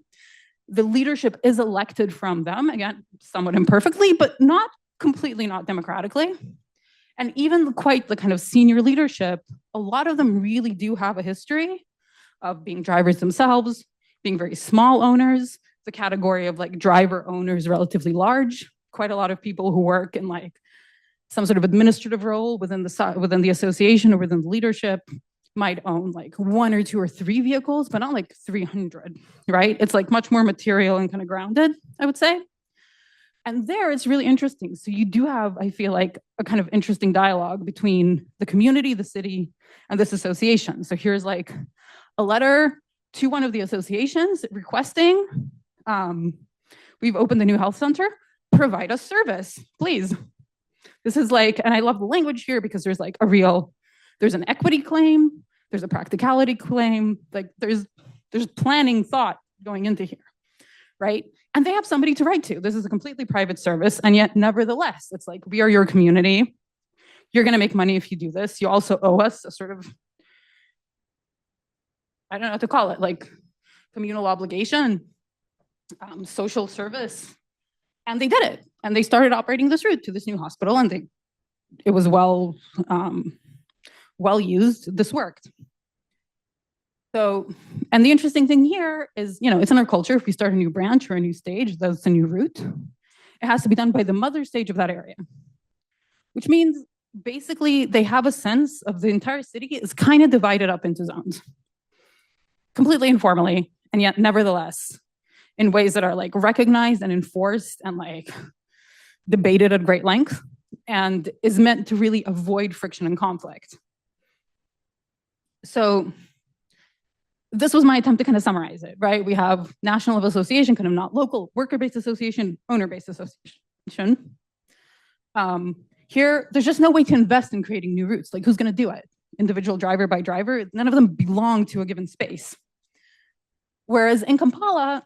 The leadership is elected from them, again, somewhat imperfectly, but not completely, not democratically. And even quite the kind of senior leadership, a lot of them really do have a history of being drivers themselves, being very small owners. The category of like driver owners relatively large. Quite a lot of people who work in like some sort of administrative role within the association or within the leadership might own like 1 or 2 or 3 vehicles, but not like 300, right? It's like much more material and kind of grounded, I would say. And there it's really interesting. So you do have, I feel like, a kind of interesting dialogue between the community, the city, and this association. So here's like a letter to one of the associations requesting, we've opened a new health center, provide us service, please. This is like, and I love the language here because there's like there's an equity claim, there's a practicality claim, like there's planning thought going into here, right? And they have somebody to write to. This is a completely private service, and yet nevertheless, it's like, we are your community. You're gonna make money if you do this. You also owe us a sort of, I don't know what to call it, like communal obligation, social service. And they did it. And they started operating this route to this new hospital, and it was well used. This worked. So, and the interesting thing here is, it's in our culture. If we start a new branch or a new stage, that's a new route. It has to be done by the mother stage of that area, which means basically they have a sense of the entire city is kind of divided up into zones, completely informally, and yet nevertheless, in ways that are like recognized and enforced and like debated at great length, and is meant to really avoid friction and conflict. So this was my attempt to kind of summarize it, right? We have national association, kind of not local, worker-based association, owner-based association. Here, there's just no way to invest in creating new routes. Like, who's gonna do it? Individual driver by driver, none of them belong to a given space. Whereas in Kampala,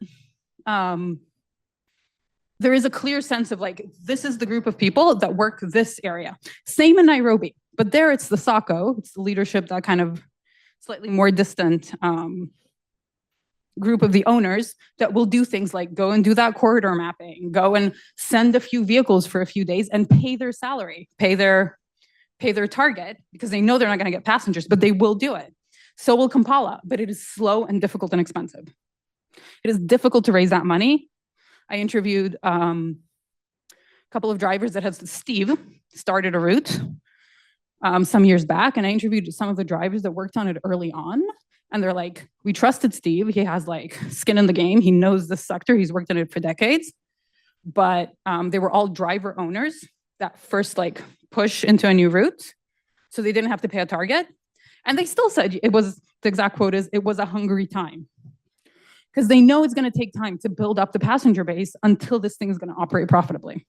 there is a clear sense of like, this is the group of people that work this area. Same in Nairobi, but there it's the SACCO, it's the leadership, that kind of slightly more distant group of the owners that will do things like go and do that corridor mapping, go and send a few vehicles for a few days and pay their salary, pay their target, because they know they're not gonna get passengers, but they will do it. So will Kampala, but it is slow and difficult and expensive. It is difficult to raise that money. I interviewed a couple of drivers that Steve started a route some years back, and I interviewed some of the drivers that worked on it early on, and they're like, we trusted Steve. He has like skin in the game. He knows this sector. He's worked on it for decades, but they were all driver owners that first like push into a new route, so they didn't have to pay a target. And they still said it was, the exact quote is, it was a hungry time. Because they know it's going to take time to build up the passenger base until this thing is going to operate profitably.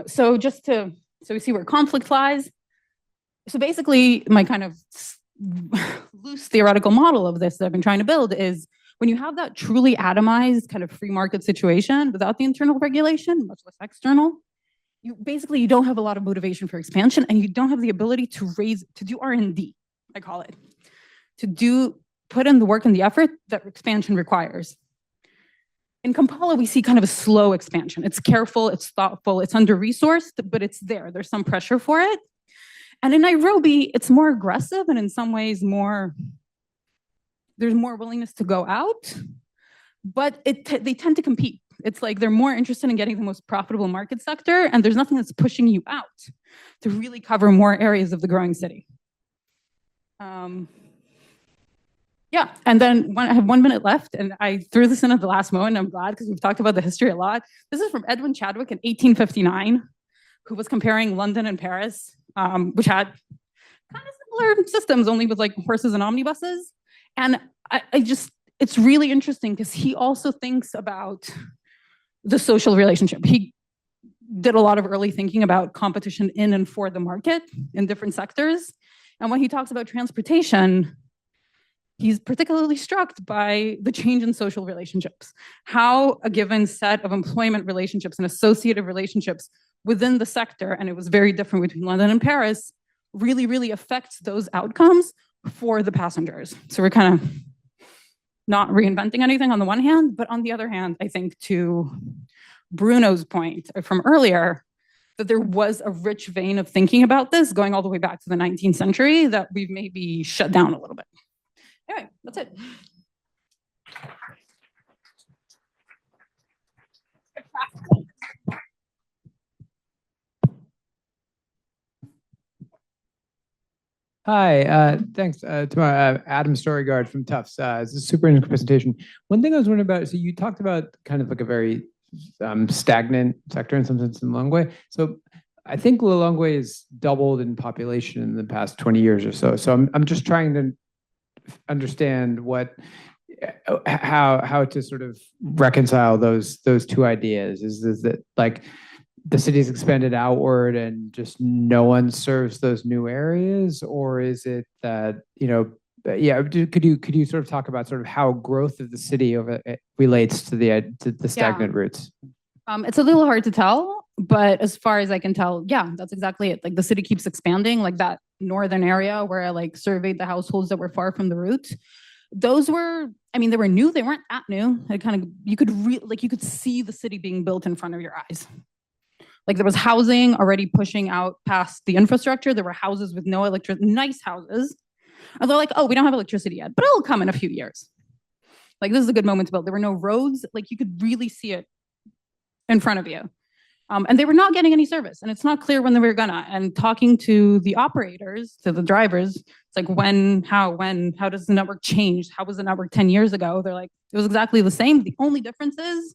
So we see where conflict lies. So basically, my kind of loose theoretical model of this that I've been trying to build is, when you have that truly atomized kind of free market situation without the internal regulation, much less external, you don't have a lot of motivation for expansion, and you don't have the ability to do R&D, I call it, put in the work and the effort that expansion requires. In Kampala, we see kind of a slow expansion. It's careful, it's thoughtful, it's under-resourced, but it's there. There's some pressure for it. And in Nairobi, it's more aggressive, and in some ways there's more willingness to go out, but they tend to compete. It's like they're more interested in getting the most profitable market sector, and there's nothing that's pushing you out to really cover more areas of the growing city. Yeah, and then I have 1 minute left, and I threw this in at the last moment. I'm glad, because we've talked about the history a lot. This is from Edwin Chadwick in 1859, who was comparing London and Paris, which had kind of similar systems, only with like horses and omnibuses. And it's really interesting because he also thinks about the social relationship. He did a lot of early thinking about competition in and for the market in different sectors. And when he talks about transportation, he's particularly struck by the change in social relationships, how a given set of employment relationships and associative relationships within the sector, and it was very different between London and Paris, really, really affects those outcomes for the passengers. So we're kind of not reinventing anything on the one hand, but on the other hand, I think to Bruno's point from earlier, that there was a rich vein of thinking about this going all the way back to the 19th century that we've maybe shut down a little bit. Anyway, that's it. Hi, thanks to Adam Storygard from Tufts. It's a super interesting presentation. One thing I was wondering about, so you talked about kind of like a very stagnant sector in some sense in Lilongwe. So I think Lilongwe has doubled in population in the past 20 years or so. So I'm just trying to understand how to sort of reconcile those two ideas. Is that like the city's expanded outward and just no one serves those new areas, or is it that could you sort of talk about sort of how growth of the city relates to the stagnant roots? It's a little hard to tell, but as far as I can tell, yeah, that's exactly it. Like the city keeps expanding, like that northern area where I like surveyed the households that were far from the route. Those were, I mean, they were new. They weren't that new. It kind of, you could see the city being built in front of your eyes. Like there was housing already pushing out past the infrastructure. There were houses with no electricity, nice houses. And they're like, oh, we don't have electricity yet, but it'll come in a few years. Like this is a good moment to build. There were no roads. Like you could really see it in front of you. And they were not getting any service. And it's not clear when they were gonna. And talking to the operators, to the drivers, it's like how does the network change? How was the network 10 years ago? They're like, it was exactly the same. The only difference is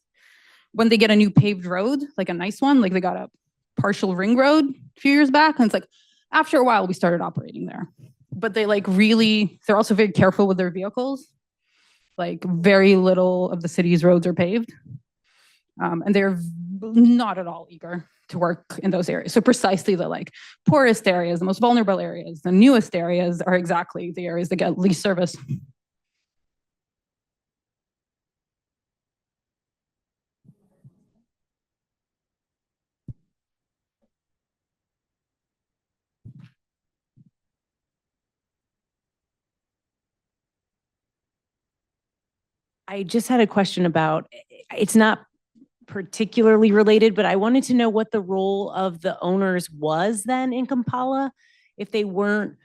when they get a new paved road, like a nice one, like they got a partial ring road a few years back. And it's like, after a while, we started operating there. But they like really, they're also very careful with their vehicles. Like very little of the city's roads are paved. And they're not at all eager to work in those areas. So precisely the like poorest areas, the most vulnerable areas, the newest areas are exactly the areas that get least service. I just had a question about, it's not particularly related, but I wanted to know what the role of the owners was then in Kampala, if they weren't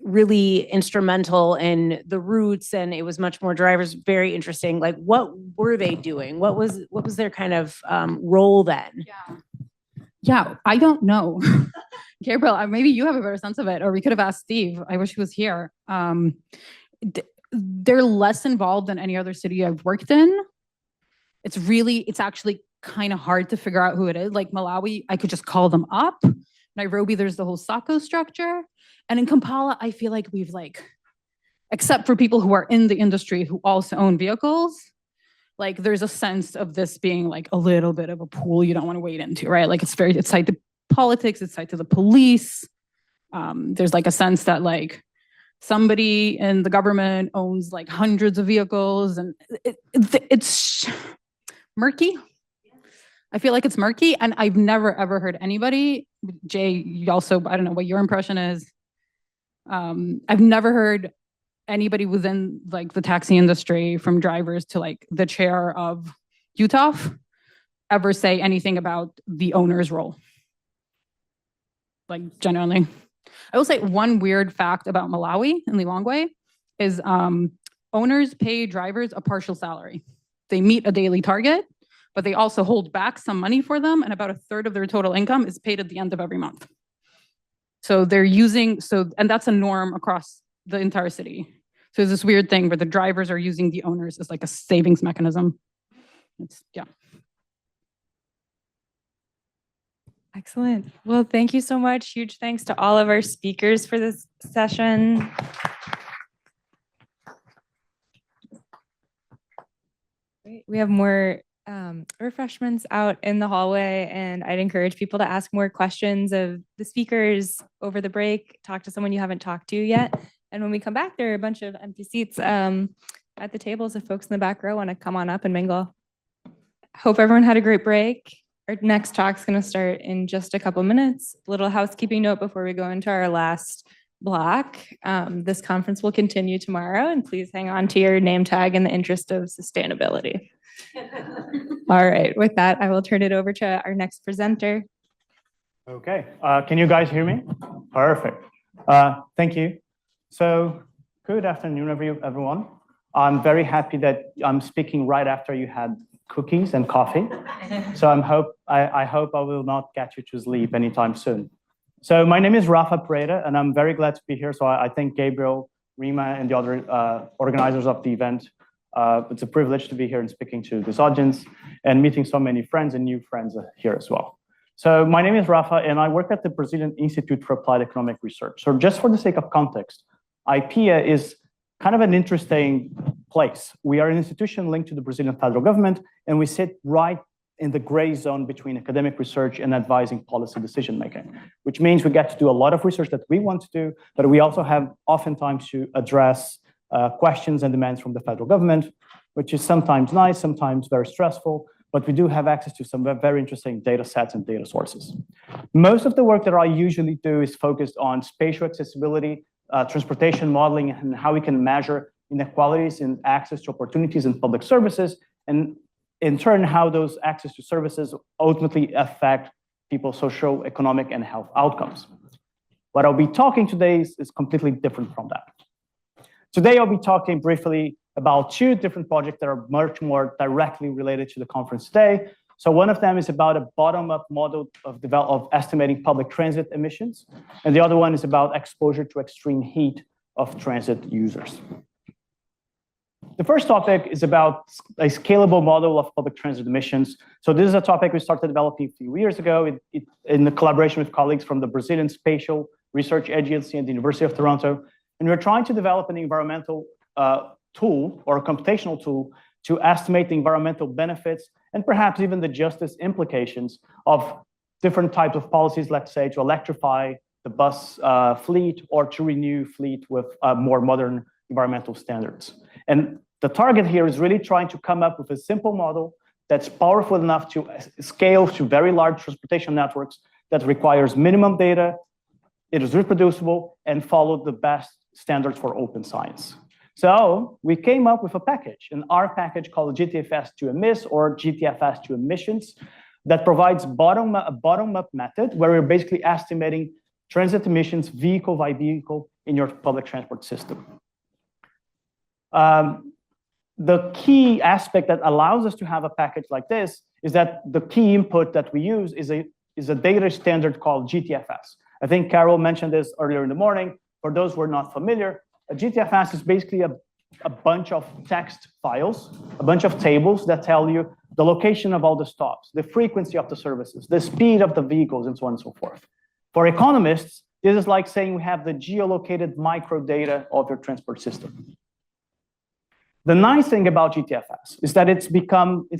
really instrumental in the routes and it was much more drivers. Very interesting. Like what were they doing? What was their kind of role then? Yeah, I don't know. Gabriel, maybe you have a better sense of it, or we could have asked Steve. I wish he was here. They're less involved than any other city I've worked in. It's actually kind of hard to figure out who it is. Like Malawi, I could just call them up. Nairobi, there's the whole SACCO structure. And in Kampala, I feel like we've like, except for people who are in the industry who also own vehicles, like there's a sense of this being like a little bit of a pool you don't want to wade into, right? Like it's tied to politics, it's tied to the police. There's like a sense that like somebody in the government owns like hundreds of vehicles, and it's murky. I feel like it's murky, and I've never ever heard anybody, Jay, you also, I don't know what your impression is. I've never heard anybody within like the taxi industry, from drivers to like the chair of UTOF, ever say anything about the owner's role. Like genuinely. I will say one weird fact about Malawi and Lilongwe is owners pay drivers a partial salary. They meet a daily target, but they also hold back some money for them, and about a third of their total income is paid at the end of every month. So they're and that's a norm across the entire city. So there's this weird thing where the drivers are using the owners as like a savings mechanism. Yeah. Excellent. Well, thank you so much. Huge thanks to all of our speakers for this session. We have more refreshments out in the hallway, and I'd encourage people to ask more questions of the speakers over the break. Talk to someone you haven't talked to yet. And when we come back, there are a bunch of empty seats at the tables if folks in the back row want to come on up and mingle. Hope everyone had a great break. Our next talk's going to start in just a couple minutes. Little housekeeping note before we go into our last block. This conference will continue tomorrow, and please hang on to your name tag in the interest of sustainability. All right, with that, I will turn it over to our next presenter. Okay, can you guys hear me? Perfect. Thank you. So, good afternoon, everyone. I'm very happy that I'm speaking right after you had cookies and coffee. So I hope I will not get you to sleep anytime soon. So my name is Rafa Pereira, and I'm very glad to be here. So I thank Gabriel, Rima, and the other organizers of the event. It's a privilege to be here and speaking to this audience and meeting so many friends and new friends here as well. So my name is Rafa, and I work at the Brazilian Institute for Applied Economic Research. So just for the sake of context, IPEA is kind of an interesting place. We are an institution linked to the Brazilian federal government, and we sit right in the gray zone between academic research and advising policy decision-making, which means we get to do a lot of research that we want to do, but we also have oftentimes to address questions and demands from the federal government, which is sometimes nice, sometimes very stressful, but we do have access to some very interesting data sets and data sources. Most of the work that I usually do is focused on spatial accessibility, transportation modeling, and how we can measure inequalities in access to opportunities in public services, and in turn, how those access to services ultimately affect people's social, economic, and health outcomes. What I'll be talking today is completely different from that. Today, I'll be talking briefly about two different projects that are much more directly related to the conference today. So one of them is about a bottom-up model of estimating public transit emissions, and the other one is about exposure to extreme heat of transit users. The first topic is about a scalable model of public transit emissions. So this is a topic we started developing a few years ago in the collaboration with colleagues from the Brazilian Spatial Research Agency and the University of Toronto. And we're trying to develop an environmental tool or a computational tool to estimate the environmental benefits and perhaps even the justice implications of different types of policies, let's say, to electrify the bus fleet or to renew fleet with more modern environmental standards. And the target here is really trying to come up with a simple model that's powerful enough to scale to very large transportation networks that requires minimum data, it is reproducible, and follow the best standards for open science. So we came up with a package, an R package called GTFS to Emiss or GTFS to Emissions that provides a bottom-up method where we're basically estimating transit emissions vehicle by vehicle in your public transport system. The key aspect that allows us to have a package like this is that the key input that we use is a data standard called GTFS. I think Carol mentioned this earlier in the morning. For those who are not familiar, a GTFS is basically a bunch of text files, a bunch of tables that tell you the location of all the stops, the frequency of the services, the speed of the vehicles, and so on and so forth. For economists, this is like saying we have the geolocated micro data of your transport system. The nice thing about GTFS is that it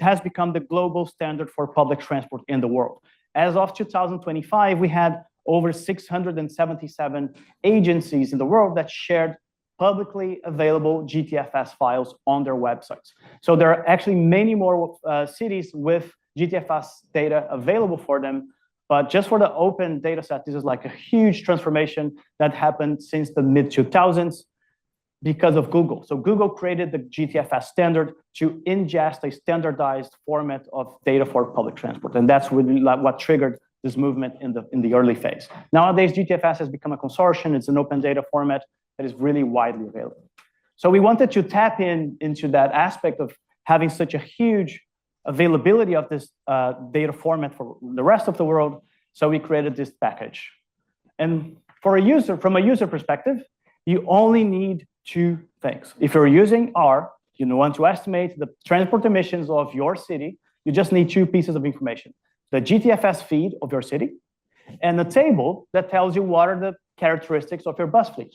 has become the global standard for public transport in the world. As of 2025, we had over 677 agencies in the world that shared publicly available GTFS files on their websites. So there are actually many more cities with GTFS data available for them. But just for the open data set, this is like a huge transformation that happened since the mid-2000s because of Google. So Google created the GTFS standard to ingest a standardized format of data for public transport. And that's really what triggered this movement in the early phase. Nowadays, GTFS has become a consortium. It's an open data format that is really widely available. So we wanted to tap into that aspect of having such a huge availability of this data format for the rest of the world. So we created this package. And for a user, from a user perspective, you only need two things. If you're using R, you want to estimate the transport emissions of your city, you just need two pieces of information: the GTFS feed of your city and a table that tells you what are the characteristics of your bus fleet,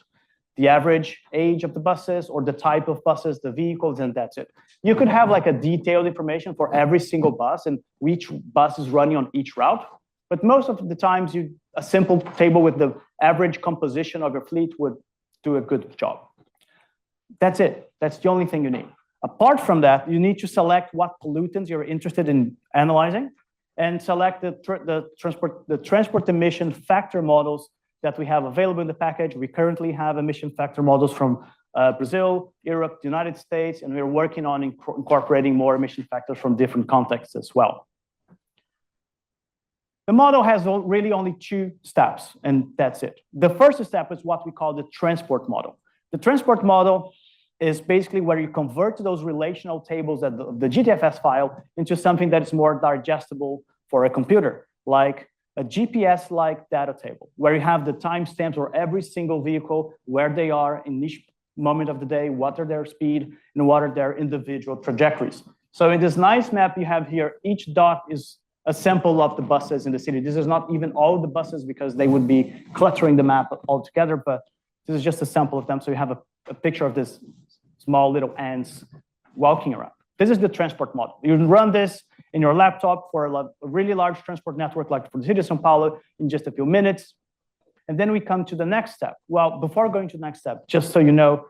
the average age of the buses or the type of buses, the vehicles, and that's it. You could have like a detailed information for every single bus and which bus is running on each route. But most of the times, a simple table with the average composition of your fleet would do a good job. That's it. That's the only thing you need. Apart from that, you need to select what pollutants you're interested in analyzing and select the transport emission factor models that we have available in the package. We currently have emission factor models from Brazil, Europe, the United States, and we're working on incorporating more emission factors from different contexts as well. The model has really only 2 steps, and that's it. The first step is what we call the transport model. The transport model is basically where you convert those relational tables of the GTFS file into something that is more digestible for a computer, like a GPS-like data table, where you have the timestamps for every single vehicle, where they are in each moment of the day, what are their speed, and what are their individual trajectories. So in this nice map you have here, each dot is a sample of the buses in the city. This is not even all the buses because they would be cluttering the map altogether, but this is just a sample of them. So you have a picture of this small little ants walking around. This is the transport model. You can run this in your laptop for a really large transport network like for the city of São Paulo in just a few minutes. And then we come to the next step. Well, before going to the next step, just so you know,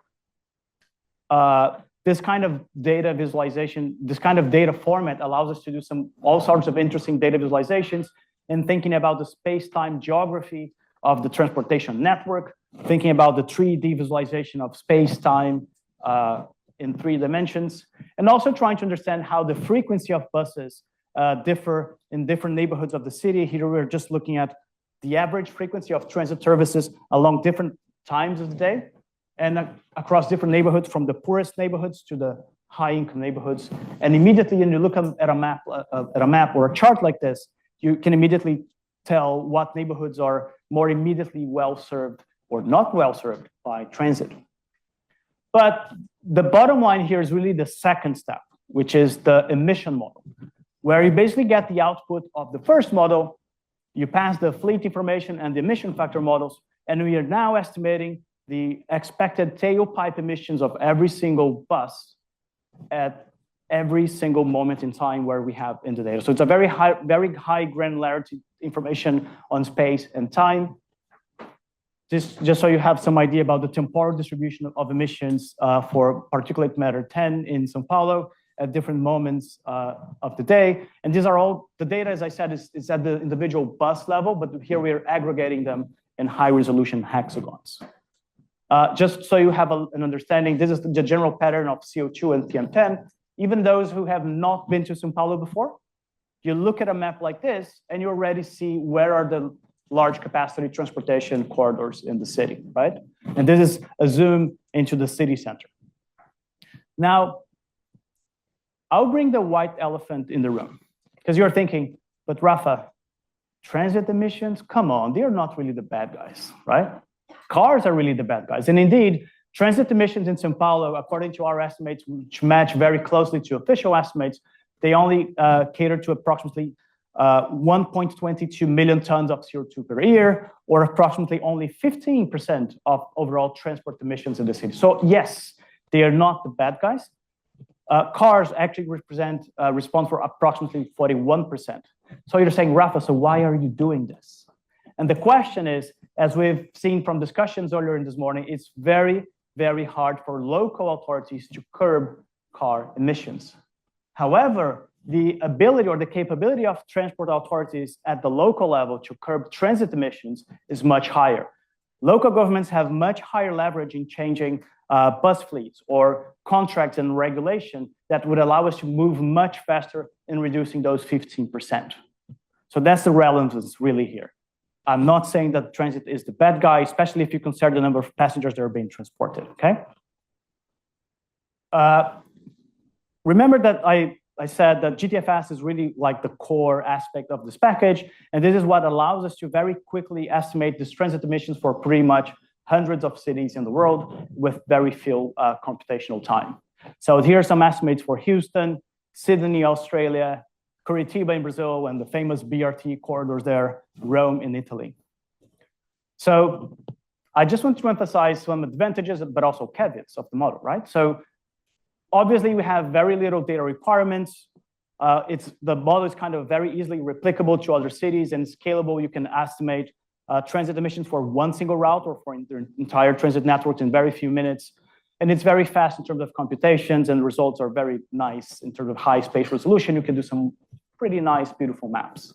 this kind of data visualization, this kind of data format allows us to do all sorts of interesting data visualizations and thinking about the space-time geography of the transportation network, thinking about the 3D visualization of space-time in 3 dimensions, and also trying to understand how the frequency of buses differ in different neighborhoods of the city. Here we're just looking at the average frequency of transit services along different times of the day and across different neighborhoods, from the poorest neighborhoods to the high-income neighborhoods. And immediately, when you look at a map or a chart like this, you can immediately tell what neighborhoods are more immediately well-served or not well-served by transit. But the bottom line here is really the second step, which is the emission model, where you basically get the output of the first model, you pass the fleet information and the emission factor models, and we are now estimating the expected tailpipe emissions of every single bus at every single moment in time where we have in the data. So it's a very high granularity information on space and time. Just so you have some idea about the temporal distribution of emissions for particulate matter 10 in São Paulo at different moments of the day. And these are all, the data, as I said, is at the individual bus level, but here we're aggregating them in high resolution hexagons. Just so you have an understanding, this is the general pattern of CO2 and PM10. Even those who have not been to São Paulo before, you look at a map like this and you already see where are the large capacity transportation corridors in the city, right? And this is a zoom into the city center. Now, I'll bring the white elephant in the room, because you're thinking, but Rafa, transit emissions, come on, they're not really the bad guys, right? Cars are really the bad guys. And indeed, transit emissions in São Paulo, according to our estimates, which match very closely to official estimates, they only cater to approximately 1.22 million tons of CO2 per year, or approximately only 15% of overall transport emissions in the city. So yes, they are not the bad guys. Cars actually respond for approximately 41%. So you're saying, Rafa, so why are you doing this? And the question is, as we've seen from discussions earlier in this morning, it's very, very hard for local authorities to curb car emissions. However, the ability or the capability of transport authorities at the local level to curb transit emissions is much higher. Local governments have much higher leverage in changing bus fleets or contracts and regulation that would allow us to move much faster in reducing those 15%. So that's the relevance really here. I'm not saying that transit is the bad guy, especially if you consider the number of passengers that are being transported, okay? Remember that I said that GTFS is really like the core aspect of this package, and this is what allows us to very quickly estimate these transit emissions for pretty much hundreds of cities in the world with very few computational time. So here are some estimates for Houston, Sydney, Australia, Curitiba in Brazil, and the famous BRT corridors there, Rome in Italy. So I just want to emphasize some advantages, but also caveats of the model, right? So obviously we have very little data requirements. The model is kind of very easily replicable to other cities and scalable. You can estimate transit emissions for one single route or for the entire transit network in very few minutes. And it's very fast in terms of computations, and the results are very nice in terms of high space resolution. You can do some pretty nice, beautiful maps.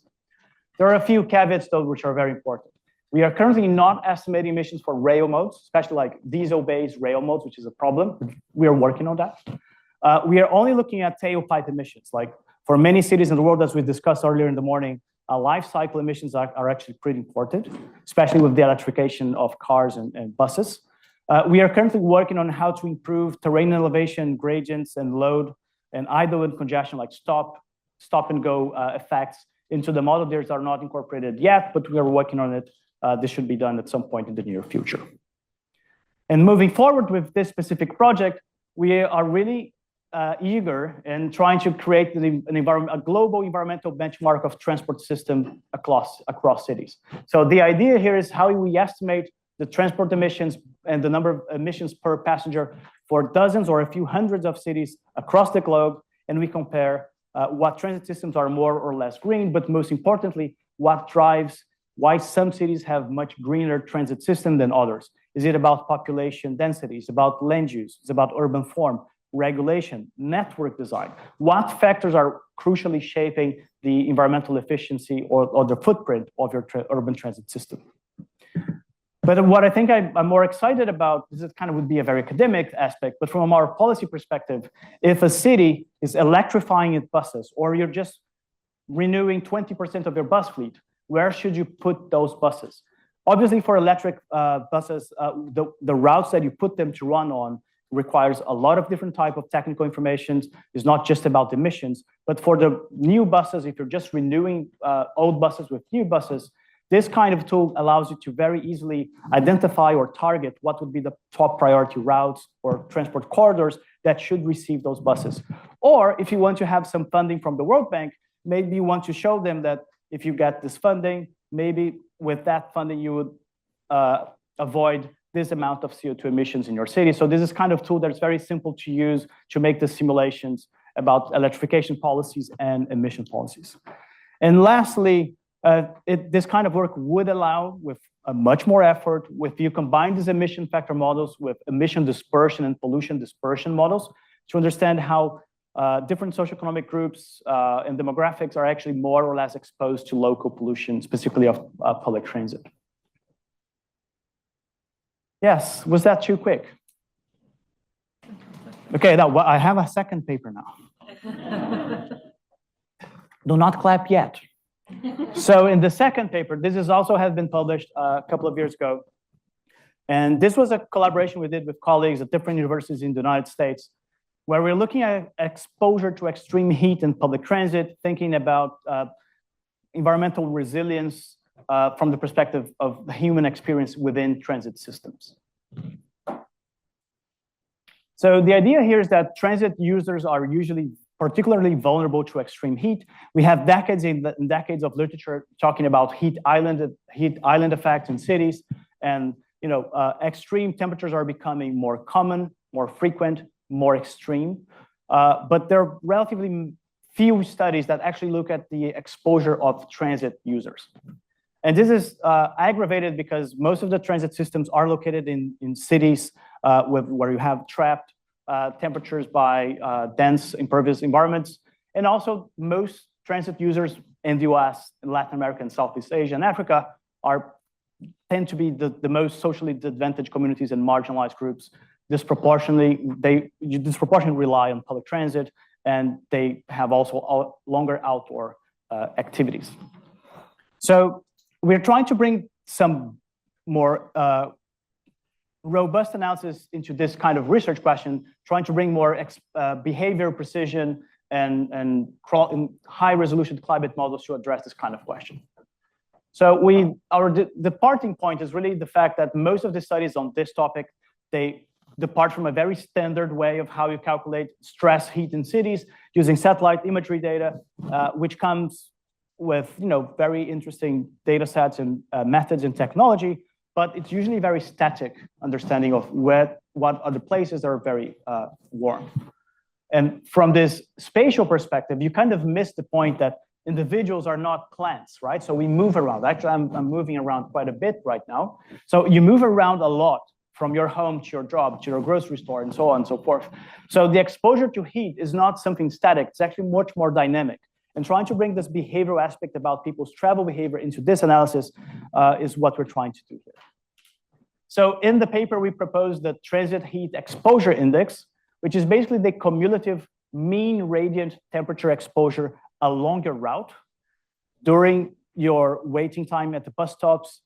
There are a few caveats, though, which are very important. We are currently not estimating emissions for rail modes, especially like diesel-based rail modes, which is a problem. We are working on that. We are only looking at tailpipe emissions. Like for many cities in the world, as we discussed earlier in the morning, life cycle emissions are actually pretty important, especially with the electrification of cars and buses. We are currently working on how to improve terrain elevation, gradients, and load, and idle and congestion, like stop and go effects into the model. These are not incorporated yet, but we are working on it. This should be done at some point in the near future. And moving forward with this specific project, we are really eager in trying to create a global environmental benchmark of transport system across cities. So the idea here is how we estimate the transport emissions and the number of emissions per passenger for dozens or a few hundreds of cities across the globe, and we compare what transit systems are more or less green, but most importantly, what drives why some cities have much greener transit system than others. Is it about population density? Is it about land use? Is it about urban form, regulation, network design? What factors are crucially shaping the environmental efficiency or the footprint of your urban transit system? But what I think I'm more excited about, this is kind of would be a very academic aspect, but from our policy perspective, if a city is electrifying its buses, or you're just renewing 20% of your bus fleet, where should you put those buses? Obviously, for electric buses, the routes that you put them to run on requires a lot of different type of technical information. It's not just about emissions, but for the new buses, if you're just renewing old buses with new buses, this kind of tool allows you to very easily identify or target what would be the top priority routes or transport corridors that should receive those buses. Or if you want to have some funding from the World Bank, maybe you want to show them that if you get this funding, maybe with that funding, you would avoid this amount of CO2 emissions in your city. So this is kind of tool that's very simple to use to make the simulations about electrification policies and emission policies. And lastly, this kind of work would allow, with much more effort, if you combine these emission factor models with emission dispersion and pollution dispersion models, to understand how different socioeconomic groups and demographics are actually more or less exposed to local pollution, specifically of public transit. Yes, was that too quick? Okay, now I have a second paper now. Do not clap yet. So in the second paper, this is also has been published a couple of years ago. And this was a collaboration we did with colleagues at different universities in the United States, where we're looking at exposure to extreme heat in public transit, thinking about environmental resilience from the perspective of the human experience within transit systems. So the idea here is that transit users are usually particularly vulnerable to extreme heat. We have decades and decades of literature talking about heat island effects in cities, and extreme temperatures are becoming more common, more frequent, more extreme. But there are relatively few studies that actually look at the exposure of transit users. And this is aggravated because most of the transit systems are located in cities where you have trapped temperatures by dense impervious environments. And also most transit users in the US, in Latin America, and Southeast Asia and Africa tend to be the most socially disadvantaged communities and marginalized groups. Disproportionately rely on public transit, and they have also longer outdoor activities. So we're trying to bring some more robust analysis into this kind of research question, trying to bring more behavior precision and high resolution climate models to address this kind of question. So our departing point is really the fact that most of the studies on this topic, they depart from a very standard way of how you calculate stress heat in cities using satellite imagery data, which comes with very interesting data sets and methods and technology, but it's usually very static understanding of what other places are very warm. And from this spatial perspective, you kind of miss the point that individuals are not plants, right? So we move around. Actually, I'm moving around quite a bit right now. So you move around a lot from your home to your job, to your grocery store, and so on and so forth. So the exposure to heat is not something static. It's actually much more dynamic. And trying to bring this behavioral aspect about people's travel behavior into this analysis is what we're trying to do here. So in the paper, we proposed the transit heat exposure index, which is basically the cumulative mean radiant temperature exposure along your route during your waiting time at the bus stops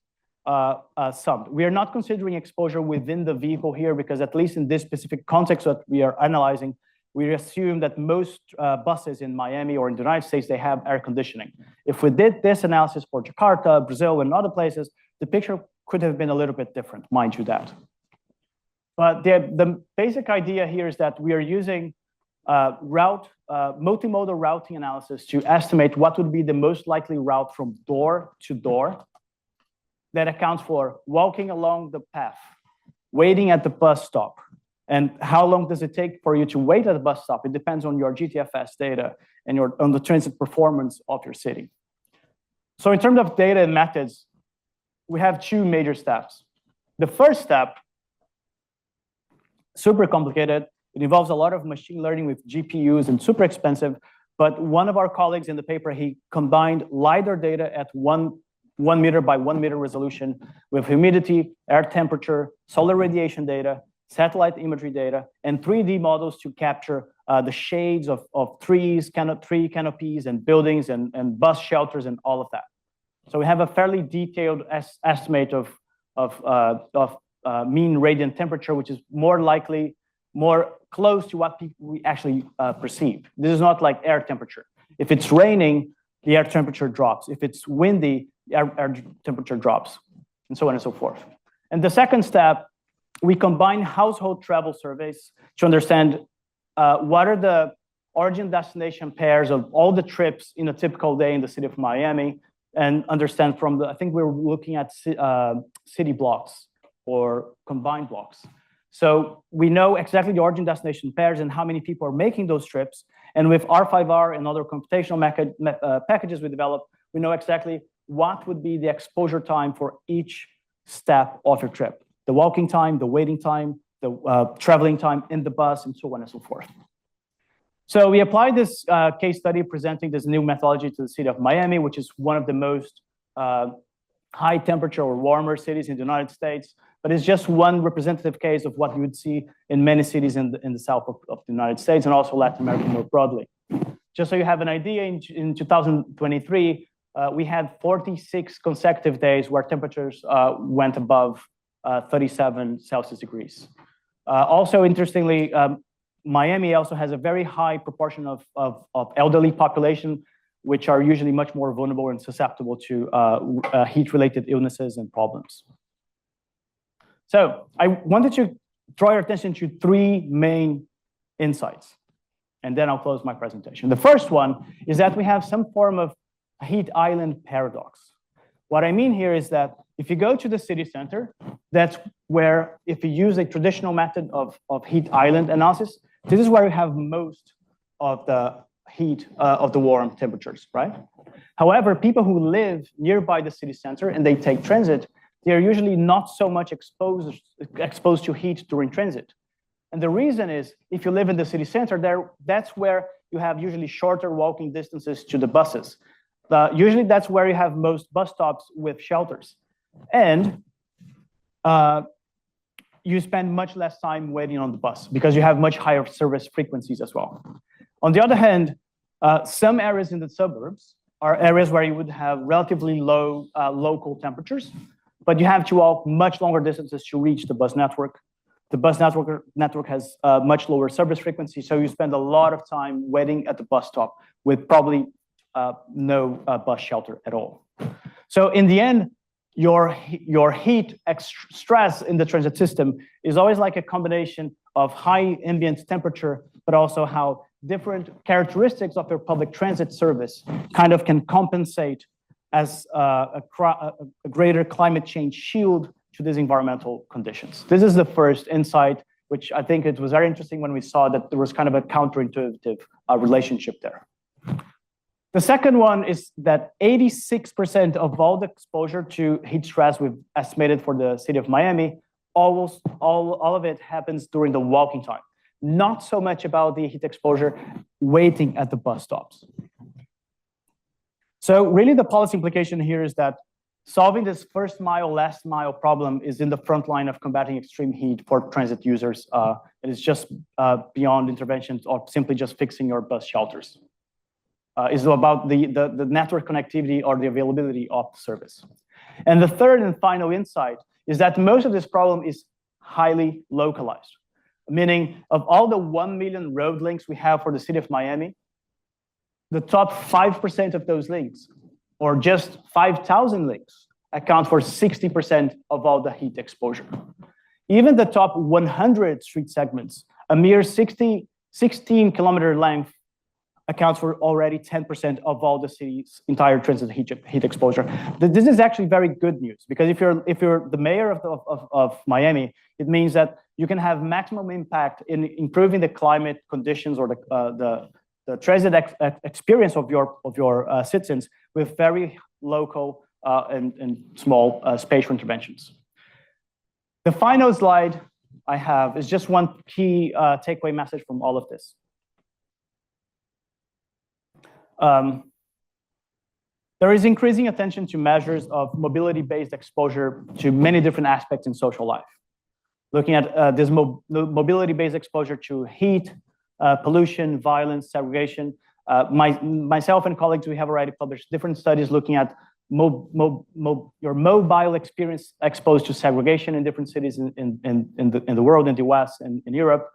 summed. We are not considering exposure within the vehicle here because at least in this specific context that we are analyzing, we assume that most buses in Miami or in the United States, they have air conditioning. If we did this analysis for Jakarta, Brazil, and other places, the picture could have been a little bit different, mind you that. But the basic idea here is that we are using multimodal routing analysis to estimate what would be the most likely route from door to door that accounts for walking along the path, waiting at the bus stop, and how long does it take for you to wait at the bus stop? It depends on your GTFS data and on the transit performance of your city. So in terms of data and methods, we have two major steps. The first step, super complicated. It involves a lot of machine learning with GPUs and super expensive. But one of our colleagues in the paper, he combined LiDAR data at 1 meter by 1 meter resolution with humidity, air temperature, solar radiation data, satellite imagery data, and 3D models to capture the shades of trees, tree canopies, and buildings, and bus shelters, and all of that. So we have a fairly detailed estimate of mean radiant temperature, which is more close to what we actually perceive. This is not like air temperature. If it's raining, the air temperature drops. If it's windy, the air temperature drops, and so on and so forth. And the second step, we combine household travel surveys to understand what are the origin-destination pairs of all the trips in a typical day in the city of Miami, and understand from I think we're looking at city blocks or combined blocks. So we know exactly the origin destination pairs and how many people are making those trips. And with R5R and other computational packages we developed, we know exactly what would be the exposure time for each step of your trip. The walking time, the waiting time, the traveling time in the bus, and so on and so forth. So we applied this case study presenting this new methodology to the city of Miami, which is one of the most high temperature or warmer cities in the United States. But it's just one representative case of what you would see in many cities in the south of the United States and also Latin America more broadly. Just so you have an idea, in 2023, we had 46 consecutive days where temperatures went above 37 Celsius degrees. Also, interestingly, Miami also has a very high proportion of elderly population, which are usually much more vulnerable and susceptible to heat-related illnesses and problems. So I wanted to draw your attention to three main insights, and then I'll close my presentation. The first one is that we have some form of heat island paradox. What I mean here is that if you go to the city center, that's where, if you use a traditional method of heat island analysis, this is where you have most of the heat of the warm temperatures, right? However, people who live nearby the city center and they take transit, they're usually not so much exposed to heat during transit. And the reason is, if you live in the city center, that's where you have usually shorter walking distances to the buses. Usually that's where you have most bus stops with shelters. And you spend much less time waiting on the bus because you have much higher service frequencies as well. On the other hand, some areas in the suburbs are areas where you would have relatively low local temperatures, but you have to walk much longer distances to reach the bus network. The bus network has much lower service frequency, so you spend a lot of time waiting at the bus stop with probably no bus shelter at all. So in the end, your heat stress in the transit system is always like a combination of high ambient temperature, but also how different characteristics of your public transit service kind of can compensate as a greater climate change shield to these environmental conditions. This is the first insight, which I think it was very interesting when we saw that there was kind of a counterintuitive relationship there. The second one is that 86% of all the exposure to heat stress we've estimated for the city of Miami, almost all of it happens during the walking time. Not so much about the heat exposure waiting at the bus stops. So really the policy implication here is that solving this first mile, last mile problem is in the front line of combating extreme heat for transit users. It is just beyond interventions or simply just fixing your bus shelters. Is about the network connectivity or the availability of the service. And the third and final insight is that most of this problem is highly localized, meaning of all the 1 million road links we have for the city of Miami, the top 5% of those links, or just 5,000 links, account for 60% of all the heat exposure. Even the top 100 street segments, a mere 16-kilometer length, accounts for already 10% of all the city's entire transit heat exposure. This is actually very good news, because if you're the mayor of Miami, it means that you can have maximum impact in improving the climate conditions or the transit experience of your citizens with very local and small spatial interventions. The final slide I have is just one key takeaway message from all of this. There is increasing attention to measures of mobility-based exposure to many different aspects in social life. Looking at this mobility-based exposure to heat, pollution, violence, segregation. Myself and colleagues, we have already published different studies looking at your mobile experience exposed to segregation in different cities in the world, in the US and in Europe.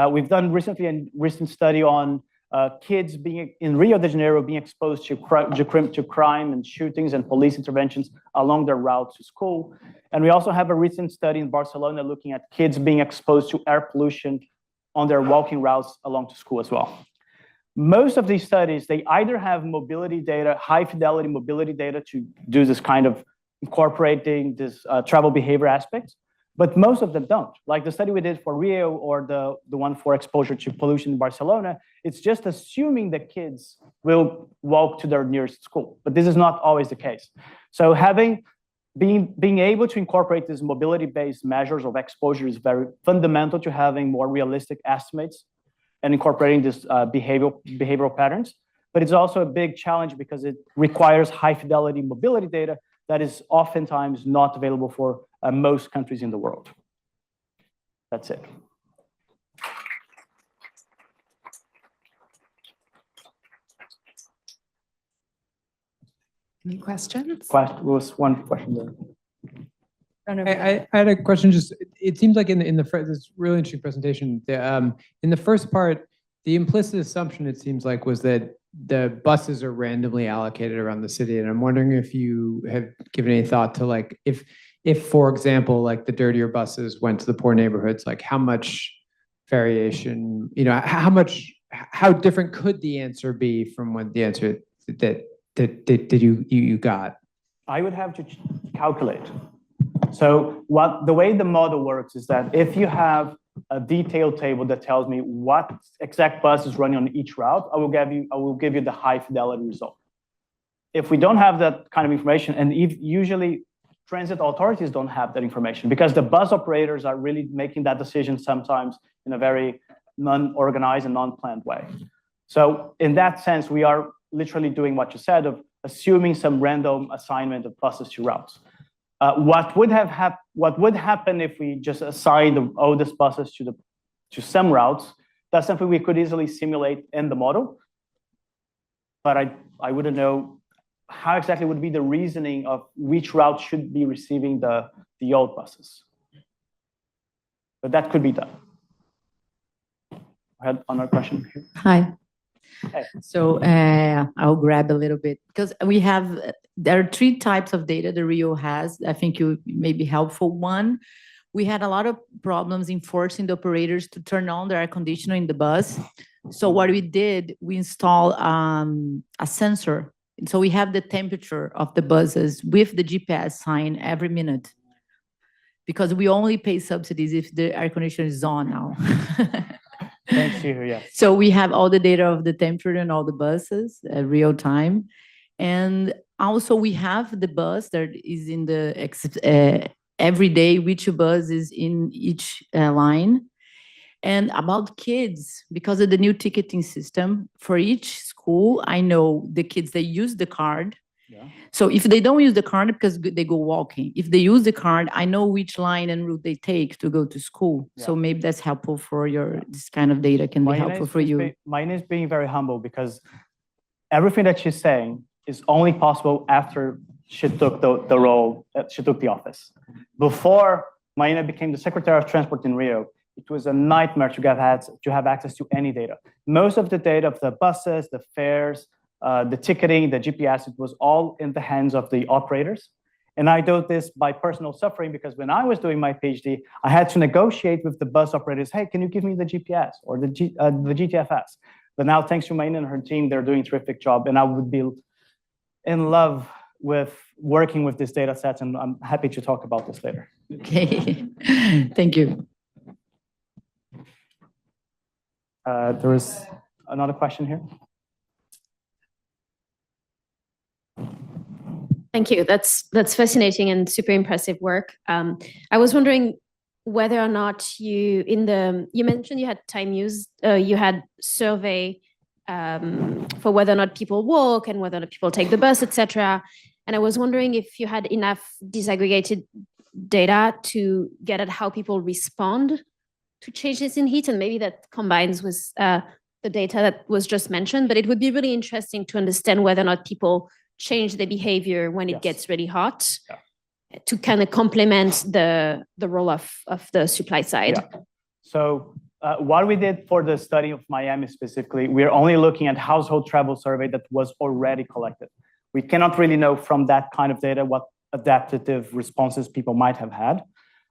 We've done recently a recent study on kids being in Rio de Janeiro being exposed to crime and shootings and police interventions along their route to school. And we also have a recent study in Barcelona looking at kids being exposed to air pollution on their walking routes along to school as well. Most of these studies, they either have mobility data, high fidelity mobility data to do this kind of incorporating this travel behavior aspects, but most of them don't. Like the study we did for Rio or the one for exposure to pollution in Barcelona, it's just assuming that kids will walk to their nearest school, but this is not always the case. So being able to incorporate these mobility-based measures of exposure is very fundamental to having more realistic estimates and incorporating this behavioral patterns. But it's also a big challenge because it requires high fidelity mobility data that is oftentimes not available for most countries in the world. That's it. Any questions? Was one question there. I had a question. Just it seems like in the this really interesting presentation, in the first part, the implicit assumption it seems like was that the buses are randomly allocated around the city, and I'm wondering if you have given any thought to like if for example like the dirtier buses went to the poor neighborhoods, like how much variation, how different could the answer be from what the answer that you got? I would have to calculate. So the way the model works is that if you have a detailed table that tells me what exact bus is running on each route, I will give you the high fidelity result. If we don't have that kind of information, and usually transit authorities don't have that information because the bus operators are really making that decision sometimes in a very non-organized and non-planned way. So in that sense, we are literally doing what you said of assuming some random assignment of buses to routes. What would happen if we just assigned the oldest buses to some routes? That's something we could easily simulate in the model, but I wouldn't know how exactly would be the reasoning of which route should be receiving the old buses. But that could be done. I had another question here. Hi. Hey. So I'll grab a little bit because there are three types of data the Rio has. I think you may be helpful. One, we had a lot of problems in forcing the operators to turn on the air conditioner in the bus. So what we did, we installed a sensor. So we have the temperature of the buses with the GPS sign every minute because we only pay subsidies if the air conditioner is on now. Thanks, you, yes. So we have all the data of the temperature and all the buses real time. And also we have the bus that is in the every day, which bus is in each line. And about kids, because of the new ticketing system, for each school, I know the kids, they use the card. Yeah. So if they don't use the card because they go walking, if they use the card, I know which line and route they take to go to school. So maybe that's helpful for this kind of data can be helpful for you. Mine is being very humble because everything that she's saying is only possible after she took the role, she took the office. Before Maina became the Secretary of Transport in Rio, it was a nightmare to have access to any data. Most of the data of the buses, the fares, the ticketing, the GPS, it was all in the hands of the operators. And I do this by personal suffering because when I was doing my PhD, I had to negotiate with the bus operators, hey, can you give me the GPS or the GTFS? But now, thanks to Maina and her team, they're doing a terrific job. And I would be in love with working with this data set, and I'm happy to talk about this later. Okay, thank you. There is another question here. Thank you. That's fascinating and super impressive work. I was wondering whether or not you mentioned you had time use, you had survey for whether or not people walk and whether or not people take the bus, etc. And I was wondering if you had enough disaggregated data to get at how people respond to changes in heat, and maybe that combines with the data that was just mentioned. But it would be really interesting to understand whether or not people change their behavior when it gets really hot to kind of complement the role of the supply side. Yeah. So what we did for the study of Miami specifically, we're only looking at household travel survey that was already collected. We cannot really know from that kind of data what adaptive responses people might have had.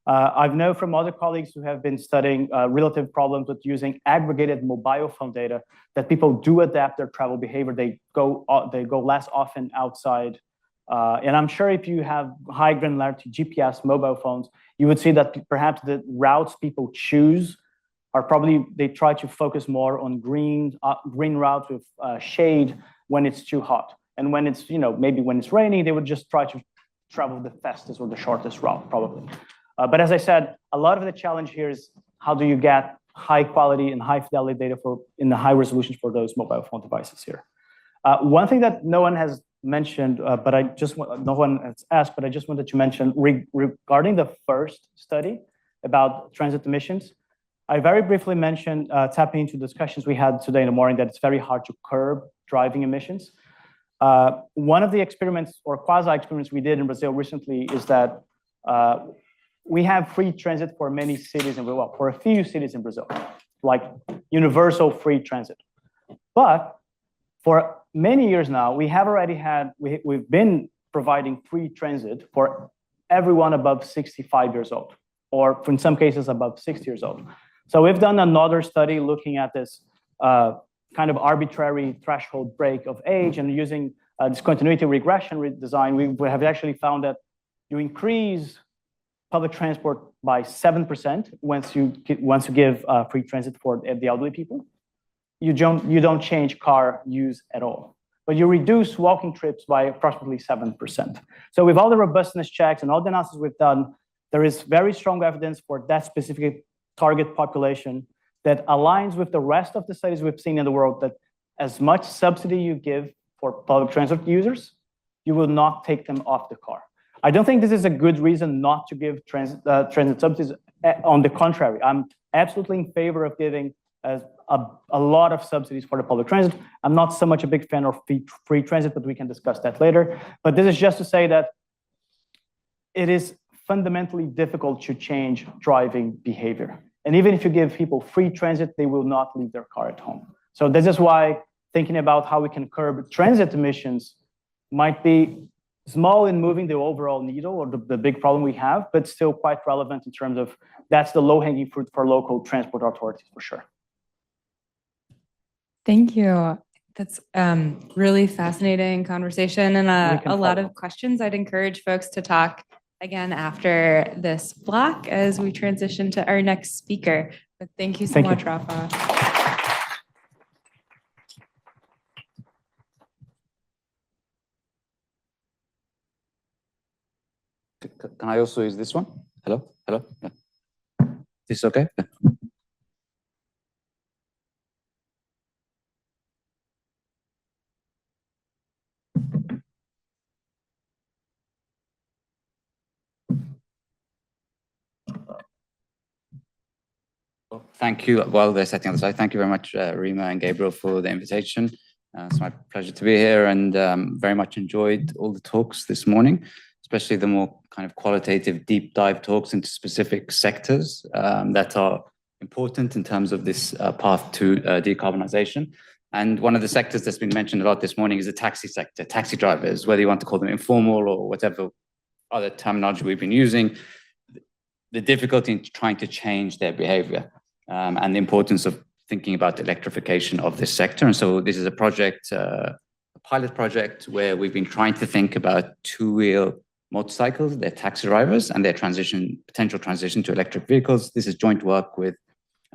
I've known from other colleagues who have been studying relative problems with using aggregated mobile phone data that people do adapt their travel behavior. They go less often outside. And I'm sure if you have high granularity GPS mobile phones, you would see that perhaps the routes people choose are probably, they try to focus more on green routes with shade when it's too hot. And when it's, maybe when it's raining, they would just try to travel the fastest or the shortest route, probably. But as I said, a lot of the challenge here is how do you get high quality and high fidelity data in the high resolution for those mobile phone devices here. One thing that no one has mentioned, no one has asked, but I just wanted to mention regarding the first study about transit emissions, I very briefly mentioned tapping into discussions we had today in the morning that it's very hard to curb driving emissions. One of the experiments or quasi-experiments we did in Brazil recently is that we have free transit for many cities for a few cities in Brazil, like universal free transit. But for many years now, we have already had, we've been providing free transit for everyone above 65 years old, or in some cases above 60 years old. So we've done another study looking at this kind of arbitrary threshold break of age and using discontinuity regression design. We have actually found that you increase public transport by 7% once you give free transit for the elderly people. You don't change car use at all, but you reduce walking trips by approximately 7%. So with all the robustness checks and all the analysis we've done, there is very strong evidence for that specific target population that aligns with the rest of the studies we've seen in the world, that as much subsidy you give for public transit users, you will not take them off the car. I don't think this is a good reason not to give transit subsidies. On the contrary, I'm absolutely in favor of giving a lot of subsidies for the public transit. I'm not so much a big fan of free transit, but we can discuss that later. But this is just to say that it is fundamentally difficult to change driving behavior. And even if you give people free transit, they will not leave their car at home. So this is why thinking about how we can curb transit emissions might be small in moving the overall needle or the big problem we have, but still quite relevant in terms of that's the low-hanging fruit for local transport authorities for sure. Thank you. That's really fascinating conversation and a lot of questions. I'd encourage folks to talk again after this block as we transition to our next speaker. But thank you so much, Rafa. Can I also use this one? Hello? Hello? Yeah. This okay? Yeah. Well, thank you. While they're setting on the slide, thank you very much, Rima and Gabriel, for the invitation. It's my pleasure to be here, and very much enjoyed all the talks this morning, especially the more kind of qualitative deep dive talks into specific sectors that are important in terms of this path to decarbonization. And one of the sectors that's been mentioned a lot this morning is the taxi sector, taxi drivers, whether you want to call them informal or whatever other terminology we've been using, the difficulty in trying to change their behavior and the importance of thinking about the electrification of this sector. And so this is a project, a pilot project, where we've been trying to think about two-wheel motorcycles, their taxi drivers, and their potential transition to electric vehicles. This is joint work with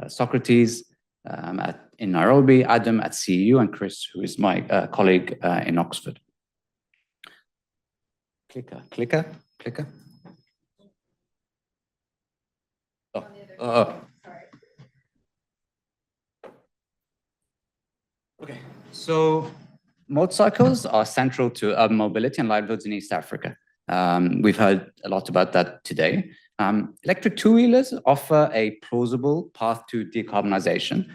Socrates in Nairobi, Adam at CEU, and Chris, who is my colleague in Oxford. Clicker. Okay, so motorcycles are central to urban mobility and livelihoods in East Africa. We've heard a lot about that today. Electric two-wheelers offer a plausible path to decarbonization,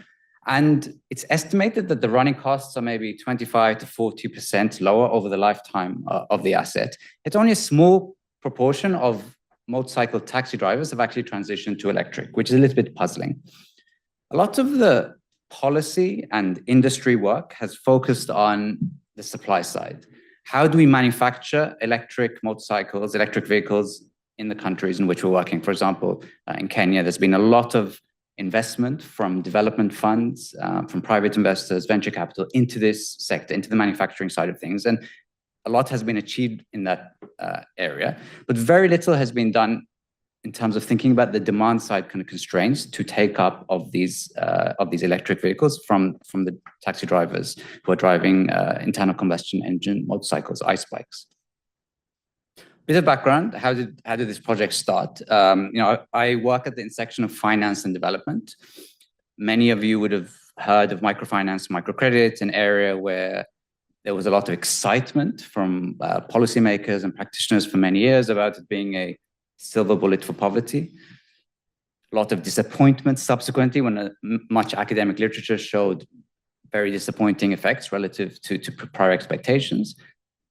and it's estimated that the running costs are maybe 25 to 40% lower over the lifetime of the asset. It's only a small proportion of motorcycle taxi drivers have actually transitioned to electric, which is a little bit puzzling. A lot of the policy and industry work has focused on the supply side. How do we manufacture electric motorcycles, electric vehicles in the countries in which we're working? For example, in Kenya, there's been a lot of investment from development funds, from private investors, venture capital into this sector, into the manufacturing side of things. And a lot has been achieved in that area, but very little has been done in terms of thinking about the demand side kind of constraints to take up of these electric vehicles from the taxi drivers who are driving internal combustion engine motorcycles, ICE bikes. Bit of background: how did this project start? I work at the intersection of finance and development. Many of you would have heard of microfinance, microcredit, an area where there was a lot of excitement from policymakers and practitioners for many years about it being a silver bullet for poverty. A lot of disappointment subsequently when much academic literature showed very disappointing effects relative to prior expectations.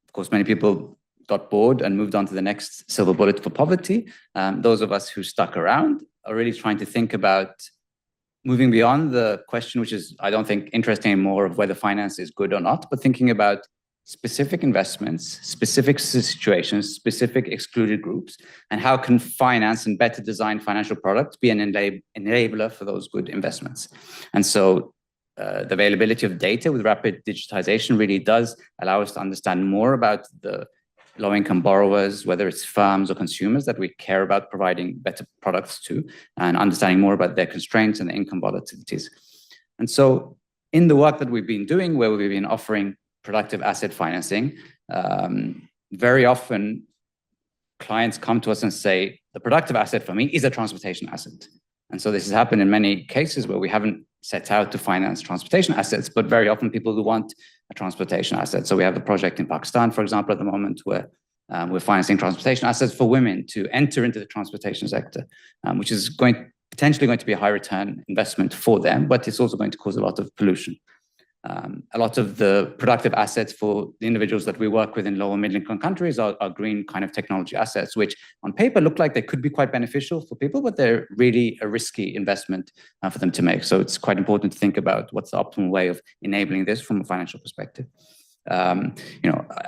Of course, many people got bored and moved on to the next silver bullet for poverty. Those of us who stuck around are really trying to think about moving beyond the question, which is, I don't think, interesting anymore, of whether finance is good or not, but thinking about specific investments, specific situations, specific excluded groups, and how can finance and better design financial products be an enabler for those good investments. And so the availability of data with rapid digitization really does allow us to understand more about the low-income borrowers, whether it's firms or consumers that we care about providing better products to, and understanding more about their constraints and the income volatilities. And so in the work that we've been doing, where we've been offering productive asset financing, very often clients come to us and say, the productive asset for me is a transportation asset. And so this has happened in many cases where we haven't set out to finance transportation assets, but very often people who want a transportation asset. So we have a project in Pakistan, for example, at the moment where we're financing transportation assets for women to enter into the transportation sector, which is potentially going to be a high return investment for them, but it's also going to cause a lot of pollution. A lot of the productive assets for the individuals that we work with in lower middle income countries are green kind of technology assets, which on paper look like they could be quite beneficial for people, but they're really a risky investment for them to make. So it's quite important to think about what's the optimal way of enabling this from a financial perspective. I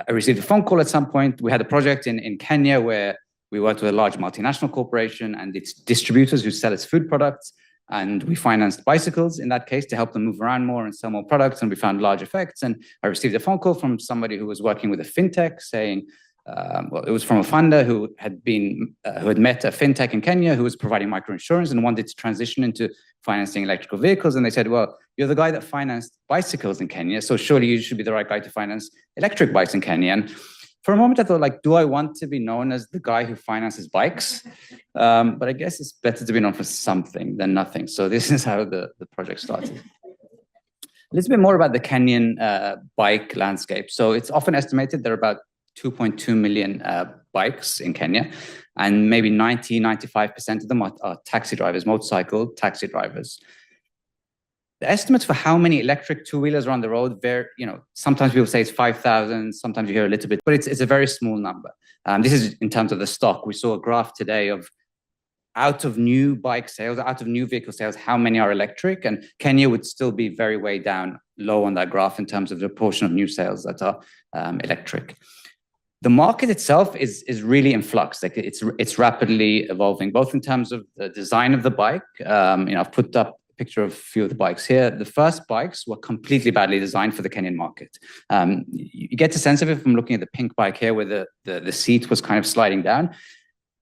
received a phone call at some point. We had a project in Kenya where we worked with a large multinational corporation and its distributors who sell its food products. And we financed bicycles in that case to help them move around more and sell more products. And we found large effects. And I received a phone call from somebody who was working with a fintech saying, it was from a funder who had met a fintech in Kenya who was providing microinsurance and wanted to transition into financing electrical vehicles. And they said, well, you're the guy that financed bicycles in Kenya, so surely you should be the right guy to finance electric bikes in Kenya. And For a moment, I thought, like, do I want to be known as the guy who finances bikes? But I guess it's better to be known for something than nothing. So this is how the project started. A little bit more about the Kenyan bike landscape. So it's often estimated there are about 2.2 million bikes in Kenya, and maybe 95% of them are taxi drivers, motorcycle taxi drivers. The estimates for how many electric two-wheelers are on the road, sometimes people say it's 5,000, sometimes you hear a little bit, but it's a very small number. This is in terms of the stock. We saw a graph today of out of new bike sales, out of new vehicle sales, how many are electric? And Kenya would still be very way down low on that graph in terms of the proportion of new sales that are electric. The market itself is really in flux. Like it's rapidly evolving, both in terms of the design of the bike. I've put up a picture of a few of the bikes here. The first bikes were completely badly designed for the Kenyan market. You get a sense of it from looking at the pink bike here, where the seat was kind of sliding down.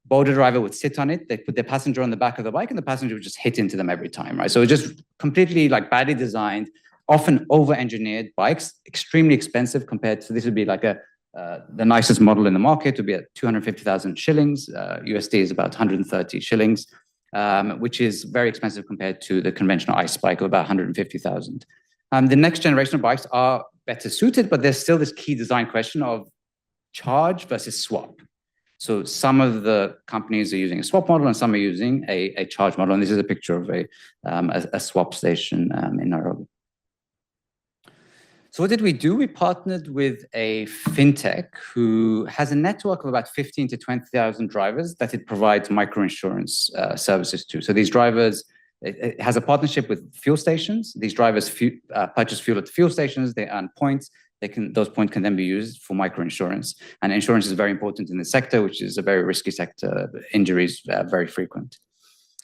Boulder driver would sit on it. They put their passenger on the back of the bike, and the passenger would just hit into them every time, right? So just completely like badly designed, often over-engineered bikes, extremely expensive compared to, this would be like the nicest model in the market would be at 250,000 shillings. USD is about 130 shillings, which is very expensive compared to the conventional ICE bike of about 150,000. The next generation of bikes are better suited, but there's still this key design question of charge versus swap. So some of the companies are using a swap model and some are using a charge model. And this is a picture of a swap station in Nairobi. So what did we do? We partnered with a fintech who has a network of about 15 to 20,000 drivers that it provides microinsurance services to. So these drivers, it has a partnership with fuel stations. These drivers purchase fuel at the fuel stations. They earn points. Those points can then be used for microinsurance. And insurance is very important in the sector, which is a very risky sector. Injuries are very frequent.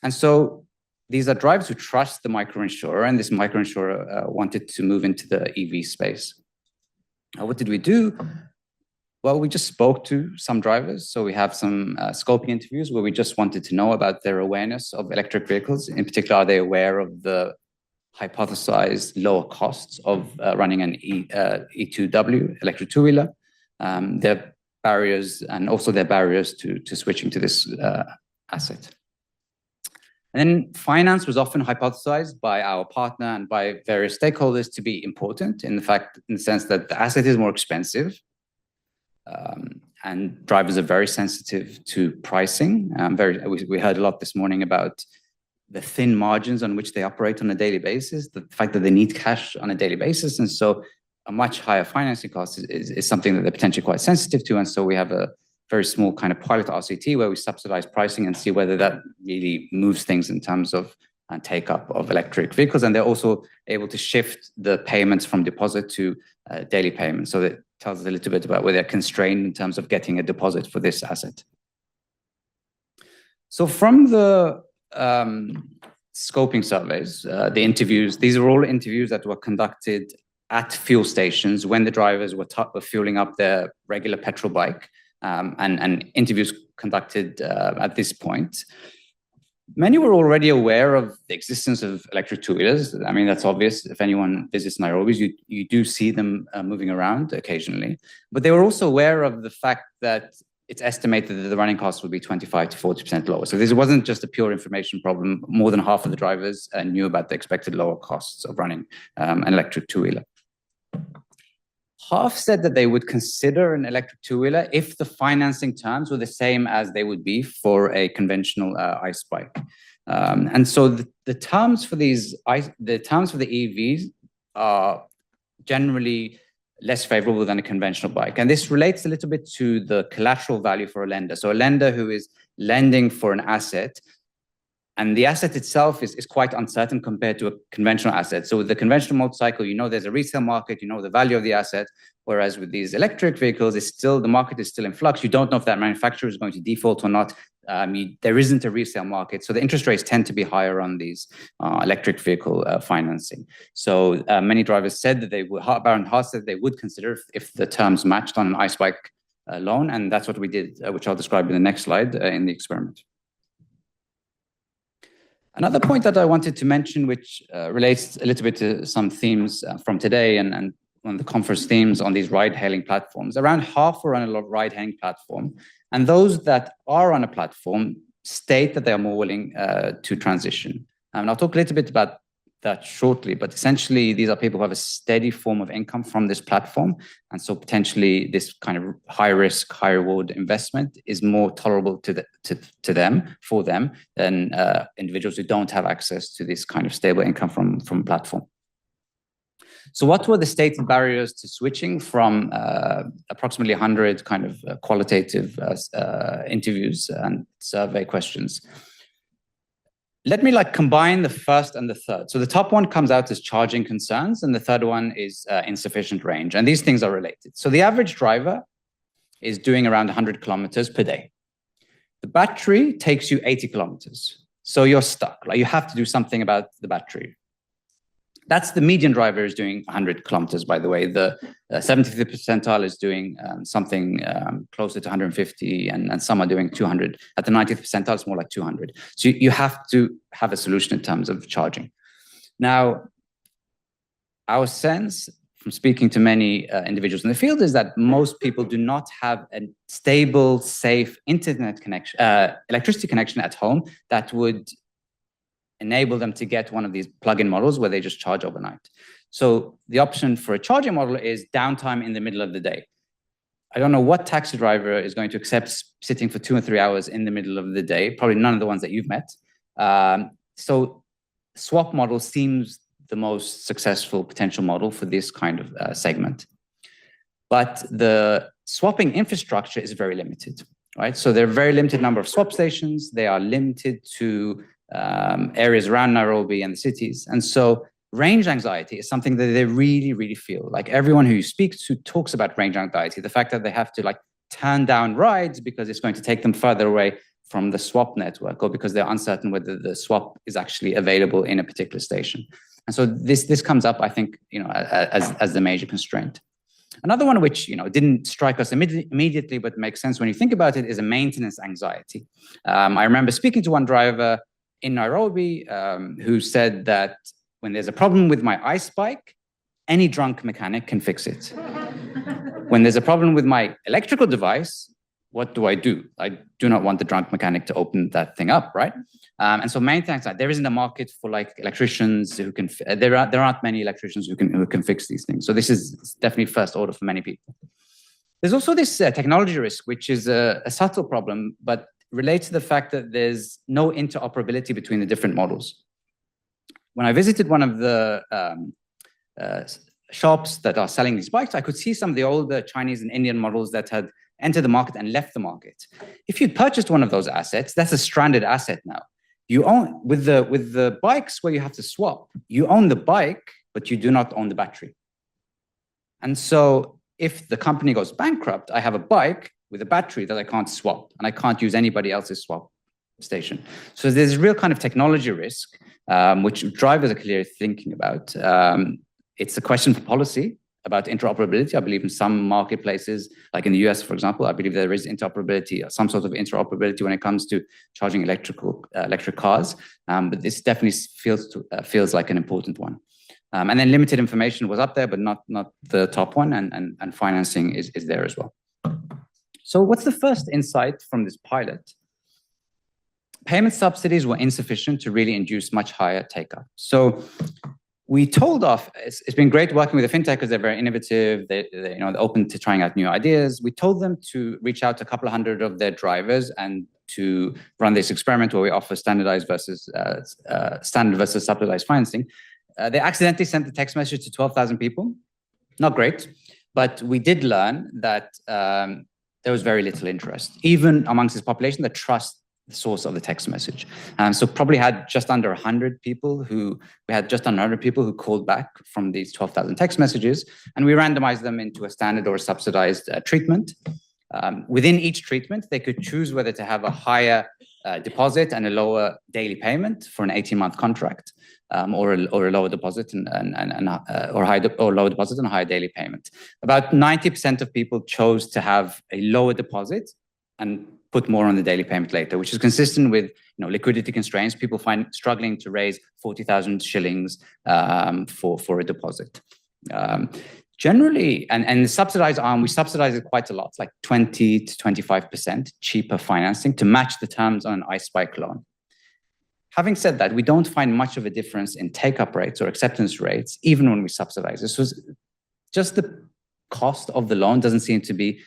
And so these are drivers who trust the microinsurer, and this microinsurer wanted to move into the EV space. What did we do? Well, we just spoke to some drivers. So we have some scoping interviews where we just wanted to know about their awareness of electric vehicles. In particular, are they aware of the hypothesized lower costs of running an E2W, electric two-wheeler, their barriers, and also their barriers to switching to this asset. And then finance was often hypothesized by our partner and by various stakeholders to be important in the sense that the asset is more expensive, and drivers are very sensitive to pricing. We heard a lot this morning about the thin margins on which they operate on a daily basis, the fact that they need cash on a daily basis. And so a much higher financing cost is something that they're potentially quite sensitive to. And so we have a very small kind of pilot RCT where we subsidize pricing and see whether that really moves things in terms of take up of electric vehicles. And they're also able to shift the payments from deposit to daily payments. So that tells us a little bit about where they're constrained in terms of getting a deposit for this asset. So from the scoping surveys, the interviews, these are all interviews that were conducted at fuel stations when the drivers were fueling up their regular petrol bike, and interviews conducted at this point. Many were already aware of the existence of electric two-wheelers. I mean, that's obvious. If anyone visits Nairobi, you do see them moving around occasionally. But they were also aware of the fact that it's estimated that the running costs would be 25 to 40% lower. So this wasn't just a pure information problem. More than half of the drivers knew about the expected lower costs of running an electric two-wheeler. Half said that they would consider an electric two-wheeler if the financing terms were the same as they would be for a conventional ICE bike. And so the terms for the EVs are generally less favorable than a conventional bike. And this relates a little bit to the collateral value for a lender. So a lender who is lending for an asset, and the asset itself is quite uncertain compared to a conventional asset. So with the conventional motorcycle, you know there's a resale market, you know the value of the asset, whereas with these electric vehicles, the market is still in flux. You don't know if that manufacturer is going to default or not. There isn't a resale market. So the interest rates tend to be higher on these electric vehicle financing. So many drivers said that they would, Baron Haas said they would consider if the terms matched on an ICE bike loan. And that's what we did, which I'll describe in the next slide in the experiment. Another point that I wanted to mention, which relates a little bit to some themes from today and one of the conference themes on these ride-hailing platforms. Around half are on a ride-hailing platform, and those that are on a platform state that they are more willing to transition. And I'll talk a little bit about that shortly, but essentially these are people who have a steady form of income from this platform, and so potentially this kind of high risk, high reward investment is more tolerable to them, for them, than individuals who don't have access to this kind of stable income from platform. So what were the stated barriers to switching from approximately 100 kind of qualitative interviews and survey questions? Let me combine the first and the third. So the top one comes out as charging concerns, and the third one is insufficient range. And these things are related. So the average driver is doing around 100 kilometers per day. The battery takes you 80 kilometers. So you're stuck. You have to do something about the battery. That's the median driver is doing 100 kilometers, by the way. The 75th percentile is doing something closer to 150, and some are doing 200. At the 90th percentile, it's more like 200. So you have to have a solution in terms of charging. Now, our sense from speaking to many individuals in the field is that most people do not have a stable, safe internet connection, electricity connection at home that would enable them to get one of these plug-in models where they just charge overnight. So the option for a charging model is downtime in the middle of the day. I don't know what taxi driver is going to accept sitting for 2 or 3 hours in the middle of the day, probably none of the ones that you've met. So swap model seems the most successful potential model for this kind of segment. But the swapping infrastructure is very limited, right? So there are a very limited number of swap stations. They are limited to areas around Nairobi and the cities. And so range anxiety is something that they really, really feel. Like everyone who you speak to talks about range anxiety, the fact that they have to turn down rides because it's going to take them further away from the swap network, or because they're uncertain whether the swap is actually available in a particular station. And so this comes up, I think, as the major constraint. Another one which didn't strike us immediately, but makes sense when you think about it, is a maintenance anxiety. I remember speaking to one driver in Nairobi who said that when there's a problem with my ice bike, any drunk mechanic can fix it. When there's a problem with my electrical device, what do? I do not want the drunk mechanic to open that thing up, right? And so maintenance, there isn't a market for electricians who can, there aren't many electricians who can fix these things. So this is definitely first order for many people. There's also this technology risk, which is a subtle problem, but relates to the fact that there's no interoperability between the different models. When I visited one of the shops that are selling these bikes, I could see some of the older Chinese and Indian models that had entered the market and left the market. If you'd purchased one of those assets, that's a stranded asset now. You own, with the bikes where you have to swap, you own the bike, but you do not own the battery. And so if the company goes bankrupt, I have a bike with a battery that I can't swap, and I can't use anybody else's swap station. So there's a real kind of technology risk, which drivers are clearly thinking about. It's a question for policy about interoperability. I believe in some marketplaces, like in the US, for example, I believe there is interoperability, or some sort of interoperability when it comes to charging electric cars. But this definitely feels like an important one. And then limited information was up there, but not the top one, and financing is there as well. So what's the first insight from this pilot? Payment subsidies were insufficient to really induce much higher take-up. So we told off, it's been great working with the fintech because they're very innovative, they're open to trying out new ideas. We told them to reach out to a couple of hundred of their drivers and to run this experiment where we offer standardized versus standard versus subsidized financing. They accidentally sent the text message to 12,000 people. Not great, but we did learn that there was very little interest, even amongst this population that trust the source of the text message. So probably had just under 100 people who called back from these 12,000 text messages, and we randomized them into a standard or a subsidized treatment. Within each treatment, they could choose whether to have a higher deposit and a lower daily payment for an 18-month contract, or a lower deposit or lower deposit and a higher daily payment. About 90% of people chose to have a lower deposit and put more on the daily payment later, which is consistent with liquidity constraints. People find struggling to raise 40,000 shillings for a deposit. generally, and the subsidized arm, we subsidize it quite a lot, like 20 to 25% cheaper financing to match the terms on an ICE bike loan. Having said that, we don't find much of a difference in take-up rates or acceptance rates, even when we subsidize. This was just the cost of the loan doesn't seem to be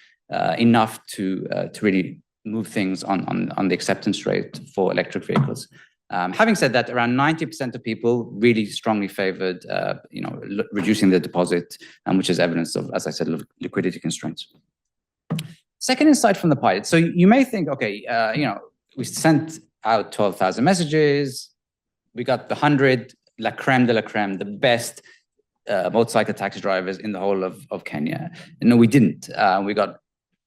enough to really move things on the acceptance rate for electric vehicles. Having said that, around 90% of people really strongly favored, reducing the deposit, which is evidence of, as I said, liquidity constraints. Second insight from the pilot. So you may think, okay, we sent out 12,000 messages. We got the 100 la creme de la creme, the best motorcycle taxi drivers in the whole of Kenya. No, we didn't.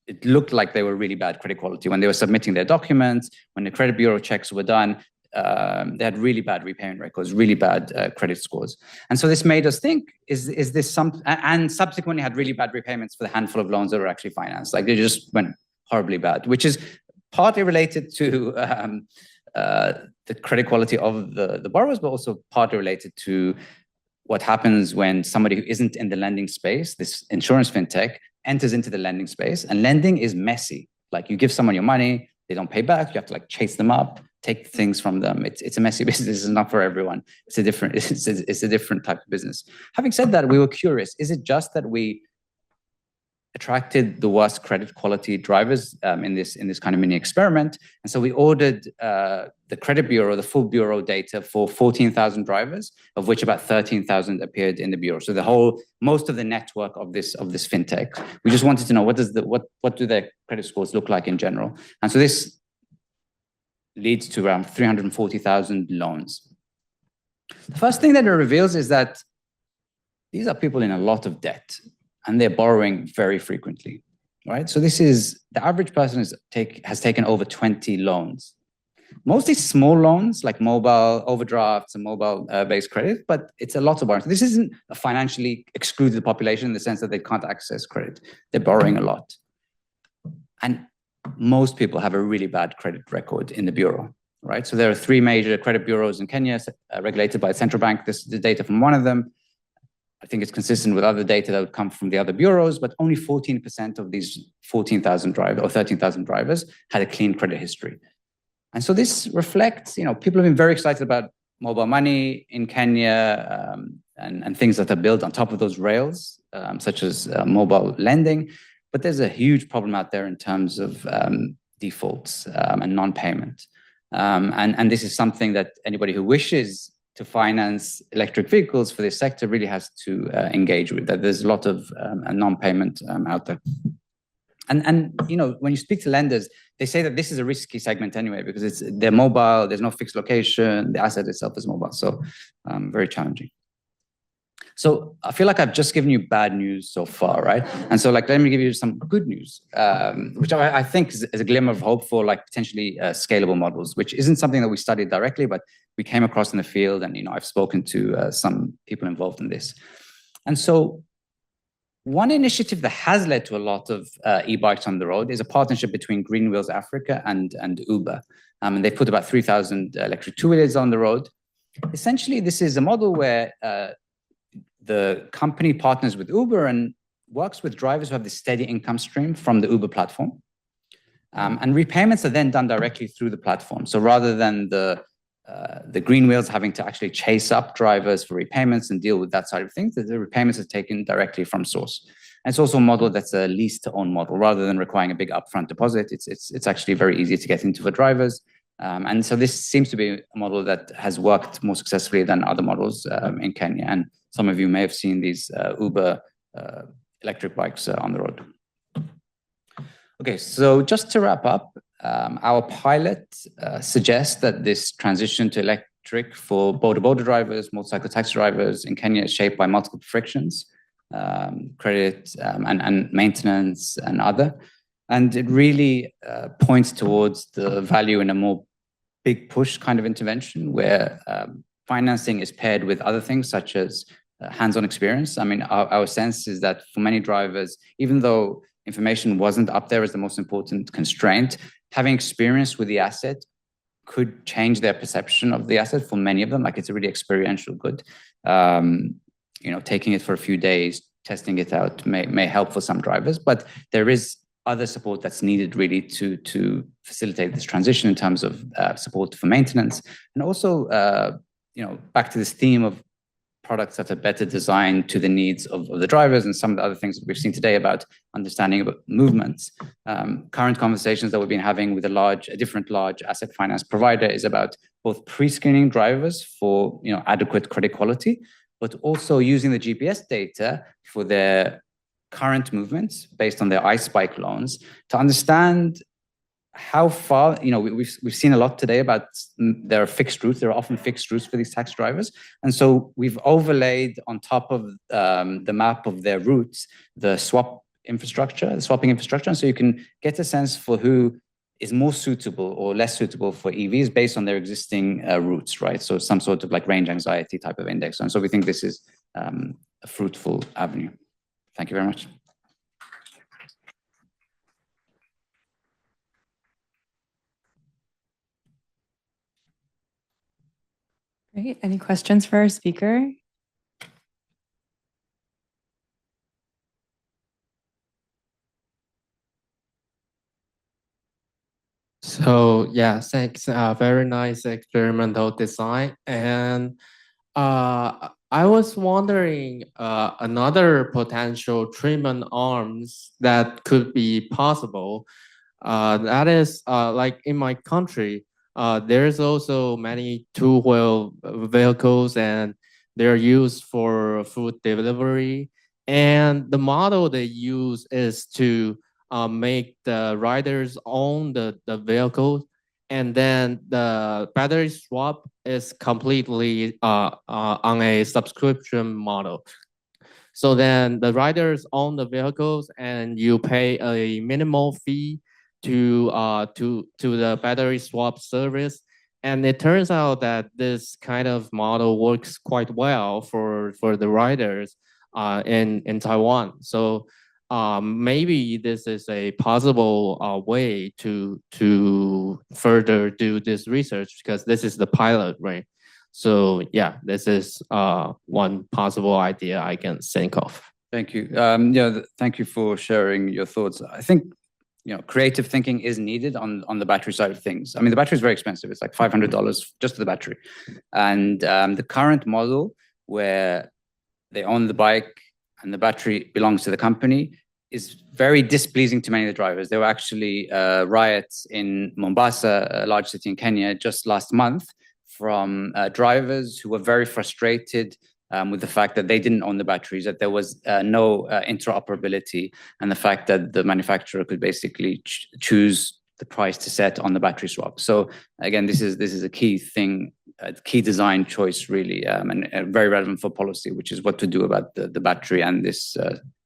It looked like they were really bad credit quality. When they were submitting their documents, when the credit bureau checks were done, they had really bad repayment records, really bad credit scores. And so this made us think, is this some, and subsequently had really bad repayments for the handful of loans that were actually financed. Like they just went horribly bad, which is partly related to the credit quality of the borrowers, but also partly related to what happens when somebody who isn't in the lending space, this insurance fintech, enters into the lending space. And lending is messy. Like you give someone your money, they don't pay back, you have to like chase them up, take things from them. It's a messy business. It's not for everyone. It's a different type of business. Having said that, we were curious. Is it just that we attracted the worst credit quality drivers in this kind of mini experiment? And so we ordered the credit bureau, the full bureau data for 14,000 drivers, of which about 13,000 appeared in the bureau. So most of the network of this fintech. We just wanted to know what do their credit scores look like in general. And so this leads to around 340,000 loans. The first thing that it reveals is that these are people in a lot of debt and they're borrowing very frequently, right? So this is, the average person has taken over 20 loans. Mostly small loans like mobile overdrafts and mobile-based credit, but it's a lot of borrowing. This isn't a financially excluded population in the sense that they can't access credit. They're borrowing a lot. And most people have a really bad credit record in the bureau, right? So there are 3 major credit bureaus in Kenya regulated by the central bank. This is the data from one of them. I think it's consistent with other data that would come from the other bureaus, but only 14% of these 14,000 drivers or 13,000 drivers had a clean credit history. And so this reflects, people have been very excited about mobile money in Kenya and things that are built on top of those rails, such as mobile lending. But there's a huge problem out there in terms of defaults and non-payment. And this is something that anybody who wishes to finance electric vehicles for this sector really has to engage with, that there's a lot of non-payment out there. And when you speak to lenders, they say that this is a risky segment anyway, because they're mobile, there's no fixed location, the asset itself is mobile. So very challenging. So I feel like I've just given you bad news so far, right? And so let me give you some good news, which I think is a glimmer of hope for potentially scalable models, which isn't something that we studied directly, but we came across in the field, and I've spoken to some people involved in this. And so one initiative that has led to a lot of e-bikes on the road is a partnership between Green Wheels Africa and Uber. And they put about 3,000 electric two-wheelers on the road. Essentially, this is a model where the company partners with Uber and works with drivers who have this steady income stream from the Uber platform. And repayments are then done directly through the platform. So rather than the Green Wheels having to actually chase up drivers for repayments and deal with that side of things, the repayments are taken directly from source. And it's also a model that's a lease-to-own model. Rather than requiring a big upfront deposit, it's actually very easy to get into for drivers. And so this seems to be a model that has worked more successfully than other models in Kenya. And some of you may have seen these Uber electric bikes on the road. Okay, so just to wrap up, our pilot suggests that this transition to electric for border drivers, motorcycle taxi drivers in Kenya is shaped by multiple frictions, credit and maintenance and other. And it really points towards the value in a more big push kind of intervention where financing is paired with other things such as hands-on experience. I mean, our sense is that for many drivers, even though information wasn't up there as the most important constraint, having experience with the asset could change their perception of the asset for many of them. Like it's a really experiential good. Taking it for a few days, testing it out may help for some drivers, but there is other support that's needed really to facilitate this transition in terms of support for maintenance, and also back to this theme of products that are better designed to the needs of the drivers, and some of the other things that we've seen today about understanding about movements. Current conversations that we've been having with a different large asset finance provider is about both pre-screening drivers for adequate credit quality, but also using the GPS data for their current movements based on their iSpike loans to understand how far, we've seen a lot today about there are fixed routes. There are often fixed routes for these taxi drivers. And so we've overlaid on top of the map of their routes, the swapping infrastructure. And so you can get a sense for who is more suitable or less suitable for EVs based on their existing routes, right? So some sort of like range anxiety type of index. And so we think this is a fruitful avenue. Thank you very much. Great. Any questions for our speaker? So yeah, thanks. Very nice experimental design. And I was wondering another potential treatment arms that could be possible. That is like in my country, there's also many two-wheel vehicles and they're used for food delivery. And the model they use is to make the riders own the vehicle, and then the battery swap is completely on a subscription model. So then the riders own the vehicles and you pay a minimal fee to the battery swap service. And it turns out that this kind of model works quite well for the riders in Taiwan. So maybe this is a possible way to further do this research, because this is the pilot, right? So yeah, this is one possible idea I can think of. Thank you. Thank you for sharing your thoughts. I think creative thinking is needed on the battery side of things. I mean, the battery is very expensive. It's like $500 just for the battery. And the current model where they own the bike and the battery belongs to the company is very displeasing to many of the drivers. There were actually riots in Mombasa, a large city in Kenya, just last month from drivers who were very frustrated with the fact that they didn't own the batteries, that there was no interoperability, and the fact that the manufacturer could basically choose the price to set on the battery swap. So again, this is a key thing, a key design choice really, and very relevant for policy, which is what to do about the battery and this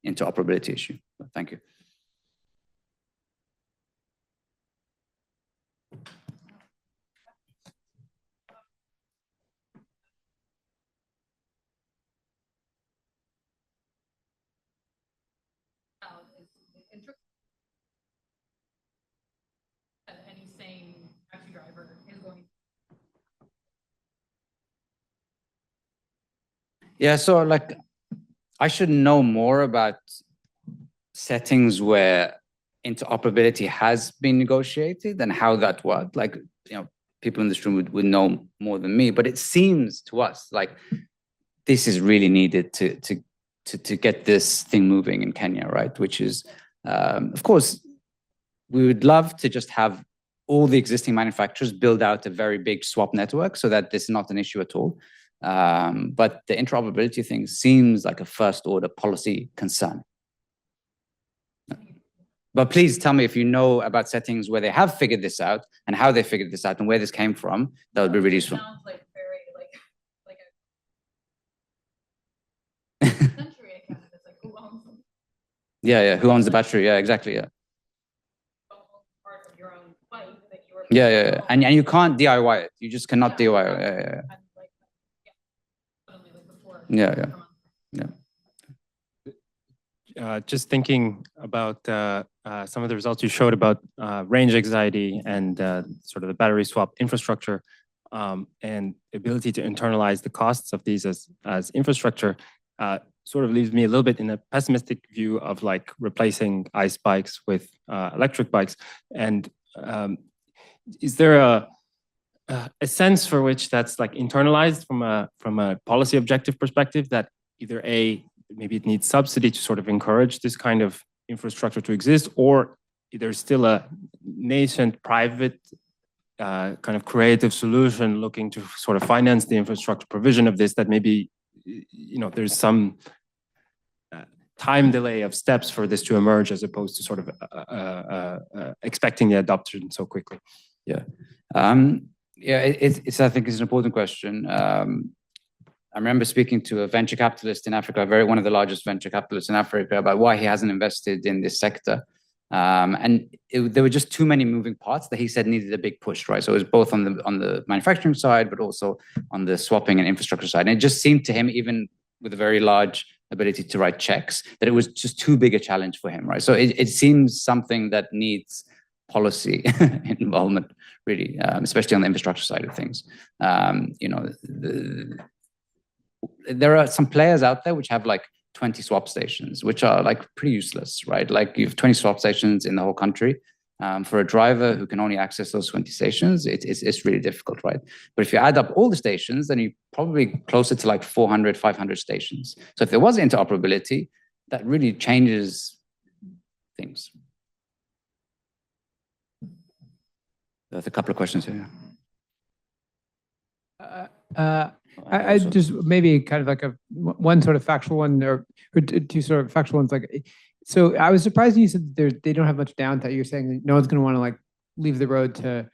interoperability issue. Thank you. Any sane taxi driver is going. Yeah, so like I should know more about settings where interoperability has been negotiated and how that worked. Like, people in this room would know more than me, but it seems to us like this is really needed to get this thing moving in Kenya, right? Which is, of course, we would love to just have all the existing manufacturers build out a very big swap network so that this is not an issue at all. But the interoperability thing seems like a first order policy concern. But please tell me if you know about settings where they have figured this out and how they figured this out and where this came from. That would be really useful. Sounds like very like a century kind of. It's like who owns them? Yeah, who owns the battery? Yeah, exactly. Yeah. Part of your own bike that you were. Yeah. And you can't DIY it. You just cannot DIY it. Yeah. Just thinking about some of the results you showed about range anxiety and sort of the battery swap infrastructure and ability to internalize the costs of these as infrastructure. sort of leaves me a little bit in a pessimistic view of like replacing ICE bikes with electric bikes. And is there a sense for which that's like internalized from a policy objective perspective, that either maybe it needs subsidy to sort of encourage this kind of infrastructure to exist, or there's still a nascent private kind of creative solution looking to sort of finance the infrastructure provision of this, that maybe, you know, there's some time delay of steps for this to emerge as opposed to sort of expecting the adoption so quickly? Yeah. Yeah, it's I think it's an important question. I remember speaking to a venture capitalist in Africa, one of the largest venture capitalists in Africa, about why he hasn't invested in this sector. There were just too many moving parts that he said needed a big push, right? So it was both on the manufacturing side, but also on the swapping and infrastructure side. And it just seemed to him, even with a very large ability to write checks, that it was just too big a challenge for him, right? So it seems something that needs policy involvement, really, especially on the infrastructure side of things. You know, there are some players out there which have like 20 swap stations, which are like pretty useless, right? Like you have 20 swap stations in the whole country. For a driver who can only access those 20 stations, it's really difficult, right? But if you add up all the stations, then you're probably closer to like 400, 500 stations. So if there was interoperability, that really changes things. There's a couple of questions here. I just maybe kind of like one sort of factual one or two sort of factual ones. Like, so I was surprised when you said they don't have much downtime. You're saying that no one's going to want to like leave the road to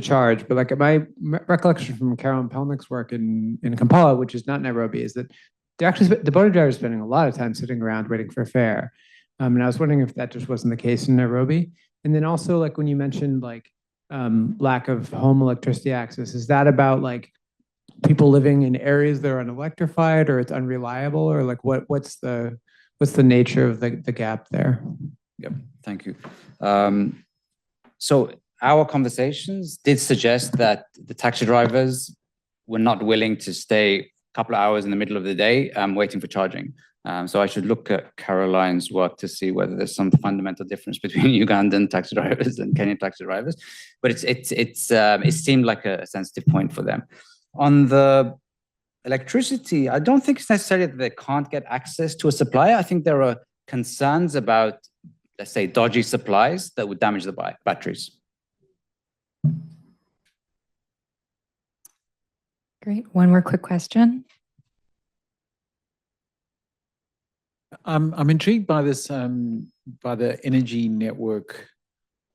charge. But like my recollection from Carolyn Pelnick's work in Kampala, which is not Nairobi, is that they're actually the boat drivers are spending a lot of time sitting around waiting for a fare. And I was wondering if that just wasn't the case in Nairobi. And then also like when you mentioned like lack of home electricity access, is that about like people living in areas that are unelectrified, or it's unreliable, or like what's the nature of the gap there? Yep, thank you. So our conversations did suggest that the taxi drivers were not willing to stay a couple of hours in the middle of the day waiting for charging. So I should look at Caroline's work to see whether there's some fundamental difference between Ugandan taxi drivers and Kenyan taxi drivers. But it seemed like a sensitive point for them. On the electricity, I don't think it's necessarily that they can't get access to a supplier. I think there are concerns about, let's say, dodgy supplies that would damage the batteries. Great. One more quick question. I'm intrigued by this, by the energy network,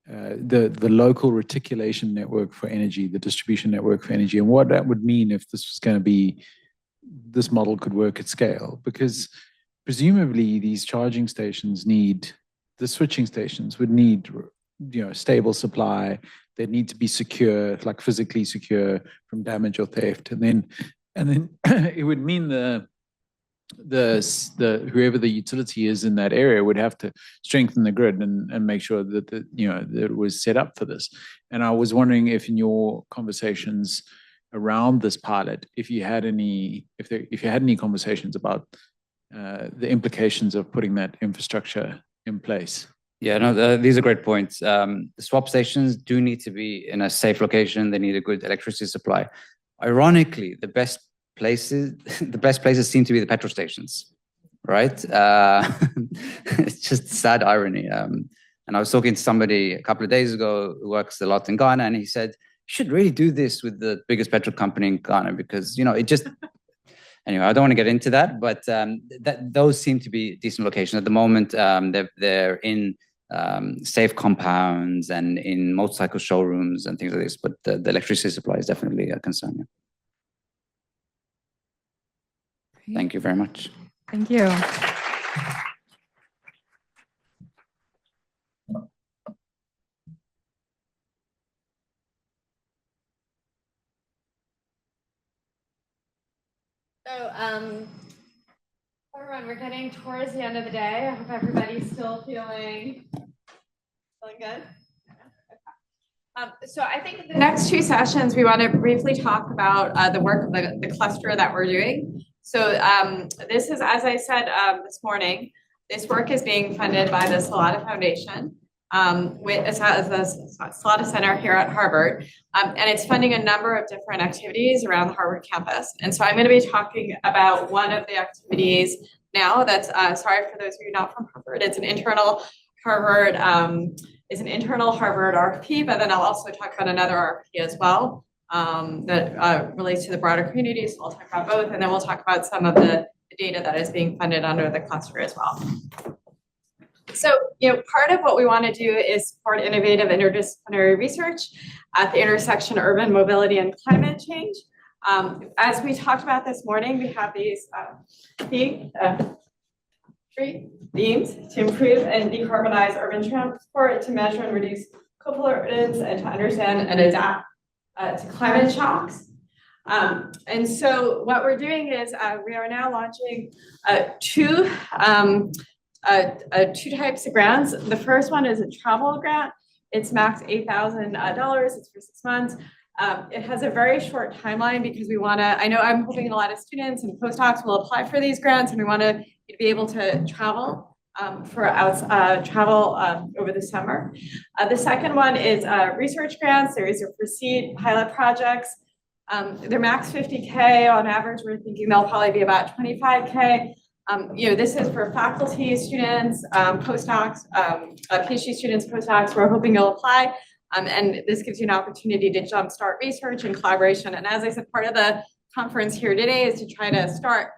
the local reticulation network for energy, the distribution network for energy, and what that would mean if this was going to be, this model could work at scale. Because presumably these charging stations the switching stations would need, you know, stable supply. They need to be secure, like physically secure from damage or theft, and then it would mean the whoever the utility is in that area would have to strengthen the grid and make sure that that it was set up for this. And I was wondering if in your conversations around this pilot, if you had any conversations about the implications of putting that infrastructure in place. Yeah, no, these are great points. The swap stations do need to be in a safe location. They need a good electricity supply. Ironically, the best places seem to be the petrol stations, right? It's just sad irony. And I was talking to somebody a couple of days ago who works a lot in Ghana, and he said, you should really do this with the biggest petrol company in Ghana, because, you know, it just, anyway, I don't want to get into that, but those seem to be decent locations. At the moment, they're in safe compounds and in motorcycle showrooms and things like this, but the electricity supply is definitely a concern. Yeah. Thank you very much. Thank you. So, everyone, we're getting towards the end of the day. I hope everybody's still feeling good. So I think the next two sessions, we want to briefly talk about the work of the cluster that we're doing. So this is, as I said this morning, this work is being funded by the Salata Foundation, with the Salata Center here at Harvard, and it's funding a number of different activities around the Harvard campus. And so I'm going to be talking about one of the activities now. That's sorry for those of you not from Harvard. It's an internal Harvard RFP, but then I'll also talk about another RFP as well that relates to the broader community. So I'll talk about both, and then we'll talk about some of the data that is being funded under the cluster as well. So, part of what we want to do is support innovative interdisciplinary research at the intersection of urban mobility and climate change. As we talked about this morning, we have these three themes: to improve and decarbonize urban transport, to measure and reduce co-pollutants, and to understand and adapt to climate shocks. And so what we're doing is we are now launching two types of grants. The first one is a travel grant. It's max $8,000. It's for 6 months. It has a very short timeline because we want to, I know I'm hoping a lot of students and postdocs will apply for these grants, and we want to be able to travel over the summer. The second one is research grants. These are for seed pilot projects. They're max 50K. On average, we're thinking they'll probably be about 25K. This is for faculty, students, postdocs, PhD students, postdocs. We're hoping you'll apply. And this gives you an opportunity to jumpstart research and collaboration. And as I said, part of the conference here today is to try to start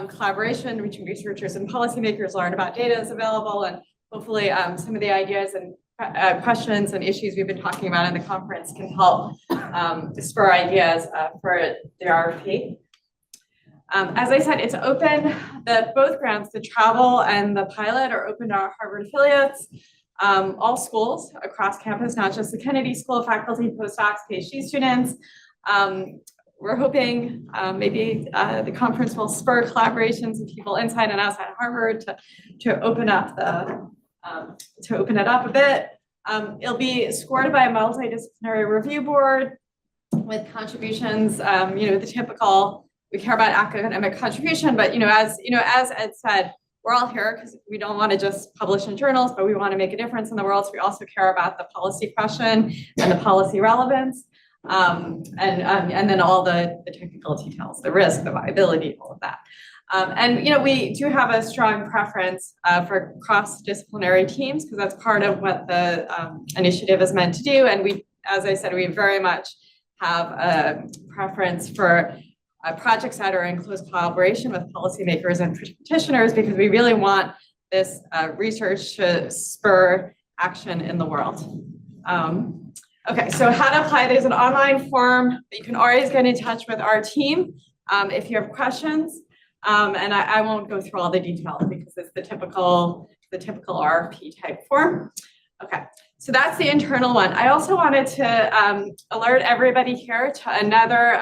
collaboration between researchers and policymakers, learn about data that's available, and hopefully some of the ideas and questions and issues we've been talking about in the conference can help spur ideas for the RFP. As I said, it's open. Both grants, the travel and the pilot, are open to our Harvard affiliates, all schools across campus, not just the Kennedy School, faculty, postdocs, PhD students. We're hoping maybe the conference will spur collaborations with people inside and outside Harvard to open up it up a bit. It'll be scored by a multidisciplinary review board with contributions. The typical. We care about academic contribution, but as Ed said, we're all here because we don't want to just publish in journals, but we want to make a difference in the world. So we also care about the policy question and the policy relevance. And then all the technical details, the risk, the viability, all of that. We do have a strong preference for cross-disciplinary teams because that's part of what the initiative is meant to do. And we, as I said, we very much have a preference for projects that are in close collaboration with policymakers and practitioners because we really want this research to spur action in the world. Okay, so how to apply. There's an online form that you can always get in touch with our team if you have questions. And I won't go through all the details because it's the typical RFP type form. Okay, so that's the internal one. I also wanted to alert everybody here to another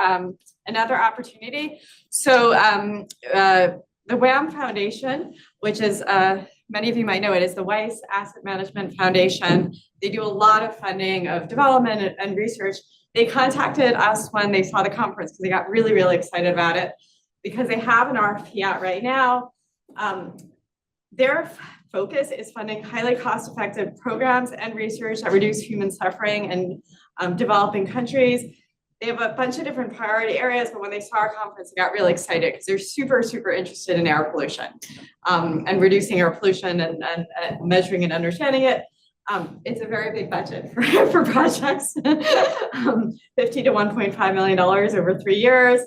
opportunity. So the WAM Foundation, which is many of you might know it, is the Weiss Asset Management Foundation. They do a lot of funding of development and research. They contacted us when they saw the conference because they got really, really excited about it because they have an RFP out right now. Their focus is funding highly cost-effective programs and research that reduce human suffering in developing countries. They have a bunch of different priority areas, but when they saw our conference, they got really excited because they're super, super interested in air pollution and reducing air pollution and measuring and understanding it. It's a very big budget for projects, $50 to $1.5 million over 3 years.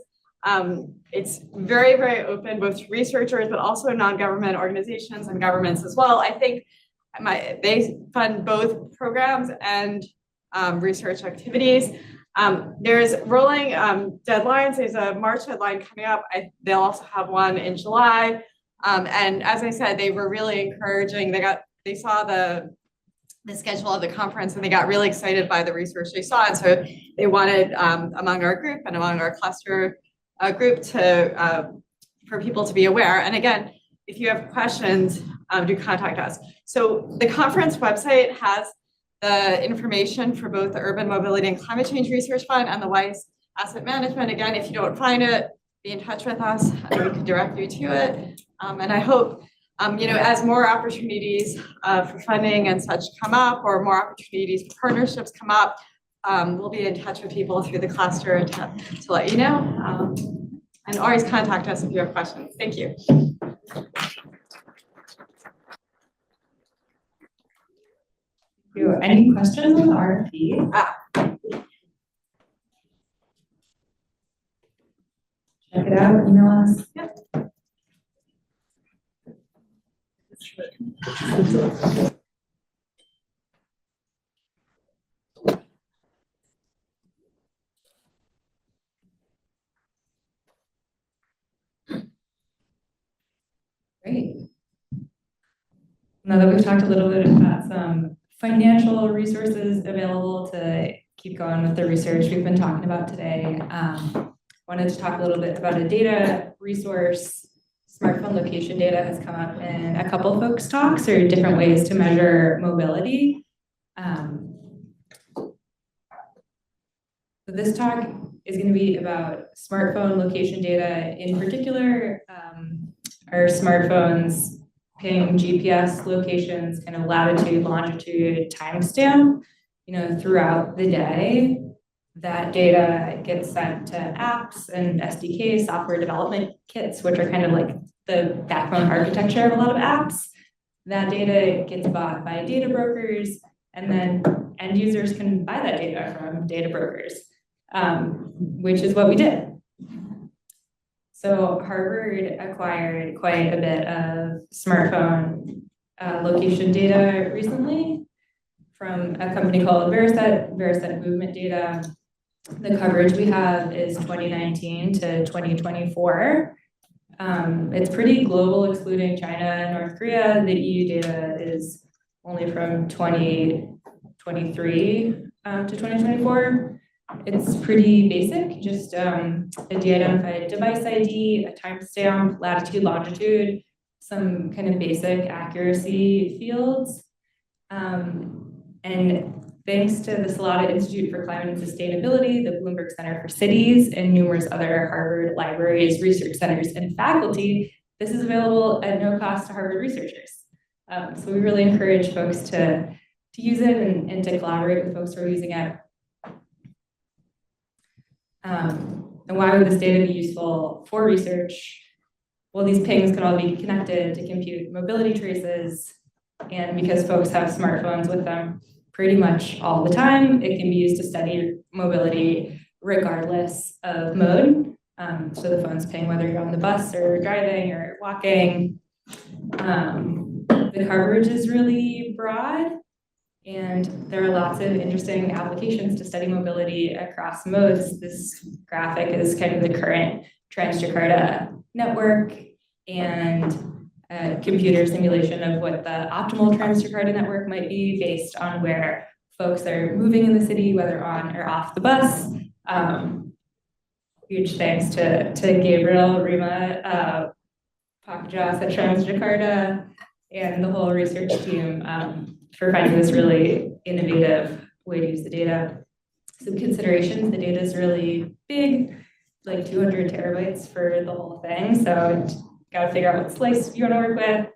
It's very, very open both to researchers, but also non-government organizations and governments as well. I think they fund both programs and research activities. There's rolling deadlines. There's a March deadline coming up. They'll also have one in July. And as I said, they were really encouraging. They saw the schedule of the conference and they got really excited by the research they saw. And so they wanted among our group and among our cluster group for people to be aware. And again, if you have questions, do contact us. So the conference website has the information for both the Urban Mobility and Climate Change Research Fund and the Weiss Asset Management. Again, if you don't find it, be in touch with us, and we can direct you to it. And I hope, as more opportunities for funding and such come up, or more opportunities for partnerships come up, we'll be in touch with people through the cluster to let you know. And always contact us if you have questions. Thank you. Any questions on the RFP? Check it out, email us. Great. Now that we've talked a little bit about some financial resources available to keep going with the research we've been talking about today, wanted to talk a little bit about a data resource. Smartphone location data has come up in a couple folks' talks, or different ways to measure mobility. So this talk is going to be about smartphone location data in particular. Our smartphones ping GPS locations, kind of latitude, longitude, timestamp, throughout the day. That data gets sent to apps and SDKs, software development kits, which are kind of like the backbone architecture of a lot of apps. That data gets bought by data brokers, and then end users can buy that data from data brokers, which is what we did. So Harvard acquired quite a bit of smartphone location data recently from a company called Veriset Movement Data. The coverage we have is 2019 to 2024. It's pretty global, excluding China and North Korea. The EU data is only from 2023 to 2024. It's pretty basic, just a de-identified device ID, a timestamp, latitude, longitude, some kind of basic accuracy fields. And thanks to the Salata Institute for Climate and Sustainability, the Bloomberg Center for Cities, and numerous other Harvard libraries, research centers, and faculty, this is available at no cost to Harvard researchers. So we really encourage folks to use it and to collaborate with folks who are using it. And why would this data be useful for research? Well, these pings can all be connected to compute mobility traces, and because folks have smartphones with them pretty much all the time, it can be used to study mobility regardless of mode. So the phones ping whether you're on the bus or driving or walking. The coverage is really broad, and there are lots of interesting applications to study mobility across modes. This graphic is kind of the current Trans-Jakarta network and computer simulation of what the optimal Trans-Jakarta network might be based on where folks are moving in the city, whether on or off the bus. Huge thanks to Gabriel, Rima, Pakjas at Trans-Jakarta, and the whole research team for finding this really innovative way to use the data. Some considerations: the data is really big, like 200 terabytes for the whole thing. So got to figure out what slice you want to work with.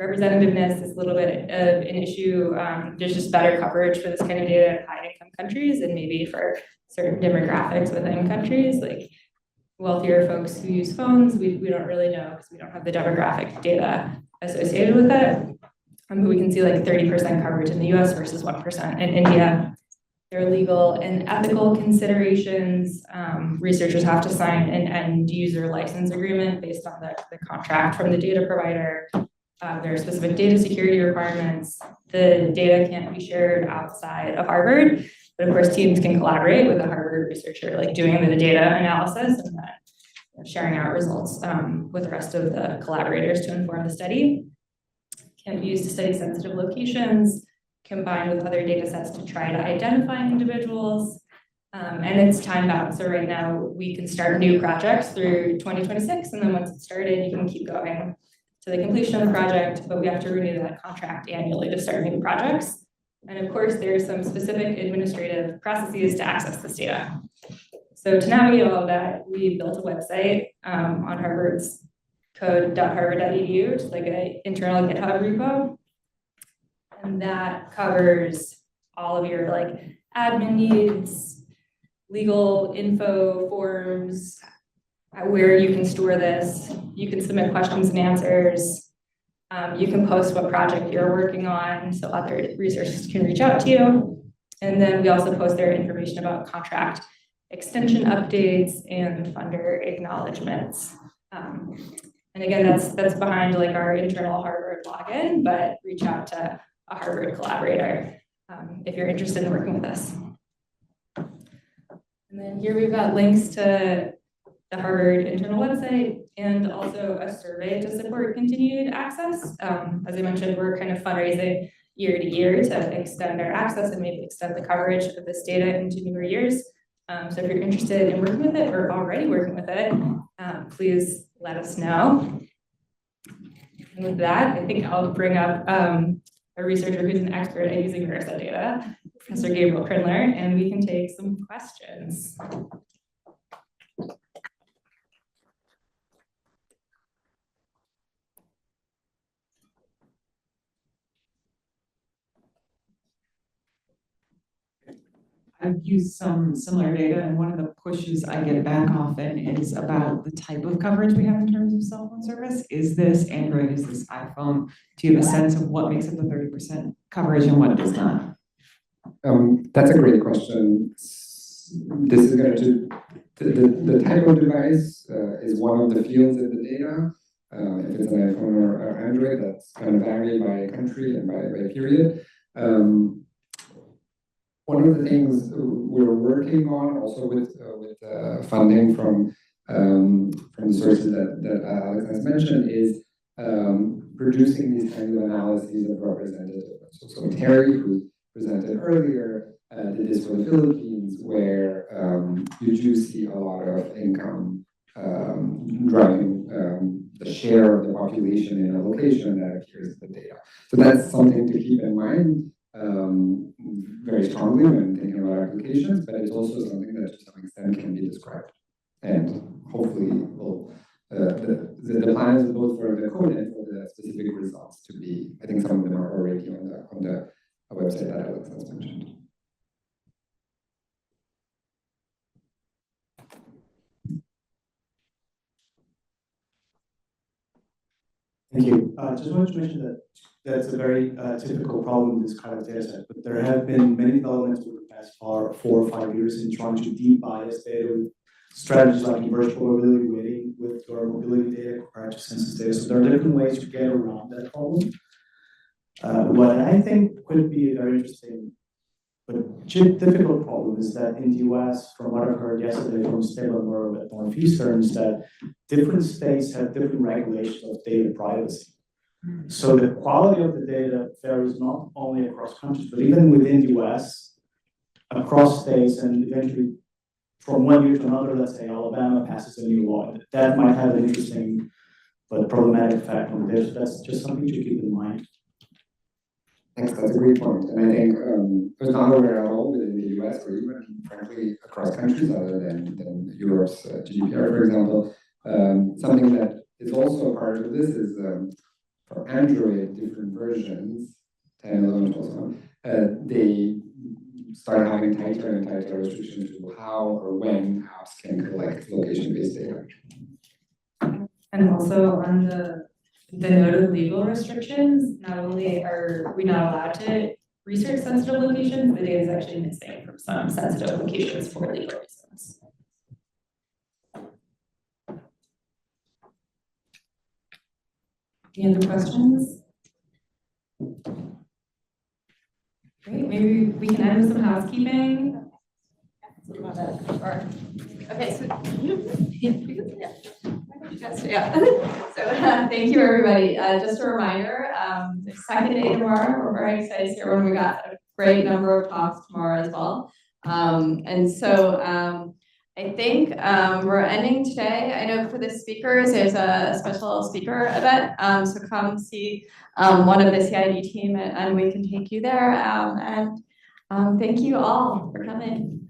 Representativeness is a little bit of an issue. There's just better coverage for this kind of data in high income countries, and maybe for certain demographics within countries, like wealthier folks who use phones. We don't really know because we don't have the demographic data associated with it. But we can see like 30% coverage in the US versus 1% in India. There are legal and ethical considerations. Researchers have to sign an end user license agreement based on the contract from the data provider. There are specific data security requirements. The data can't be shared outside of Harvard, but of course teams can collaborate with a Harvard researcher, like doing the data analysis and then sharing out results with the rest of the collaborators to inform the study. Can be used to study sensitive locations, combined with other data sets to try to identify individuals. And it's time bound. So right now we can start new projects through 2026. And then once it's started, you can keep going to the completion of the project, but we have to renew that contract annually to start new projects. And of course, there are some specific administrative processes to access this data. So to navigate all of that, we built a website on Harvard's code.harvard.edu, which is like an internal GitHub repo. And that covers all of your like admin needs, legal info, forms, where you can store this. You can submit questions and answers. You can post what project you're working on so other researchers can reach out to you. And then we also post their information about contract extension updates and funder acknowledgements. And again, that's behind like our internal Harvard login, but reach out to a Harvard collaborator if you're interested in working with us. And then here we've got links to the Harvard internal website and also a survey to support continued access. As I mentioned, we're kind of fundraising year to year to extend our access and maybe extend the coverage of this data into newer years. So if you're interested in working with it or already working with it, please let us know. And with that, I think I'll bring up a researcher who's an expert at using Versa data, Professor Gabriel Krindler, and we can take some questions. I've used some similar data, and one of the pushes I get back often is about the type of coverage we have in terms of cell phone service. Is this Android? Is this iPhone? Do you have a sense of what makes up the 30% coverage and what does not? That's a great question. This is going to, the type of device is one of the fields in the data. If it's an iPhone or Android, that's kind of varied by country and by period. One of the things we're working on also with funding from the sources that Alex has mentioned is producing these kinds of analyses of representativeness. So Terry, who presented earlier, did this for the Philippines, where you do see a lot of income driving the share of the population in a location that appears in the data. So that's something to keep in mind very strongly when thinking about applications, but it's also something that to some extent can be described. And hopefully will the plan is both for the code and for the specific results to be, I think some of them are already on the website that Alex has mentioned. Thank you. Just wanted to mention that that's a very typical problem with this kind of data set, but there have been many developments over the past 4 or 5 years in trying to de-bias data with strategies like inverse probability weighting with your mobility data compared to census data. So there are different ways to get around that problem. What I think could be a very interesting but difficult problem is that in the US, from what I heard yesterday from Stella Moore at Northeastern, is that different states have different regulations of data privacy. So the quality of the data varies not only across countries, but even within the US, across states, and eventually from one year to another, let's say Alabama passes a new law. That might have an interesting but problematic effect on this. That's just something to keep in mind. Thanks, that's a great point. And I think I was not aware at all within the US or even frankly across countries other than Europe's GDPR, for example. Something that is also a part of this is for Android, different versions, 10, 11, 12, they start having tighter and tighter restrictions to how or when apps can collect location-based data. And also on the note of legal restrictions, not only are we not allowed to research sensitive locations, the data is actually missing from some sensitive locations for legal reasons. Any other questions? Great, maybe we can end with some housekeeping. Okay, so yeah. So thank you, everybody. Just a reminder, the second day tomorrow, we're very excited here when we got a great number of talks tomorrow as well. And so I think we're ending today. I know for the speakers, there's a special speaker event. So come see one of the CID team and we can take you there. And thank you all for coming.